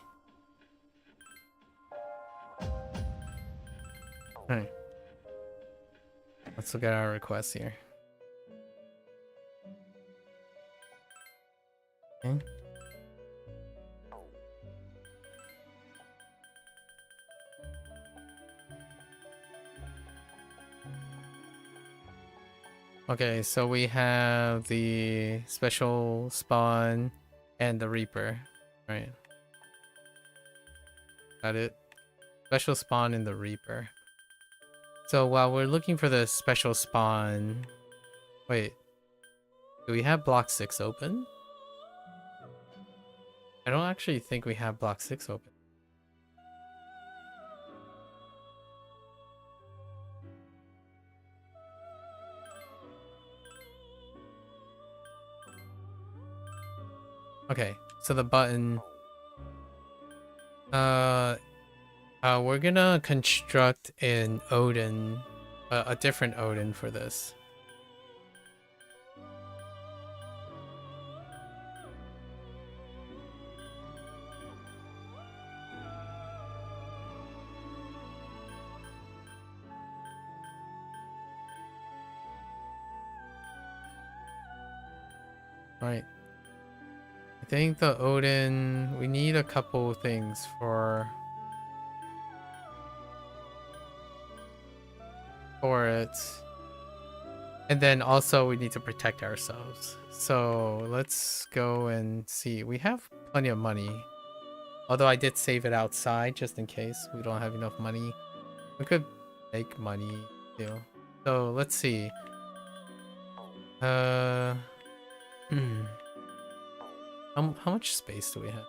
Alright. Let's look at our requests here. Okay. Okay, so we have the special spawn and the Reaper, right? Got it? Special spawn and the Reaper. So while we're looking for the special spawn... Wait. Do we have block 6 open? I don't actually think we have block 6 open. Okay, so the button... we're gonna construct an Odin, a different Odin for this. Right. I think the Odin, we need a couple things for for it. And then also we need to protect ourselves. So let's go and see. We have plenty of money. Although I did save it outside just in case we don't have enough money. We could make money too. So let's see. How much space do we have?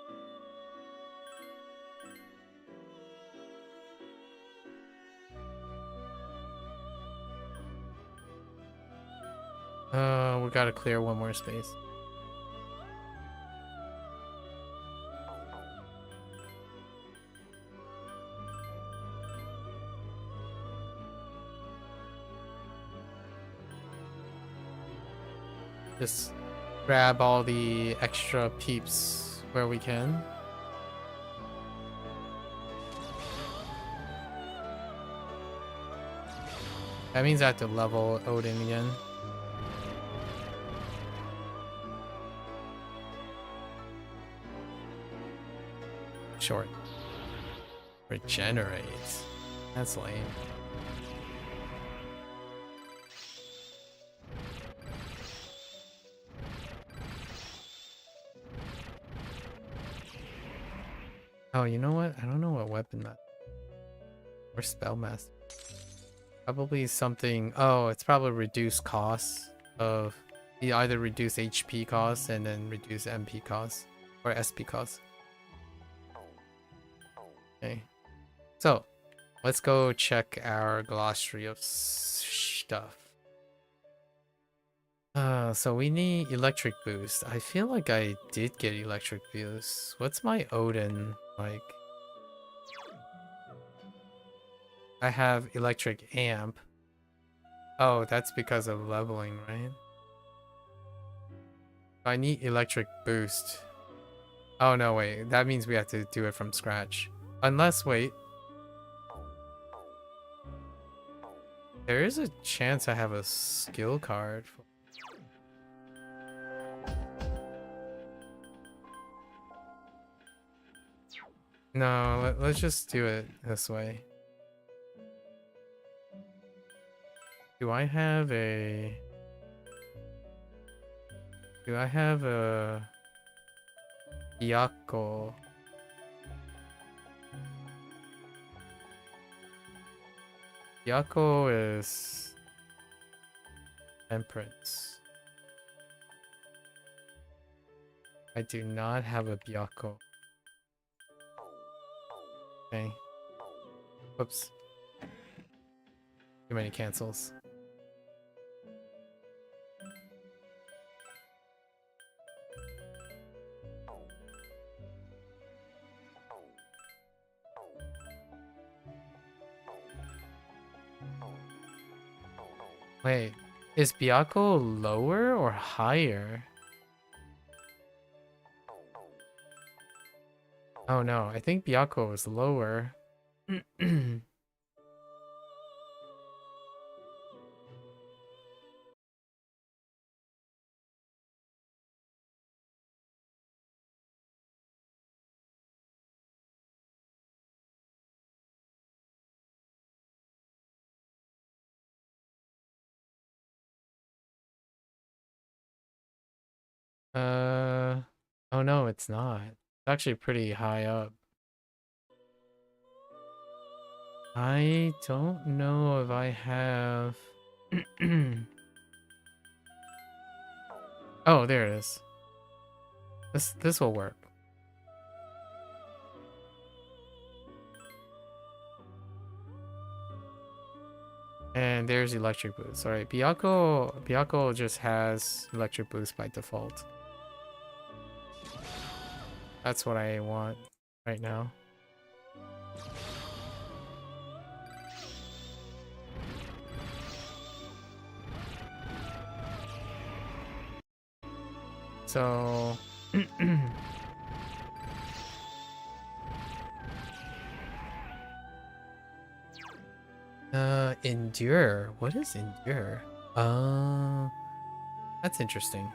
We gotta clear one more space. Just grab all the extra peeps where we can. That means I have to level Odin again. Short. Regenerate. That's lame. Oh, you know what? I don't know what weapon that. Or spellmaster. Probably something. Oh, it's probably reduce costs of. You either reduce HP costs and then reduce MP costs or SP costs. Okay. So, let's go check our glossary of stuff. So we need electric boost. I feel like I did get electric boost. What's my Odin like? I have electric amp. Oh, that's because of leveling, right? I need electric boost. Oh no, wait. That means we have to do it from scratch. Unless, wait. There is a chance I have a skill card. No, let's just do it this way. Do I have a... Do I have a... Byakko? Byakko is... Temperance. I do not have a Byakko. Okay. Whoops. Too many cancels. Wait, is Byakko lower or higher? Oh no, I think Byakko is lower. Oh no, it's not. It's actually pretty high up. I don't know if I have... Oh, there it is. This will work. And there's electric boost. Alright, Byakko just has electric boost by default. That's what I want right now. So... Endure. What is endure? That's interesting.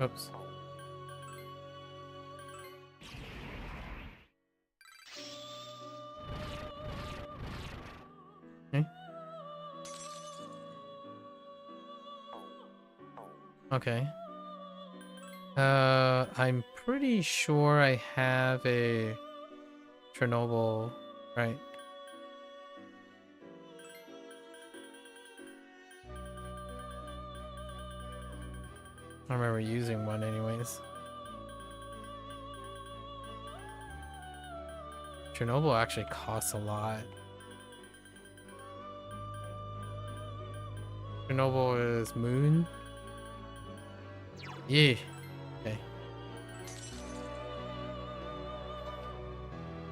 Oops. Okay. I'm pretty sure I have a Chernobyl, right? I remember using one anyways. Chernobyl actually costs a lot. Chernobyl is moon. Yeah. Okay.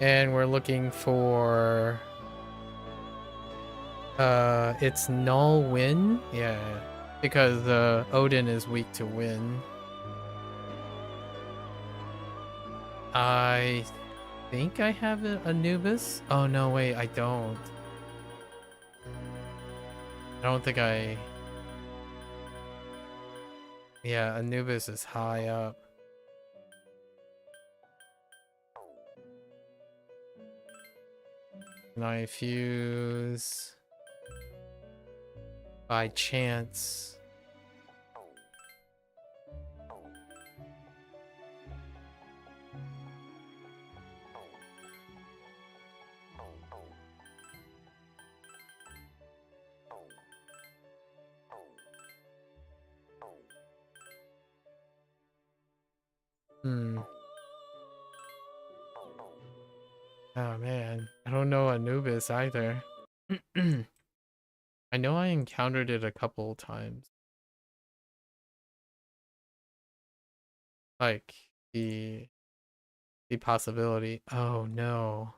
And we're looking for it's null win. Yeah. Because Odin is weak to wind. I think I have Anubis. Oh no, wait, I don't. I don't think I... Yeah, Anubis is high up. Can I fuse by chance? Oh man, I don't know Anubis either. I know I encountered it a couple times. Like the possibility. Oh no.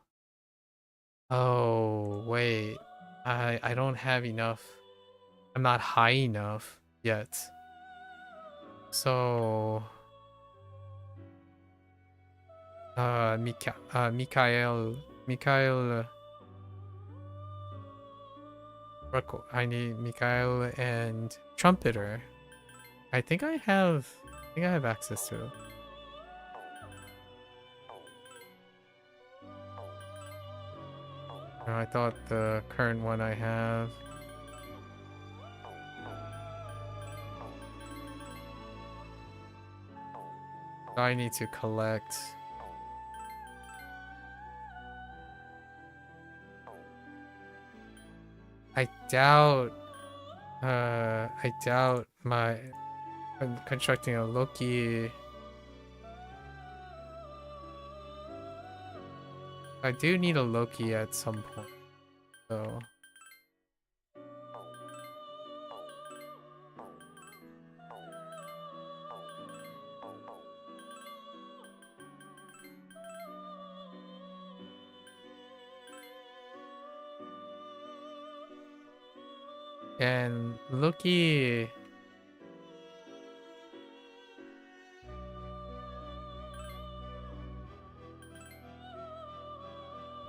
Oh wait. I don't have enough. I'm not high enough yet. So Mikhail I need Mikhail and Trumpeter. I think I have access to it. No, I thought the current one I have. I need to collect. I doubt my constructing a Loki. I do need a Loki at some point, so. And Loki...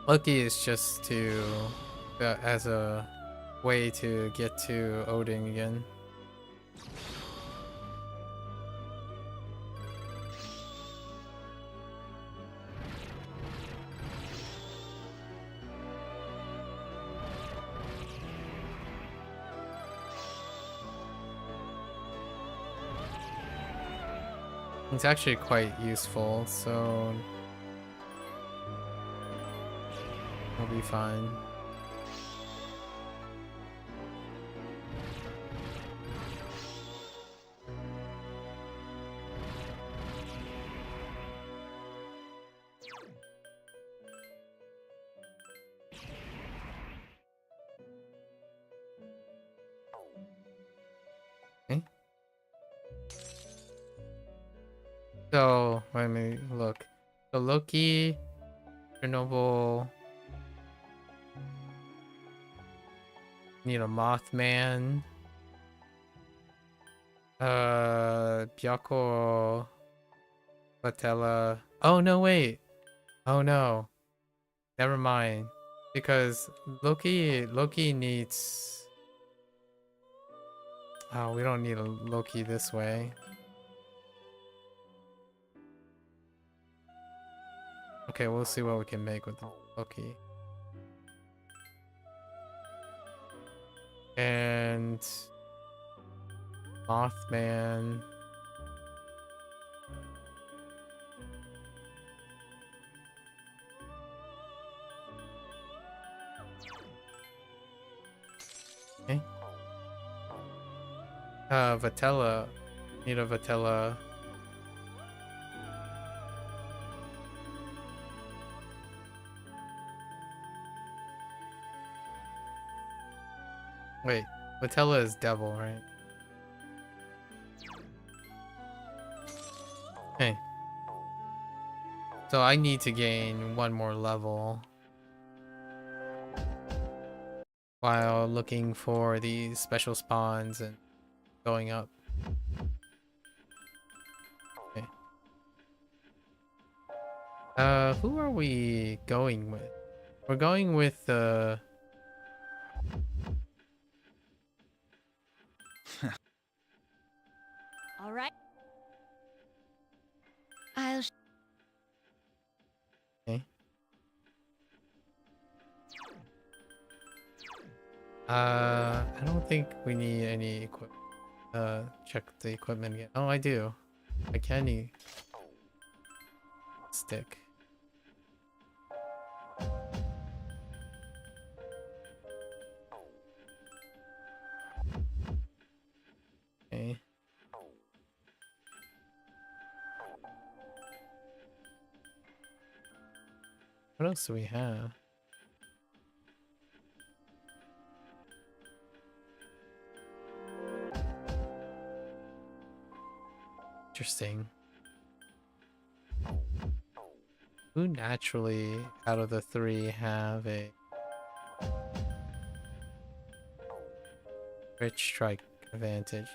Loki is just to... as a way to get to Odin again. It's actually quite useful, so I'll be fine. So, let me look. So Loki, Chernobyl, need a Mothman, Byako, Patella. Oh no, wait. Oh no. Never mind. Because Loki needs... Oh, we don't need a Loki this way. Okay, we'll see what we can make with Loki. And Mothman. Okay. Vatella. Need a Vatella. Wait, Vatella is devil, right? Okay. So I need to gain one more level while looking for these special spawns and going up. Okay. Who are we going with? We're going with All right. Okay. I don't think we need any equipment. Check the equipment again. Oh, I do. I can eat stick. Okay. What else do we have? Interesting. Who naturally, out of the three, have a rich strike advantage?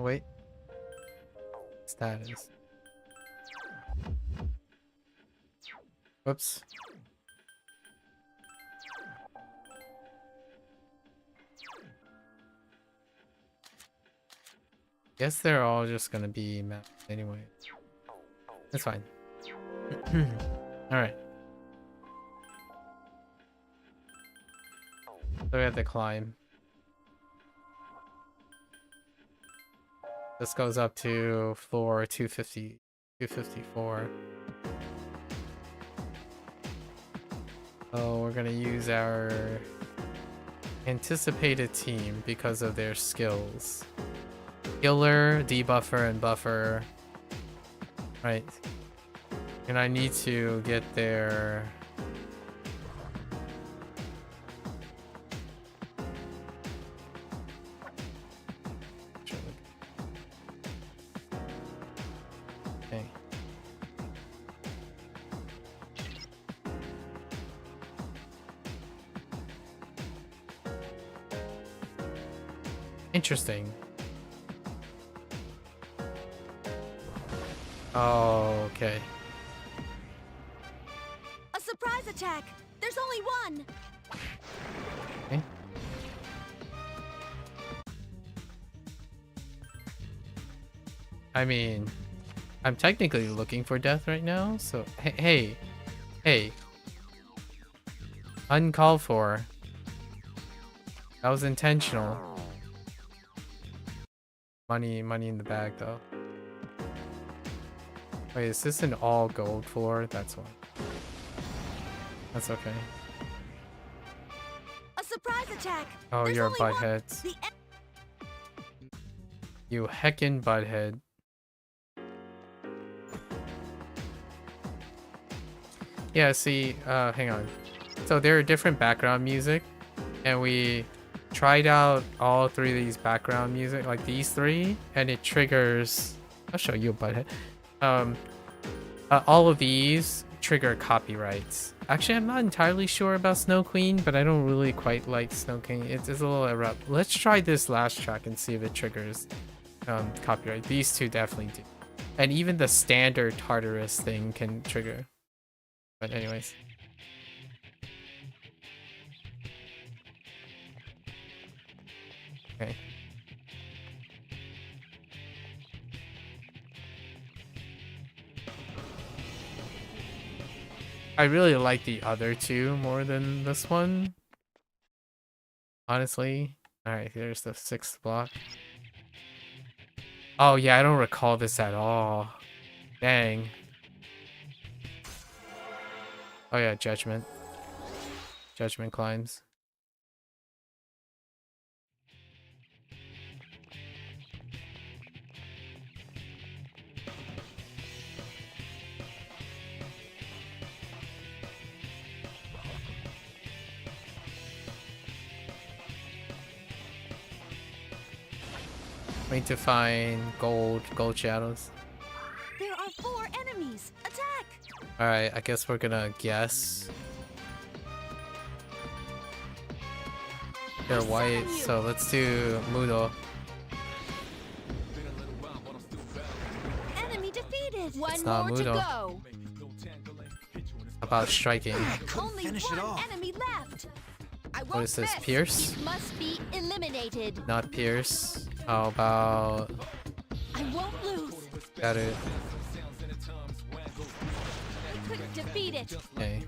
Wait. Status. Whoops. Guess they're all just gonna be mapped anyway. That's fine. Alright. So we have to climb. This goes up to floor 254. So we're gonna use our anticipated team because of their skills. Healer, debuffer, and buffer. Right. And I need to get their... Okay. Interesting. Oh, okay. A surprise attack! There's only one! Okay. I mean, I'm technically looking for death right now, so hey. Uncalled for. That was intentional. Money in the bag though. Wait, is this an all gold floor? That's why. That's okay. A surprise attack! Oh, There's you're a only one. butthead. You heckin' butthead. Yeah, see, hang on. So there are different background music, and we tried out all three of these background music, like these three, and it triggers... I'll show you a butthead. All of these trigger copyrights. Actually, I'm not entirely sure about Snow Queen, but I don't really quite like Snow Queen. It's a little abrupt. Let's try this last track and see if it triggers copyright. These two definitely do. And even the standard Tartarus thing can trigger. But anyways. Okay. I really like the other two more than this one. Honestly. Alright, here's the 6th block. Oh yeah, I don't recall this at all. Dang. Oh yeah, Judgment. Judgment climbs. Wait to find gold shadows. There are 4 enemies. Attack! Alright, I guess we're gonna guess. They're white, so let's do Mudo. Enemy defeated. It's not Mudo. How about striking? Only one enemy left. What is this, Pierce? Must be eliminated. Not Pierce. How about... I won't lose. Got it. I couldn't defeat it. Okay.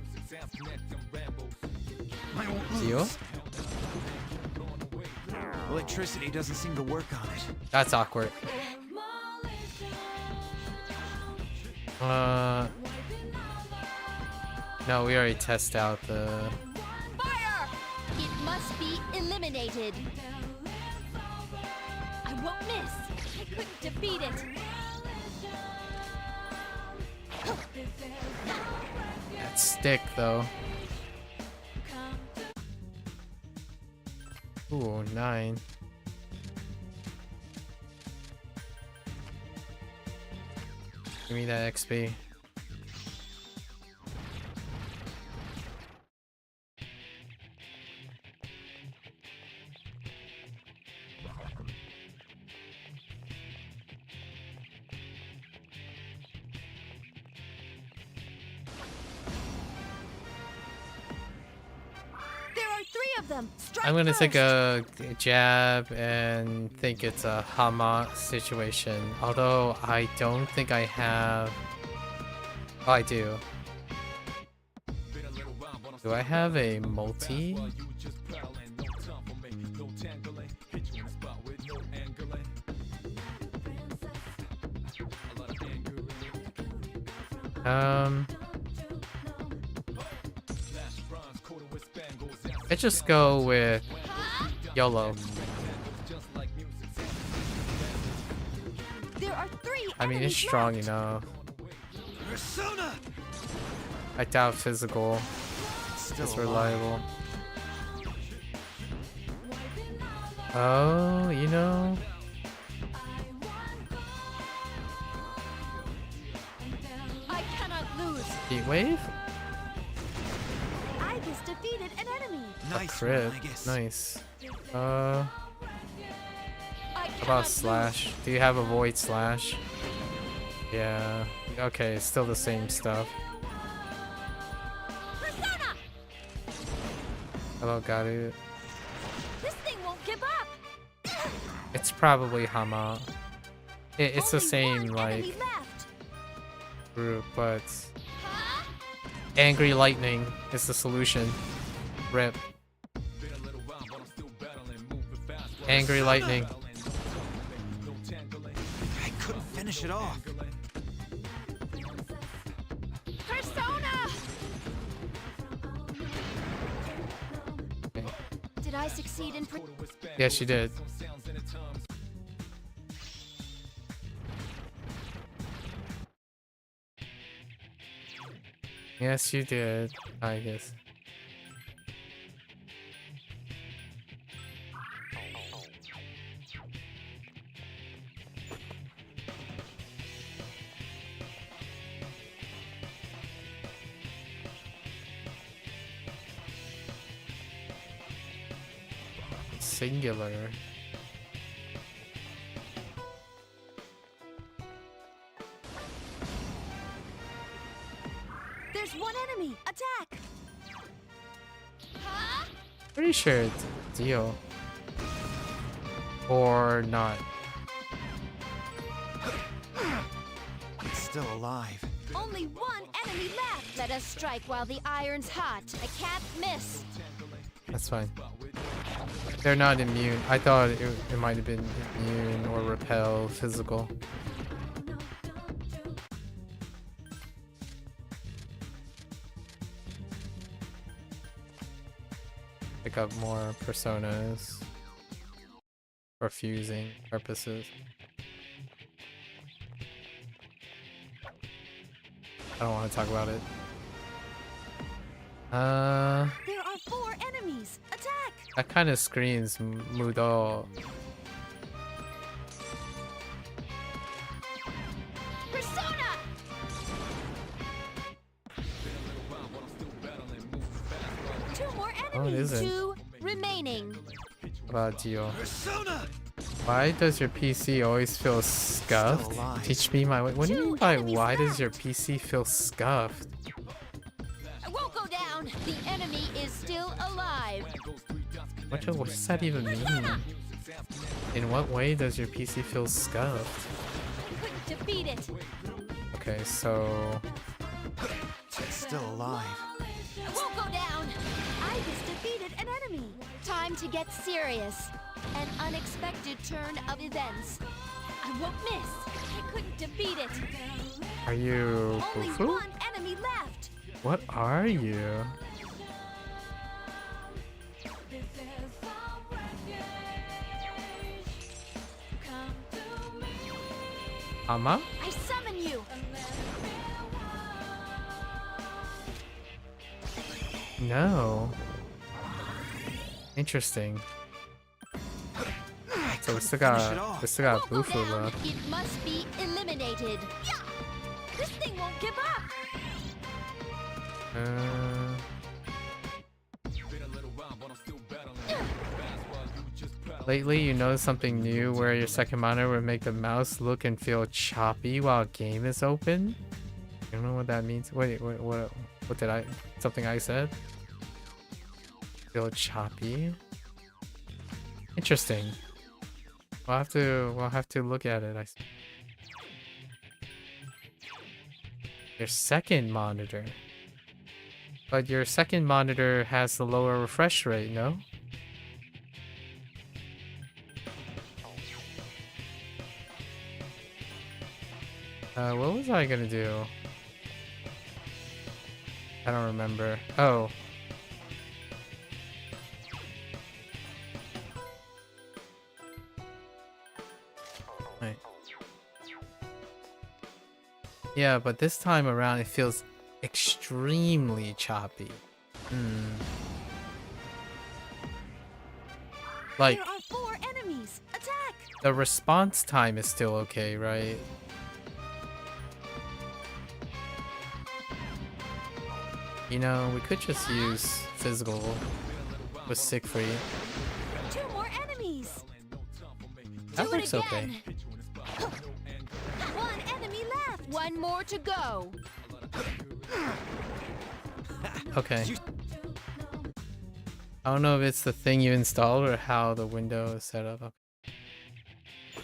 I won't Zio? lose. Electricity doesn't seem to work on it. That's awkward. No, we already tested out the... Fire! It must be eliminated. I won't miss. I couldn't defeat it. That stick, though. Ooh, 9. Give me that XP. I'm gonna take a jab and think it's a Hama situation. Although I don't think I have... Oh, I do. Do I have a multi? Let's just go with YOLO. I mean, it's strong enough. I doubt physical is reliable. Oh, you know. I cannot lose. Heat wave? I just defeated an enemy. A crit. Nice. How about slash? Do you have a void slash? Yeah. Okay, it's still the same stuff. Hello, got it. This thing won't give up. It's probably Hama. It's the same, like, group, but... Angry Lightning is the solution. RIP. Angry Lightning. I couldn't finish it off. Persona! Did I succeed in... Yes, you did. Yes, you did. I guess. Singular. There's one enemy! Attack! Pretty sure it's Dio. Or not. It's still alive. Only one enemy left! Let us strike while the iron's hot. I can't miss. That's fine. They're not immune. I thought it might have been immune or repel physical. Pick up more personas for fusing purposes. I don't want to talk about it. There are 4 enemies! Attack! That kind of screams Mudo. Persona! Two more Oh, it enemies! isn't. 2 remaining. About Dio. Persona! Why does your PC always feel scuffed? alive. Teach me my way. What do you mean by why does your PC feel scuffed? I won't go down. The enemy is still alive. What does that even mean? In what way does your PC feel scuffed? I couldn't defeat it. Okay, so It's still alive. I won't go down. I just defeated an enemy. Time to get serious. An unexpected turn of events. I won't miss. I couldn't defeat it. are you Only Bufu? one enemy left. What are you? Ama? I summon you. No. Interesting. So we still got Bufu left. It must be eliminated. Yeah! This thing won't give up. Lately, you noticed something new where your second monitor would make the mouse look and feel choppy while a game is open? You don't know what that means? Wait, what did I... Something I said? Feel choppy? Interesting. We'll have to look at it. Your second monitor. But your second monitor has the lower refresh rate, no? What was I gonna do? I don't remember. Oh. Right. Yeah, but this time around it feels extremely choppy. Like, There are 4 enemies! Attack! the response time is still okay, right? You know, we could just use physical with Siegfried. 2 more enemies! That Do it works okay. again. One enemy left. One more to go. Okay. I don't know if it's the thing you installed or how the window is set up. Okay.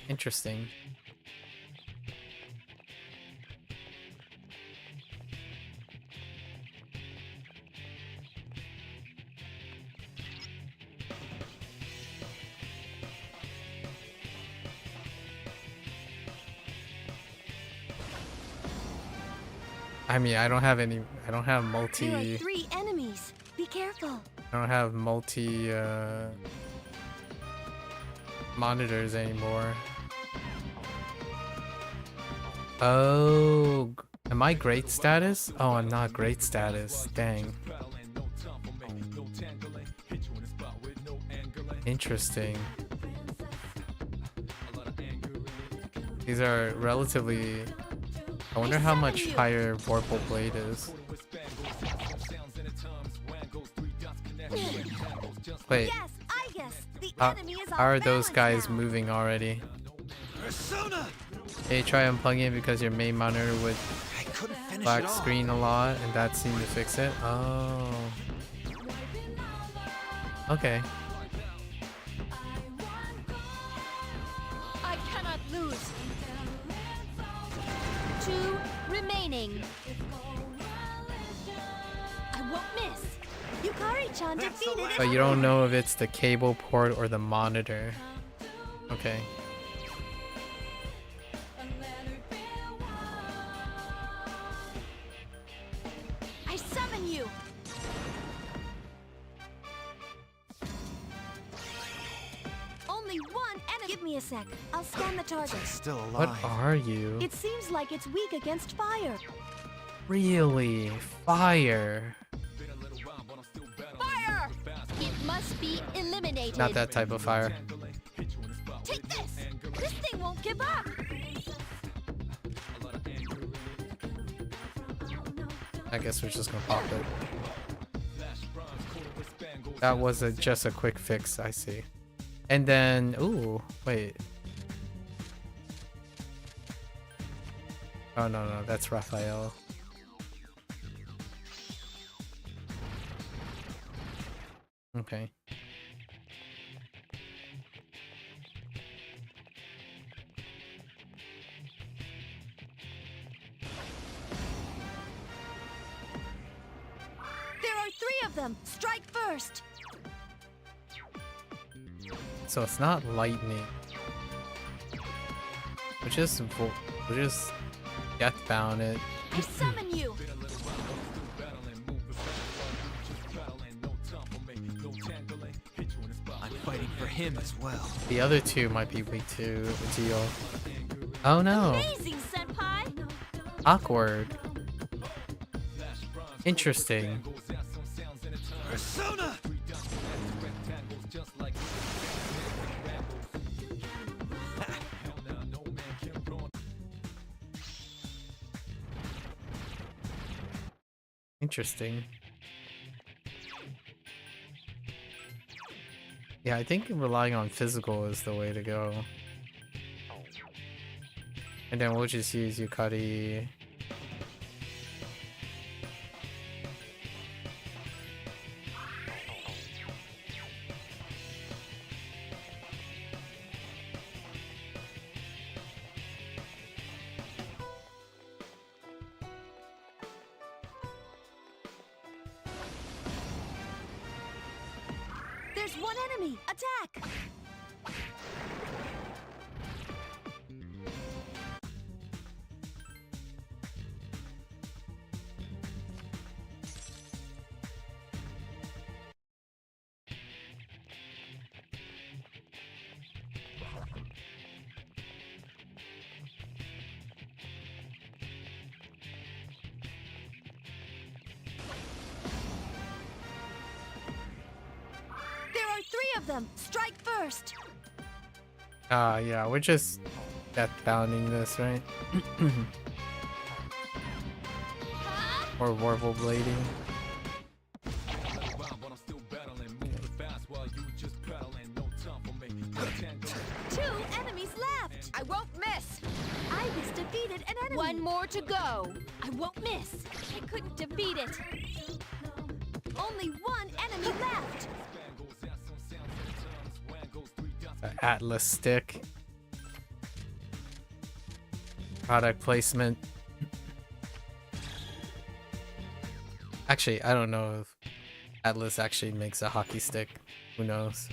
Interesting. I mean, I don't have multi... There are 3 enemies! Be careful! I don't have multi monitors anymore. Oh, am Am I great status? Oh, I'm not great status. Dang. Interesting. These are relatively... I wonder how much higher Vorpal Blade is. Wait. Yes, I guess the How enemy is are off those balance guys now. moving already? Persona! Hey, try unplugging it because your main monitor would I couldn't finish black it all. screen a lot, and that seemed to fix it. Oh. Okay. I cannot lose. 2 remaining. I won't miss. Yukari-chan defeated it. But you don't know if it's the cable port or the monitor. Okay. I summon you. Only one enemy. Give me a sec. I'll scan the target. Still What alive. are you? It seems like it's weak against fire. Really? Fire. Fire! It must be eliminated. Not that type of fire. Take this. This thing won't give up. I guess we're just gonna pop it. That was just a quick fix, I see. And then, ooh, wait. Oh no, that's Raphael. Okay. There are 3 of them. Strike first. So it's not lightning. We'll just deathbound it. I summon you. I'm fighting for him as well. The other 2 might be weak to deal. Oh no. Amazing, senpai. Awkward. Interesting. Persona! Interesting. Yeah, I think relying on physical is the way to go. And then we'll just use Yukari. There's one enemy. Attack. There are 3 of them. Strike first. Yeah, we're just deathbounding this, right? Or Warble Blading. 2 enemies left. I won't miss. I just defeated an enemy. 1 more to go. I won't miss. I couldn't defeat it. Only 1 enemy left. The ATLUS stick. Product placement. Actually, I don't know if ATLUS actually makes a hockey stick. Who knows?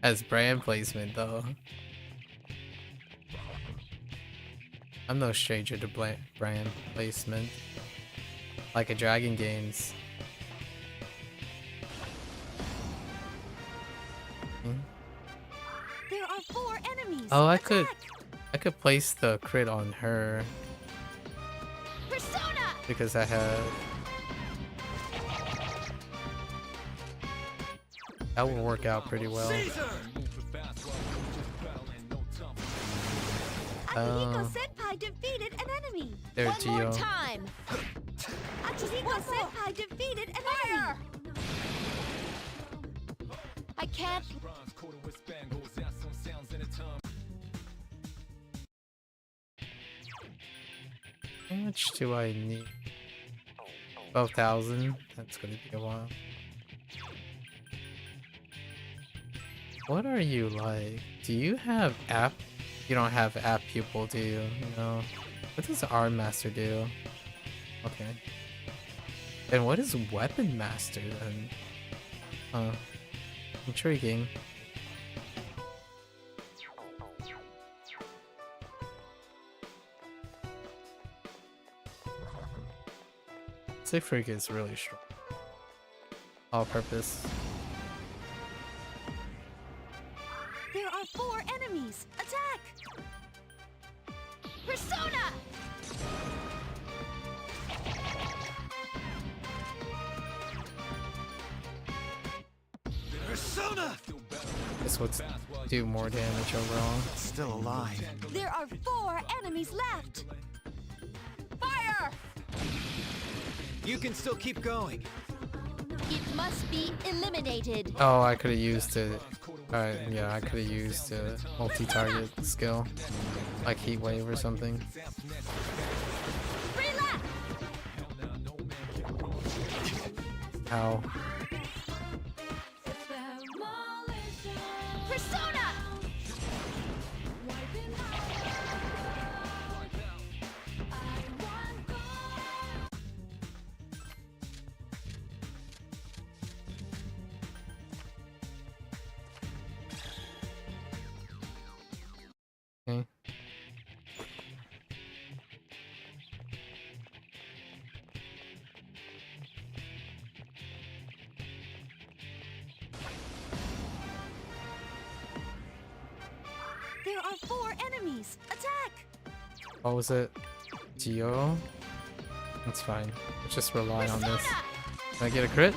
As brand placement, though. I'm no stranger to brand placement. Like a Dragon Games. There are 4 enemies. Oh, I Attack. could place the crit on her. because I have. That will work out pretty well. Akihiko Senpai defeated an enemy. There, One more Gio. time. Akihiko Senpai defeated an enemy. I can't. How much do I need? 12,000. That's gonna be a while. What are you like? Do you have app? You don't have app pupil, do you? No. What does arm master do? Okay. And what is weapon master then? Huh. Intriguing. Siegfried is really strong. All purpose. There are 4 enemies. Attack! Persona! Persona! This would do more damage overall. Still alive. There are 4 enemies left. Fire! You can still keep going. It must be eliminated. Oh, I could have used it. Yeah, I could have used a multi-target skill, like Heat Wave or something. Ow. Persona! Okay. There are 4 enemies. Attack! What was it? Geo? That's fine. Let's just rely on this. Can I get a crit?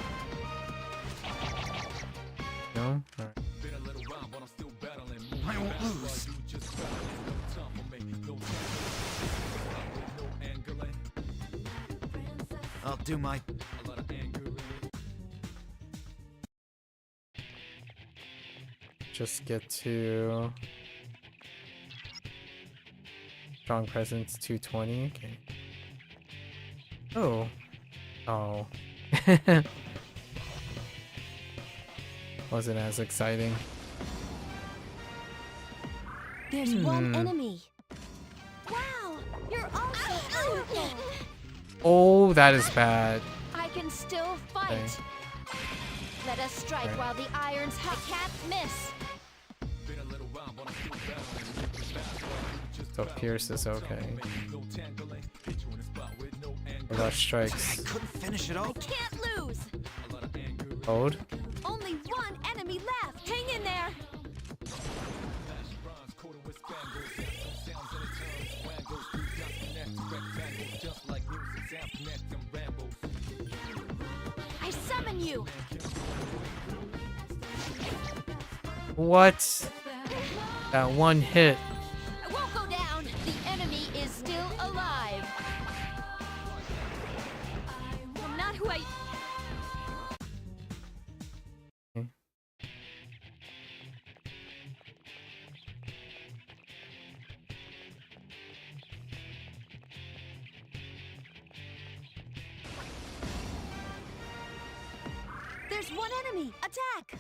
No? Alright. I won't lose. I'll do my... Just get to... Strong presence 220, okay. Oh. Oh. Wasn't as exciting. There's 1 enemy. Wow, you're also powerful. Oh, that is bad. I can still fight. Okay. Let us strike Okay. while the iron's hot. I can't miss. So Pierce is okay. What about strikes? Couldn't finish it I all. can't lose. Hold. Only 1 enemy left. Hang in there. I summon you. What? That one hit. I won't go down. The enemy is still alive. I'm not who I... Okay. There's 1 enemy. Attack!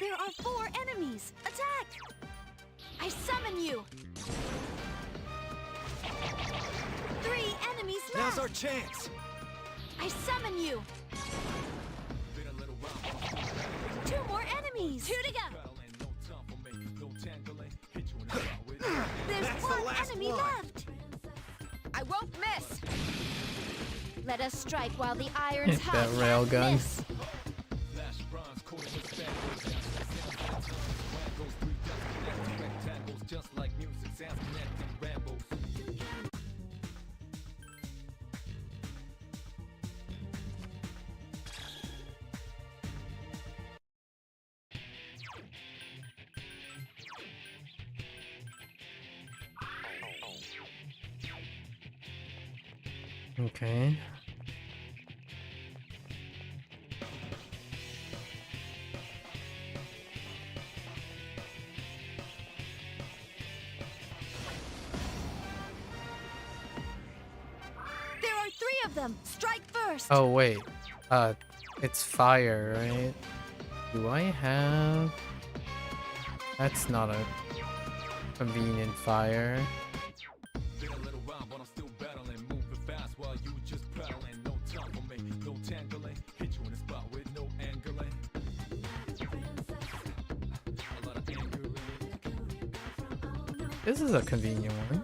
There are 4 enemies. Attack! I summon you. 3 enemies left. Now's our chance. I summon you. 2 2 more enemies! 2 to go! There's one enemy left! I won't miss! Let us strike while the iron's hot. That railgun. Miss. Okay. There are 3 of them! Strike first! Oh wait. It's fire, right? Do I have... That's not a convenient fire. This is a convenient one.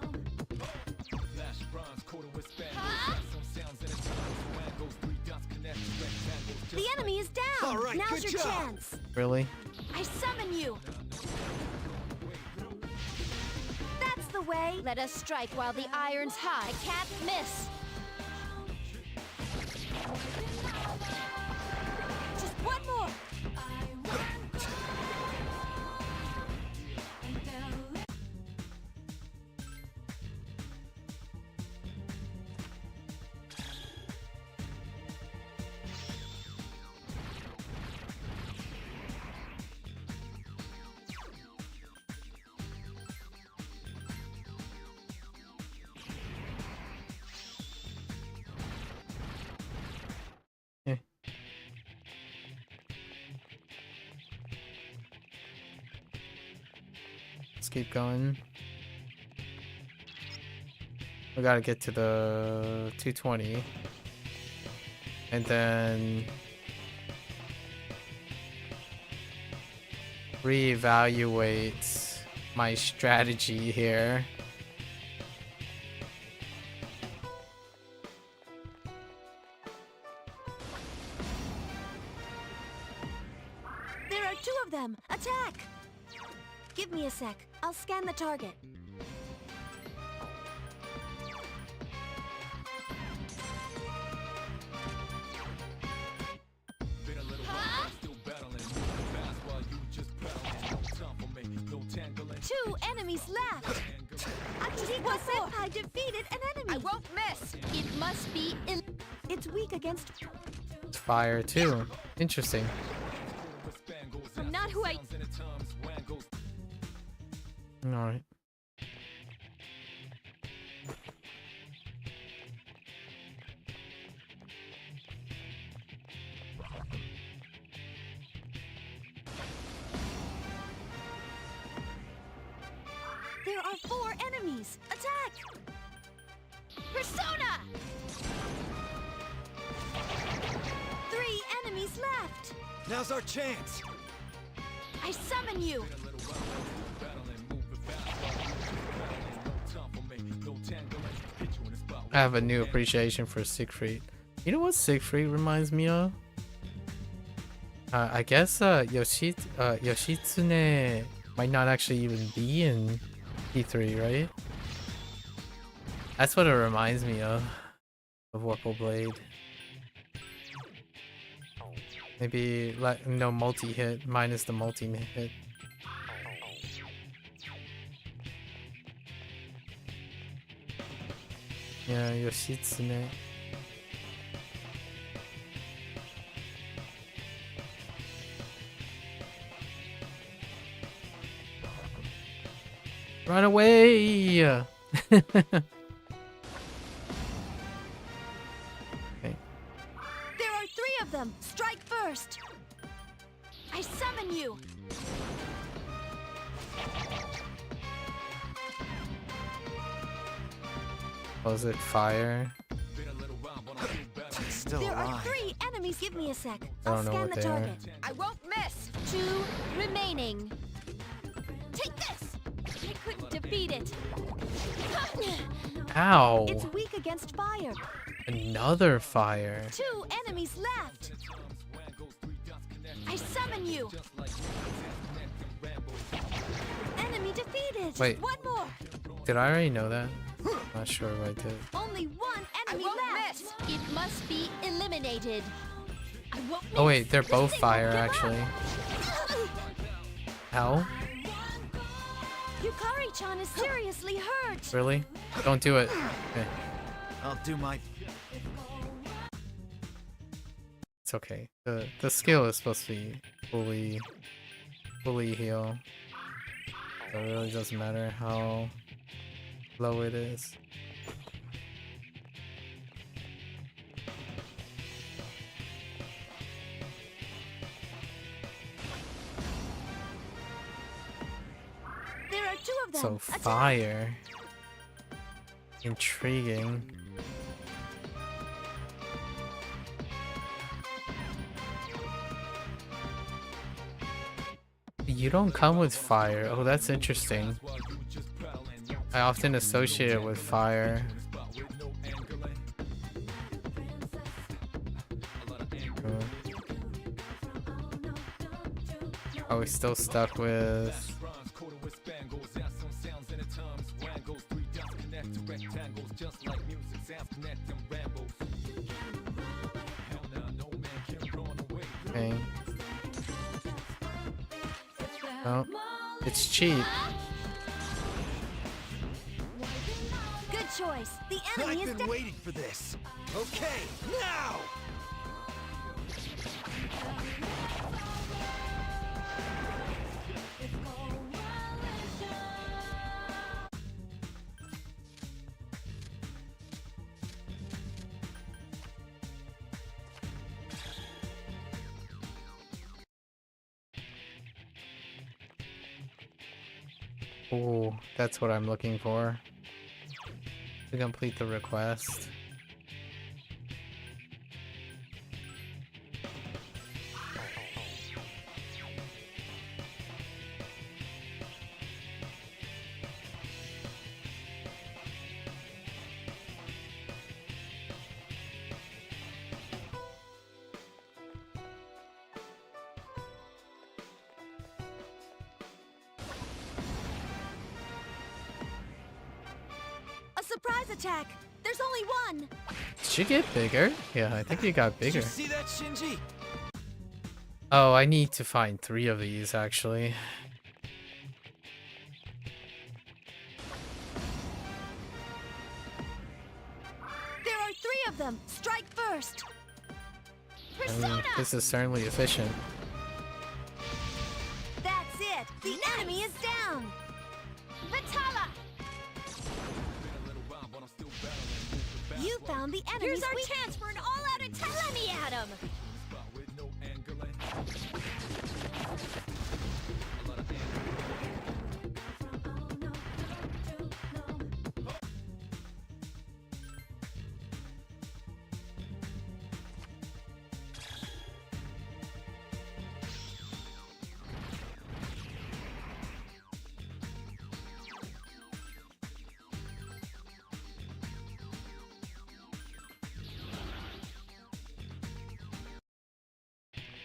The enemy is down! All right, Now's good your job. chance! Really? I summon you! That's the way! Let us strike while the iron's hot. I can't miss. Just one more! Let's keep going. We gotta get to the 220. And then... reevaluate my strategy here. There are 2 of them! Attack! Give me a sec. I'll scan the target. Huh? 2 enemies left! I defeated an enemy! I won't miss! It must be It's weak against... It's fire too. Interesting. I'm not who I... Alright. There are 4 enemies! Attack! Persona! 3 enemies left! Now's our chance! I summon you! I have a new appreciation for Siegfried. You know what Siegfried reminds me of? I guess Yoshitsune might not actually even be in P3, right? That's what it reminds me of Warple Blade. Maybe like no multi-hit minus the multi-hit. Yeah, Yoshitsune. Run away! Okay. There are 3 of them! Strike first! I summon you! Was it fire? still There are alive. 3 enemies. Give me a sec. I I'll don't know scan what the they are. target. I won't miss. 2 remaining. Take this. I couldn't defeat it. Ow! It's weak against fire. Another fire. 2 enemies left. I summon you. Enemy defeated. Wait. One more. Did I already know that? Not sure if I did. Only 1 enemy left. It must be eliminated. I won't miss. Oh wait, they're both This thing fire won't give actually. up. Ow? Yukari-chan is seriously hurt. Really? Don't do it. Okay. I'll do my... It's okay. The skill is supposed to be fully heal. So it really doesn't matter how low it is. There are 2 of them. So Attack. fire. Intriguing. You don't come with fire. Oh, that's interesting. I often associate it with fire. Are we still stuck with... Okay. Oh, it's cheap. Good choice. The enemy is dead. waiting for this. Okay, now! Oh, that's what I'm looking for. To complete the request. A surprise attack. There's only 1. Did you get bigger? Yeah, I think you got bigger. Did you see that, Shinji? Oh, I need to find 3 of these actually. There are 3 of them. Strike first. I mean, this is certainly efficient. That's it. The enemy is down. Vitala. You found the enemy. Here's our chance for an all-out attack. Let me at him.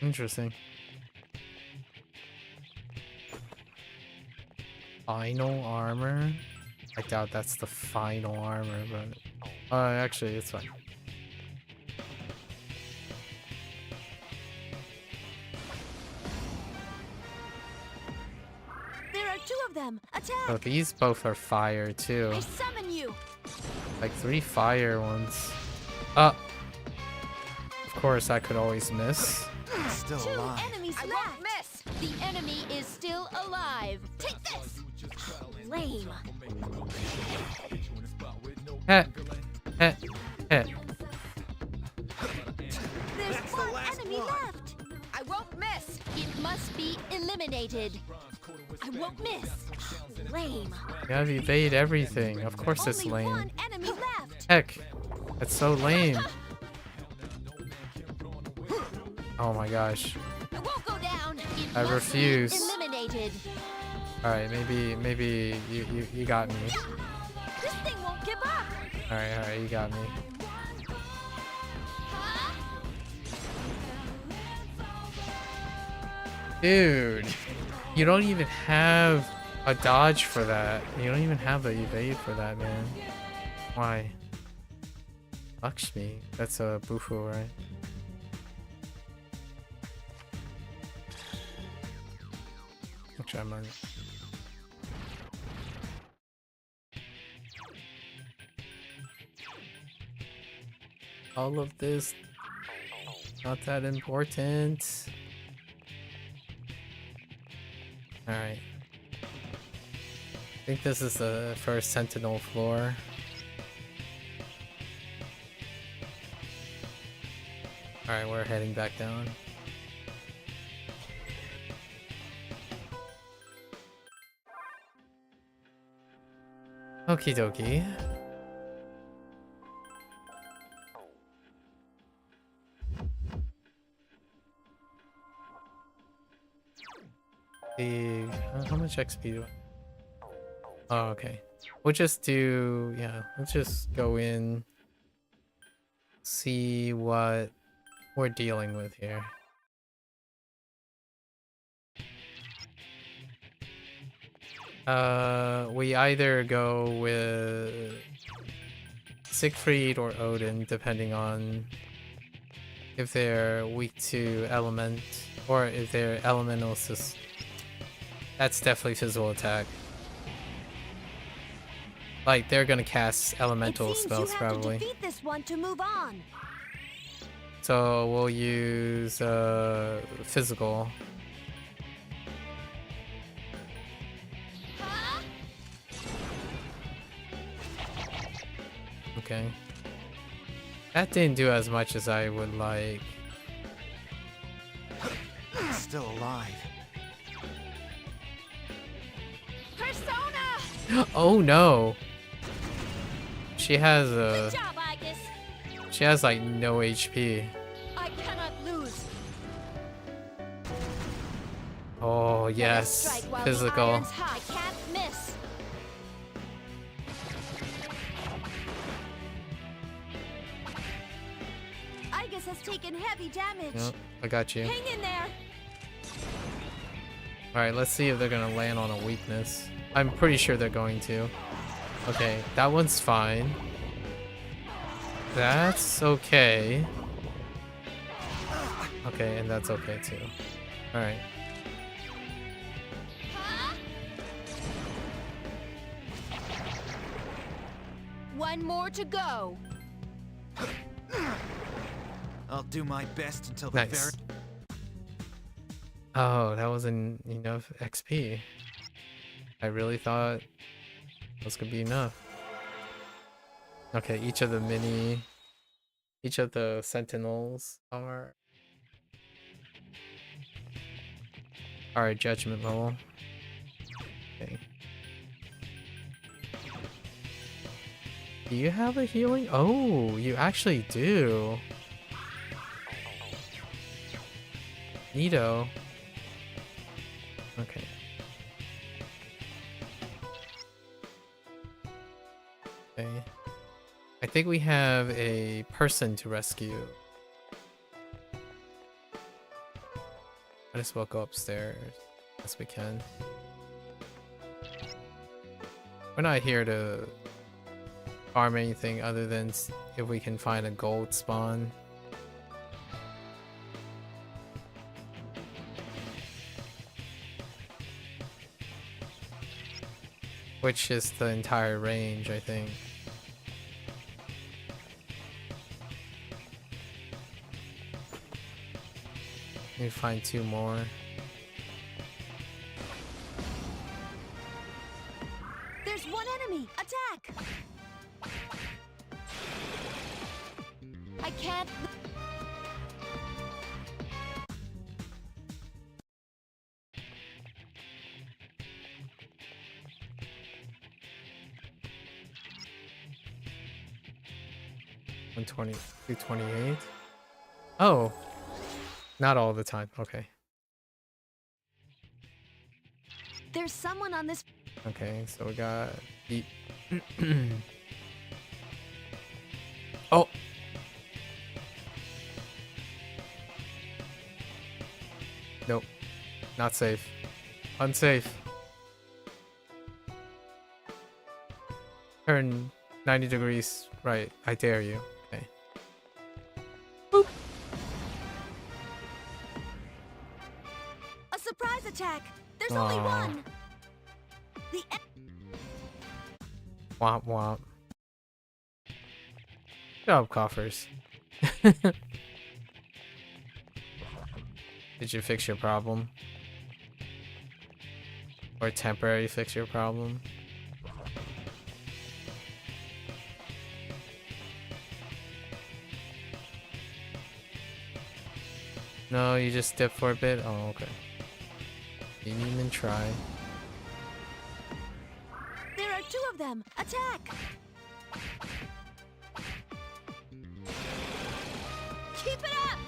Interesting. Final armor? I doubt that's the final armor, but... actually, it's fine. There are 2 of them. Attack. Oh, these both are fire, too. I summon you. Like 3 fire ones. Of course, I could always miss. Still 2 alive. enemies left. Won't miss. The enemy is still alive. Take this. Lame. Heh. Heh. Heh. There's 1 enemy left. I won't miss. It must be eliminated. I won't miss. Lame. You gotta evade everything. Of course it's Only lame. 1 enemy left. Heck. That's so lame. Oh my gosh. I won't go down. I refuse. Eliminated. Alright, maybe you got me. This thing won't give up. Alright, you got me. Dude, you don't even have a dodge for that. You don't even have the evade for that, man. Why? Lakshmi. That's a Bufu, right? Actually, I'm on. All of this, not that important. Alright. I think this is the first Sentinel floor. Alright, we're heading back down. Okie dokie. How much XP do I? Oh, okay. We'll just do, yeah, let's just go in, see what we're dealing with here. We either go with Siegfried or Odin, depending on if they're weak to element, or if they're elemental. That's definitely physical attack. Like, they're gonna cast elemental spells probably. Defeat this one to move on. So we'll use physical. Okay. That didn't do as much as I would like. Still alive. Persona! Oh no! She has Good job, Aegis. She has like no HP. I cannot lose. Oh yes, physical. I can't miss. Aegis has taken heavy damage. Yep, I got you. Hang in there. Alright, let's see if they're gonna land on a weakness. I'm pretty sure they're going to. Okay, that one's fine. That's okay. Okay, and that's okay too. Alright. One more to go. I'll do my best until the Nice. Oh, that wasn't enough XP. I really thought this could be enough. Okay, each of the sentinels are a judgment level. Okay. Do you have a healing? Oh, you actually do. Neato. Okay. Okay. I think we have a person to rescue. Might as well go upstairs as we can. We're not here to farm anything other than if we can find a gold spawn. Which is the entire range, I think. Let me find two more. There's one enemy. Attack! I can't. $120, $228. Oh, Not all the time. Okay. There's someone on this. Okay, so we got the oh. Nope. Not safe. Unsafe. Turn 90 degrees right. I dare you. Okay. Boop. A surprise attack. There's only one. The Womp womp. Good job, coffers. Did you fix your problem? Or temporarily fix your problem? No, you just dip for a bit? Oh, okay. You didn't even try. There are two of them. Attack! Keep it up!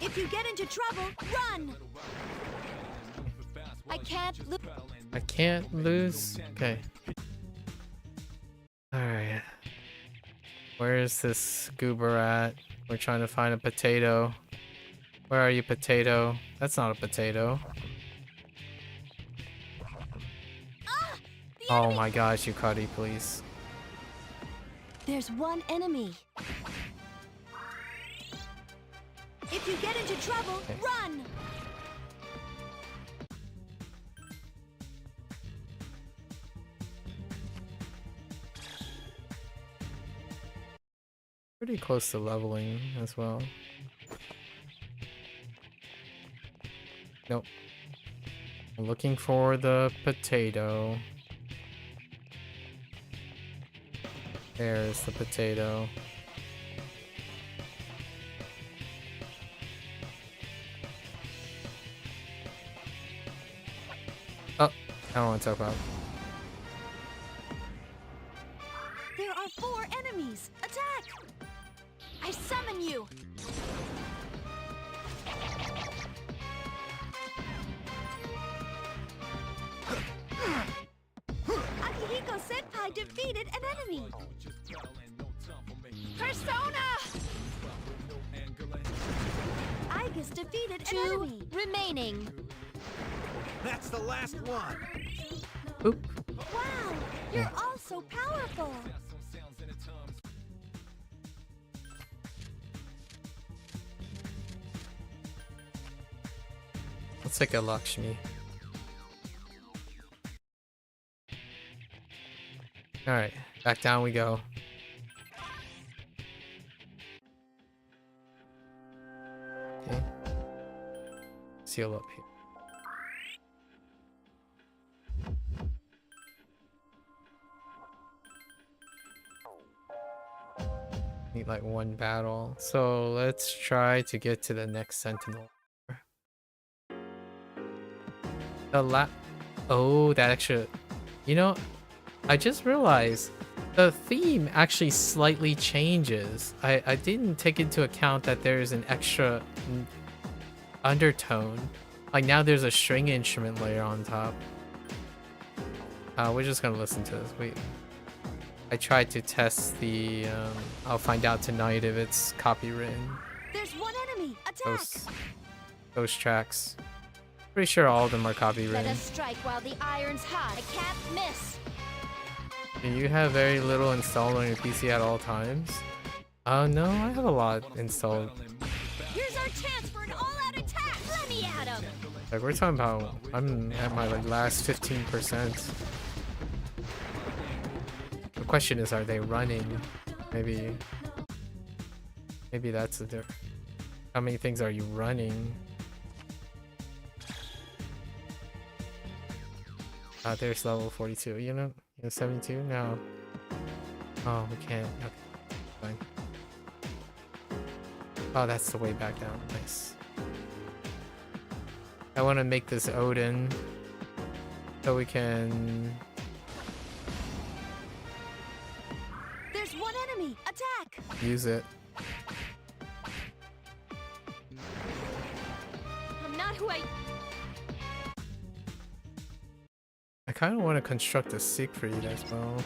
If you get into trouble, run! I can't lose. I can't lose? Okay. Alright. Where is this goober at? We're trying to find a potato. Where are you, potato? That's not a potato. Oh my gosh, Yukari, please. There's one enemy. If you get into trouble, run! Pretty close to leveling as well. Nope. I'm looking for the potato. There's the potato. Oh, I don't want to talk about it. There are 4 enemies. Attack! I summon you. Akihiko Senpai defeated an enemy. Persona! Aigis defeated an enemy. Remaining. That's the last one. Oop. Wow, you're all so powerful. Let's take a Lakshmi. Alright, back down we go. Okay. Seal up here. Need like one battle. So let's try to get to the next sentinel. Oh, that extra. You know, I just realized the theme actually slightly changes. I didn't take into account that there's an extra undertone. Like now there's a string instrument layer on top. We're just gonna listen to this. I tried to test the I'll find out tonight if it's copywritten. There's one enemy. Attack! Those tracks. Pretty sure all of them are Let copywritten. us strike while the iron's hot. I can't miss. Do you have very little installed on your PC at all times? Oh no, I have a lot installed. Here's our chance for an all-out attack. Let me at him. Like we're talking about, I'm at my like last 15%. The question is, are they running? Maybe that's the difference. How many things are you running? There's level 42. You know 72? No. Oh, we can't. Okay, fine. Oh, that's the way back down. Nice. I want to make this Odin so we can. There's one enemy. Attack! Use it. who I kind of want to construct a Siegfried as well.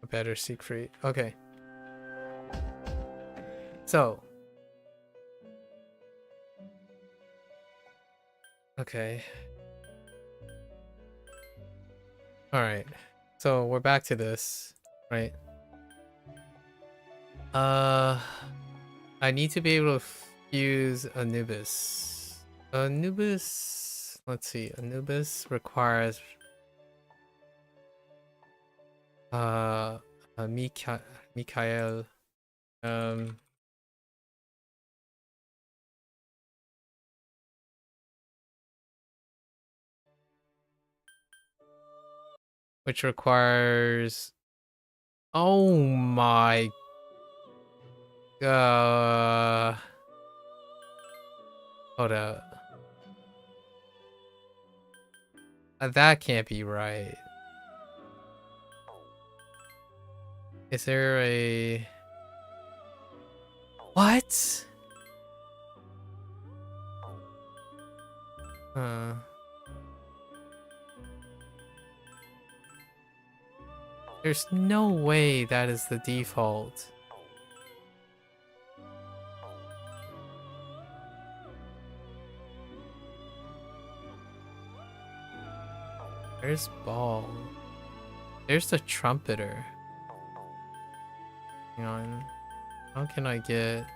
A better Siegfried. Okay. So. Okay. Alright. So we're back to this, right? I need to be able to fuse Anubis. Anubis, let's see. Anubis requires Mikael. Which requires, oh my, hold up. That can't be right. Is there a, what? There's no way that is the default. There's Ball. There's the Trumpeter. Hang on. How can I get...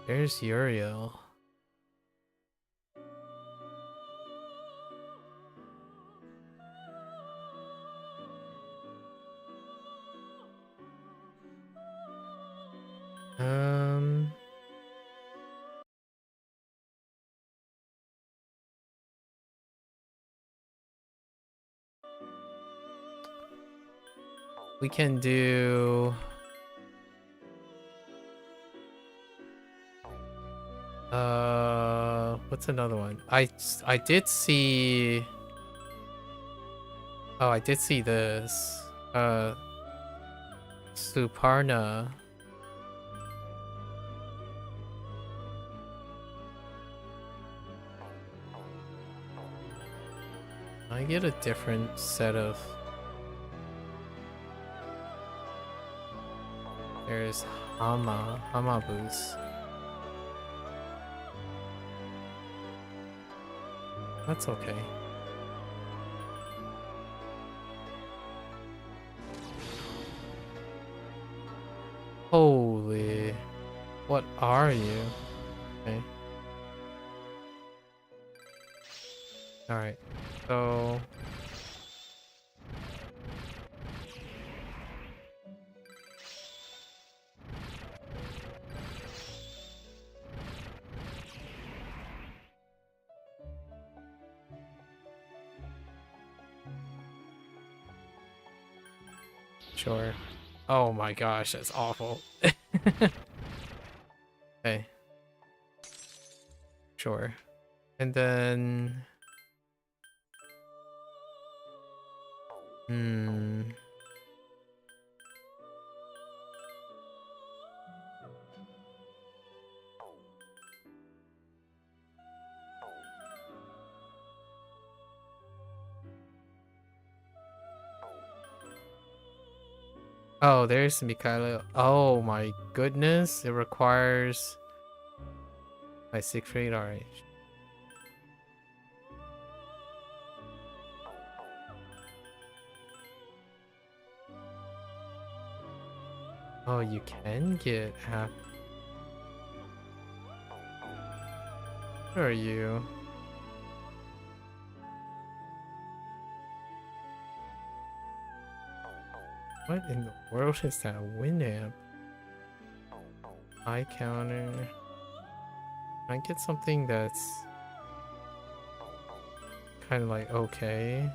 There's Uriel. We can do... what's another one? I did see... Oh, I did see this. Suparna. I get a different set of... There's Hamabus. That's okay. Holy... What are you? Okay. Alright, so... Sure. Oh my gosh, that's awful. Okay. Sure. And then... Oh, there's Mikhailo. Oh my goodness, it requires my Siegfried. Alright. Oh, you can get half. Where are you? What in the world is that Winamp? Eye counter. Can I get something that's kind of like okay?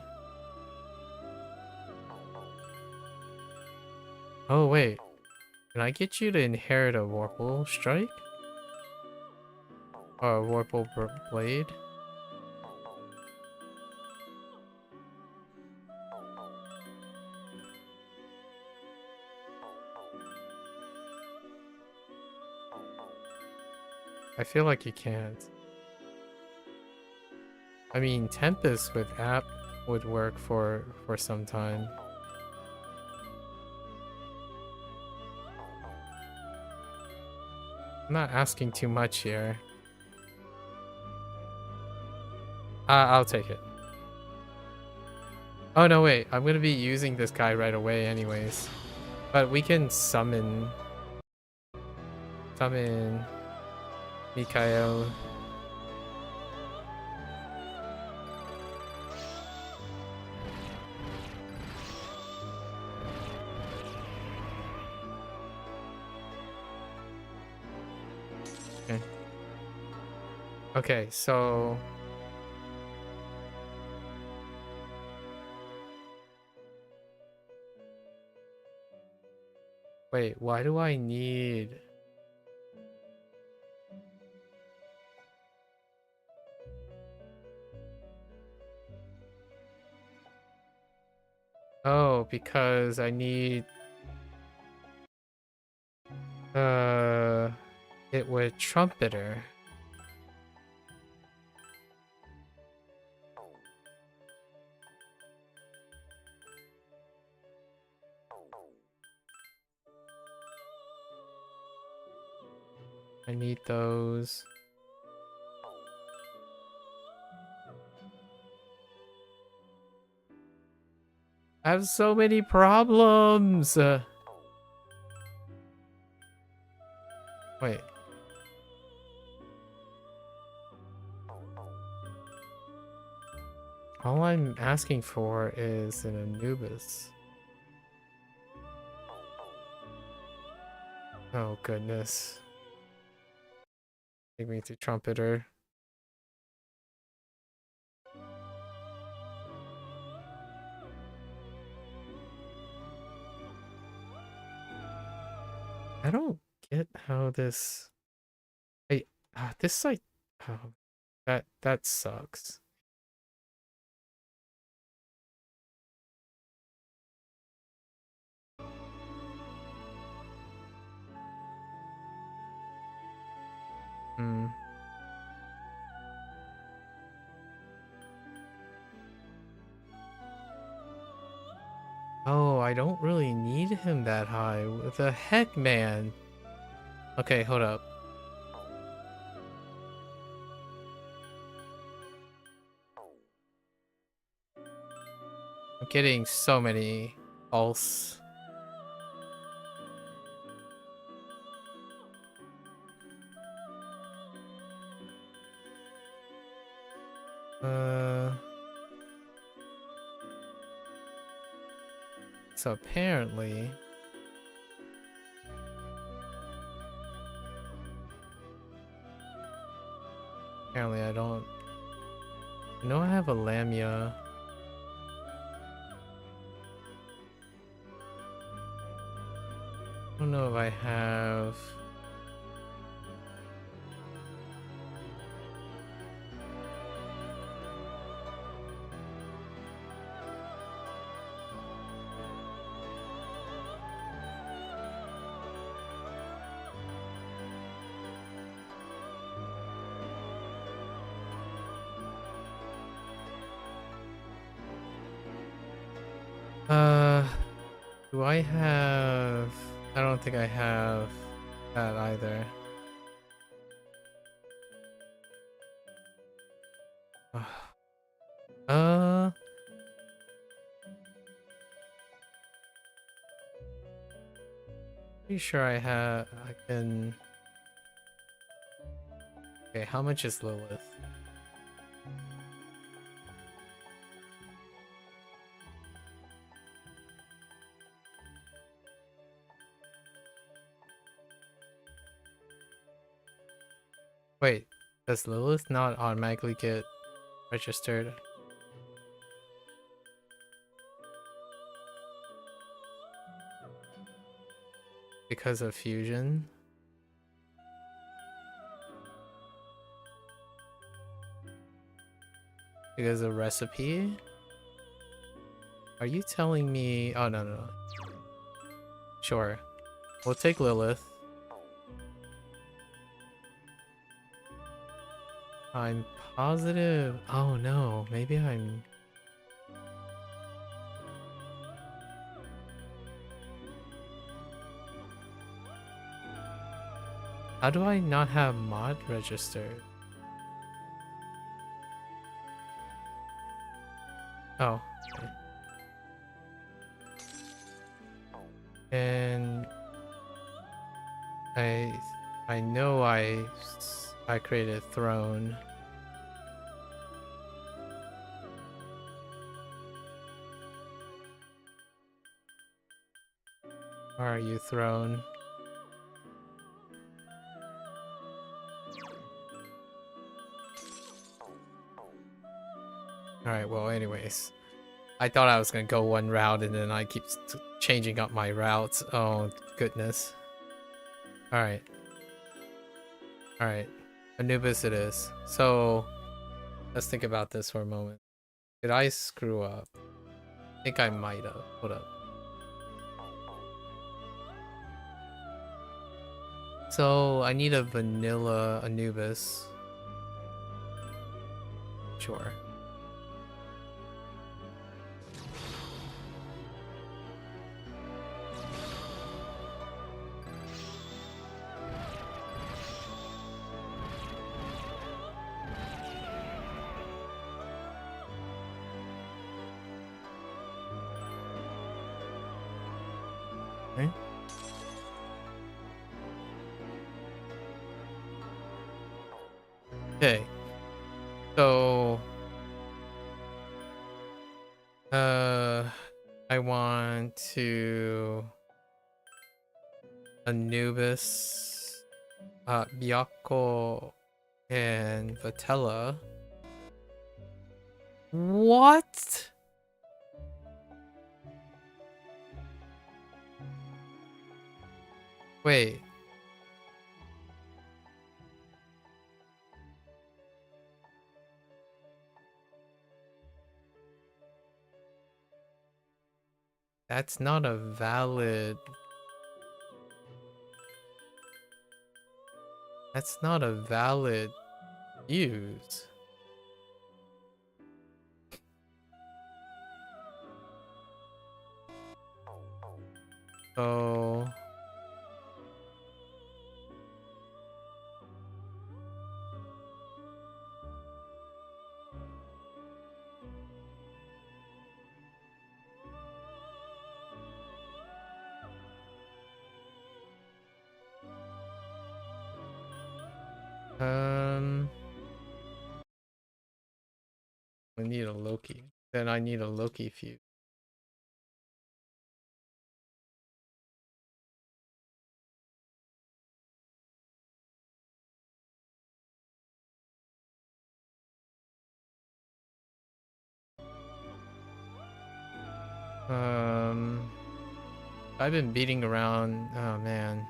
Oh wait, can I get you to inherit a Warple Strike? Warple Blade. I feel like you can't. I mean, Tempest with app would work for some time. I'm not asking too much here. I'll take it. Oh no, wait. I'm gonna be using this guy right away anyways. But we can summon Mikael. Okay. Okay, so wait, why do I need... Oh, because I need it with Trumpeter. I need those. I have so many problems. Wait. All I'm asking for is an Anubis. Oh goodness. Take me to Trumpeter. I don't get how this... this site... Oh, that sucks. Oh, I don't really need him that high. What the heck, man? Okay, hold up. I'm getting so many false. So apparently I don't... I know I have a Lamia. I don't know if I have... do I have... I don't think I have that either. Pretty sure I can... Okay, how much is Lilith? Wait, does Lilith not automatically get registered? Because of fusion? Because a recipe? Are you telling me? Oh, no, no, no. Sure. We'll take Lilith. I'm positive. Oh no, maybe I'm... How do I not have mod registered? Oh. Okay. And I know I created throne. Where are you, throne? Alright, well anyways. I thought I was gonna go one route and then I keep changing up my routes. Oh goodness. Alright. Alright. Anubis it is. So let's think about this for a moment. Did I screw up? I think I might have. Hold up. So I need a vanilla Anubis. Sure. Okay. Okay. So I want to Anubis, Byakko, and Vatella. What? Wait. That's not a valid... That's not a valid use. So... I need a Loki. Then I need a Loki fuse. I've been beating around. Oh man.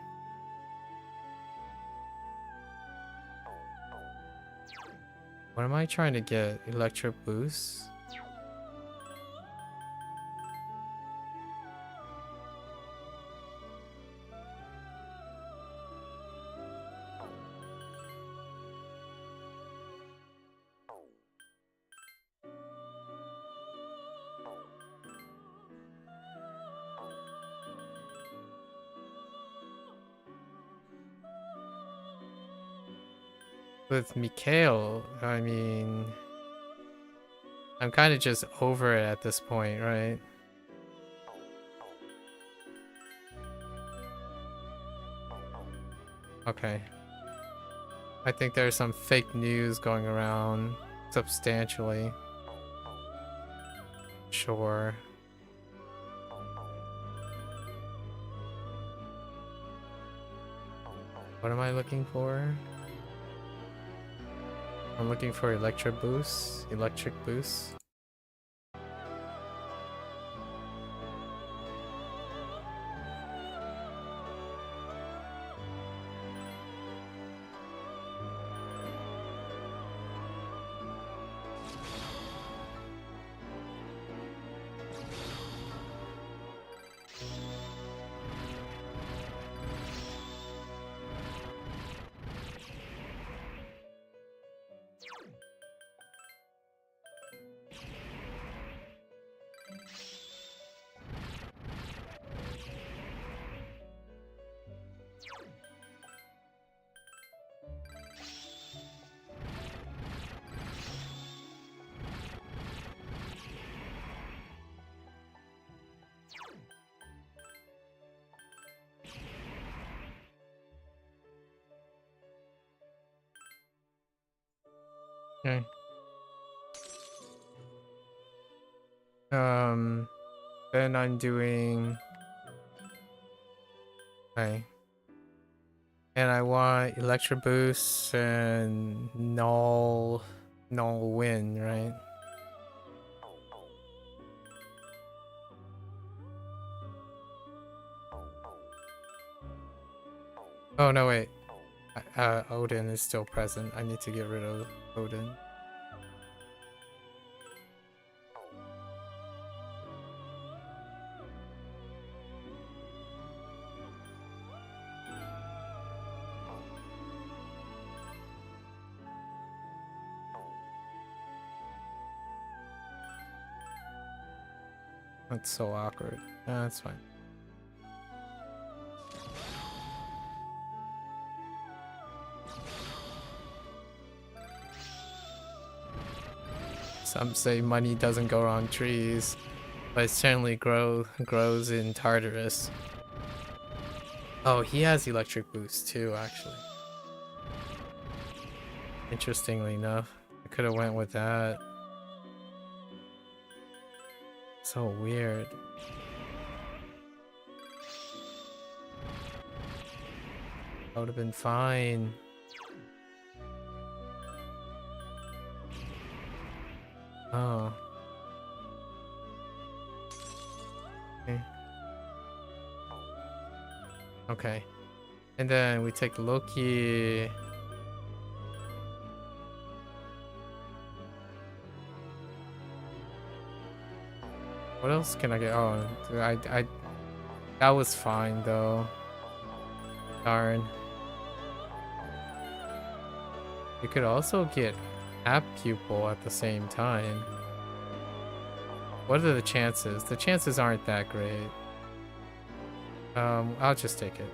What am I trying to get? Electric boost? With Mikhail, I mean... I'm kind of just over it at this point, right? Okay. I think there's some fake news going around substantially. Sure. What am I looking for? I'm looking for electric boost. Electric boost. Okay. Then I'm doing. Okay. And I want Electro Boost and Null Wind, right? Oh no, wait. Odin is still present. I need to get rid of Odin. That's so awkward. That's fine. Some say money doesn't grow on trees, but it certainly grows in Tartarus. Oh, he has electric boost too, actually. Interestingly enough, I could have went with that. So weird. That would have been fine. Oh. Okay. Okay. And then we take Loki. What else can I get? Oh, that was fine though. Darn. You could also get App Pupil at the same time. What are the chances? The chances aren't that great. I'll just take it.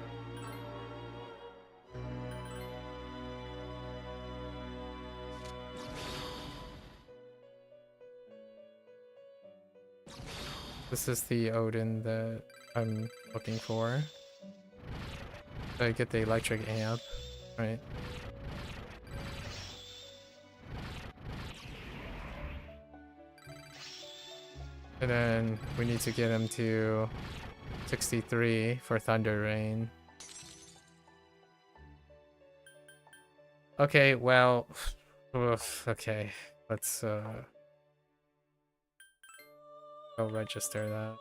This is the Odin that I'm looking for. So I get the electric amp, right? And then we need to get him to 63 for Thunder Rain. Okay, well, okay, let's go register that.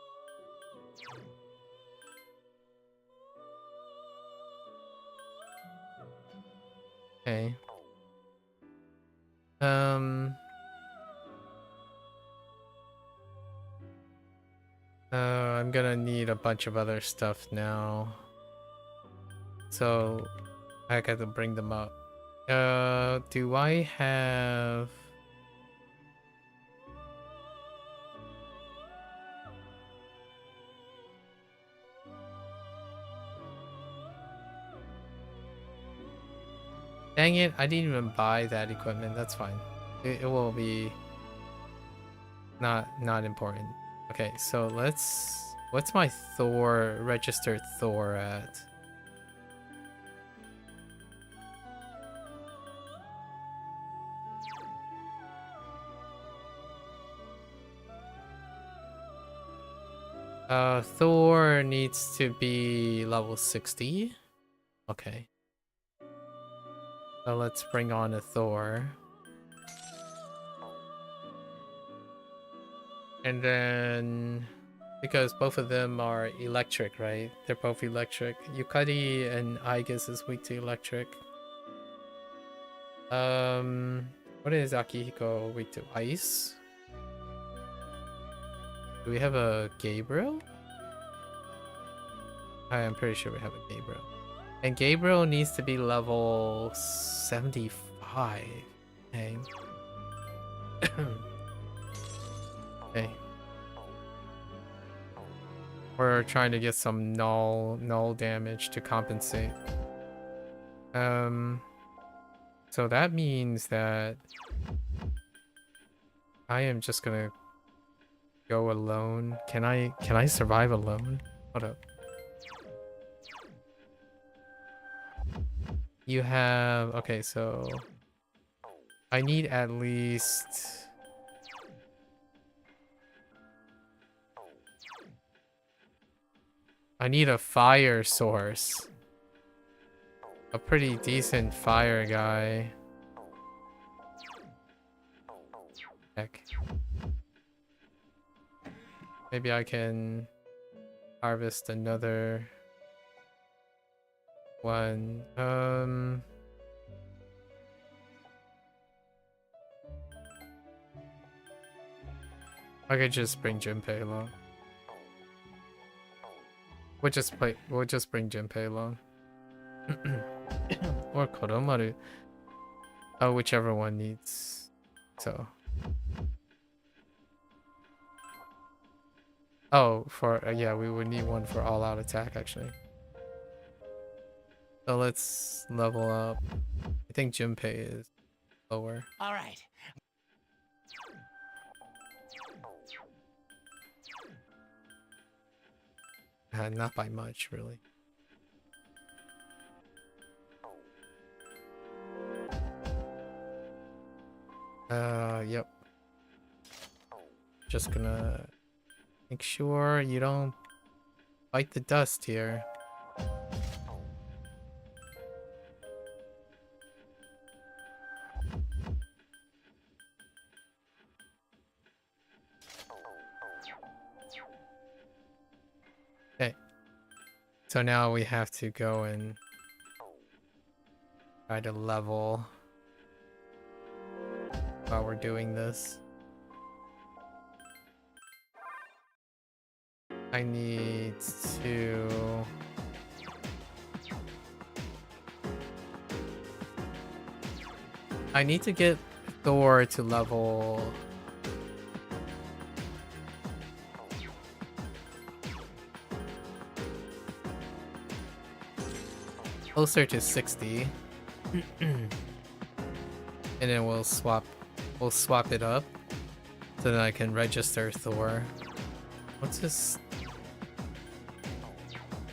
Okay. I'm gonna need a bunch of other stuff now. So I got to bring them up. Do I have... Dang it, I didn't even buy that equipment. That's fine. It will be not important. Okay, so what's my Thor, registered Thor at? Thor needs to be level 60. Okay. So let's bring on a Thor. And then, because both of them are electric, right? They're both electric. Yukari and Aigis is weak to electric. What is Akihiko weak to? Ice? Do we have a Gabriel? I am pretty sure we have a Gabriel. And Gabriel needs to be level 75. Okay. Okay. We're trying to get some null damage to compensate. So that means that I am just gonna go alone. Can I survive alone? Hold up. You have... Okay, so... I need at least... I need a fire source. A pretty decent fire guy. Heck. Maybe I can harvest another one. I could just bring Junpei along. We'll just bring Junpei along. Or Koromaru. Oh, whichever one needs. So. Oh, for yeah, we would need one for all-out attack actually. So let's level up. I think Junpei is lower. All right. Not by much, really. Yep. Just gonna make sure you don't bite the dust here. Okay. So now we have to go and try to level while we're doing this. I need to... I need to get Thor to level... closer to 60. And then we'll swap it up so that I can register Thor. What's this?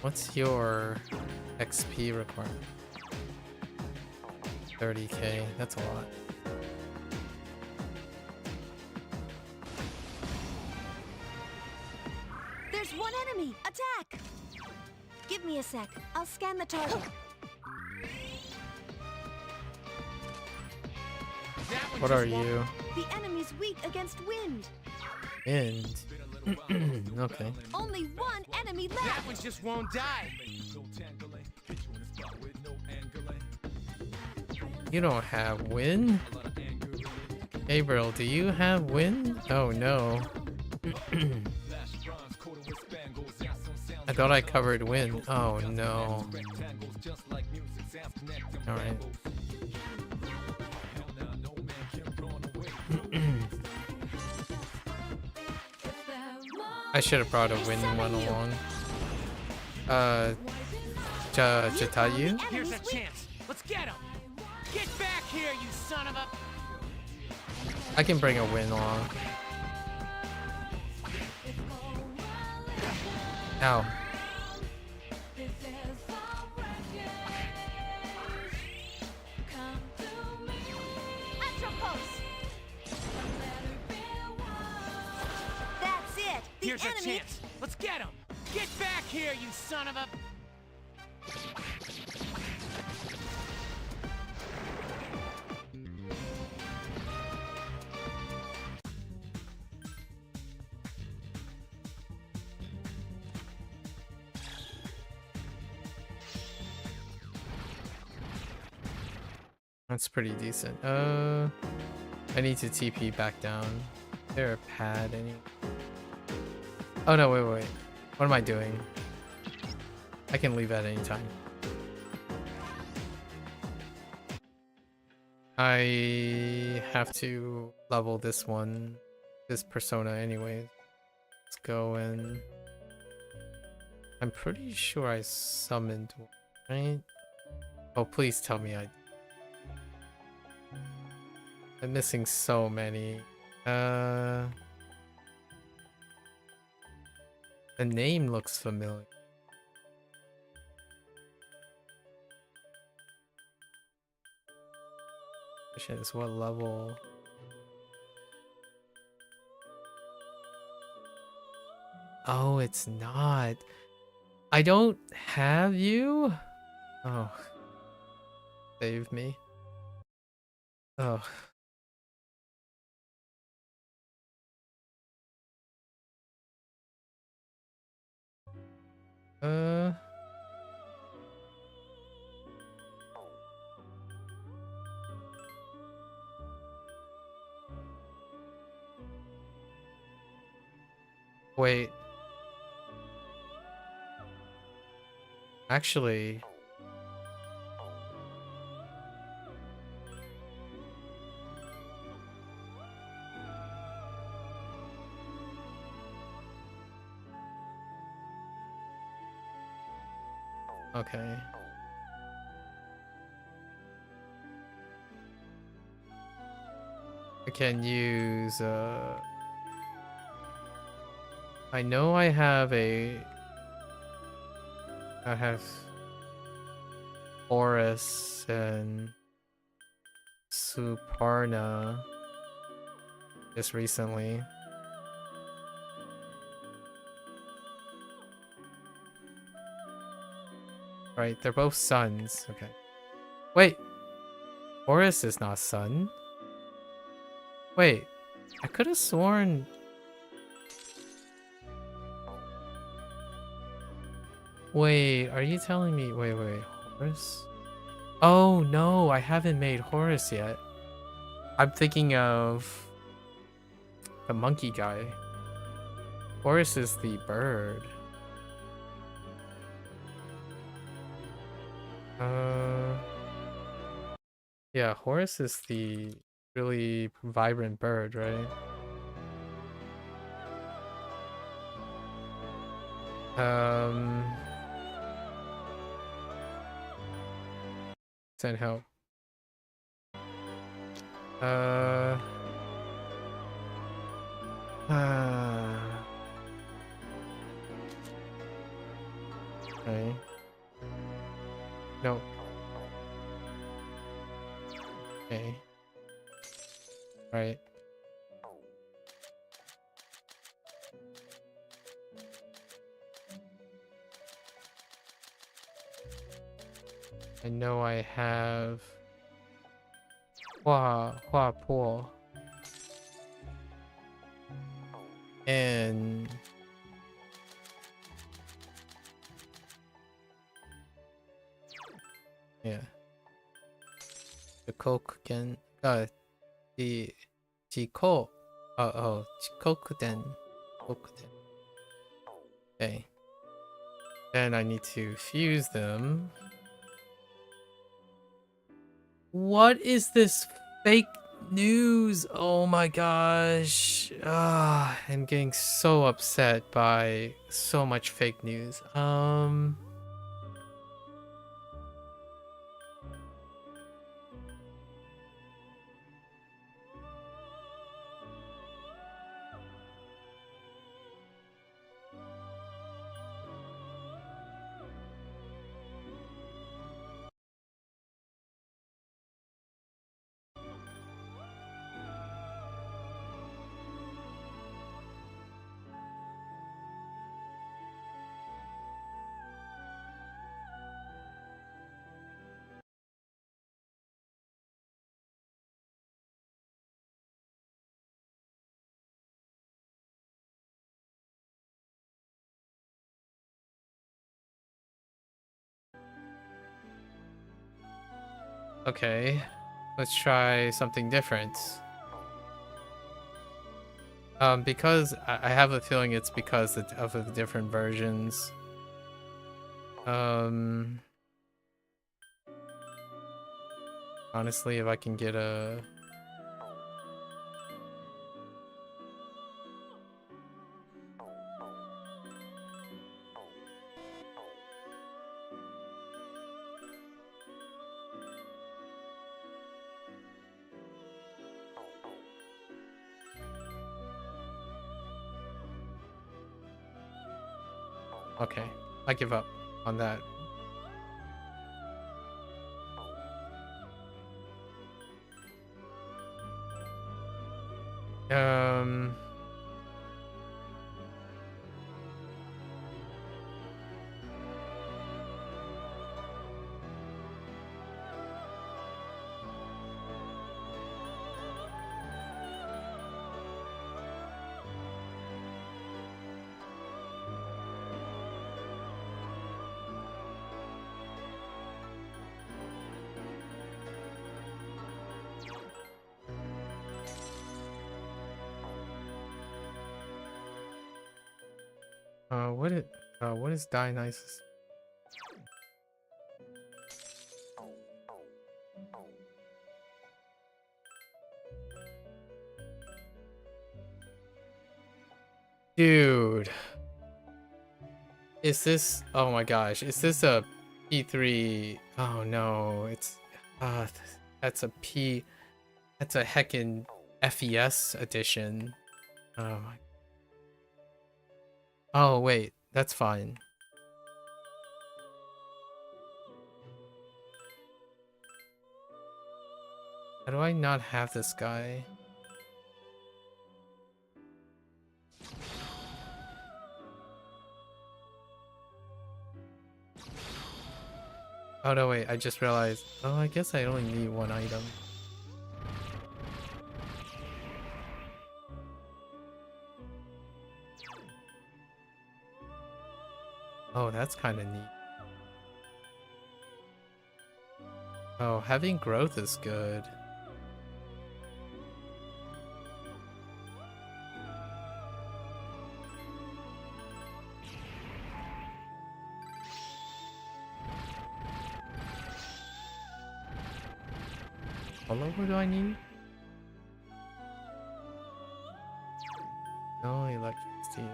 What's your XP requirement? 30k, that's a lot. There's one enemy! Attack! Give me a sec. I'll scan the target. What are you? The enemy's weak against wind. Wind? Okay. Only one enemy left. That one just won't die. You don't have wind? Gabriel, do you have wind? Oh no. I thought I covered wind. Oh no. Alright. I should have brought a wind one along. Jatayu? Here's a chance. Let's get him. Get back here, you son of a... I can bring a wind along. Ow. That's it. The Here's enemy... a chance. Let's get him. Get back here, you son of a... That's pretty decent. I need to TP back down. Is there a pad any? Oh no, wait. What am I doing? I can leave at any time. I have to level this one, this persona anyway. Let's go and... I'm pretty sure I summoned one, right? Oh, please tell me I'm missing so many. The name looks familiar. Question is what level? Oh, it's not. I don't have you? Oh. Save me. Oh. Wait. Actually... Okay. I can use, I know I have I have Horus and Suparna just recently. Right, they're both suns. Okay. Wait. Horus is not sun. Wait. I could have sworn... Wait, are you telling me... Wait. Horus? Oh, no, I haven't made Horus yet. I'm thinking of... the monkey guy. Horus is the bird. Yeah, Horus is the really vibrant bird, right? Send help. Okay. No. Okay. Right. I know I have Hua Po and yeah. The Kokuken the Chiko Chikokuten. Okay. Then I need to fuse them. What is this fake news? Oh my gosh. I'm getting so upset by so much fake news. Okay, let's try something different. Because I have a feeling it's because of the different versions. Honestly, if I can get a... Okay, I give up on that. Um. What is Dionysus? Dude. Is this, oh my gosh, is this a P3? Oh no, it's, that's a P, that's a heckin' FES edition. Oh my. Oh wait, that's fine. How do I not have this guy? Oh no, wait, I just realized. Oh, I guess I only need one item. Oh, that's kind of neat. Oh, having growth is good. What do I need? No electricity.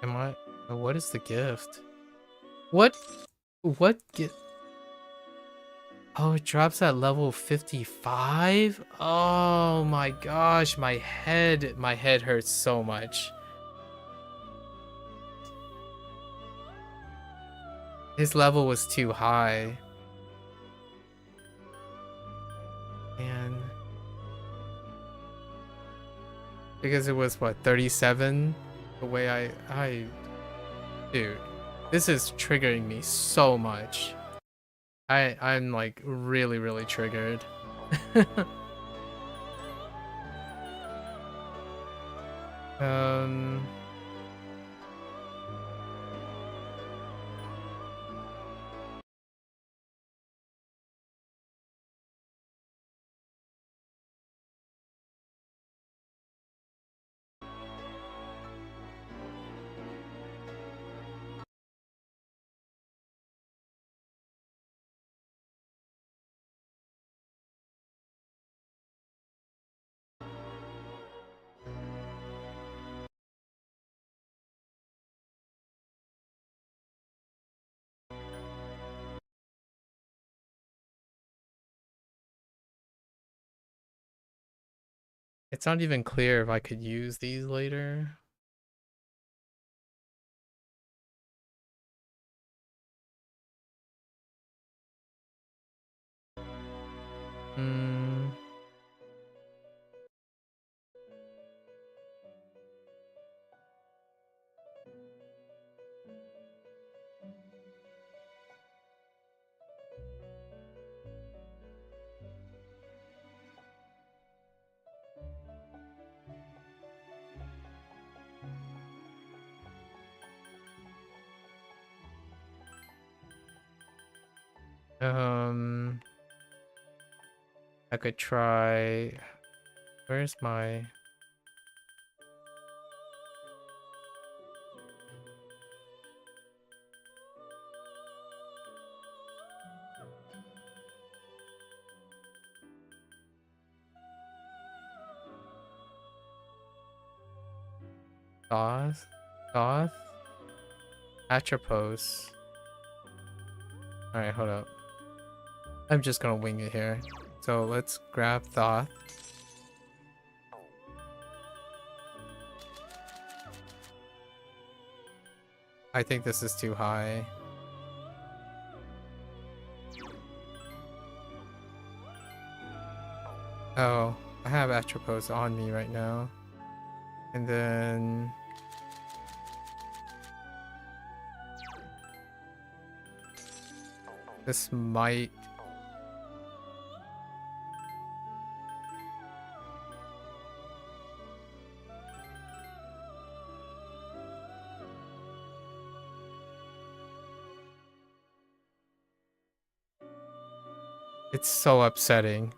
Am I? What is the gift? What gift? Oh, it drops at level 55? Oh my gosh, my head hurts so much. His level was too high. Man. Because it was what, 37? The way dude, this is triggering me so much. I'm like really triggered. It's not even clear if I could use these later. I could try. Where's my? Goth? Atropos. Alright, hold up. I'm just gonna wing it here. So let's grab Thoth. I think this is too high. Oh, I have Atropos on me right now. And then... this might... It's so upsetting.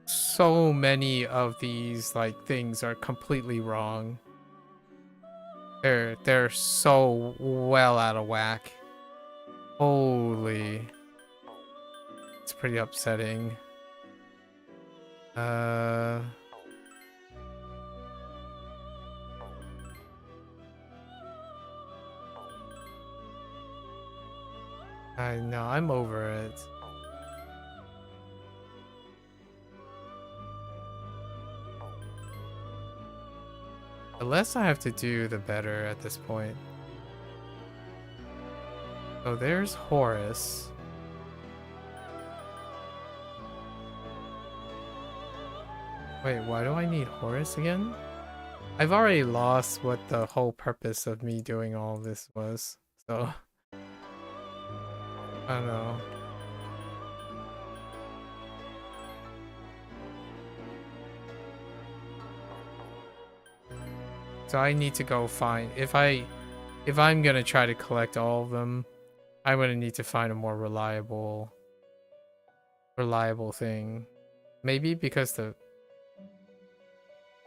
So many of these like things are completely wrong. They're so well out of whack. Holy. It's pretty upsetting. I know, I'm over it. The less I have to do, the better at this point. So there's Horus. Wait, why do I need Horus again? I've already lost what the whole purpose of me doing all this was, so... I don't know. So I need to go find... If I'm gonna try to collect all of them, I'm gonna need to find a more reliable thing. Maybe because the...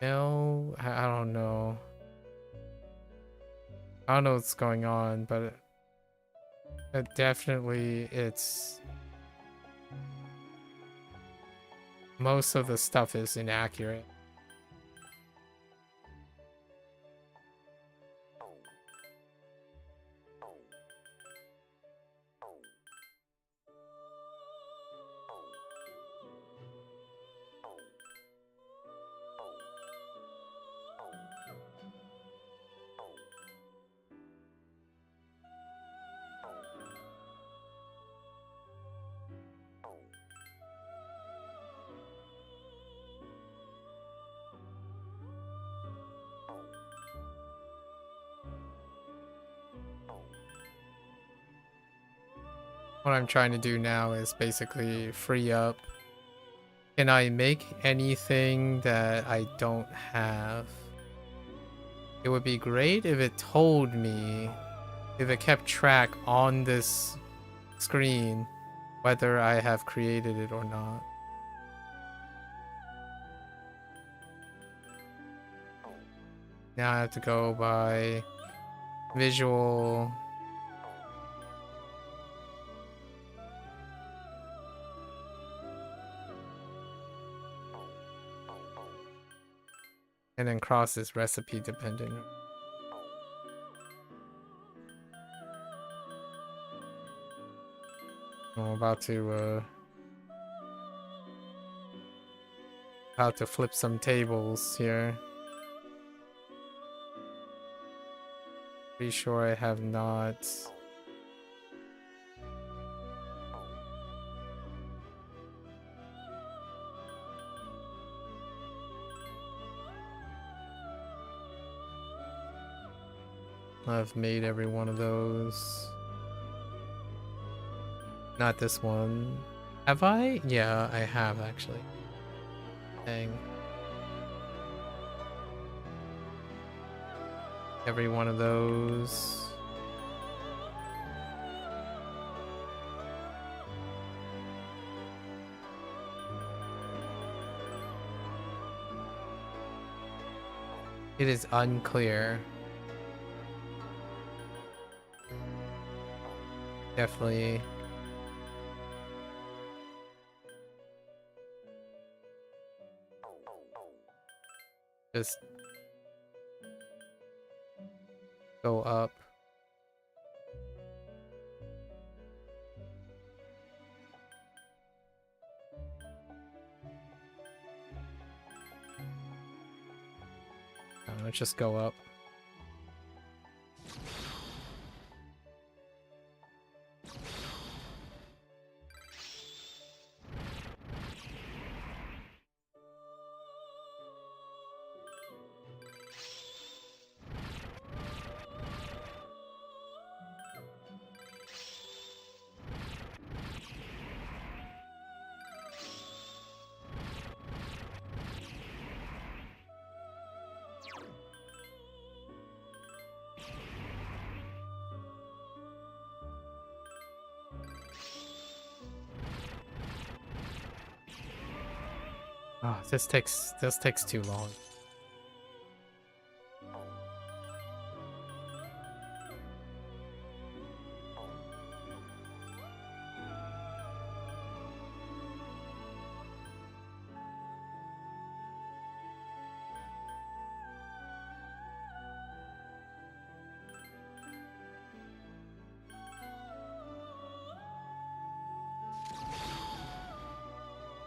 No, I don't know. I don't know what's going on, but definitely it's... Most of the stuff is inaccurate. What I'm trying to do now is basically free up. Can I make anything that I don't have? It would be great if it told me, if it kept track on this screen, whether I have created it or not. Now I have to go by visual. And then cross is recipe dependent. I'm about to flip some tables here. Pretty sure I have not. I've made every one of those. Not this one. Have I? Yeah, I have actually. Dang. Every one of those. It is unclear. Definitely. Just go up. just go up. Oh, this takes too long.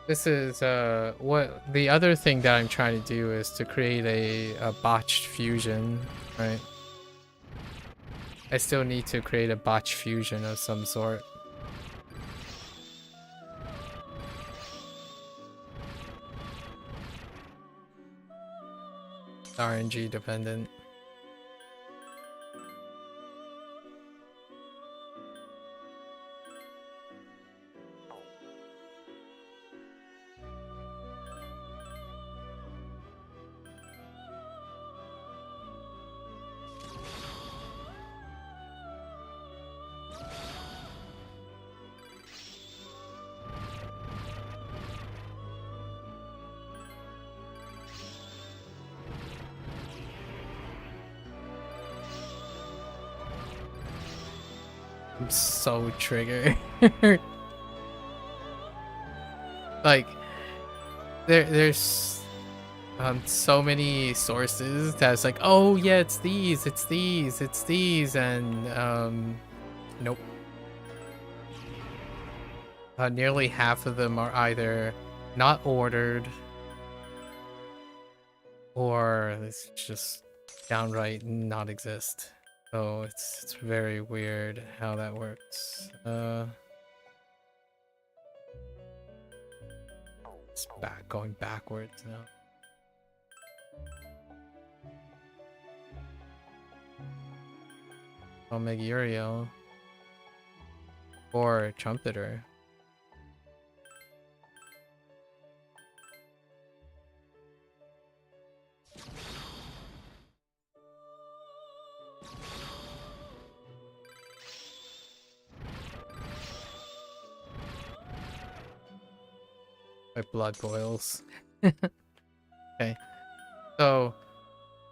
This is what the other thing that I'm trying to do is to create a botched fusion, right? I still need to create a botched fusion of some sort. RNG dependent. I'm so triggered. Like, there's so many sources that's like, oh yeah, it's these, and nope. Nearly half of them are either not ordered or it's just downright not exist. So it's very weird how that works. It's going backwards now. I'll make Uriel or Trumpeter. My blood boils. Okay. So,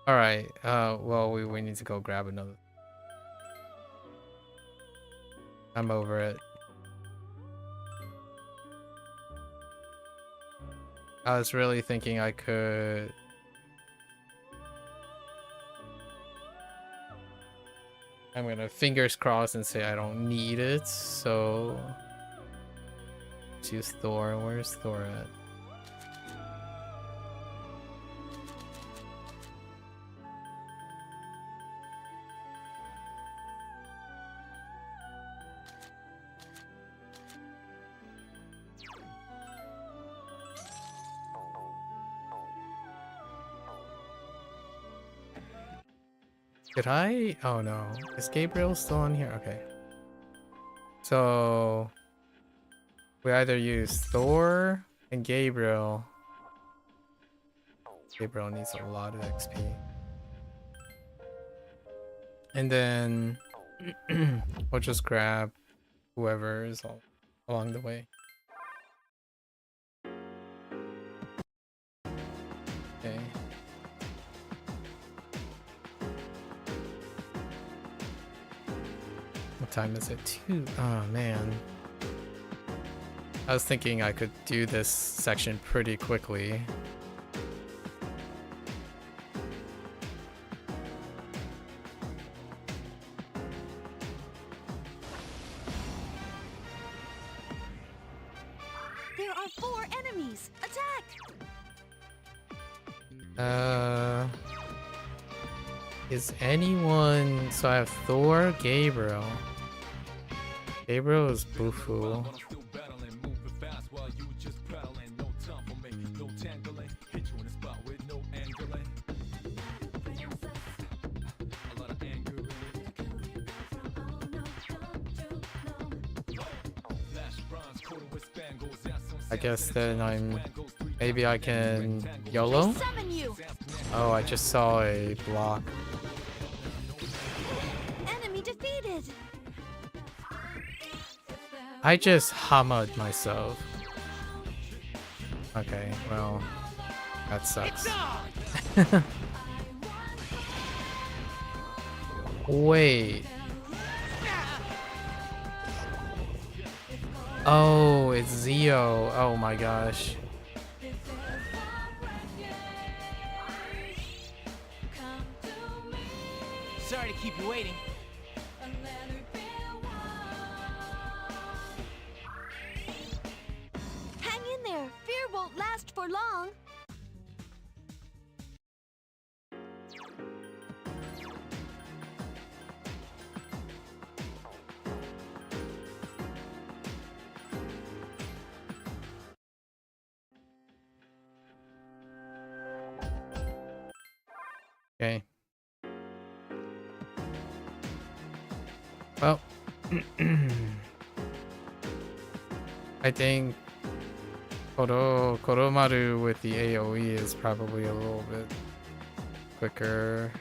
alright. Well, we need to go grab another. I'm over it. I was really thinking I could... I'm gonna fingers crossed and say I don't need it, so... Let's use Thor. Where's Thor at? Did I? Oh no. Is Gabriel still on here? Okay. So... we either use Thor and Gabriel. Gabriel needs a lot of XP. And then we'll just grab whoever is along the way. Okay. What time is it? 2. Oh man. I was thinking I could do this section pretty quickly. There are 4 enemies! Attack! Is anyone... So I have Thor, Gabriel. Gabriel is Bufu. I guess then maybe I can YOLO? Oh, I just saw a block. Enemy defeated. I just hammered myself. Okay, well, that sucks. Wait. Oh, it's Zio. Oh my gosh. Sorry to keep you waiting. Hang in there. Fear won't last for long. Okay. Well, I think Koromaru with the AoE is probably a little bit quicker.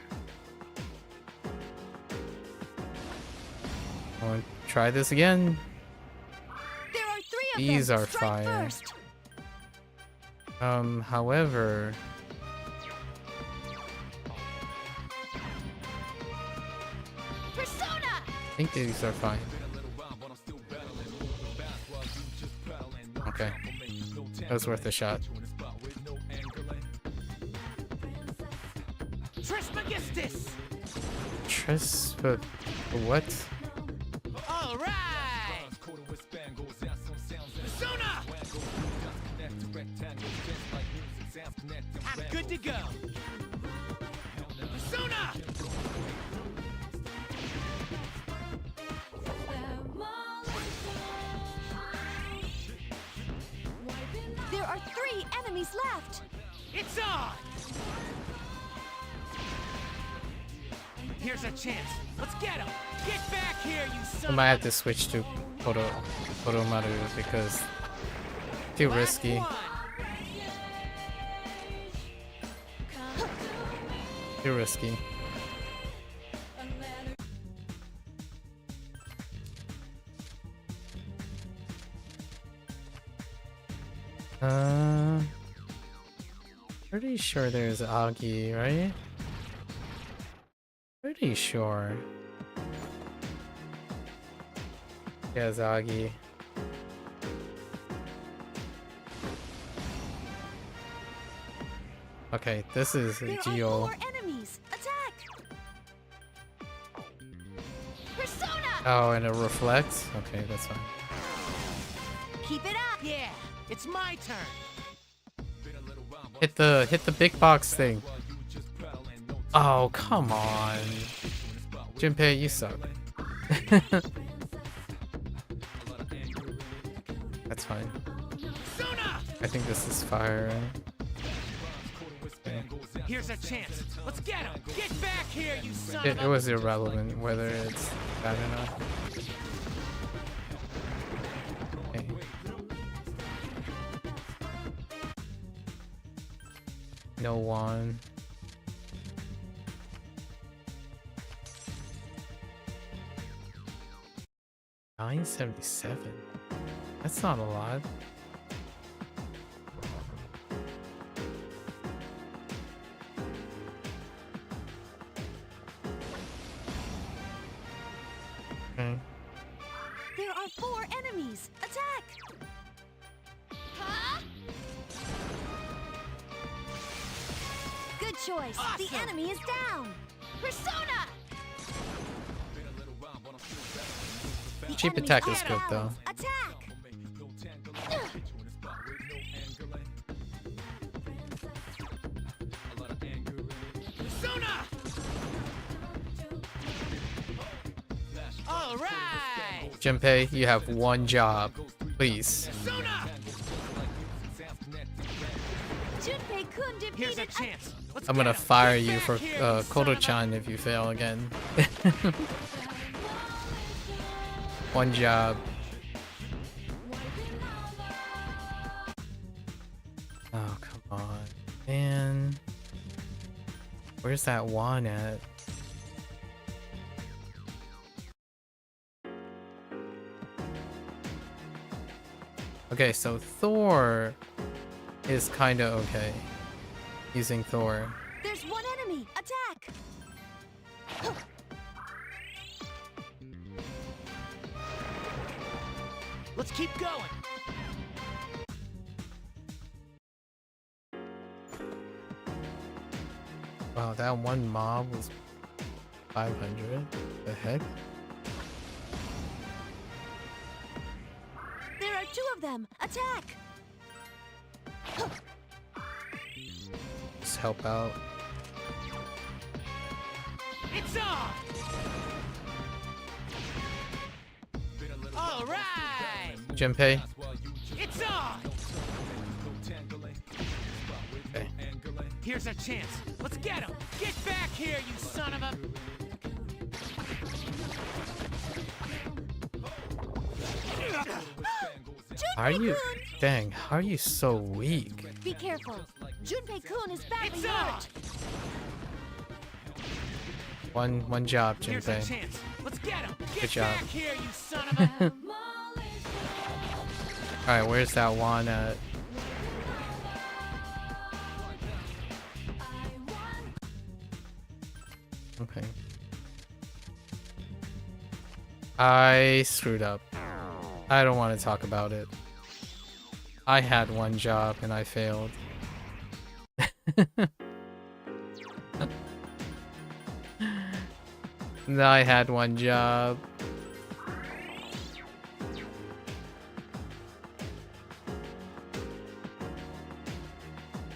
I want to try this again. There are 3 of These them. are Strike fire. first. However, Persona. I think these are fine. Okay. That was worth a shot. Trismegistus! What? All right! Persona! I'm good to go. Persona! There are 3 enemies left. It's on! Here's our chance. Let's get him! Get back here, you I son! might have to switch to Koromaru because too risky. Too risky. Pretty sure there's Agi, right? Pretty sure. Yeah, Agi. Okay, this is Geo. Enemies. Attack. Persona. Oh, and it reflects? Okay, that's fine. Keep it up. Yeah, it's my turn. Hit the big box thing. Oh, come on. Junpei, you suck. That's fine. I think this is fire. Okay. Here's a chance. Let's get him. Get back here, you son It of a... was irrelevant whether it's bad or not. Okay. No one. $977. That's not a lot. Okay. There are 4 enemies. Attack. Huh? Good choice. Awesome. The enemy is down. Persona. The Cheap enemy attack is good though. Attack. Persona! All right. Junpei, you have one job, please. Junpei-kun Here's a defeated. chance. Let's I'm get gonna him. fire Get you back for here, you son of a- Koto-chan if you fail again. One job. Oh, come on. Man. Where's that one at? Okay, so Thor is kinda okay. Using Thor. There's one enemy. Attack. Let's keep going. Wow, that one mob was 500? The heck? There are two of them. Attack. Just help out. It's on. All right. Junpei? It's on. Okay. Here's our chance. Let's get him. Get back here, you son of a... How are you? Dang, how are you so weak? Be careful. Junpei-kun is badly It's on. hurt. One job, Here's our Junpei. chance. Let's get him. Get Good job. back here, you son of a... Alright, where's that one at? Okay. I screwed up. I don't want to talk about it. I had one job and I failed. I had one job.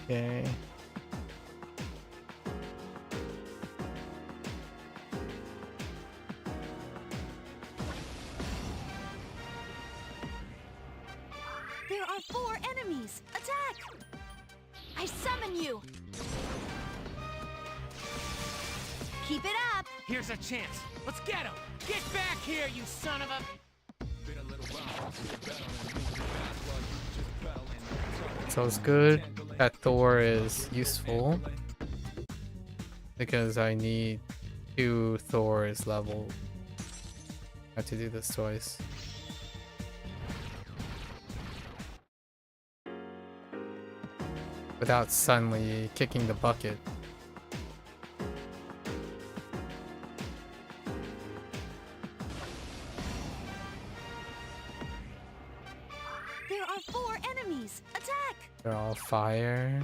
Okay. There are 4 enemies. Attack. I summon you. Keep it up. Here's our chance. Let's get him. Get back here, you son of a... So it's good that Thor is useful because I need 2 Thors level. I have to do this twice. Without suddenly kicking the bucket. There are 4 enemies. Attack. They're all fire.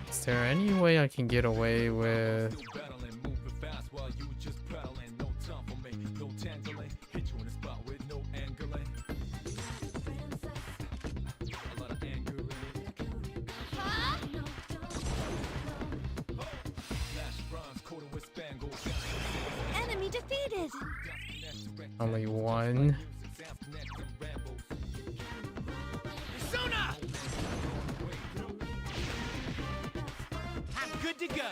Is there any way I can get away with... Enemy defeated. Only one? Sona! I'm good to go.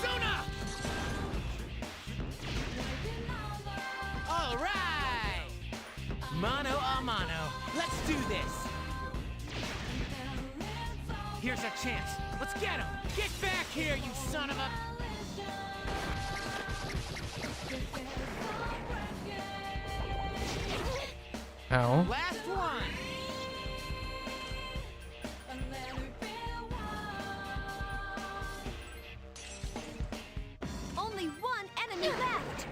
Sona! All right. Mano a mano. Let's do this. Here's our chance. Let's get him. Get back here, you son of a... Ow. Last one. Only 1 enemy left.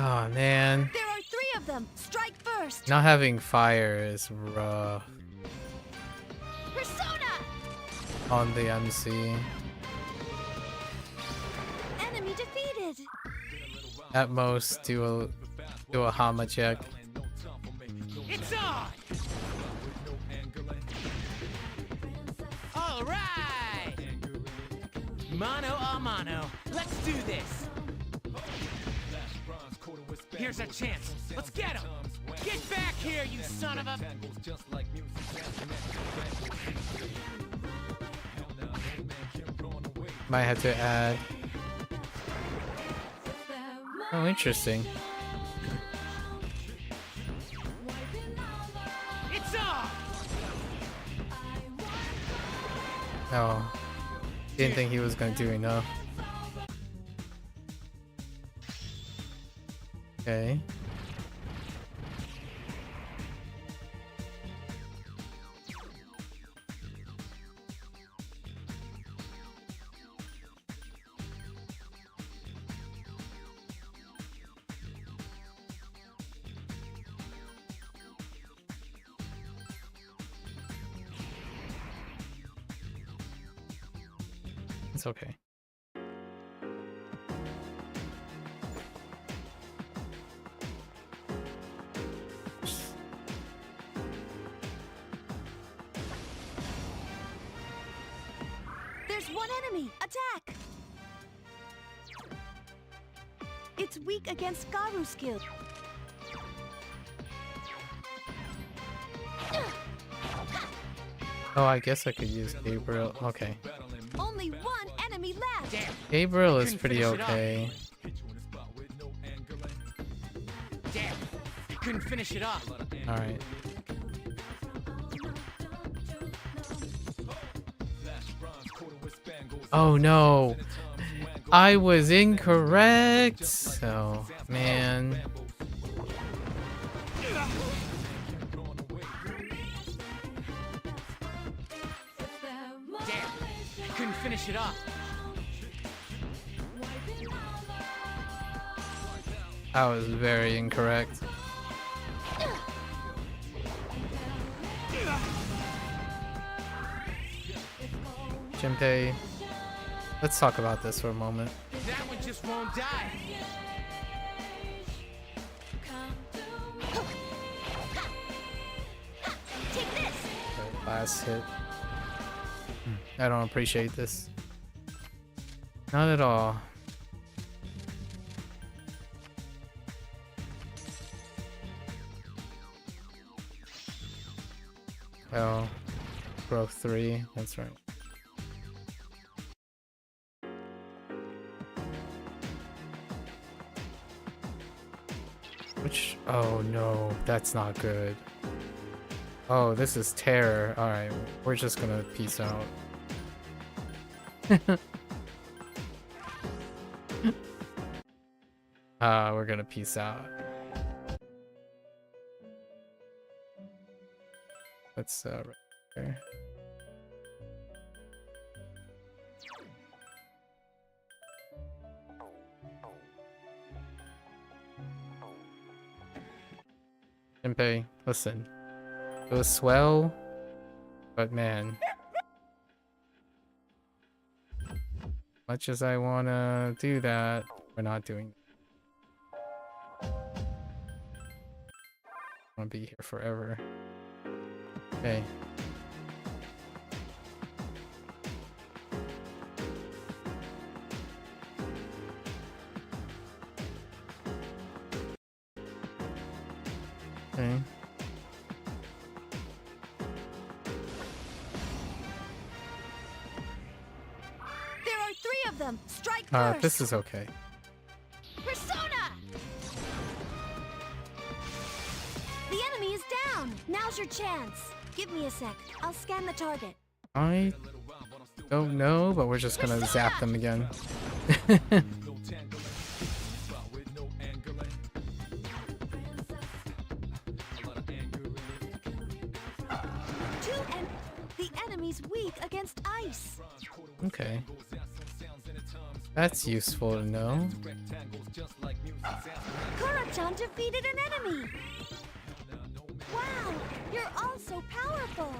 Oh man. There are 3 of them. Strike first. Not having fire is rough Persona. on the MC. Enemy defeated. At most, do a Hama check. It's on! All right! Mano a mano. Let's do this. Here's our chance. Let's get him! Get back here, you son of a... Might have to add. Oh, interesting. It's on! Oh, didn't think he was gonna do enough. Okay. It's okay. There's one enemy. Attack. It's weak against Garu's skill. Oh, I guess I could use Gabriel. Okay. Only one enemy left. Damn. Gabriel is Couldn't pretty finish it off. okay. Damn. Couldn't finish it off. Alright. Oh no! I was incorrect! So, man. Damn. Couldn't finish it off. I was very incorrect. Jinpei, let's talk about this for a moment. That one just won't die. Take this. Okay, last hit. I don't appreciate this. Not at all. Oh, broke 3. That's right. Which? Oh no, that's not good. Oh, this is terror. Alright, we're just gonna peace out. We're gonna peace out. Let's right there. Jinpei, listen. It was swell, but man. Much as I wanna do that, we're not doing it. I wanna be here forever. Okay. Okay. There are 3 of them. Strike first. This is okay. Persona. The enemy is down. Now's your chance. Give me a sec. I'll scan the target. I don't know, but we're just gonna zap them again. The enemy's weak against ice. Okay. That's useful to know. Kura-chan defeated an enemy! Wow, you're all so powerful!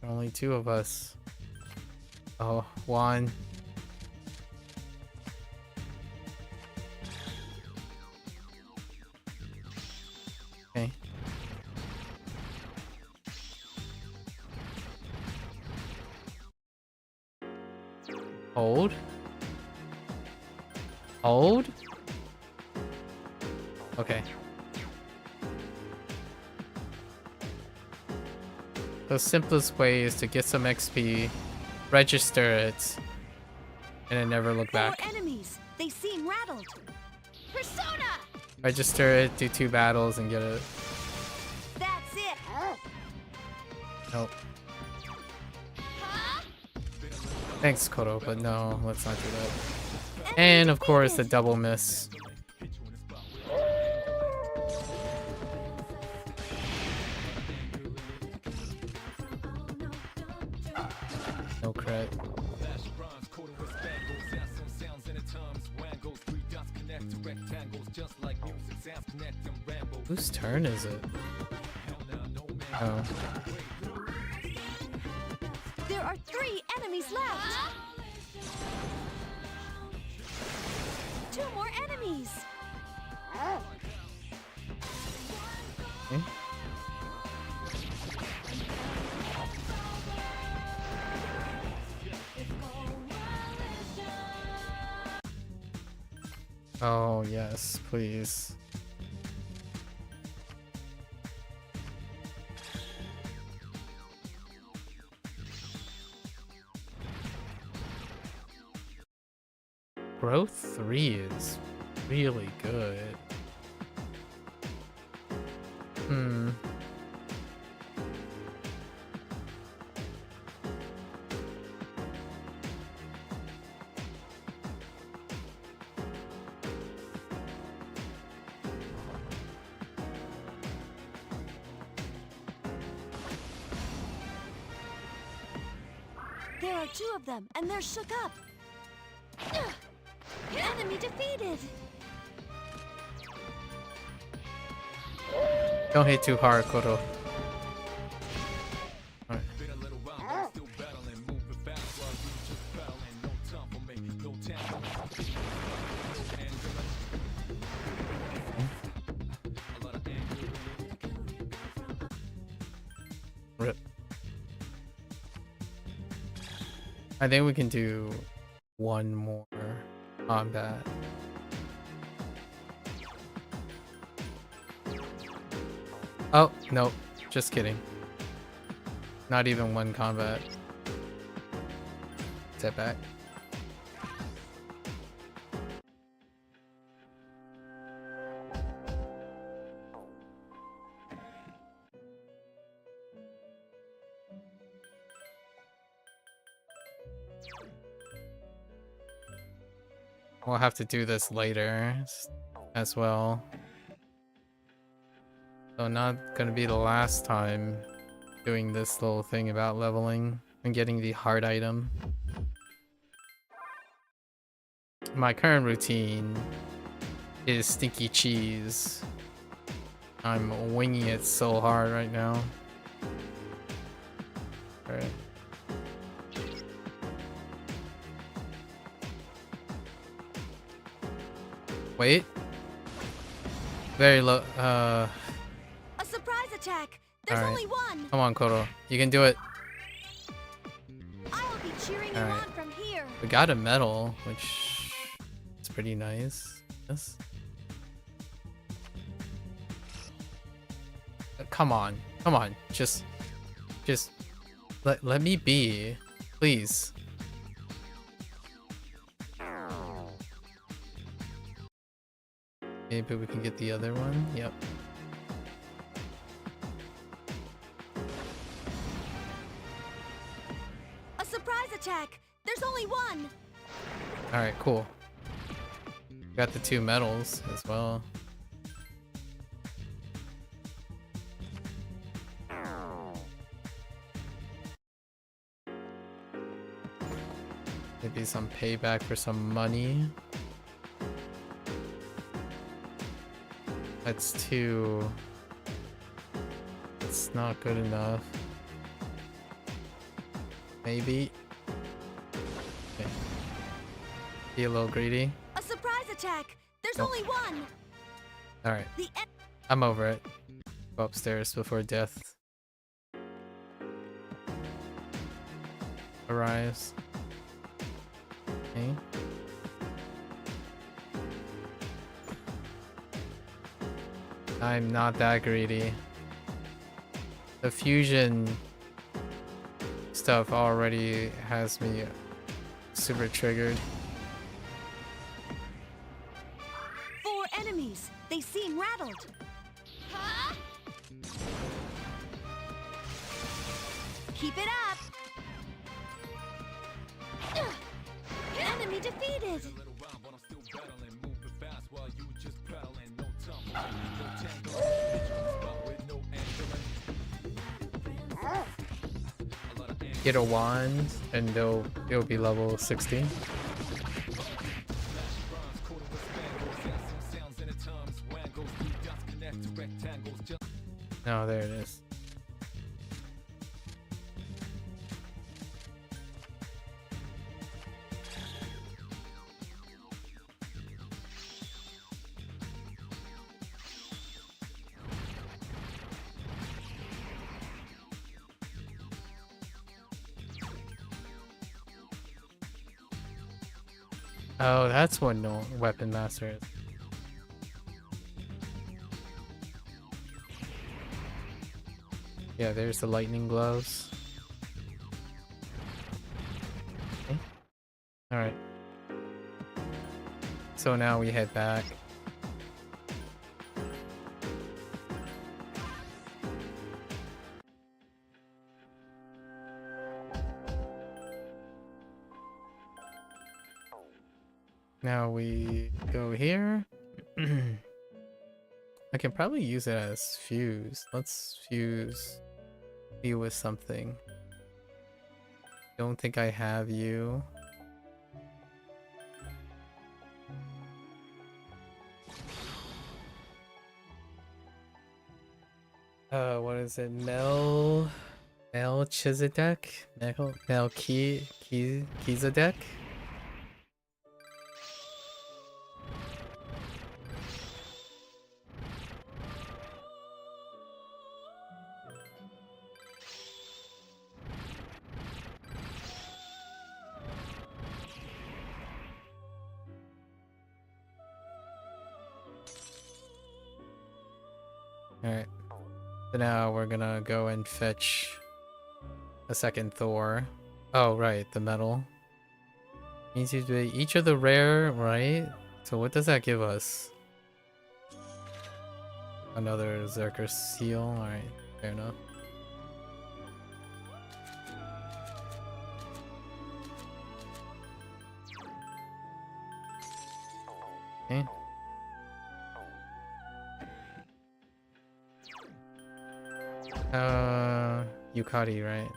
Only 2 of us. Oh, 1. Okay. Hold. Hold. Okay. The simplest way is to get some XP, register it, and then never look back. There are enemies. They seem rattled. Persona! Register it, do 2 battles, and get it. That's it. Nope. Thanks, Koto, but no, let's not do that. And of course, the double miss. No crit. Whose turn is it? Oh. There are 3 enemies left. 2 more enemies. Okay. Oh, yes, please. Growth 3 is really good. Hmm. There are 2 of them, and they're shook up. Enemy defeated. Don't hit too hard, Koto. Alright. Rip. I think we can do 1 more combat. Oh, no, just kidding. Not even 1 combat. Step back. We'll have to do this later as well. So not gonna be the last time doing this little thing about leveling and getting the hard item. My current routine is stinky cheese. I'm winging it so hard right now. Alright. Wait. Very low. A surprise attack. There's All right. only 1. Come on, Koto. You can do it. I'll be cheering you All right. on from here. We got a medal, which is pretty nice. Yes. Come on. Come on. Just let me be. Please. Maybe we can get the other one. Yep. A surprise attack. There's only 1. Alright, cool. Got the 2 medals as well. Maybe some payback for some money. That's too... It's not good enough. Maybe. Okay. Be a little greedy. A surprise attack! There's Nope. only one! Alright. The I'm over it. Go upstairs before death arrives. Okay. I'm not that greedy. The fusion stuff already has me super triggered. 4 enemies! They seem rattled! Huh? Keep it up! Enemy defeated! Get a wand and it'll be level 60. Oh, there it is. Oh, that's what no weapon master is. Yeah, there's the lightning gloves. Okay. Alright. So now we head back. Now we go here. I can probably use it as fuse. Let's fuse you with something. Don't think I have you. What is it? Melchizedek? Melchizedek? Alright. So now we're gonna go and fetch a second Thor. Oh, right, the metal. Means you do each of the rare, right? So what does that give us? Another Zerker seal? Alright, fair enough. Okay. Yukari, right?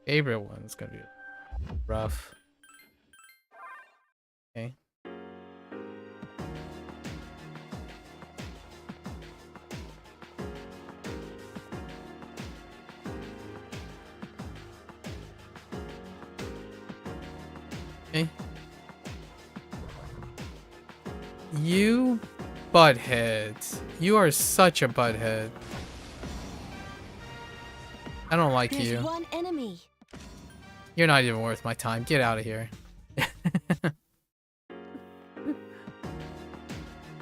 Favorite one's gonna be rough. Okay. Okay. You butthead. You are such a butthead. I don't like There's you. one enemy. You're not even worth my time. Get out of here.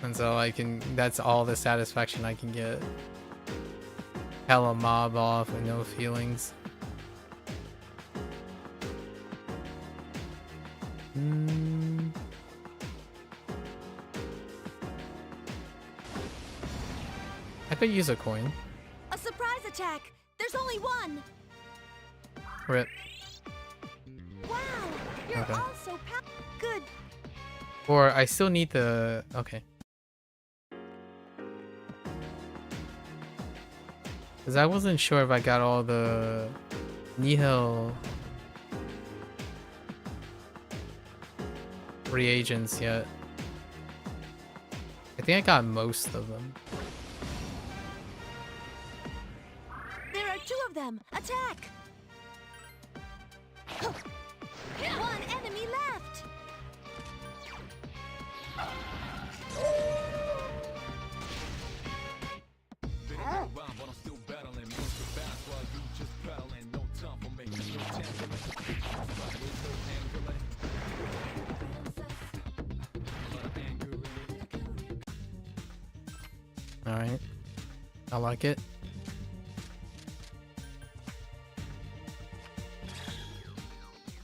And so I can, that's all the satisfaction I can get. Hella mob off with no feelings. I could use a coin. A surprise attack! There's only one! Rip. Wow! You're Okay. all so good! Or I still need the... Okay. Because I wasn't sure if I got all the Nihil reagents yet. I think I got most of them. There are 2 of them. Attack! One enemy left. Alright. I like it.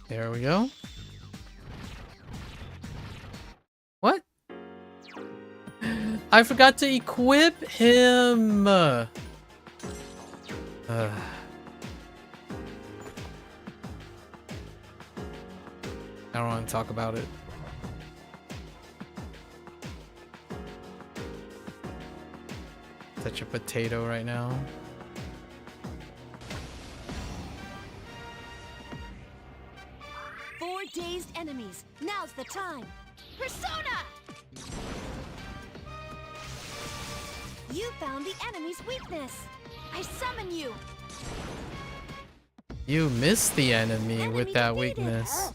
There we go. What? I forgot to equip him! I don't want to talk about it. Such a potato right now. Four dazed enemies. Now's the time. Persona! You found the enemy's weakness. I summon you. You missed the enemy with that weakness.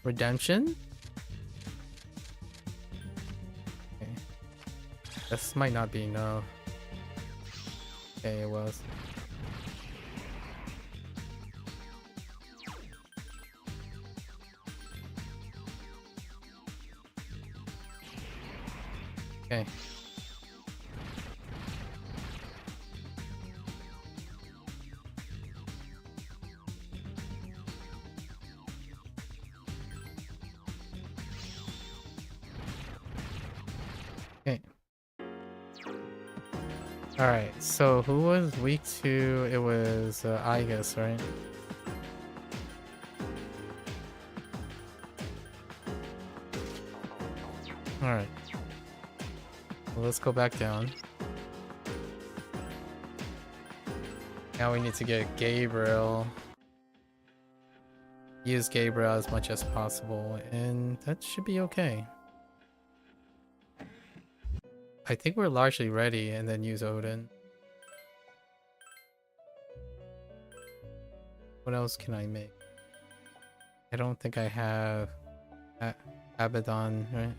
Redemption? Okay. This might not be enough. Okay, it was. Okay. Okay. Alright, so who was weak to? It was Igus, right? Alright. Well, let's go back down. Now we need to get Gabriel. Use Gabriel as much as possible, and that should be okay. I think we're largely ready, and then use Odin. What else can I make? I don't think I have Abaddon, right?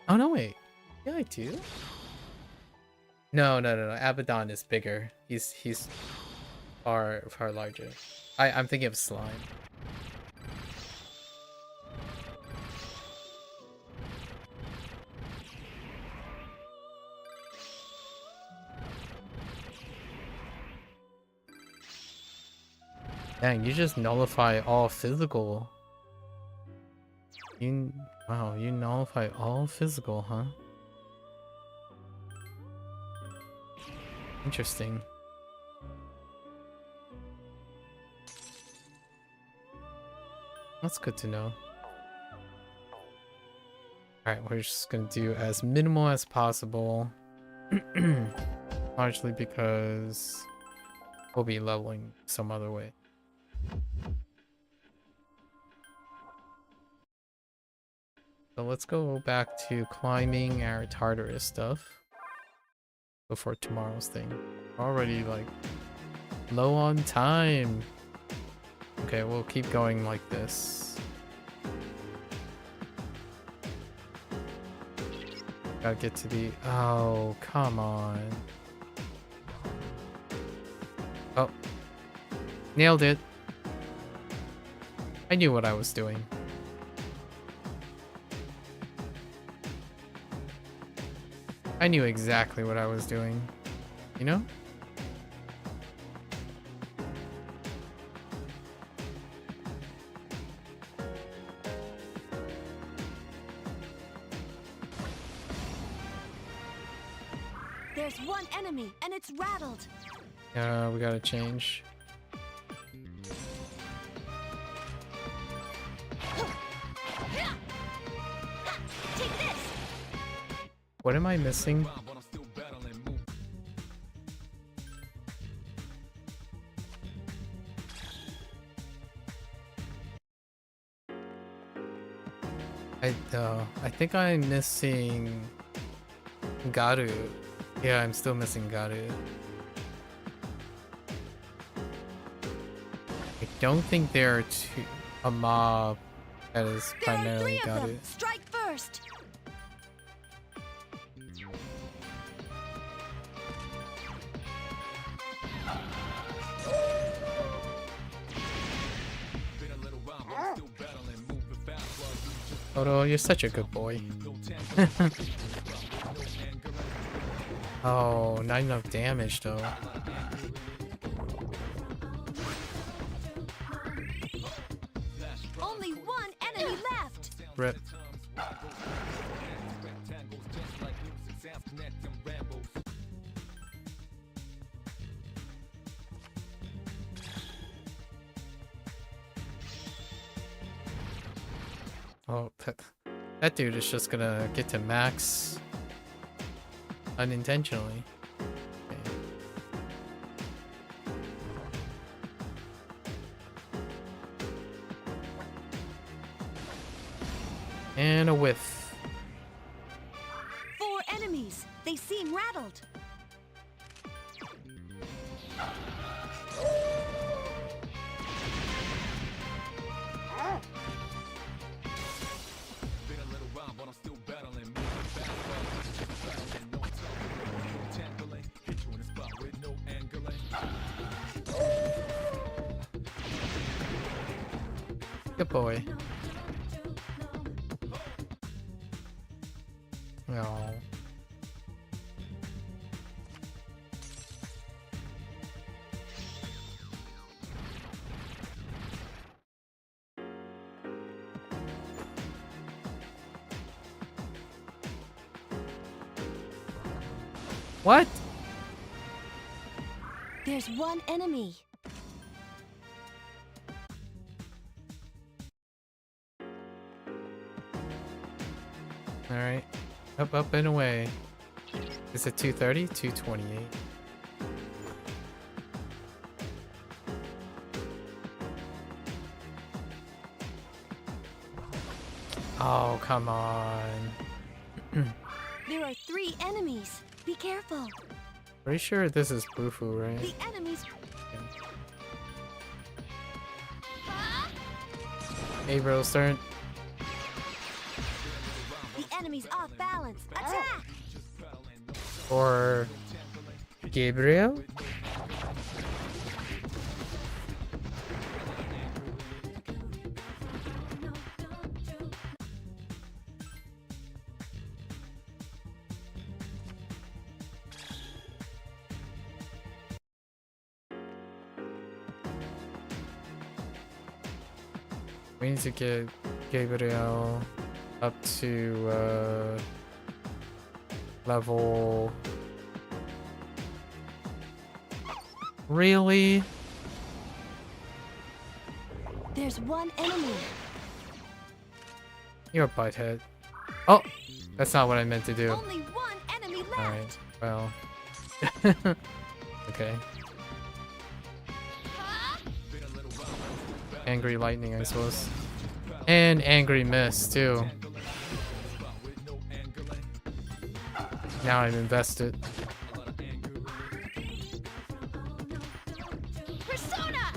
Oh no, wait. Yeah, I do. No. Abaddon is bigger. He's far larger. I'm thinking of slime. Dang, you just nullify all physical. Wow, you nullify all physical, huh? Interesting. That's good to know. Alright, we're just gonna do as minimal as possible. Largely because we'll be leveling some other way. So let's go back to climbing our Tartarus stuff before tomorrow's thing. We're already like low on time. Okay, we'll keep going like this. Gotta get to the... Oh, come on. Oh. Nailed it. I knew what I was doing. I knew exactly what I was doing, you know? There's one enemy, and it's rattled. We gotta change. Take this. What am I missing? I think I'm missing Garu. Yeah, I'm still missing Garu. I don't think there are a mob that is primarily Garu. Strike first. Odo, you're such a good boy. Oh, not enough damage though. Only one enemy left. Rip. Oh, that dude is just gonna get to max unintentionally. Okay. And a whiff. 4 enemies. They seem rattled. Good boy. No. What? There's one enemy. Alright. Up, up, and away. Is it 230? 228. Oh, come on. There are 3 enemies. Be careful. Pretty sure this is Bufu, right? The enemies. Hey, bro, start. The enemy's off balance. Attack! Or Gabriel? We need to get Gabriel up to level. Really? There's one enemy. You're a butthead. Oh, that's not what I meant to do. Only one enemy left. Alright, well. Okay. Angry lightning, I suppose. And angry mist, too. Now I'm invested. Persona!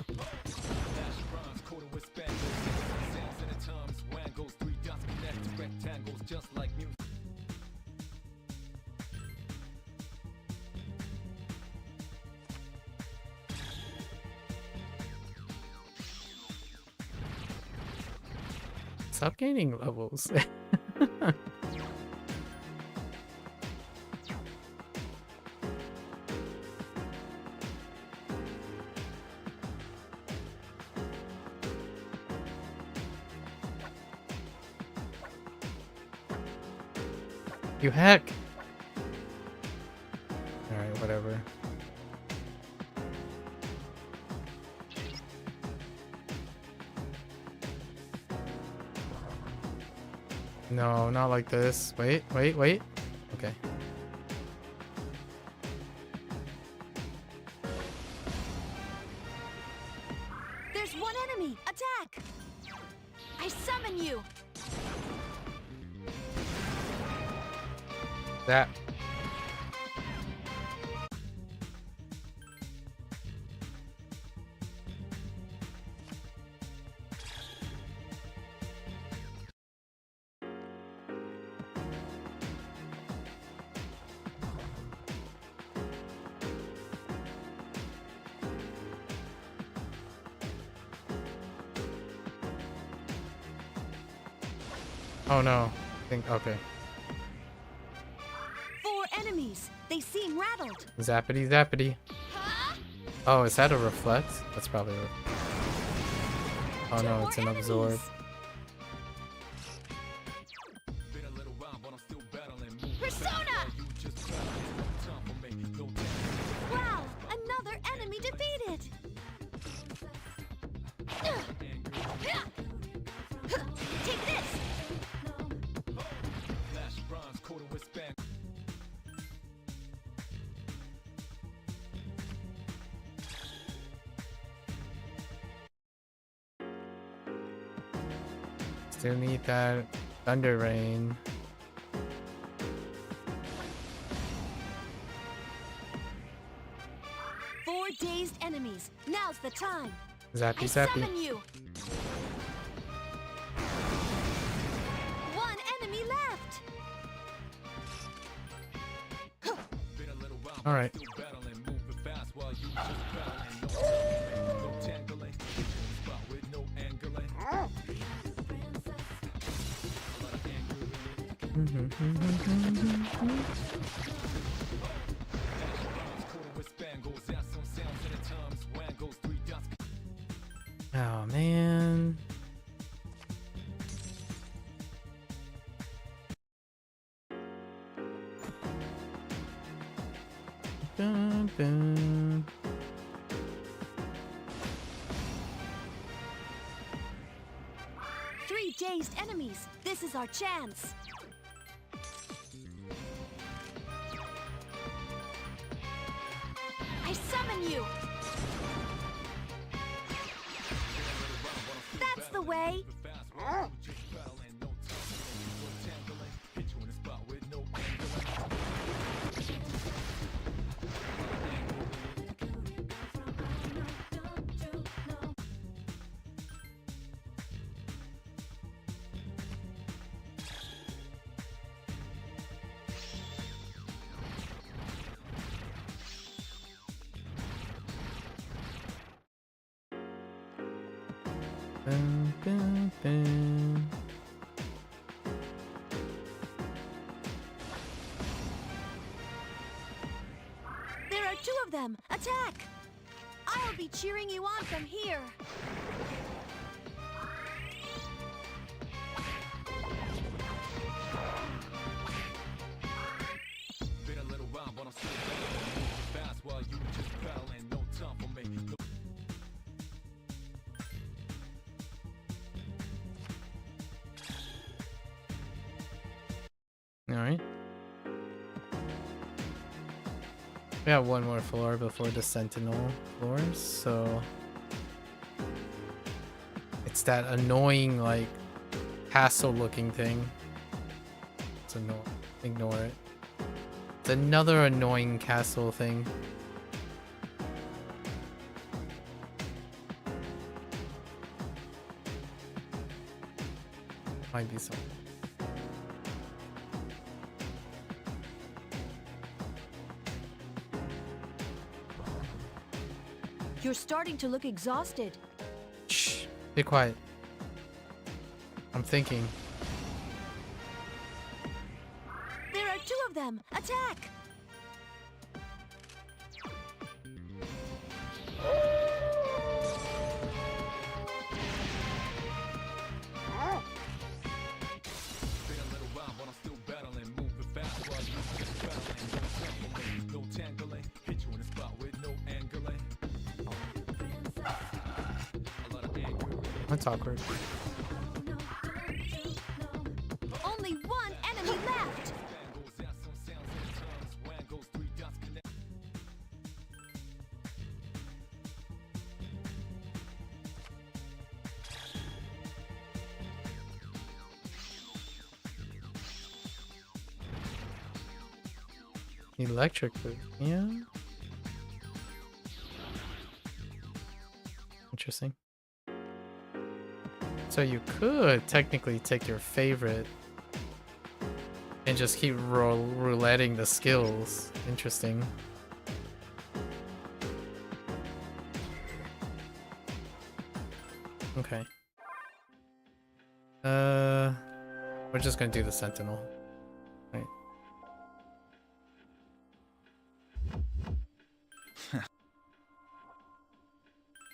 Stop gaining levels. You heck! Alright, whatever. No, not like this. Wait. Okay. There's one enemy! Attack! I summon you! That. Oh no. I think okay. 4 enemies! They seem rattled! Zappity zappity. Oh, is that a reflect? That's probably a oh no, it's an absorb. Persona! Wow! Another enemy defeated! Take this! Still need that thunder rain. Four dazed enemies. Now's the time. Zappy I zappy. summon you. One enemy left. All right. Oh man. Dun, dun. Three dazed enemies. This is our chance. I summon you. That's the way. Dun, dun, dun. There are 2 of them. Attack! I'll be cheering you on from here. All right. We have one more floor before the Sentinel floors, so it's that annoying like castle-looking thing. It's annoying. Ignore it. It's another annoying castle thing. Might be something. You're starting to look exhausted. Shh. Be quiet. I'm thinking. There are 2 of them. Attack! That's awkward. Only one enemy left. Electric boot, yeah. Interesting. So you could technically take your favorite and just keep rouletting the skills. Interesting. Okay. We're just gonna do the Sentinel. Right.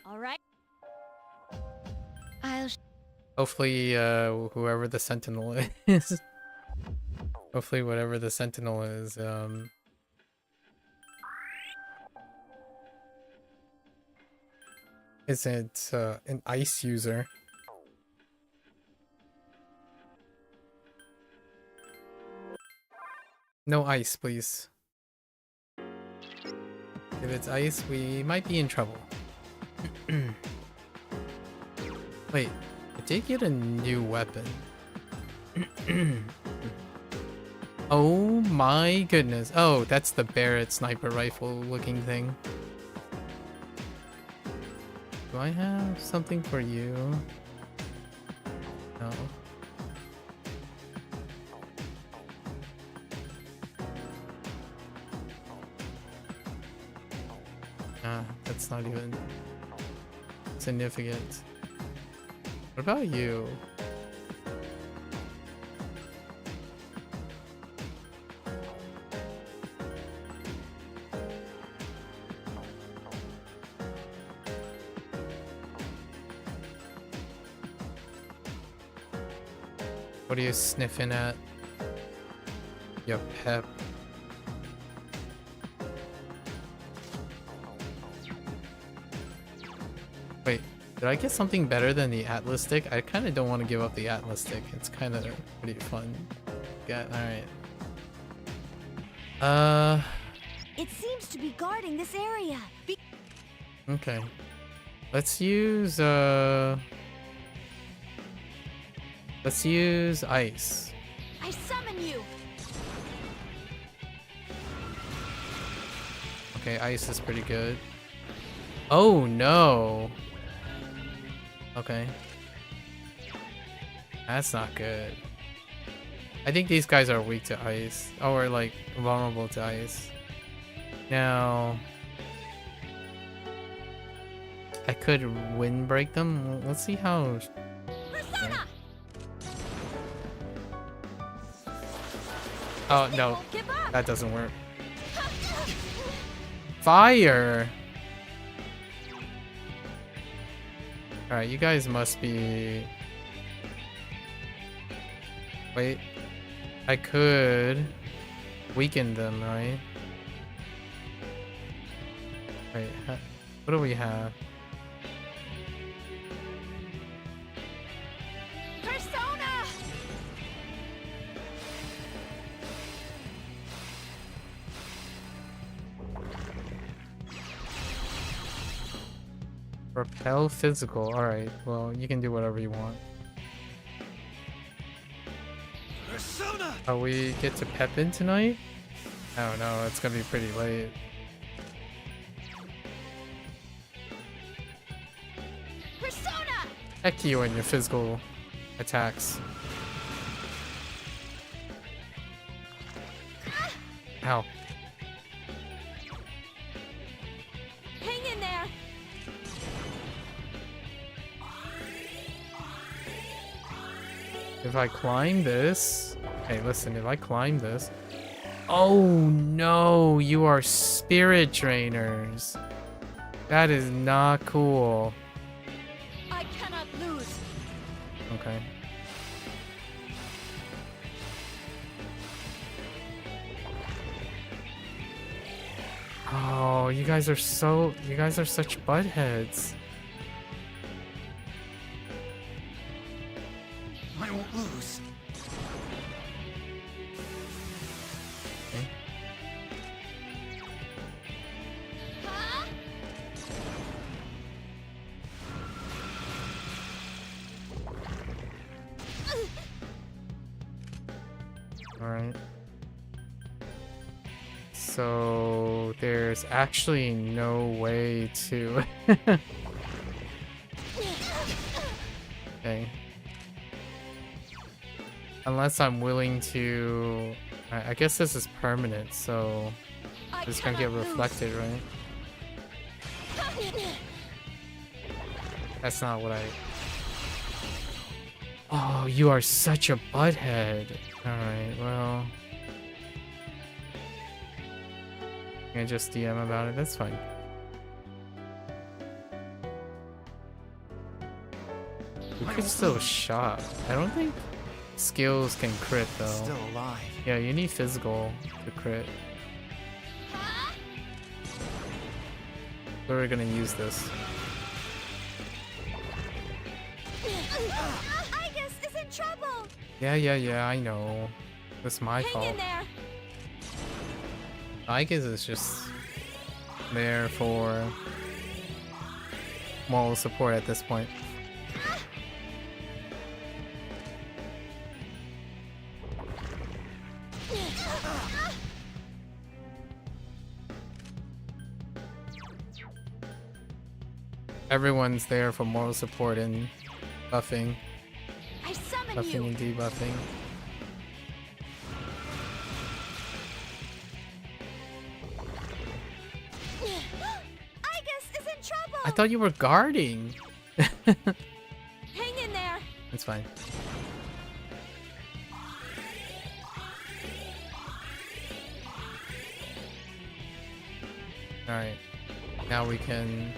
All right. Hopefully, whoever the Sentinel is, hopefully whatever the Sentinel is, isn't an ice user. No ice, please. If it's ice, we might be in trouble. Wait, I did get a new weapon. Oh my goodness. Oh, that's the Barrett sniper rifle looking thing. Do I have something for you? No. That's not even significant. What about you? What are you sniffing at? Your pep. Wait, did I get something better than the ATLUS stick? I kind of don't want to give up the ATLUS stick. It's kind of pretty fun. Yeah, alright. It seems to be guarding this area. Okay. Let's use ice. I summon you. Okay, ice is pretty good. Oh no. Okay. That's not good. I think these guys are weak to ice. Or like vulnerable to ice. Now I could windbreak them. Let's see how. Persona! Oh no, that doesn't work. Fire! Alright, you guys must be... Wait. I could weaken them, right? Wait, what do we have? Persona! Repel physical. Alright, well, you can do whatever you want. Persona! Are we get to pep in tonight? I don't know, it's gonna be pretty late. Persona! Heck you and your physical attacks. Ow. Hang in there. If I climb this... Hey, listen, if I climb this... Oh no, you are spirit drainers. That is not cool. I cannot lose. Okay. Oh, you guys are such buttheads. I won't lose. Okay. Alright. So there's actually no way to okay. Unless I'm willing to I guess this is permanent, so it's gonna get reflected, right? That's not what I... Oh, you are such a butthead. Alright, well... I'm gonna just DM about it, that's fine. You could still shot. I don't think skills can crit though. Still alive. Yeah, you need physical to crit. We're gonna use this. Igus is in trouble. Yeah, I know. It's my Hang fault. in there. Igus is just there for moral support at this point. Everyone's there for moral support and buffing. I summon Buffing you. and debuffing. Igus is in trouble. I thought you were guarding. Hang in there. It's fine. Alright. Now we can...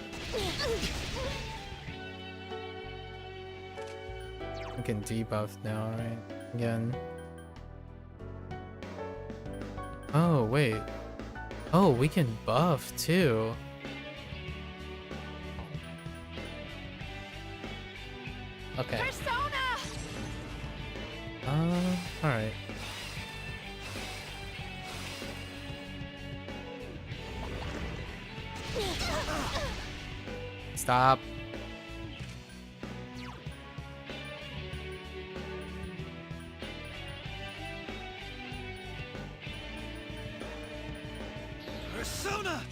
We can debuff now, right? Again. Oh, wait. Oh, we can buff too. Okay. Persona. Alright. Stop. Persona.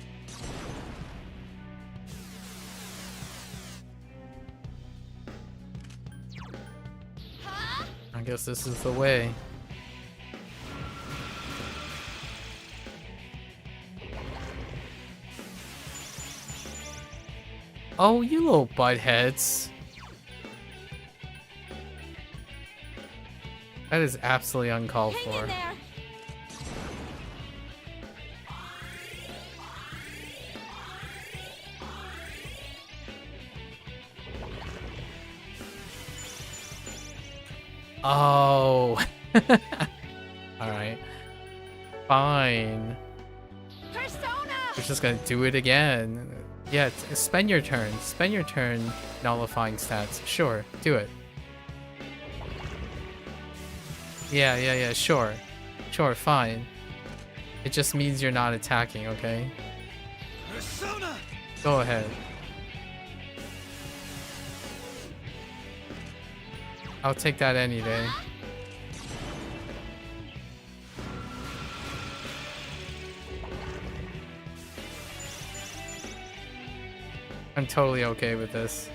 I guess this is the way. Oh, you little buttheads. That is absolutely uncalled for. Oh. Alright. Fine. Persona. We're just gonna do it again. Yeah, spend your turn. Spend your turn nullifying stats. Sure, do it. Yeah, sure. Sure, fine. It just means you're not attacking, okay? Persona. Go ahead. I'll take that any day. I'm totally okay with this.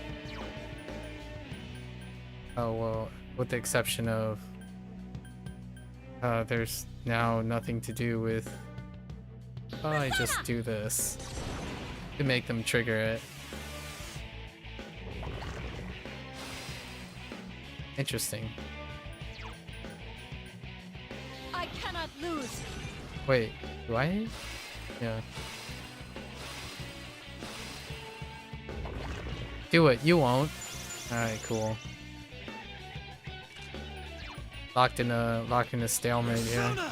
Oh, well, with the exception of there's now nothing to do with I just do this to make them trigger it. Interesting. I cannot lose. Wait, do I? Yeah. Do it, you won't. Alright, cool. Locked in a stalemate, yeah.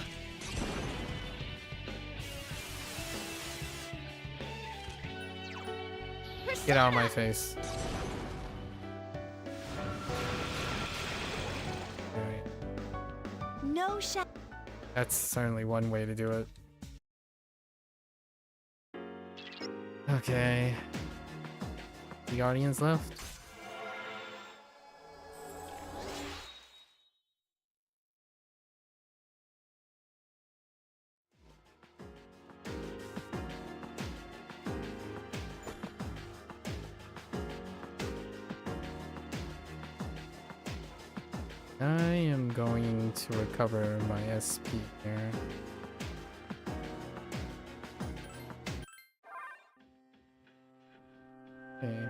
Get out of my face. No shadow. That's certainly one way to do it. Okay. The Guardians left. I am going to recover my SP here. Okay.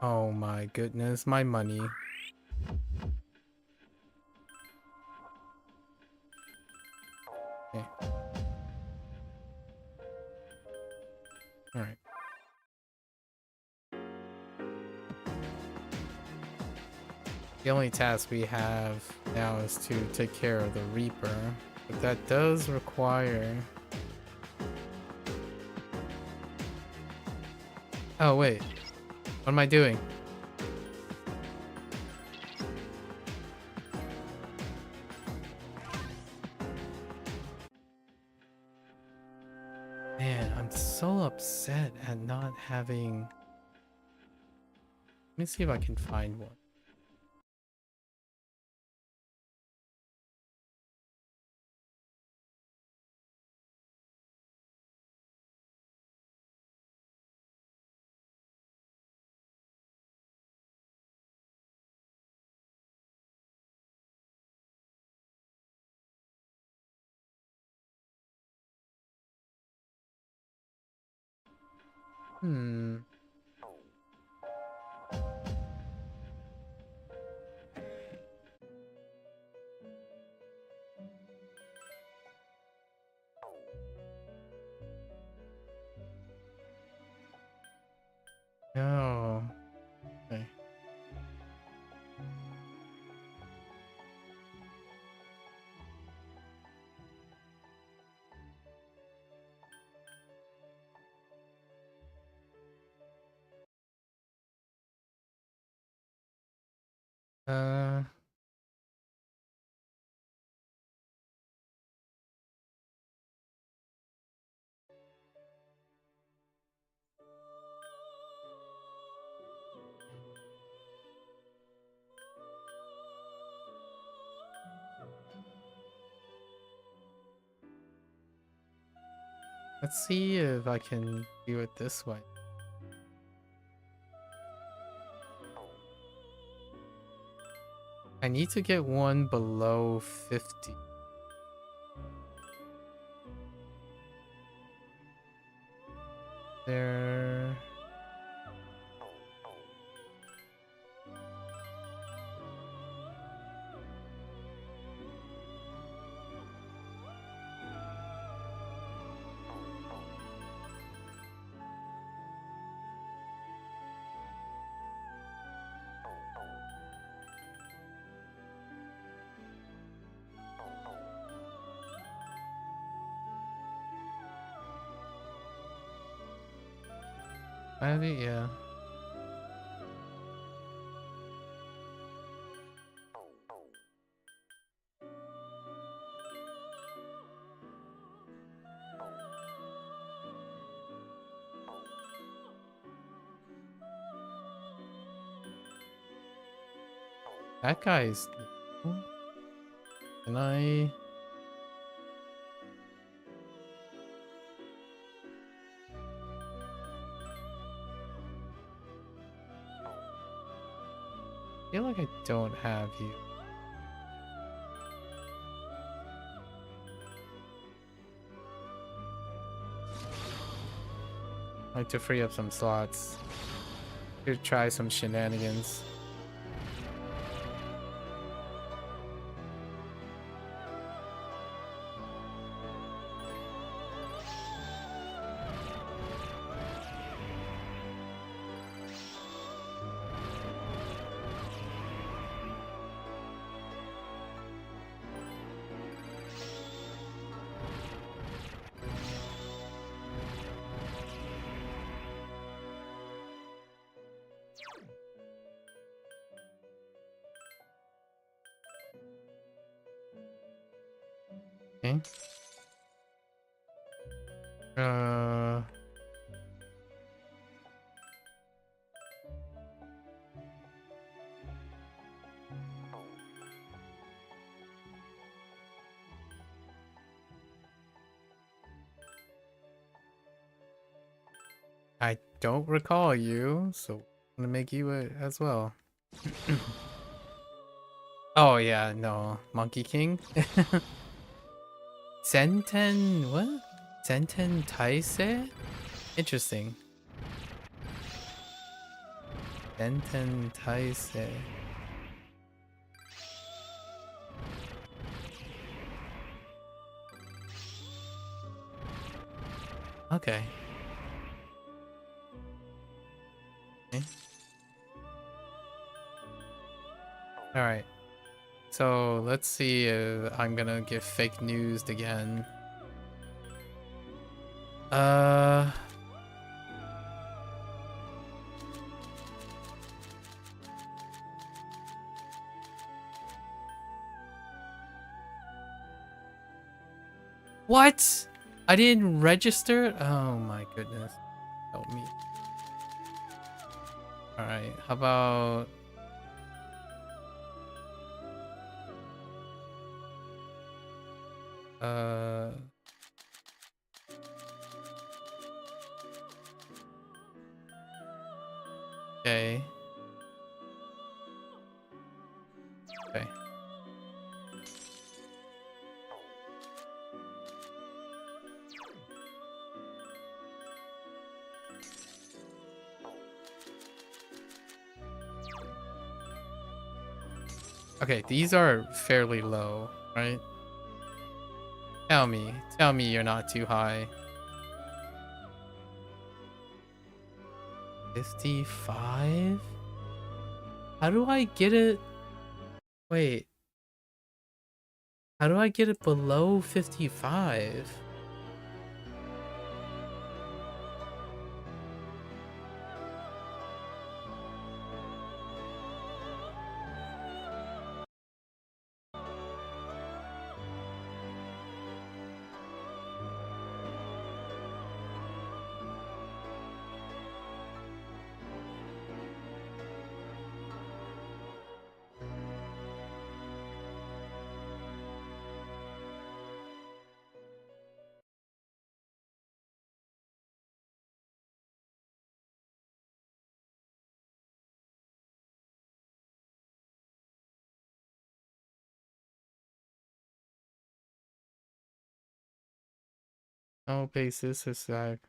Oh my goodness, my money. Okay. Alright. The only task we have now is to take care of the Reaper, but that does require... Oh wait, what am I doing? Man, I'm so upset at not having... Let me see if I can find one. Hmm. Oh. Okay. Uh... Let's see if I can do it this way. I need to get one below 50. There... Maybe, yeah. That guy's... Can I... I feel like I don't have you. I like to free up some slots. To try some shenanigans. Okay. I don't recall you, so I'm gonna make you it as well. Oh yeah, no. Monkey King? Senten what? Senten Taise? Interesting. Senten Taise. Okay. Alright. So let's see if I'm gonna get fake news again. What? I didn't register? Oh my goodness. Help me. Alright, how about... Okay. Okay. Okay, these are fairly low, right? Tell me you're not too high. 55? How do I get it? Wait. How do I get it below 55? No basis is that.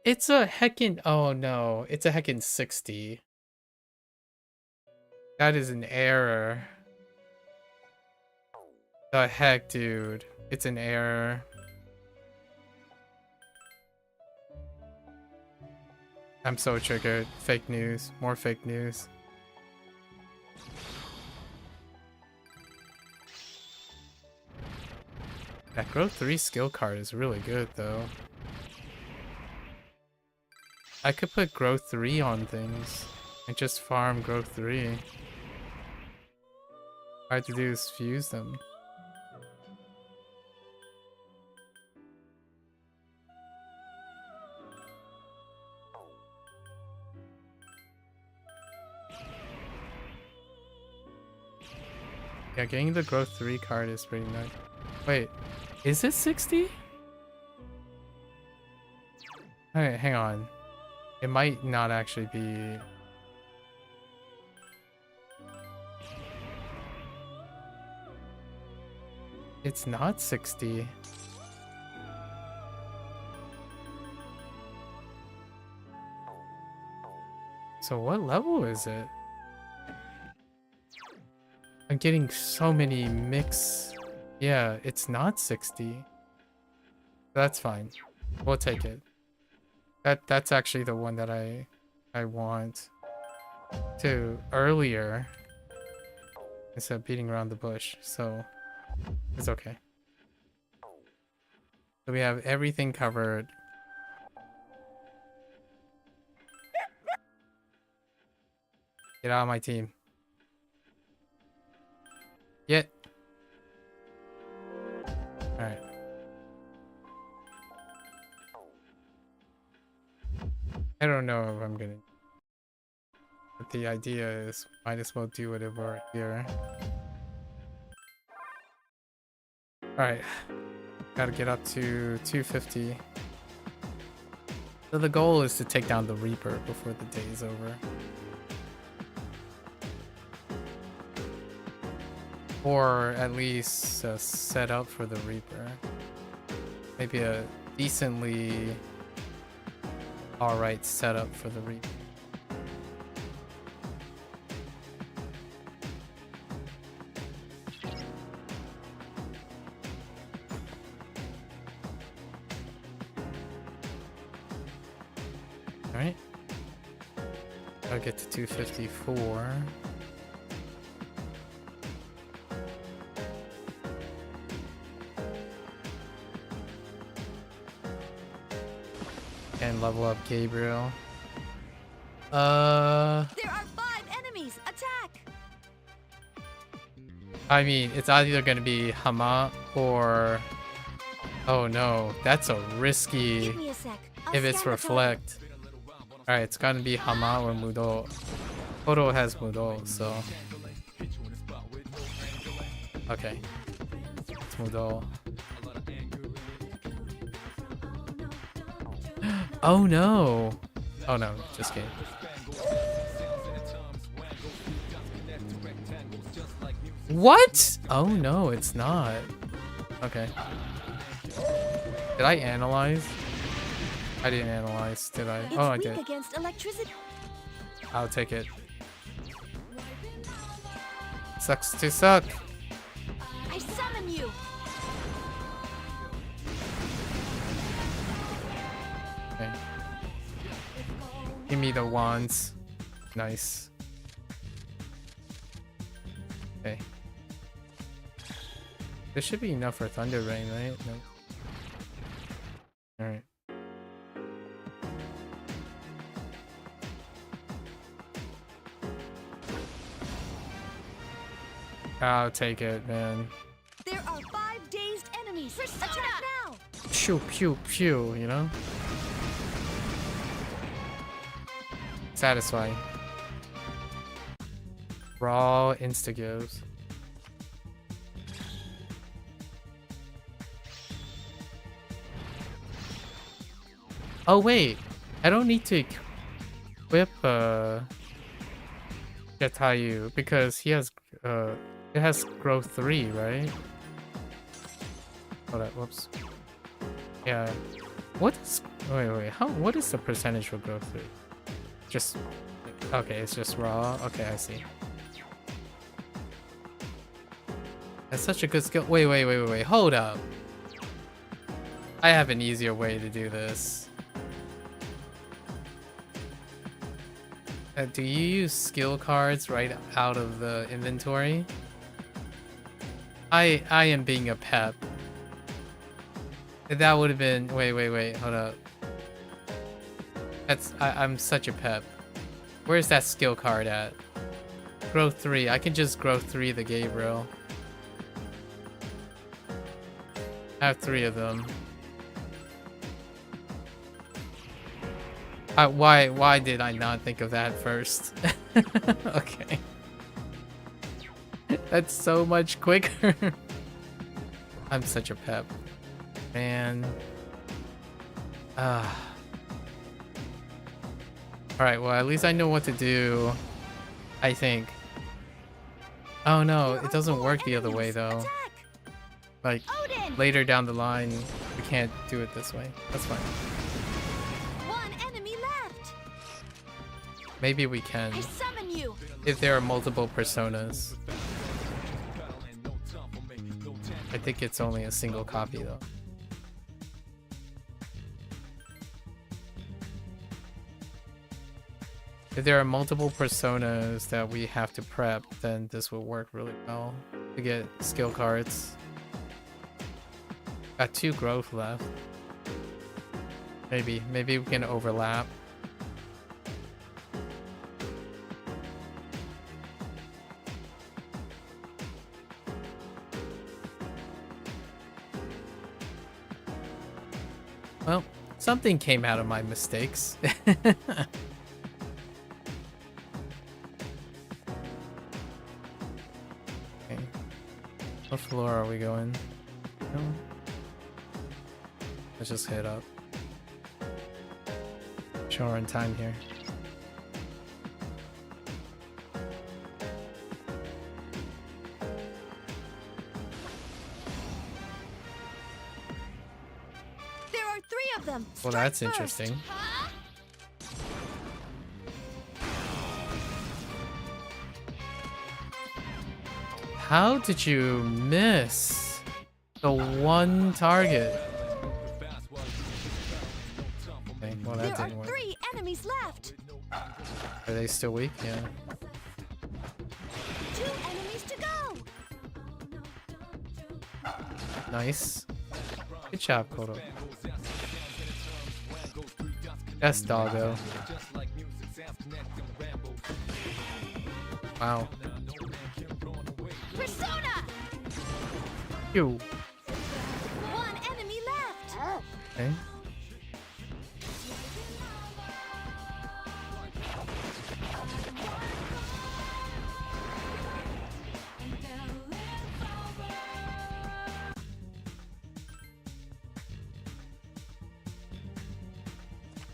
It's a heckin'. Oh no, it's a heckin' 60. That is an error. The heck, dude. It's an error. I'm so triggered. Fake news. More fake news. That Growth 3 skill card is really good, though. I could put Growth 3 on things and just farm Growth 3. All I have to do is fuse them. Yeah, getting the Growth 3 card is pretty nice. Wait, is it 60? Alright, hang on. It might not actually be... It's not 60. So what level is it? I'm getting so many mix. Yeah, it's not 60. That's fine. We'll take it. That's actually the one that I want to earlier instead of beating around the bush. So it's okay. So we have everything covered. Get out of my team. Yeah. Alright. I don't know if I'm gonna... But the idea is, might as well do whatever here. Alright. Gotta get up to 250. So the goal is to take down the Reaper before the day is over. Or at least set up for the Reaper. Maybe a decently alright setup for the Reaper. Alright. I'll get to 254. And level up Gabriel. There are 5 enemies! Attack! I mean, it's either gonna be Hama or... Oh no, that's a risky... Give me a sec. If it's Reflect. Alright, it's gonna be Hama or Mudo. Kodo has Mudo, so... Okay. It's Mudo. Oh no! Oh no, just kidding. What? Oh no, it's not. Okay. Did I analyze? I didn't analyze, did I? Oh, I did. Against electricity. I'll take it. Sucks to suck. I summon you. Okay. Give me the wands. Nice. Okay. There should be enough for Thunder Rain, right? No. Alright. I'll take it, man. There are 5 dazed enemies. Attack now. Pew pew pew, you know? Satisfying. Raw instigos. Oh wait, I don't need to equip Jatayu because he has it has growth 3, right? Hold up, whoops. Yeah. What is wait, what is the percentage for growth 3? Just okay, it's just raw. Okay, I see. That's such a good skill. Wait, hold up. I have an easier way to do this. Do you use skill cards right out of the inventory? I am being a pep. That would have been wait, hold up. I'm such a pep. Where's that skill card at? Growth 3. I can just growth 3 the Gabriel. I have 3 of them. Why did I not think of that first? Okay. That's so much quicker. I'm such a pep. Man. Alright, well at least I know what to do. I think. Oh no, it doesn't work the other way though. Like, later down the line, we can't do it this way. That's fine. Maybe we can. I summon you. If there are multiple personas. I think it's only a single copy though. If there are multiple personas that we have to prep, then this will work really well to get skill cards. Got 2 growth left. Maybe we can overlap. Well, something came out of my mistakes. Okay. What floor are we going? No. Let's just head up. Sure, we're in time here. There are 3 of them. Well, that's interesting. How did you miss the one target? Okay, well, that There are didn't work. 3 enemies left. Are they still weak? Yeah. 2 enemies to go. Nice. Good job, Kodo. Yes, doggo. Wow. Persona. You. 1 enemy left. Okay.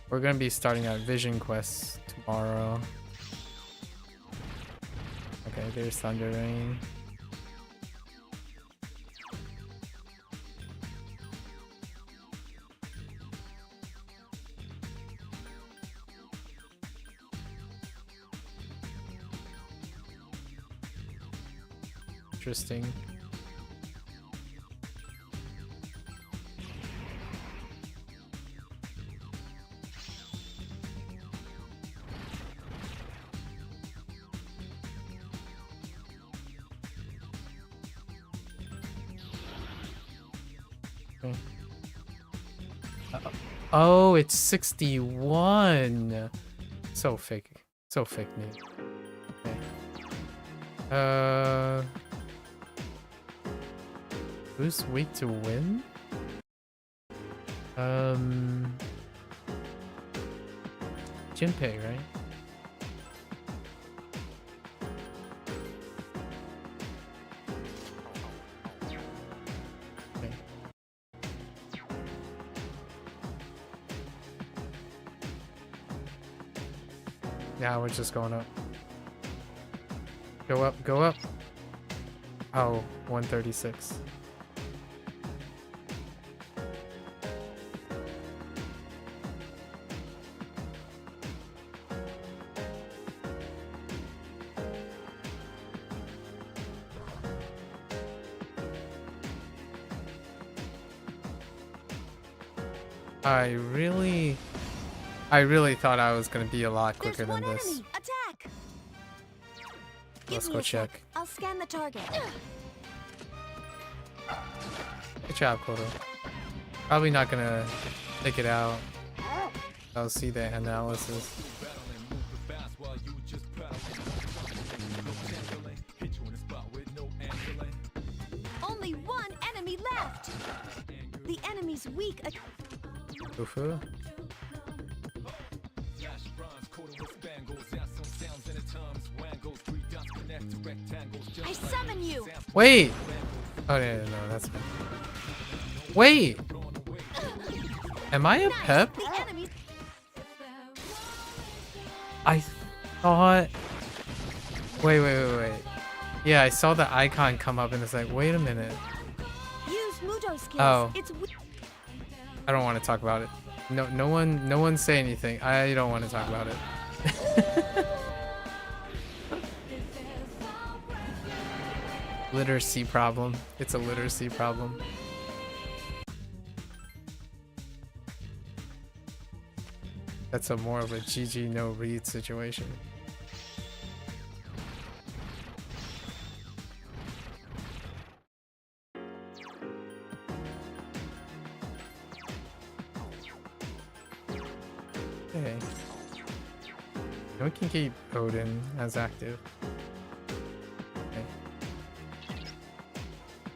We're gonna be starting our vision quests tomorrow. Okay, there's Thunder Rain. Interesting. Okay. Oh, it's 61. So fake. So fake name. Okay. Who's weak to win? Jinpei, right? Okay. Yeah, we're just going up. Go up, go up. Oh, 136. I really thought I was gonna be a lot quicker than this. Enemy. Attack. Let's Give go me a check. sec. I'll scan the target. Good job, Kodo. Probably not gonna take it out. I'll see the analysis. Only 1 enemy left. The enemy's weak. Ufu. I summon you. Wait! Oh, no, that's fine. Wait! Am I a pep? The enemy's I thought... Wait. Yeah, I saw the icon come up and it's like, wait a minute. use Mudo skills. Oh. It's I don't want to talk about it. No one say anything. I don't want to talk about it. Literacy problem. It's a literacy problem. That's a more of a GG no read situation. Okay. And we can keep Odin as active. Okay.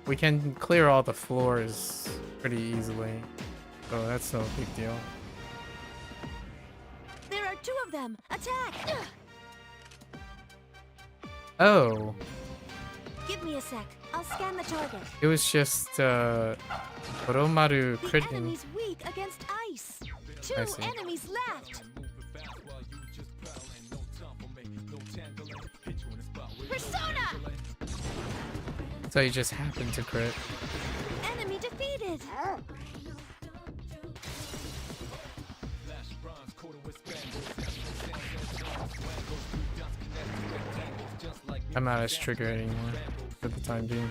We can clear all the floors pretty easily. Oh, that's no big deal. There are 2 of them! Attack! Oh, Give me a sec. I'll scan the target. it was just Koromaru The critting. enemy's weak against ice. 2 I see. enemies left. Persona! So you just happened to crit. Enemy defeated. I'm not as triggered anymore for the time being.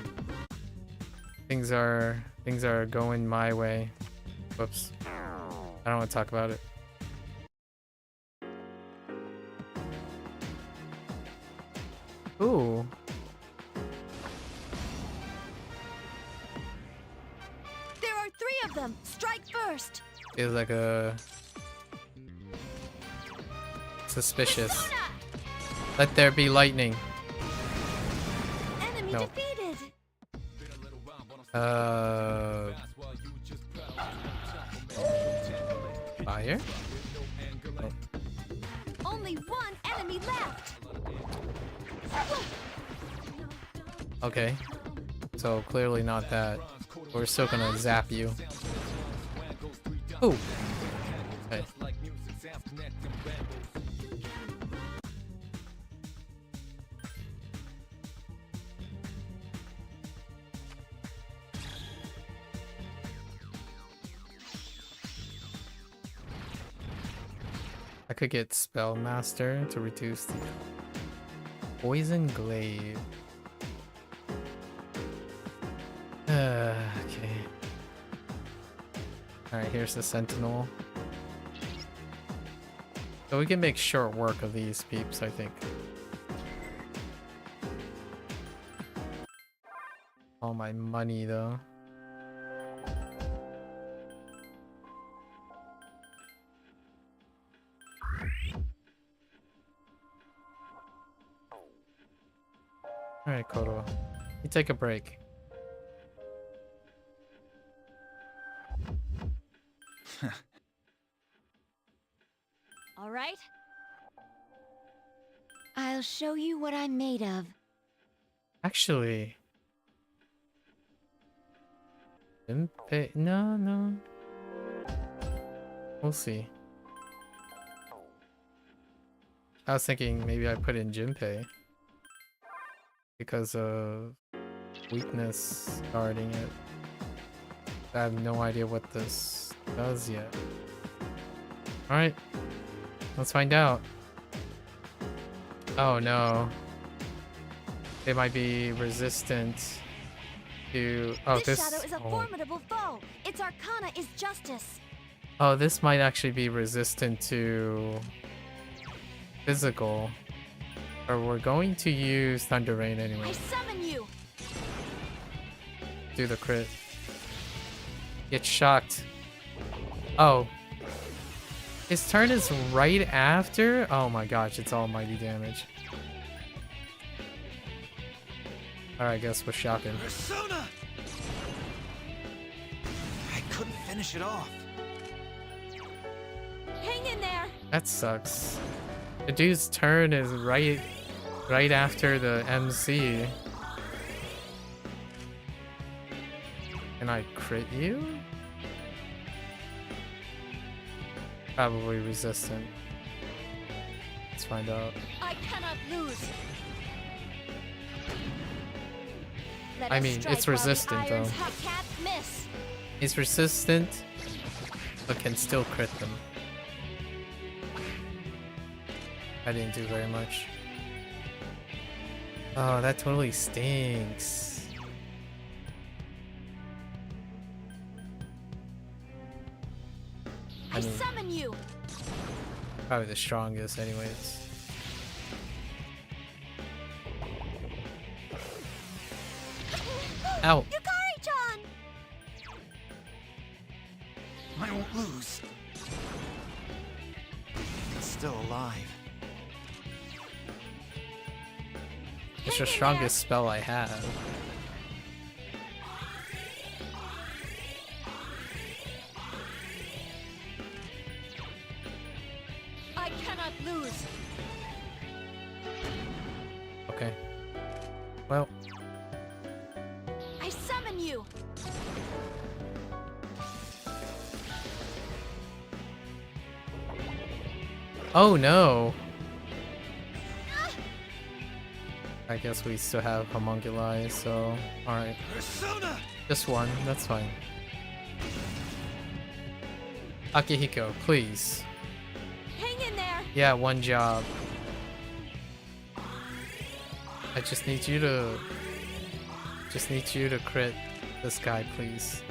Things are going my way. Whoops. I don't want to talk about it. Ooh. There are 3 of them. Strike first. Feels like a suspicious. Persona! Let there be lightning. Enemy No. defeated. Fire? Only 1 enemy left. Okay. So clearly not that. We're still gonna zap you. Ooh. Okay. I could get Spellmaster to reduce the Poison Glaive. Okay. Alright, here's the Sentinel. So we can make short work of these peeps, I think. All my money, though. Alright, Koro. You take a break. All right. I'll show you what I'm made of. Actually... Junpei... No. We'll see. I was thinking maybe I put in Junpei. Because of weakness guarding it. I have no idea what this does yet. Alright. Let's find out. Oh no. They might be resistant to... Oh, this shadow is a formidable foe. Its arcana is justice. Oh, this might actually be resistant to... physical. Or we're going to use Thunder Rain anyway. I summon you. Do the crit. Get shocked. Oh. His turn is right after? Oh my gosh, it's almighty damage. Alright, I guess we're shocking. Persona! I couldn't finish it off. Hang in there. That sucks. The dude's turn is right after the MC. Can I crit you? Probably resistant. Let's find out. I cannot lose. I mean, it's resistant though. Miss. It's resistant, but can still crit them. I didn't do very much. Oh, that totally stinks. I summon you. Probably the strongest anyways. Ow. Yukari-chan! I won't lose. It's still alive. It's the strongest spell I have. cannot lose. Okay. Well. I summon you. Oh no! I guess we still have homunculi, so alright. Just one, that's fine. Akihiko, please. Hang in there. Yeah, one job. I just need you to crit this guy, please.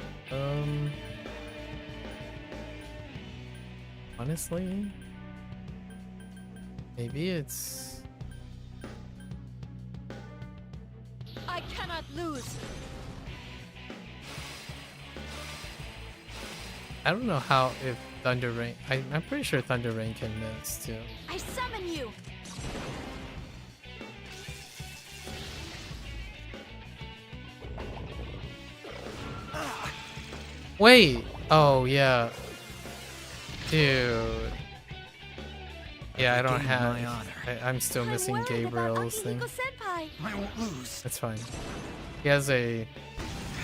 Honestly, maybe it's I cannot lose. I don't know how if Thunder Rain. I'm pretty sure Thunder Rain can miss too. I summon you. Wait! Oh yeah. Dude. Yeah, I don't have. I'm still missing Gabriel's thing. Senpai. I won't lose. That's fine. He has a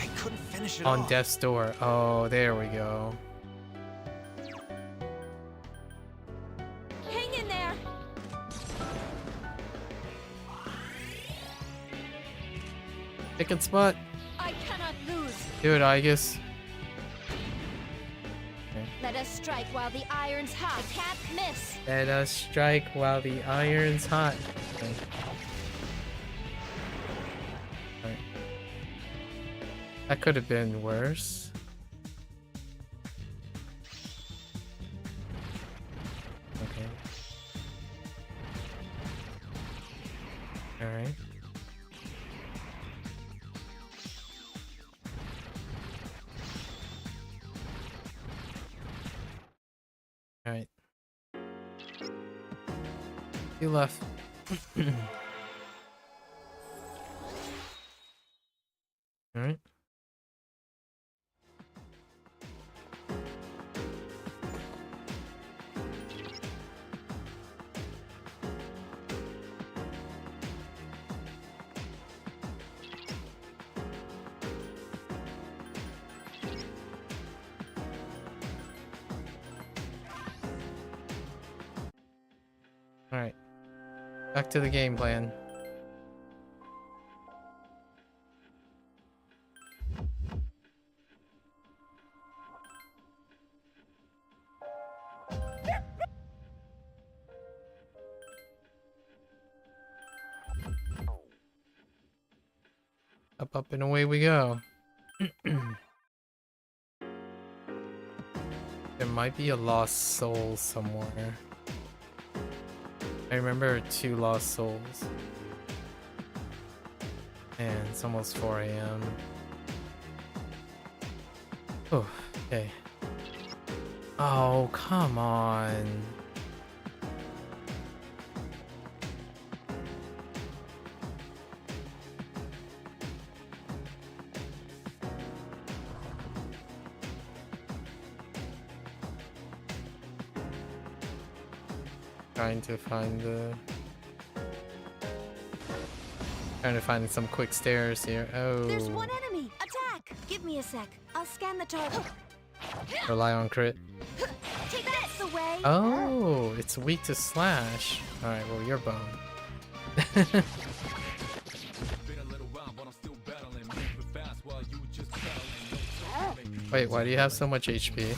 I couldn't finish it on off. death's door. Oh, there we go. Hang in there. Pick spot. I cannot lose. Dude, I guess. Let us strike while the iron's hot. I can't miss. Let us strike while the iron's hot. Okay. Right. That could have been worse. Okay. Alright. Alright. You left. Alright. Alright. Back to the game plan. Up, and away we go. There might be a lost soul somewhere. I remember 2 lost souls. And it's almost 4 AM. Oh, okay. Oh, come on. Trying to find some quick stairs here. Oh. There's one enemy. Attack. Give me a sec. I'll scan the target. Rely on crit. Take that's the way. Oh, it's weak to slash. Alright, well, you're boned. Wait, why do you have so much HP?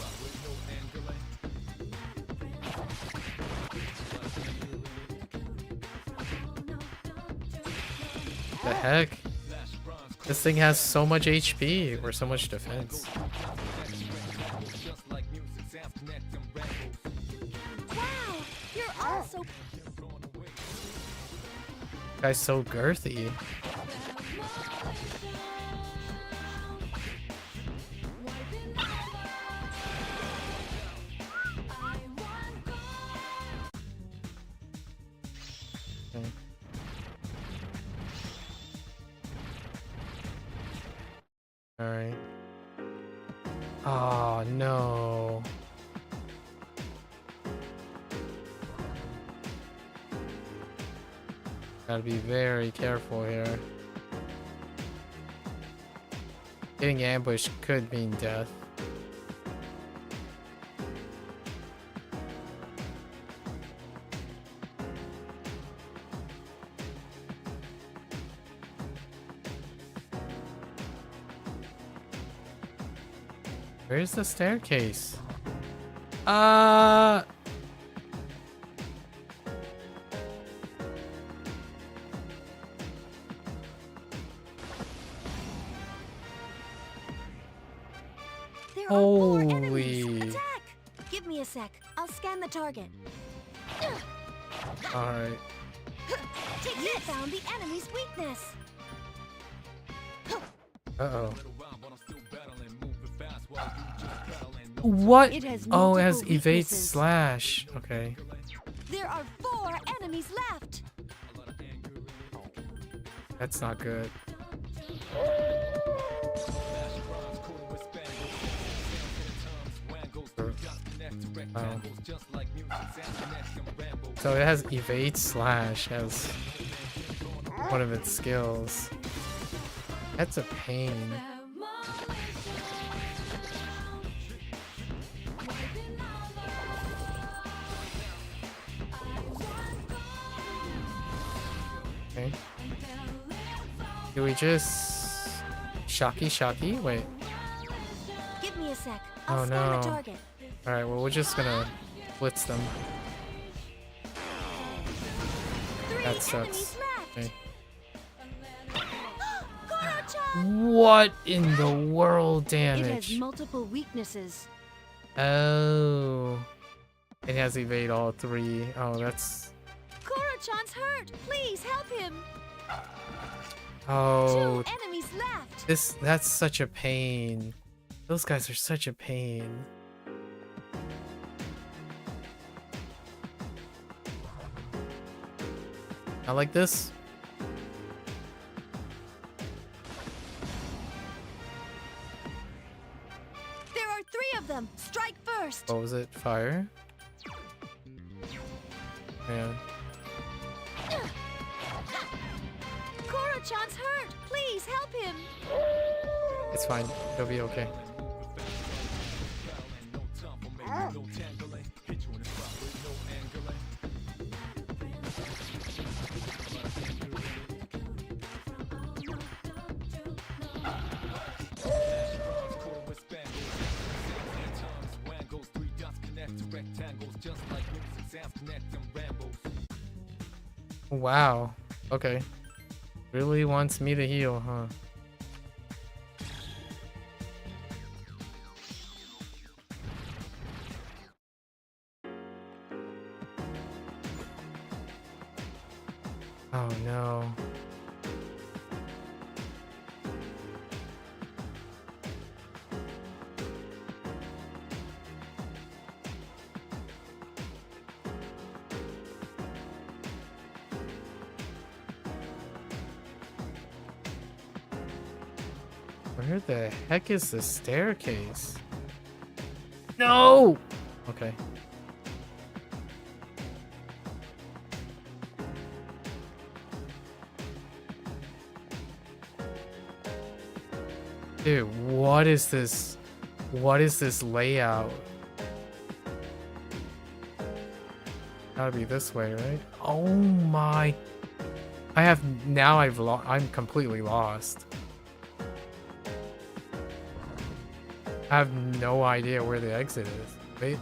The heck? This thing has so much HP or so much defense. Wow, you're also. Guy's so girthy. Alright. Oh no. Gotta be very careful here. Getting ambushed could mean death. Where's the staircase? There are 4 enemies. Holy. Attack! Give me a sec. I'll scan the target. Alright. You found the enemy's weakness. Uh-oh. What? It has Oh, it has multiple evade weaknesses. slash. Okay. There are 4 enemies left. That's not good. Oh. So it has evade slash as one of its skills. That's a pain. Okay. Do we just shocky? Wait. Give me a sec. I'll Oh scan the no. target. Alright, well we're just gonna blitz them. 3 That sucks. enemies left. Okay. Koro-chan! What in the world It has damage? multiple weaknesses. Oh. It has evade all 3. Oh, that's... Koro-chan's hurt. Please help him. Oh. 2 enemies left. That's such a pain. Those guys are such a pain. Not like this. There are 3 of them. Strike first. What was it? Fire? Yeah. Koro-chan's hurt. Please help him. It's fine. He'll be okay. Wow. Okay. Really wants me to heal, huh? Oh no. Where the heck is the staircase? No! Okay. Dude, what is this? What is this layout? Gotta be this way, right? Oh my. I'm completely lost. I have no idea where the exit is. Wait.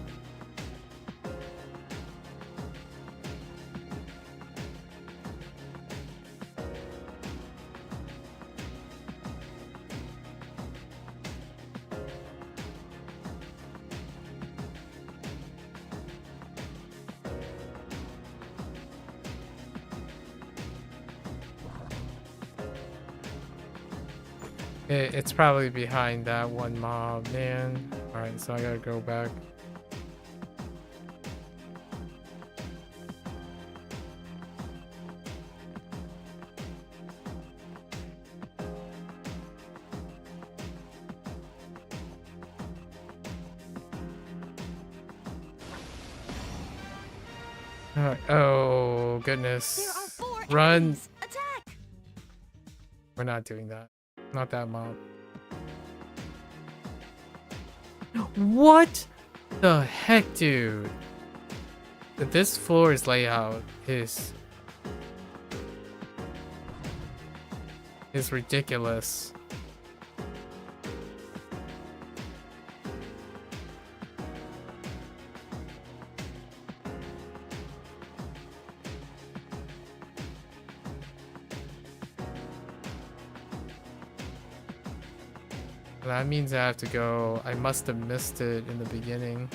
It's probably behind that one mob, man. Alright, so I gotta go back. Alright, oh goodness. There are 4 Run! Attack! We're not doing that. Not that mob. What the heck, dude? This floor's layout is ridiculous. That means I have to go. I must have missed it in the beginning.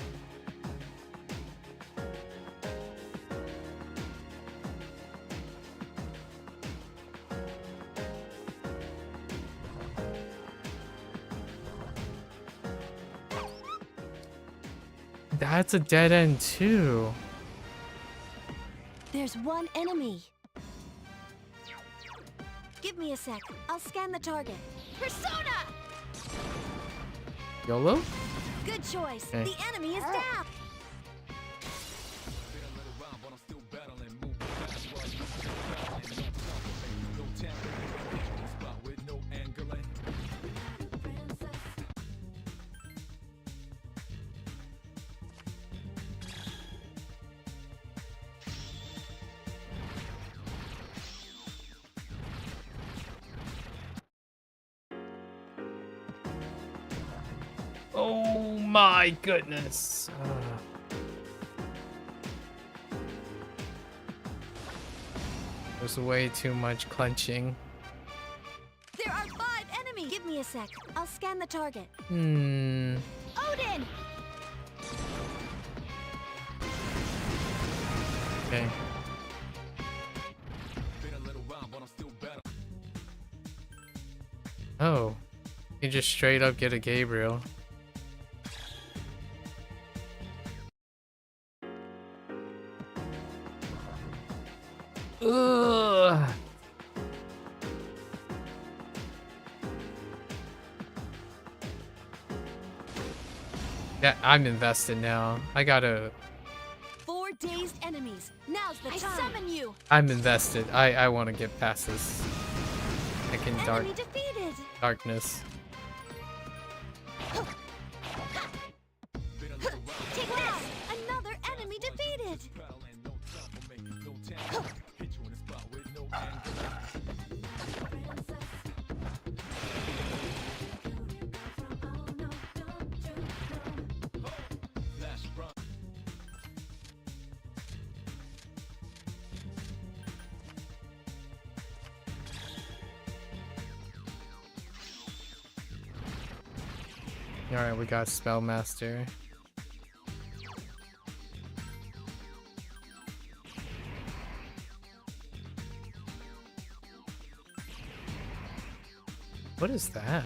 That's a dead end too. There's one enemy. Give me a sec. I'll scan the target. Persona! YOLO? Good choice. Okay. The enemy is down. Oh my goodness. There's way too much clenching. There are 5 enemies. Give me a sec. I'll scan the target. Hmm. Odin! Okay. Oh. You just straight up get a Gabriel. Ugh. Yeah, I'm invested now. I gotta. 4 dazed enemies. Now's the time. I summon you. I'm invested. I want to get past this. I can Enemy defeated. darkness. Take this. Another enemy defeated. Alright, we got Spellmaster. What is that?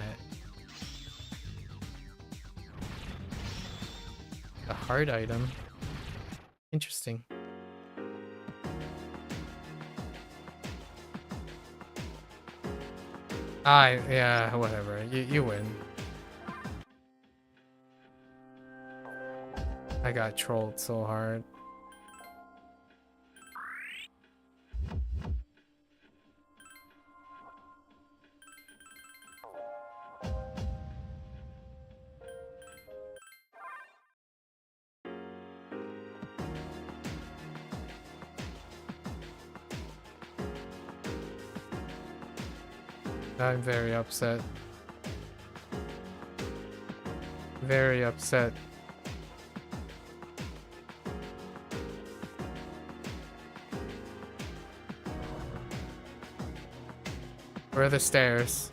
A hard item. Interesting. Yeah, whatever. You win. I got trolled so hard. I'm very upset. Very upset. Where are the stairs?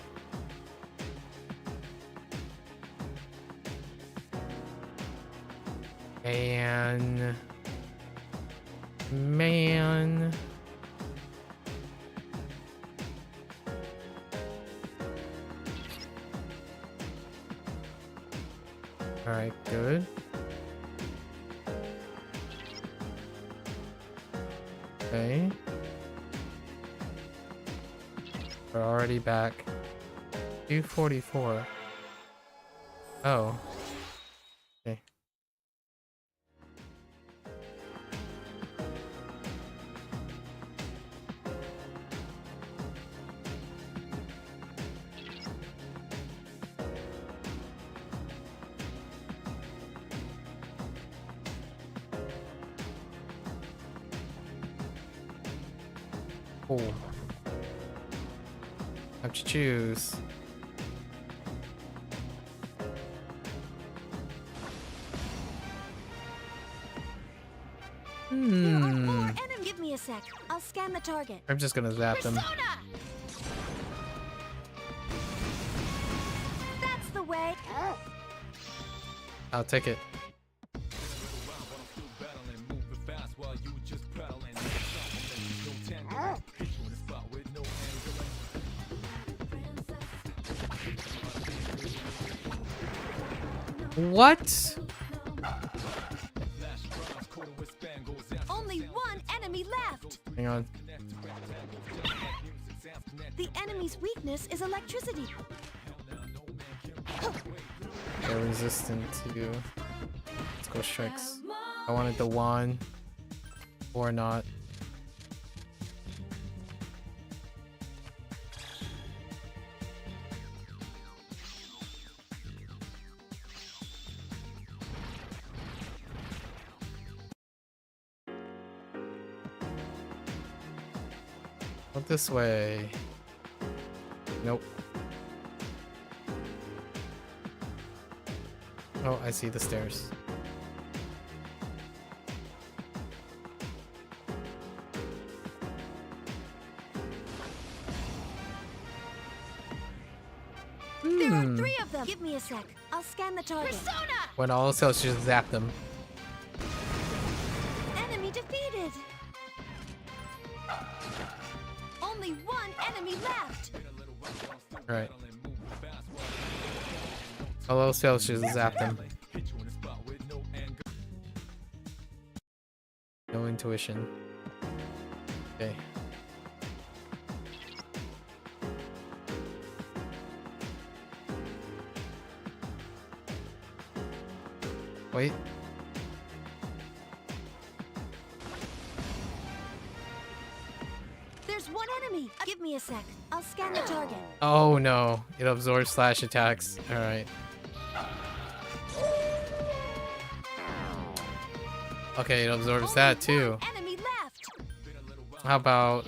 Man. Alright, good. Okay. We're already back. 244. Oh. Okay. Oh. Have to choose. Give me a sec. I'll scan the target. I'm just gonna zap them. That's the way. I'll take it. What? Only one enemy left. Hang on. The enemy's weakness is electricity. They're resistant to. Let's go strikes. I wanted the wand or not. Not this way. Nope. Oh, I see the stairs. There are 3 of them. Give me a sec. I'll scan the target. Persona! When all else just zap them. Enemy defeated. Only one enemy left. Right. All else just zap them. No intuition. Okay. Wait. There's one enemy. Give me a sec. I'll scan the target. Oh no. It absorbs slash attacks. Alright. Okay, it absorbs that too. Enemy left. How about...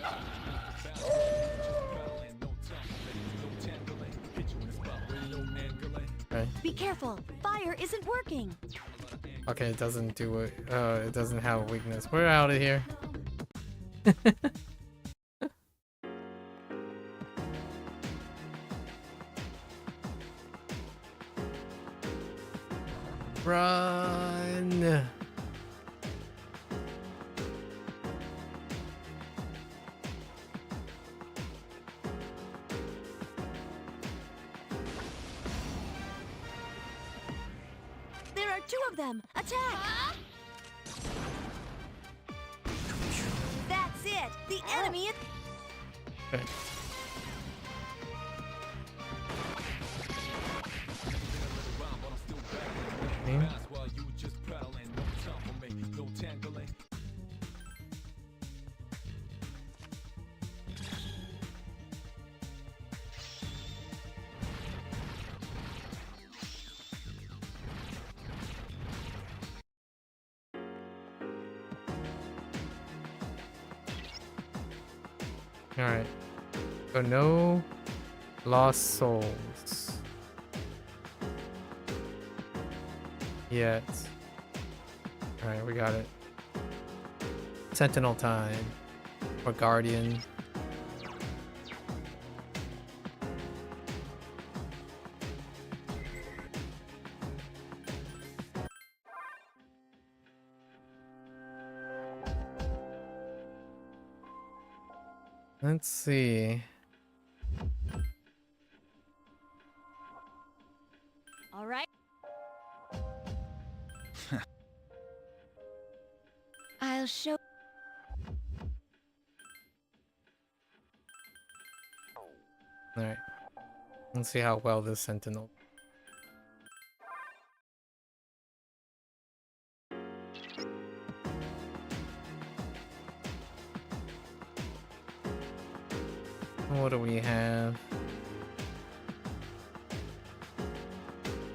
Okay. Be careful. Fire isn't working. Okay, it doesn't do it. It doesn't have a weakness. We're out of here. Run. There are 2 of them. Attack! That's it. The enemy is... Okay. Alright. So no lost souls. Yet. Alright, we got it. Sentinel time. Or Guardian. Let's see. All right. I'll show. Alright. Let's see how well this Sentinel. What do we have?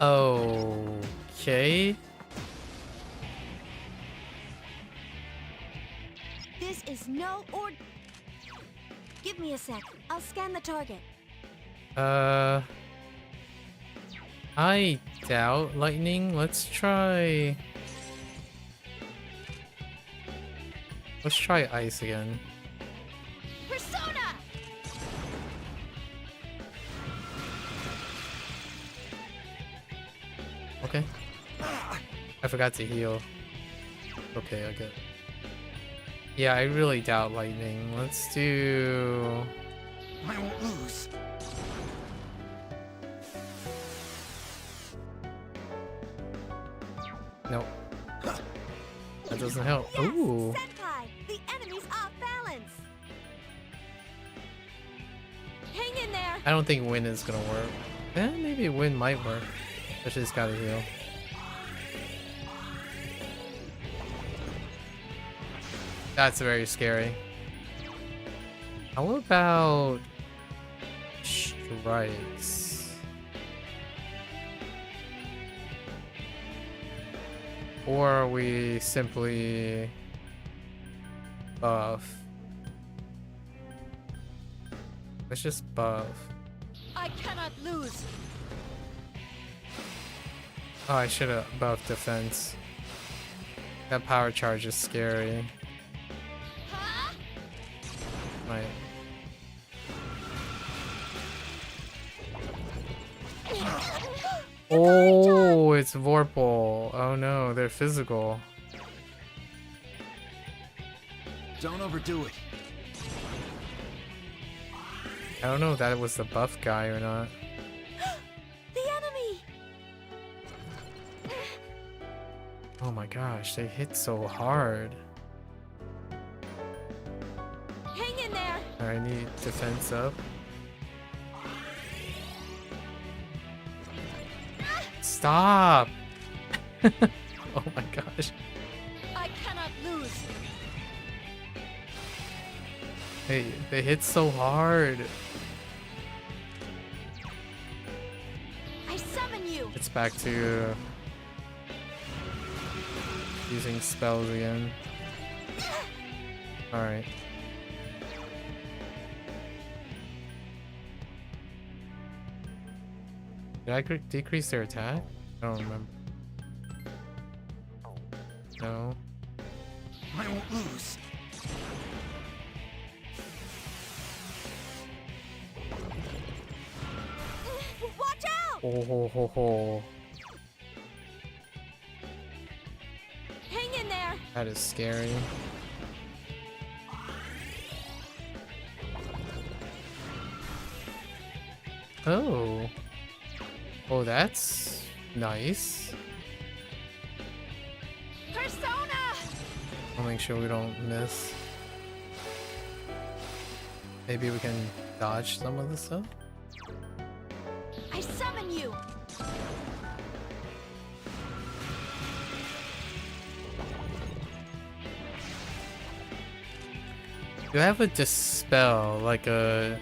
Okay. This is no Give me a sec. I'll scan the target. I doubt lightning. Let's try ice again. Persona! Okay. I forgot to heal. Okay, I get it. Yeah, I really doubt lightning. Let's do... I won't lose. Nope. That doesn't help. Ooh. Senpai! The enemy's off balance! Hang in there! I don't think wind is gonna work. Maybe wind might work. I just gotta heal. That's very scary. How about strikes? Or we simply buff? Let's just buff. I cannot lose! Oh, I should have buffed defense. That power charge is scary. Right. Oh, it's Vorpal. Oh no, they're physical. Don't overdo it. I don't know if that was the buff guy or not. The enemy! Oh my gosh, they hit so hard. Hang in there! I need defense up. Stop! Oh my gosh. I cannot lose! Hey, they hit so hard. I summon you! It's back to using spells again. Alright. Did I decrease their attack? I don't remember. No. I won't lose. Watch out! Oh ho ho ho. Hang in there! That is scary. Oh. Oh, that's nice. Persona! I'll make sure we don't miss. Maybe we can dodge some of the stuff? I summon you! Do I have a dispel, like a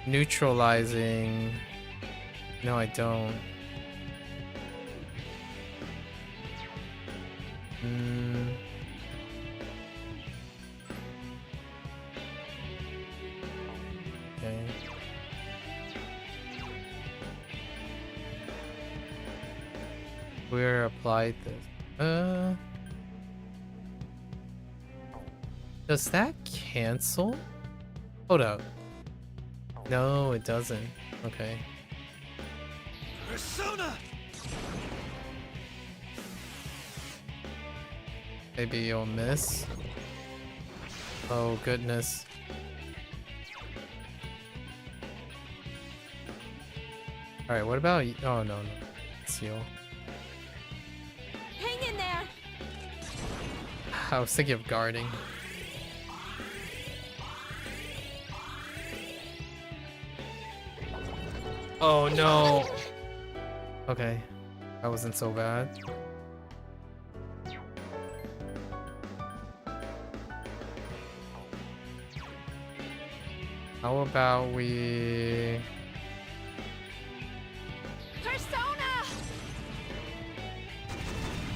neutralizing? No, I don't. Okay. Where applied this? Does that cancel? Hold up. No, it doesn't. Okay. Persona! Maybe you'll miss. Oh goodness. Alright, what about you? Oh no, no. Seal. Hang in there! I was thinking of guarding. Oh no! Okay. That wasn't so bad. How about we... Persona!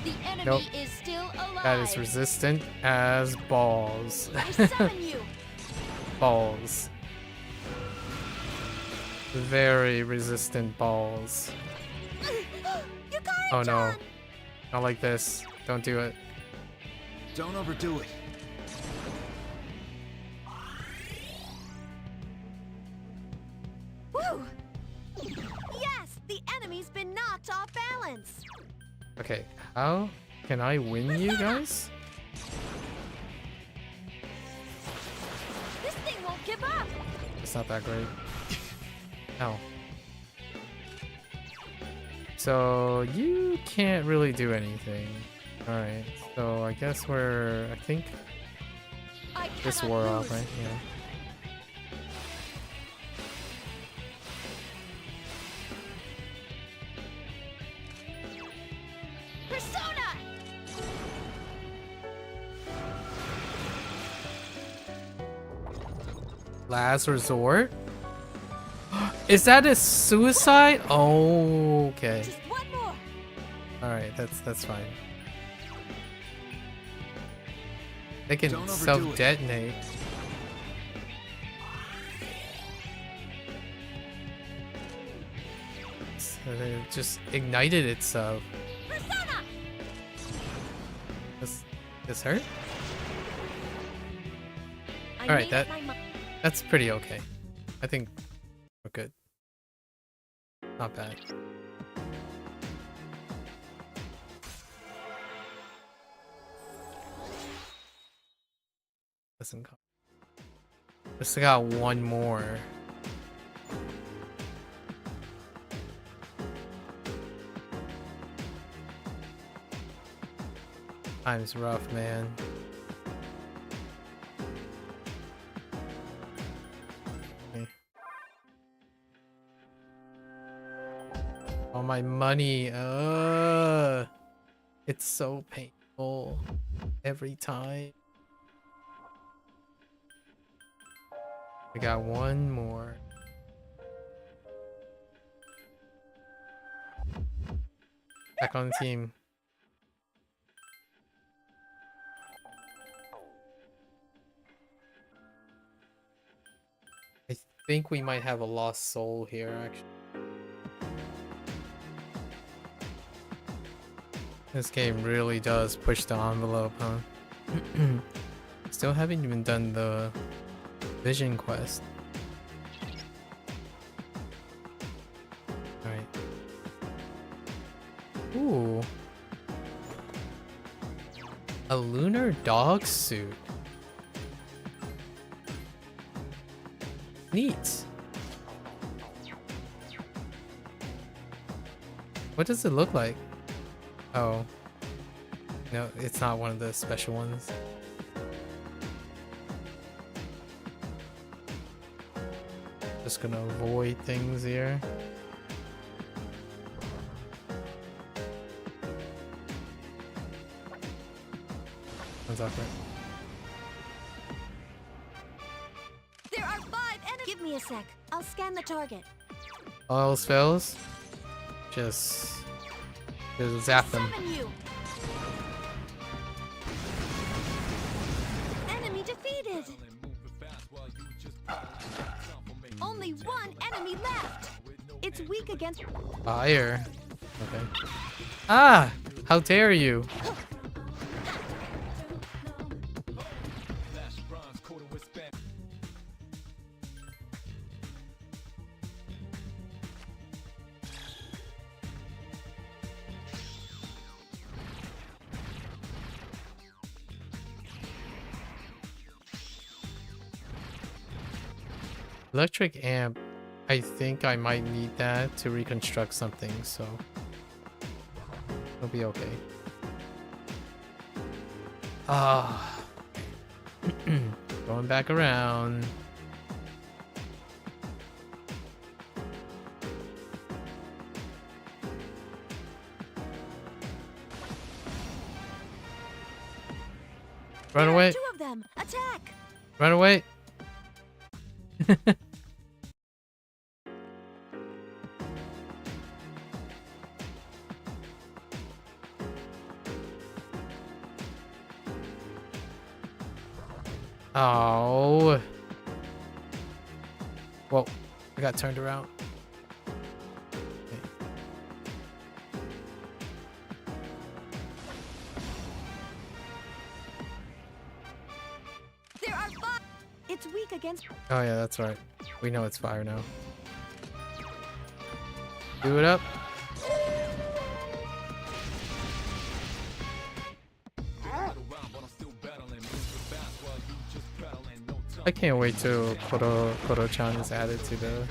The enemy Nope. is still alive! That is resistant as balls. I summon you! Balls. very resistant balls. You got it, Oh no. John! Not like this. Don't do it. Don't overdo it. Woo! Yes, the enemy's been knocked off balance. Okay, how can I win you guys? This thing won't give up. It's not that great. Ow. So you can't really do anything. Alright, so I guess I think this wore off, right? Yeah. Persona! Last resort? Is that a suicide? Oh, okay. Just one more. Alright, that's fine. They can Don't overdo it. self-detonate. So it just ignited itself. Persona! This hurt? I Alright, made up my that's pretty okay. I think we're good. Not bad. Listen, we still got one more. Time's rough, man. Okay. All my money. It's so painful every time. I got one more. Back on the team. I think we might have a lost soul here, actually. This game really does push the envelope, huh? Still haven't even done the vision quest. Alright. Ooh. A lunar dog suit. Neat. What does it look like? Oh. No, it's not one of the special ones. Just gonna avoid things here. That's awkward. There are 5 enemies. Give me a sec. I'll scan the target. All else fails, just zap them. Summon you. Enemy defeated. Only one enemy left. It's weak against Fire. Okay. Ah! How dare you! Electric amp. I think I might need that to reconstruct something, so it'll be okay. Ah. Going back around. Run away. 2 of them. Attack. Run away. Oh. Whoa, I got turned around. it's weak against. Oh yeah, that's right. We know it's fire now. Do it up. I can't wait till Koro-chan is added to the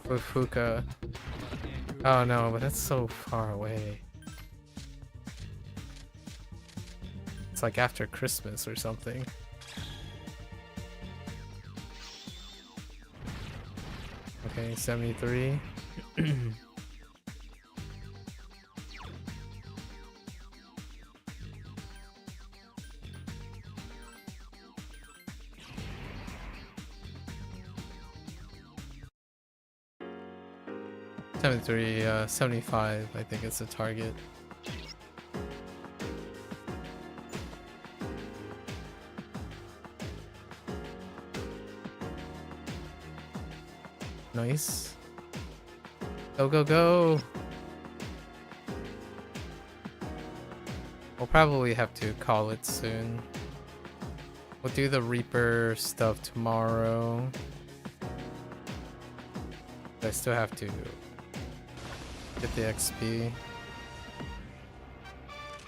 Fuka. Oh no, but that's so far away. It's like after Christmas or something. Okay, 73. Seventy-three, 75, I think it's the target. Nice. Go, go, go! We'll probably have to call it soon. We'll do the Reaper stuff tomorrow. I still have to get the XP.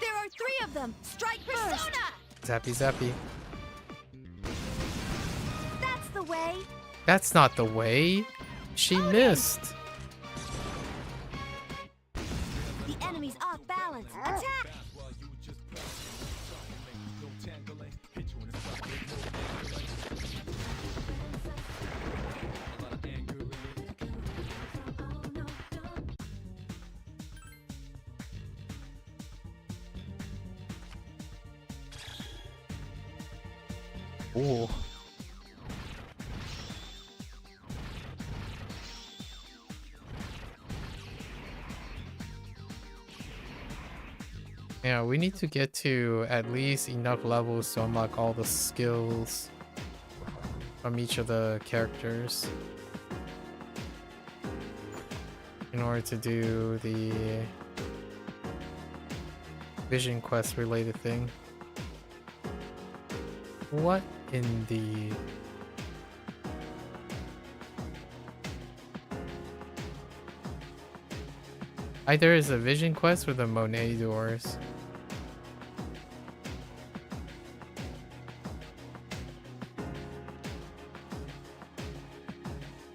There are 3 of them. Strike first. Zappy, zappy. That's the way. That's not the way. She missed. The enemy's off balance. Attack. Ooh. Yeah, we need to get to at least enough levels to unlock all the skills from each of the characters in order to do the Vision Quest related thing. What in the... Either is a Vision Quest or the Monet doors.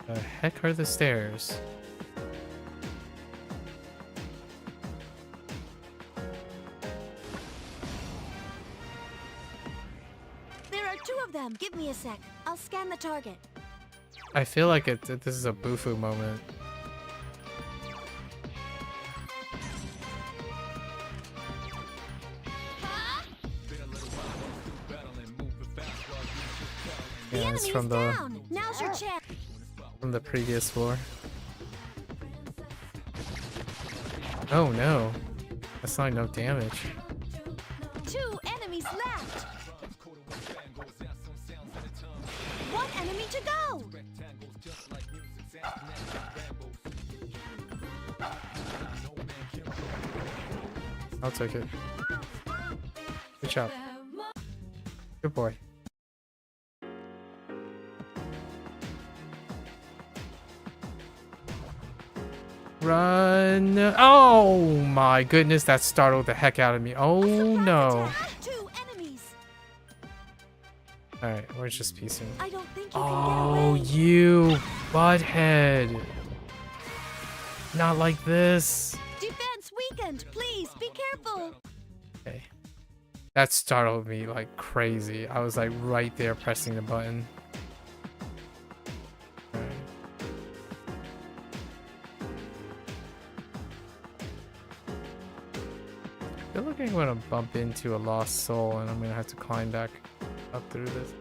The heck are the stairs? There are 2 of them. Give me a sec. I'll scan the target. I feel like this is a Bufu moment. Yeah, it's from Now's your chance. From the previous floor. Oh no, that's not enough damage. 2 enemies left. 1 enemy to go. I'll take it. Good job. Good boy. Run! Oh my goodness, that startled the heck out of me. Oh no. 2 enemies. Alright, we're just piecing. I don't think you Oh, you butthead. Not like this. Defense weakened. Please be careful. Okay. That startled me like crazy. I was like right there pressing the button. Alright. I feel like I'm gonna bump into a lost soul and I'm gonna have to climb back up through this.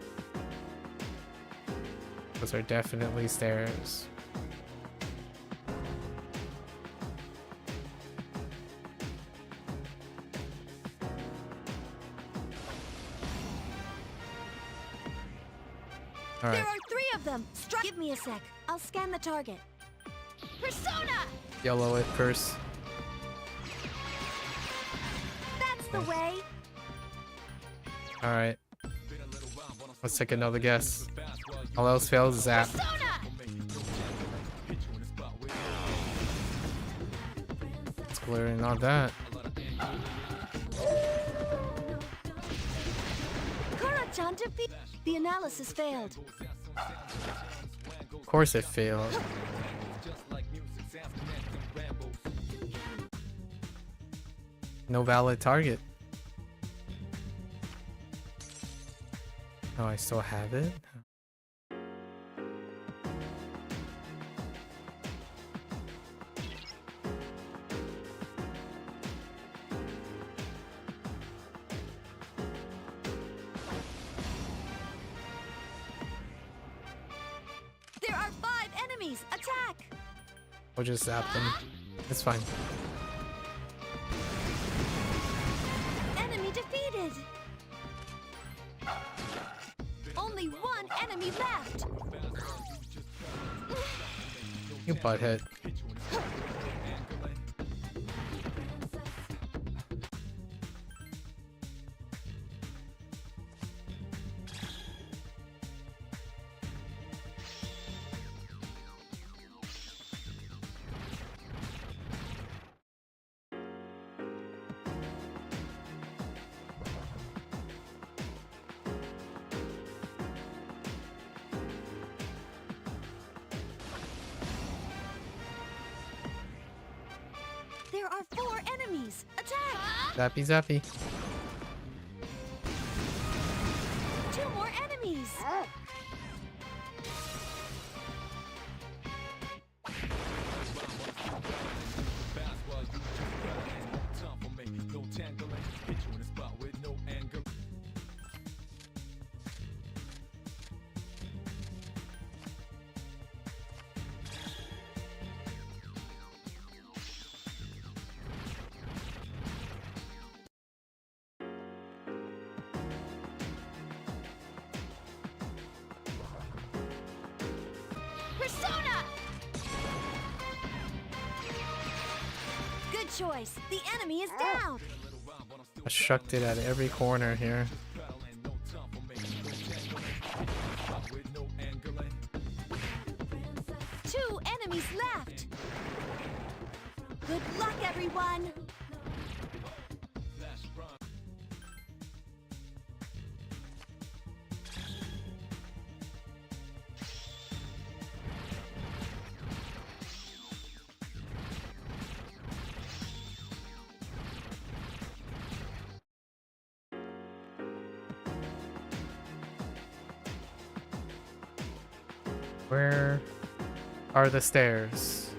Those are definitely stairs. All right. There are 3 of them. Give me a sec. I'll scan the target. Persona! Yellow it first. That's the way. All right. Let's take another guess. All else fails, zap. It's clearly not that. Kara-chan defeat. The analysis failed. Of course it failed. No valid target. Oh, I still have it? There are 5 enemies. Attack! We'll just zap them. It's fine. Enemy defeated. Only 1 enemy left. You butthead. There are 4 enemies. Attack! Zappy zappy. 2 more enemies. Persona! Good choice. The enemy is down. I shucked it at every corner here. Two enemies left. Good luck, everyone. Where are the stairs?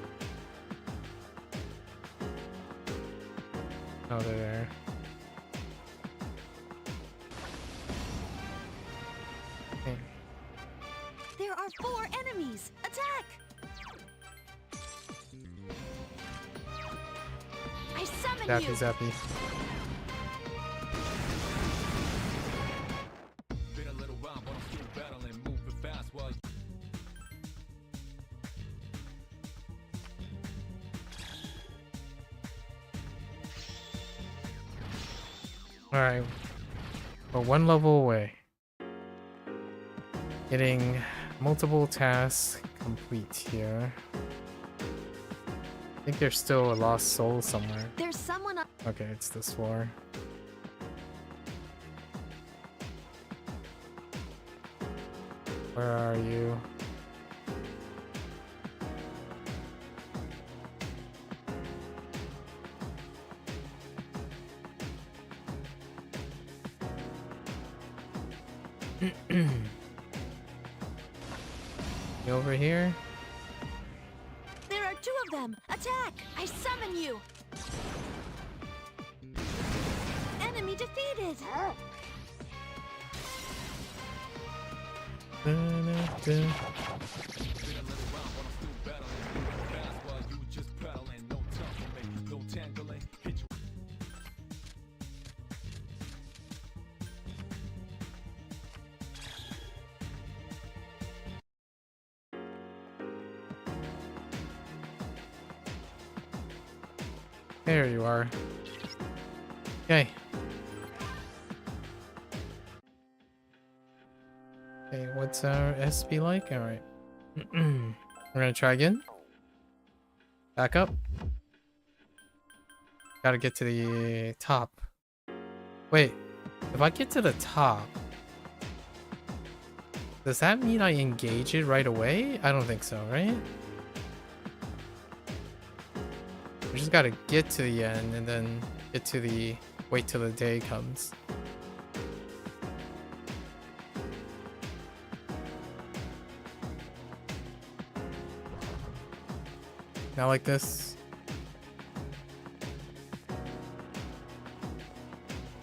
Oh, they're there. Okay. There are 4 enemies. Attack! I summon Zappy you. zappy. Alright, we're 1 level away. Getting multiple tasks complete here. I think there's still a lost soul somewhere. There's someone up. Okay, it's this floor. Where are you? You over here? There are 2 of them. Attack! I summon you. Enemy defeated. There you are. Okay. Okay, what's our SP like? Alright. We're gonna try again. Back up. Gotta get to the top. Wait, if I get to the top, does that mean I engage it right away? I don't think so, right? We just gotta get to the end and then get to the... wait till the day comes. Not like this.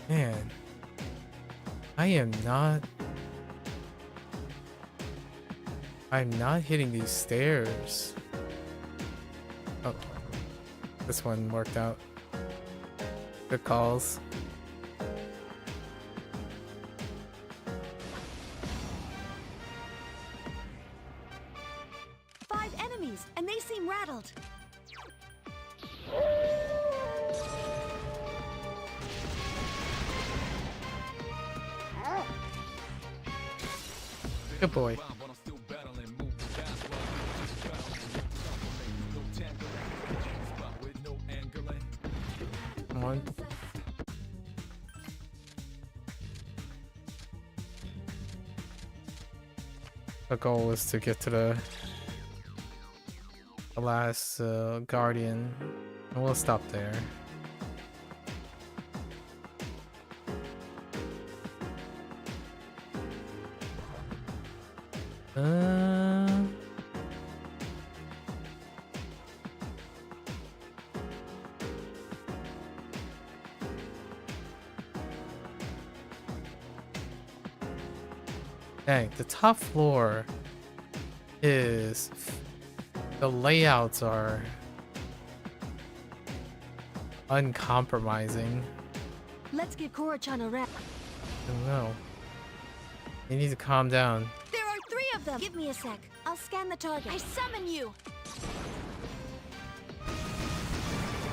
Man, I'm not hitting these stairs. Oh, this one worked out. Good calls. Five enemies, and they seem rattled. Good boy. Come on. The goal is to get to the last guardian, and we'll stop there. Dang, the top floor is... the layouts are uncompromising. Let's give Korra-chan a rest. I don't know. You need to calm down. There are 3 of them. Give me a sec. I'll scan the target. I summon you.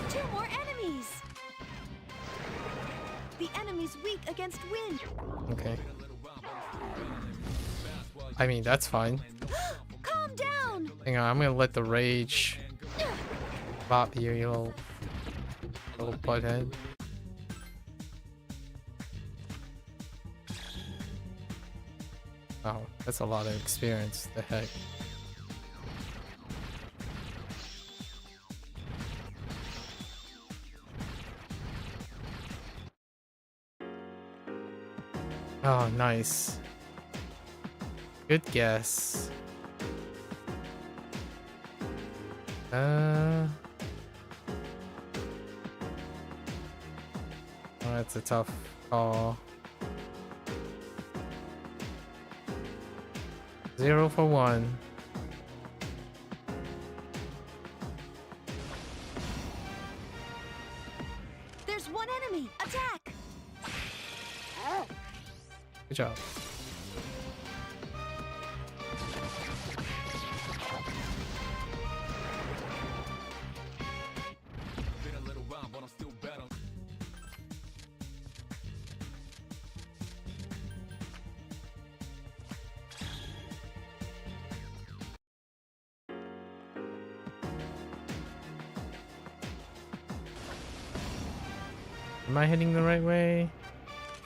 2 more enemies. The enemy's weak against wind. Okay. I mean, that's fine. Calm down. Hang on, I'm gonna let the rage bop you, you little butthead. Oh, that's a lot of experience. The heck. Oh, nice. Good guess. Oh, that's a tough call. 0 for 1. There's 1 enemy. Attack. Good job. Am I heading the right way?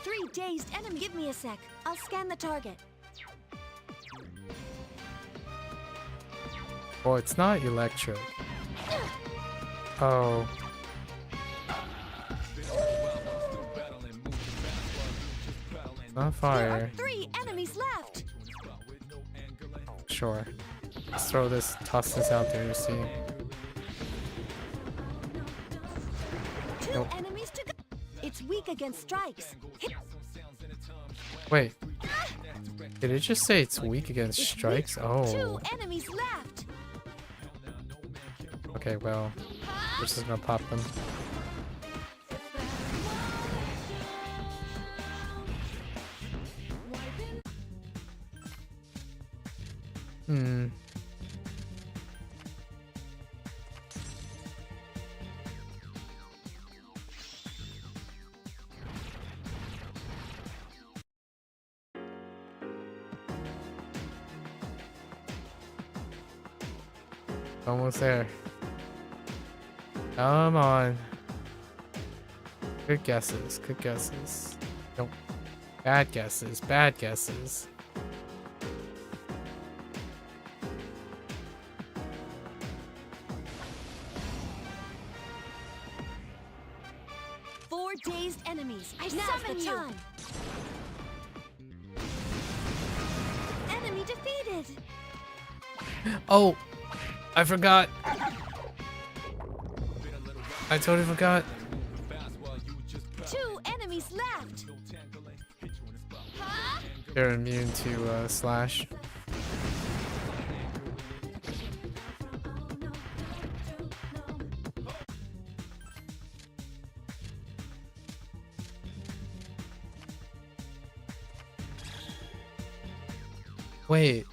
3 dazed enemy. Give me a sec. I'll scan the target. Oh, it's not electric. Oh. It's not fire. There are 3 enemies left. Sure. Let's throw this, toss this out there to see. 2 Nope. enemies to go. It's weak against strikes. Hit. Wait. Did it just say it's weak against strikes? Oh. 2 enemies left. Okay, well, we're just gonna pop them. Hmm. Almost there. Come on. Good guesses. Good guesses. Nope. Bad guesses. Bad guesses. Four dazed enemies. I Now's summon the you. time. Enemy defeated. Oh! I forgot! I totally forgot. 2 enemies left. Huh? They're immune to slash. Wait.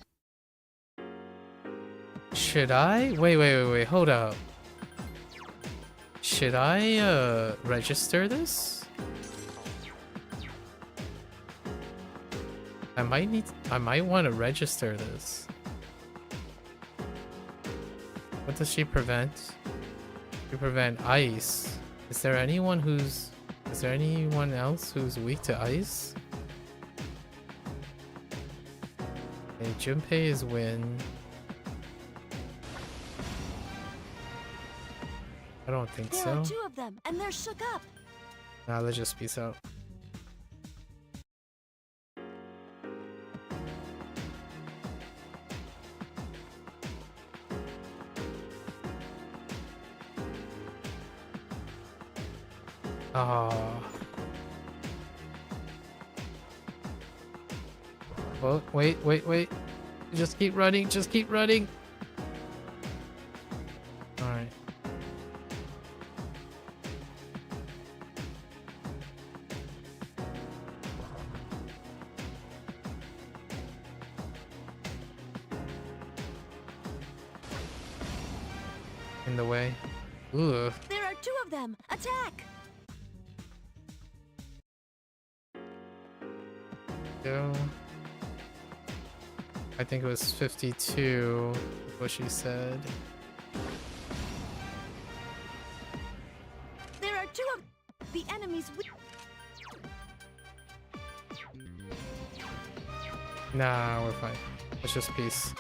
Should I? Wait, hold up. Should I register this? I might want to register this. What does she prevent? She prevent ice. Is there anyone else who's weak to ice? Okay, Junpei is win. I don't think There so. are 2 of them, and they're shook up. Nah, let's just peace out. Ah. Well, wait. Just keep running, just keep running. Alright. In the way. Ooh. There are 2 of them. Attack. Go. I think it was 52, what she said. There are 2 of the enemies. Nah, we're fine. It's just peace.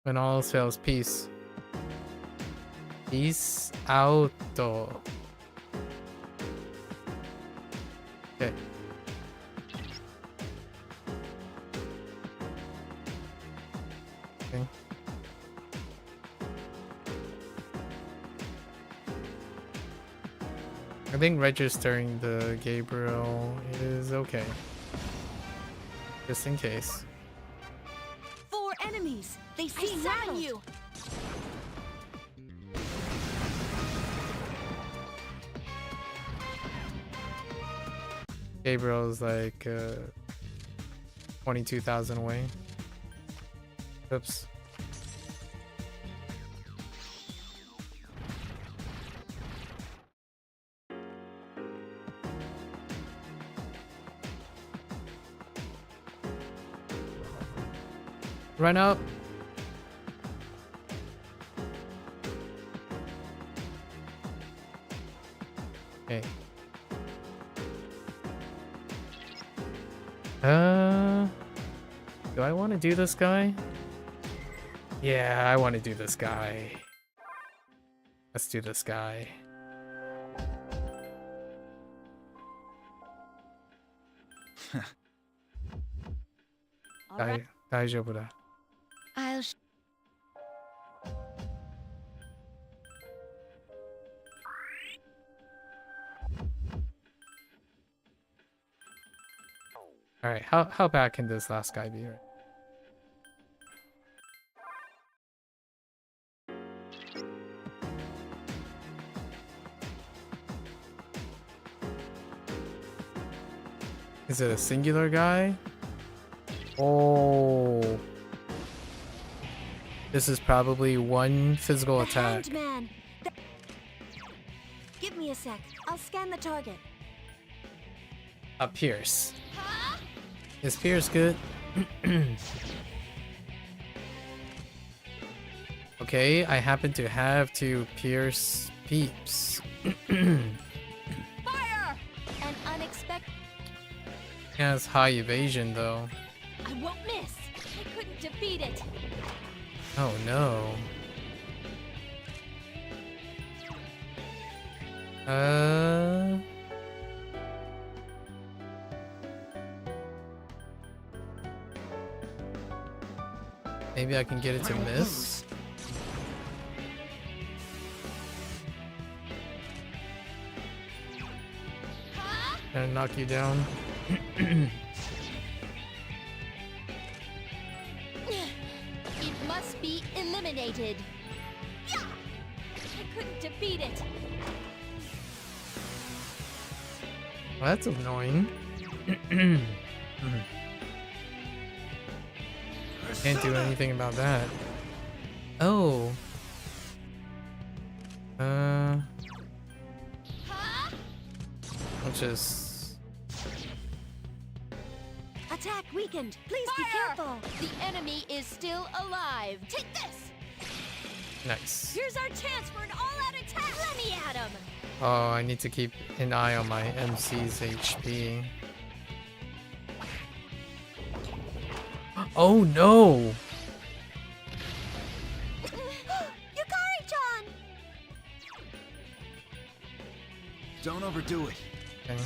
When all else fails, peace. Peace out. Okay. Okay. I think registering the Gabriel is okay. Just in case. 4 enemies. They see you. Gabriel is like 22,000 away. Oops. Run up. Okay. Do I want to do this guy? Yeah, I want to do this guy. Let's do this guy. Daijoubu da. I'll Alright, how bad can this last guy be? Right? Is it a singular guy? Oh. This is probably one physical attack. Hanged man. Give me a sec. I'll scan the target. Pierce. Is Pierce good? Okay, I happen to have to pierce peeps. Fire! An unexpected. It has high evasion though. I won't miss. I couldn't defeat it. Oh no. Maybe I can get it to miss. Gonna knock you down. It must be eliminated. Yeah! I couldn't defeat it. Well, that's annoying. Can't do anything about that. Oh. I'll just... Attack weakened. Please be careful. The enemy is still alive. Take this. Nice. Here's our chance for an all-out attack. Let me at him. Oh, I need to keep an eye on my MC's HP. Oh no! Yukari-chan! Don't overdo it. Okay.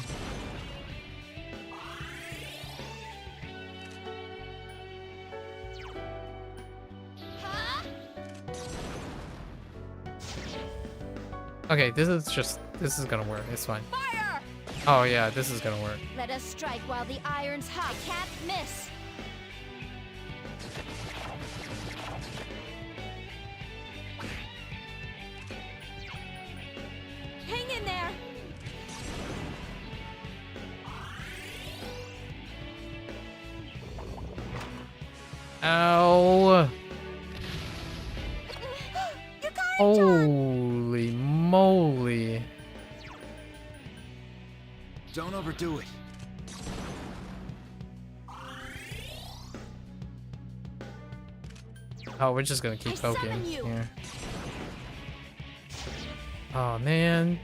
Okay, this is gonna work. It's fine. Fire! Oh yeah, this is gonna work. Let us strike while the iron's hot. I can't miss. Hang in there. Ow! Holy moly! Don't overdo it. Oh, we're just gonna keep poking here. Oh man.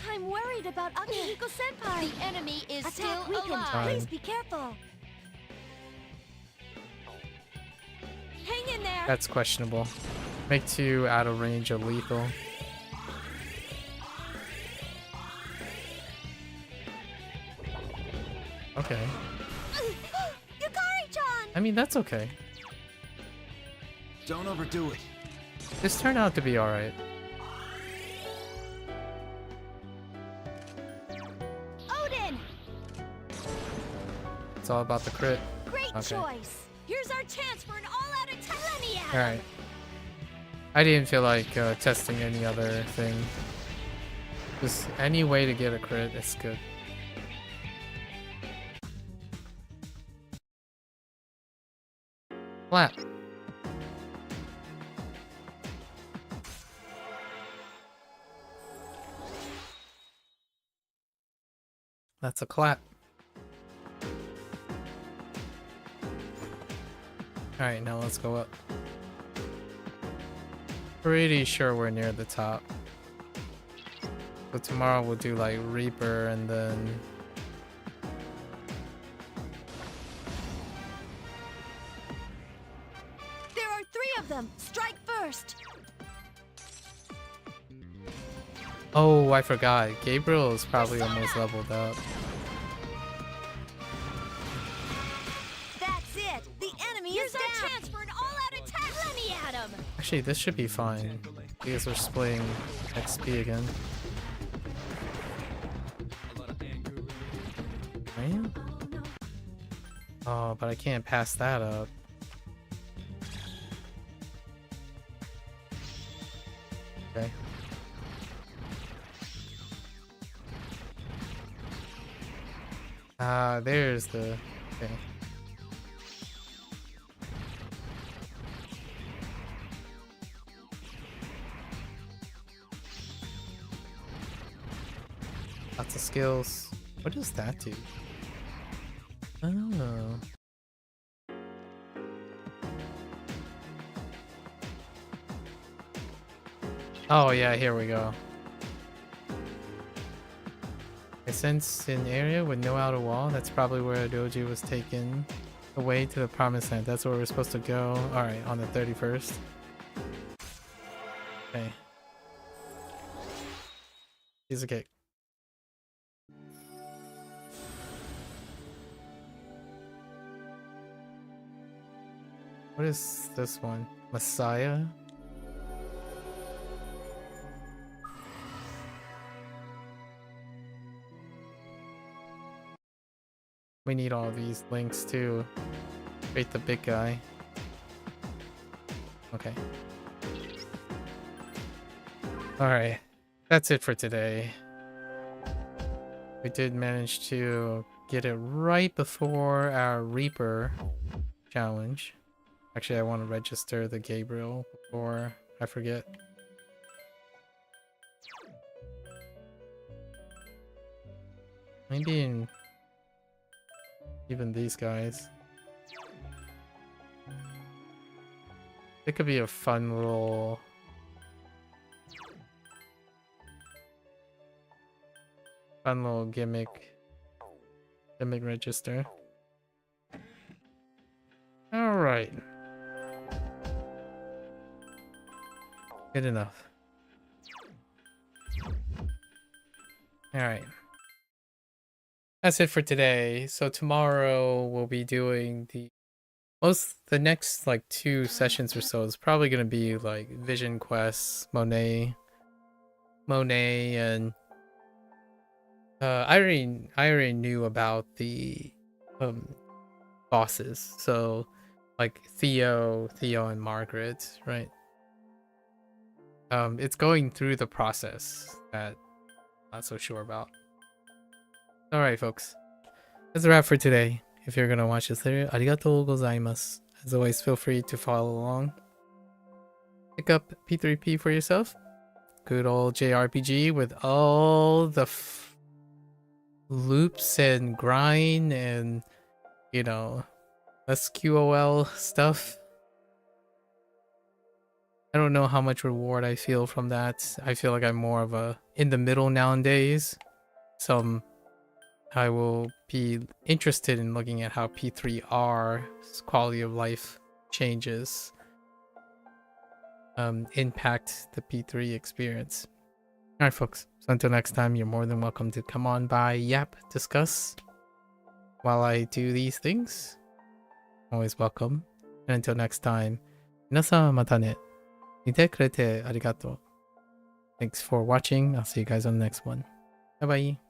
I'm worried about Akihiko-senpai. The enemy is Attack still weakened. alive. Please be careful. Hang in there. That's questionable. Make 2 out of range of lethal. Okay. Yukari-chan! I mean, that's okay. Don't overdo it. This turned out to be alright. Odin! It's all about the crit. Great Okay. choice. Here's our chance for an all-out attack. Let me at Alright. I didn't feel like testing any other thing. Just any way to get a crit, it's good. Clap. That's a clap. Alright, now let's go up. Pretty sure we're near the top. So tomorrow we'll do like Reaper and then... There are 3 of them. Strike first. Oh, I forgot. Gabriel is probably almost leveled up. That's it. The enemy is down. Here's our chance for an all-out attack. Let me at him. Actually, this should be fine. Because we're splitting XP again. Right? Oh, but I can't pass that up. Okay. There's the... Okay. Lots of skills. What does that do? Oh. Oh yeah, here we go. I sense an area with no outer wall. That's probably where Doji was taken away to the promised land. That's where we're supposed to go. Alright, on the 31st. Okay. Here's a cake. What is this one? Messiah? We need all these links to create the big guy. Okay. Alright. That's it for today. We did manage to get it right before our Reaper challenge. Actually, I want to register the Gabriel before I forget. Maybe in even these guys. It could be a fun little gimmick register. All right. Good enough. All right. That's it for today. So tomorrow we'll be doing the next like 2 sessions or so is probably going to be like Vision Quest, Monet, and I already knew about the bosses. So like Theo and Margaret, right? It's going through the process that I'm not so sure about. Alright, folks. That's a wrap for today. If you're gonna watch this later, arigatou gozaimasu. As always, feel free to follow along. Pick up P3P for yourself. Good old JRPG with all the loops and grind and, you know, SQL stuff. I don't know how much reward I feel from that. I feel like I'm more of a in the middle nowadays. I will be interested in looking at how P3R's quality of life changes impact the P3 experience. Alright folks, so until next time, you're more than welcome to come on by, yap, discuss while I do these things. Always welcome. And until next time, minasan mata ne. Mite kurete arigato. Thanks for watching. I'll see you guys on the next one. Bye bye.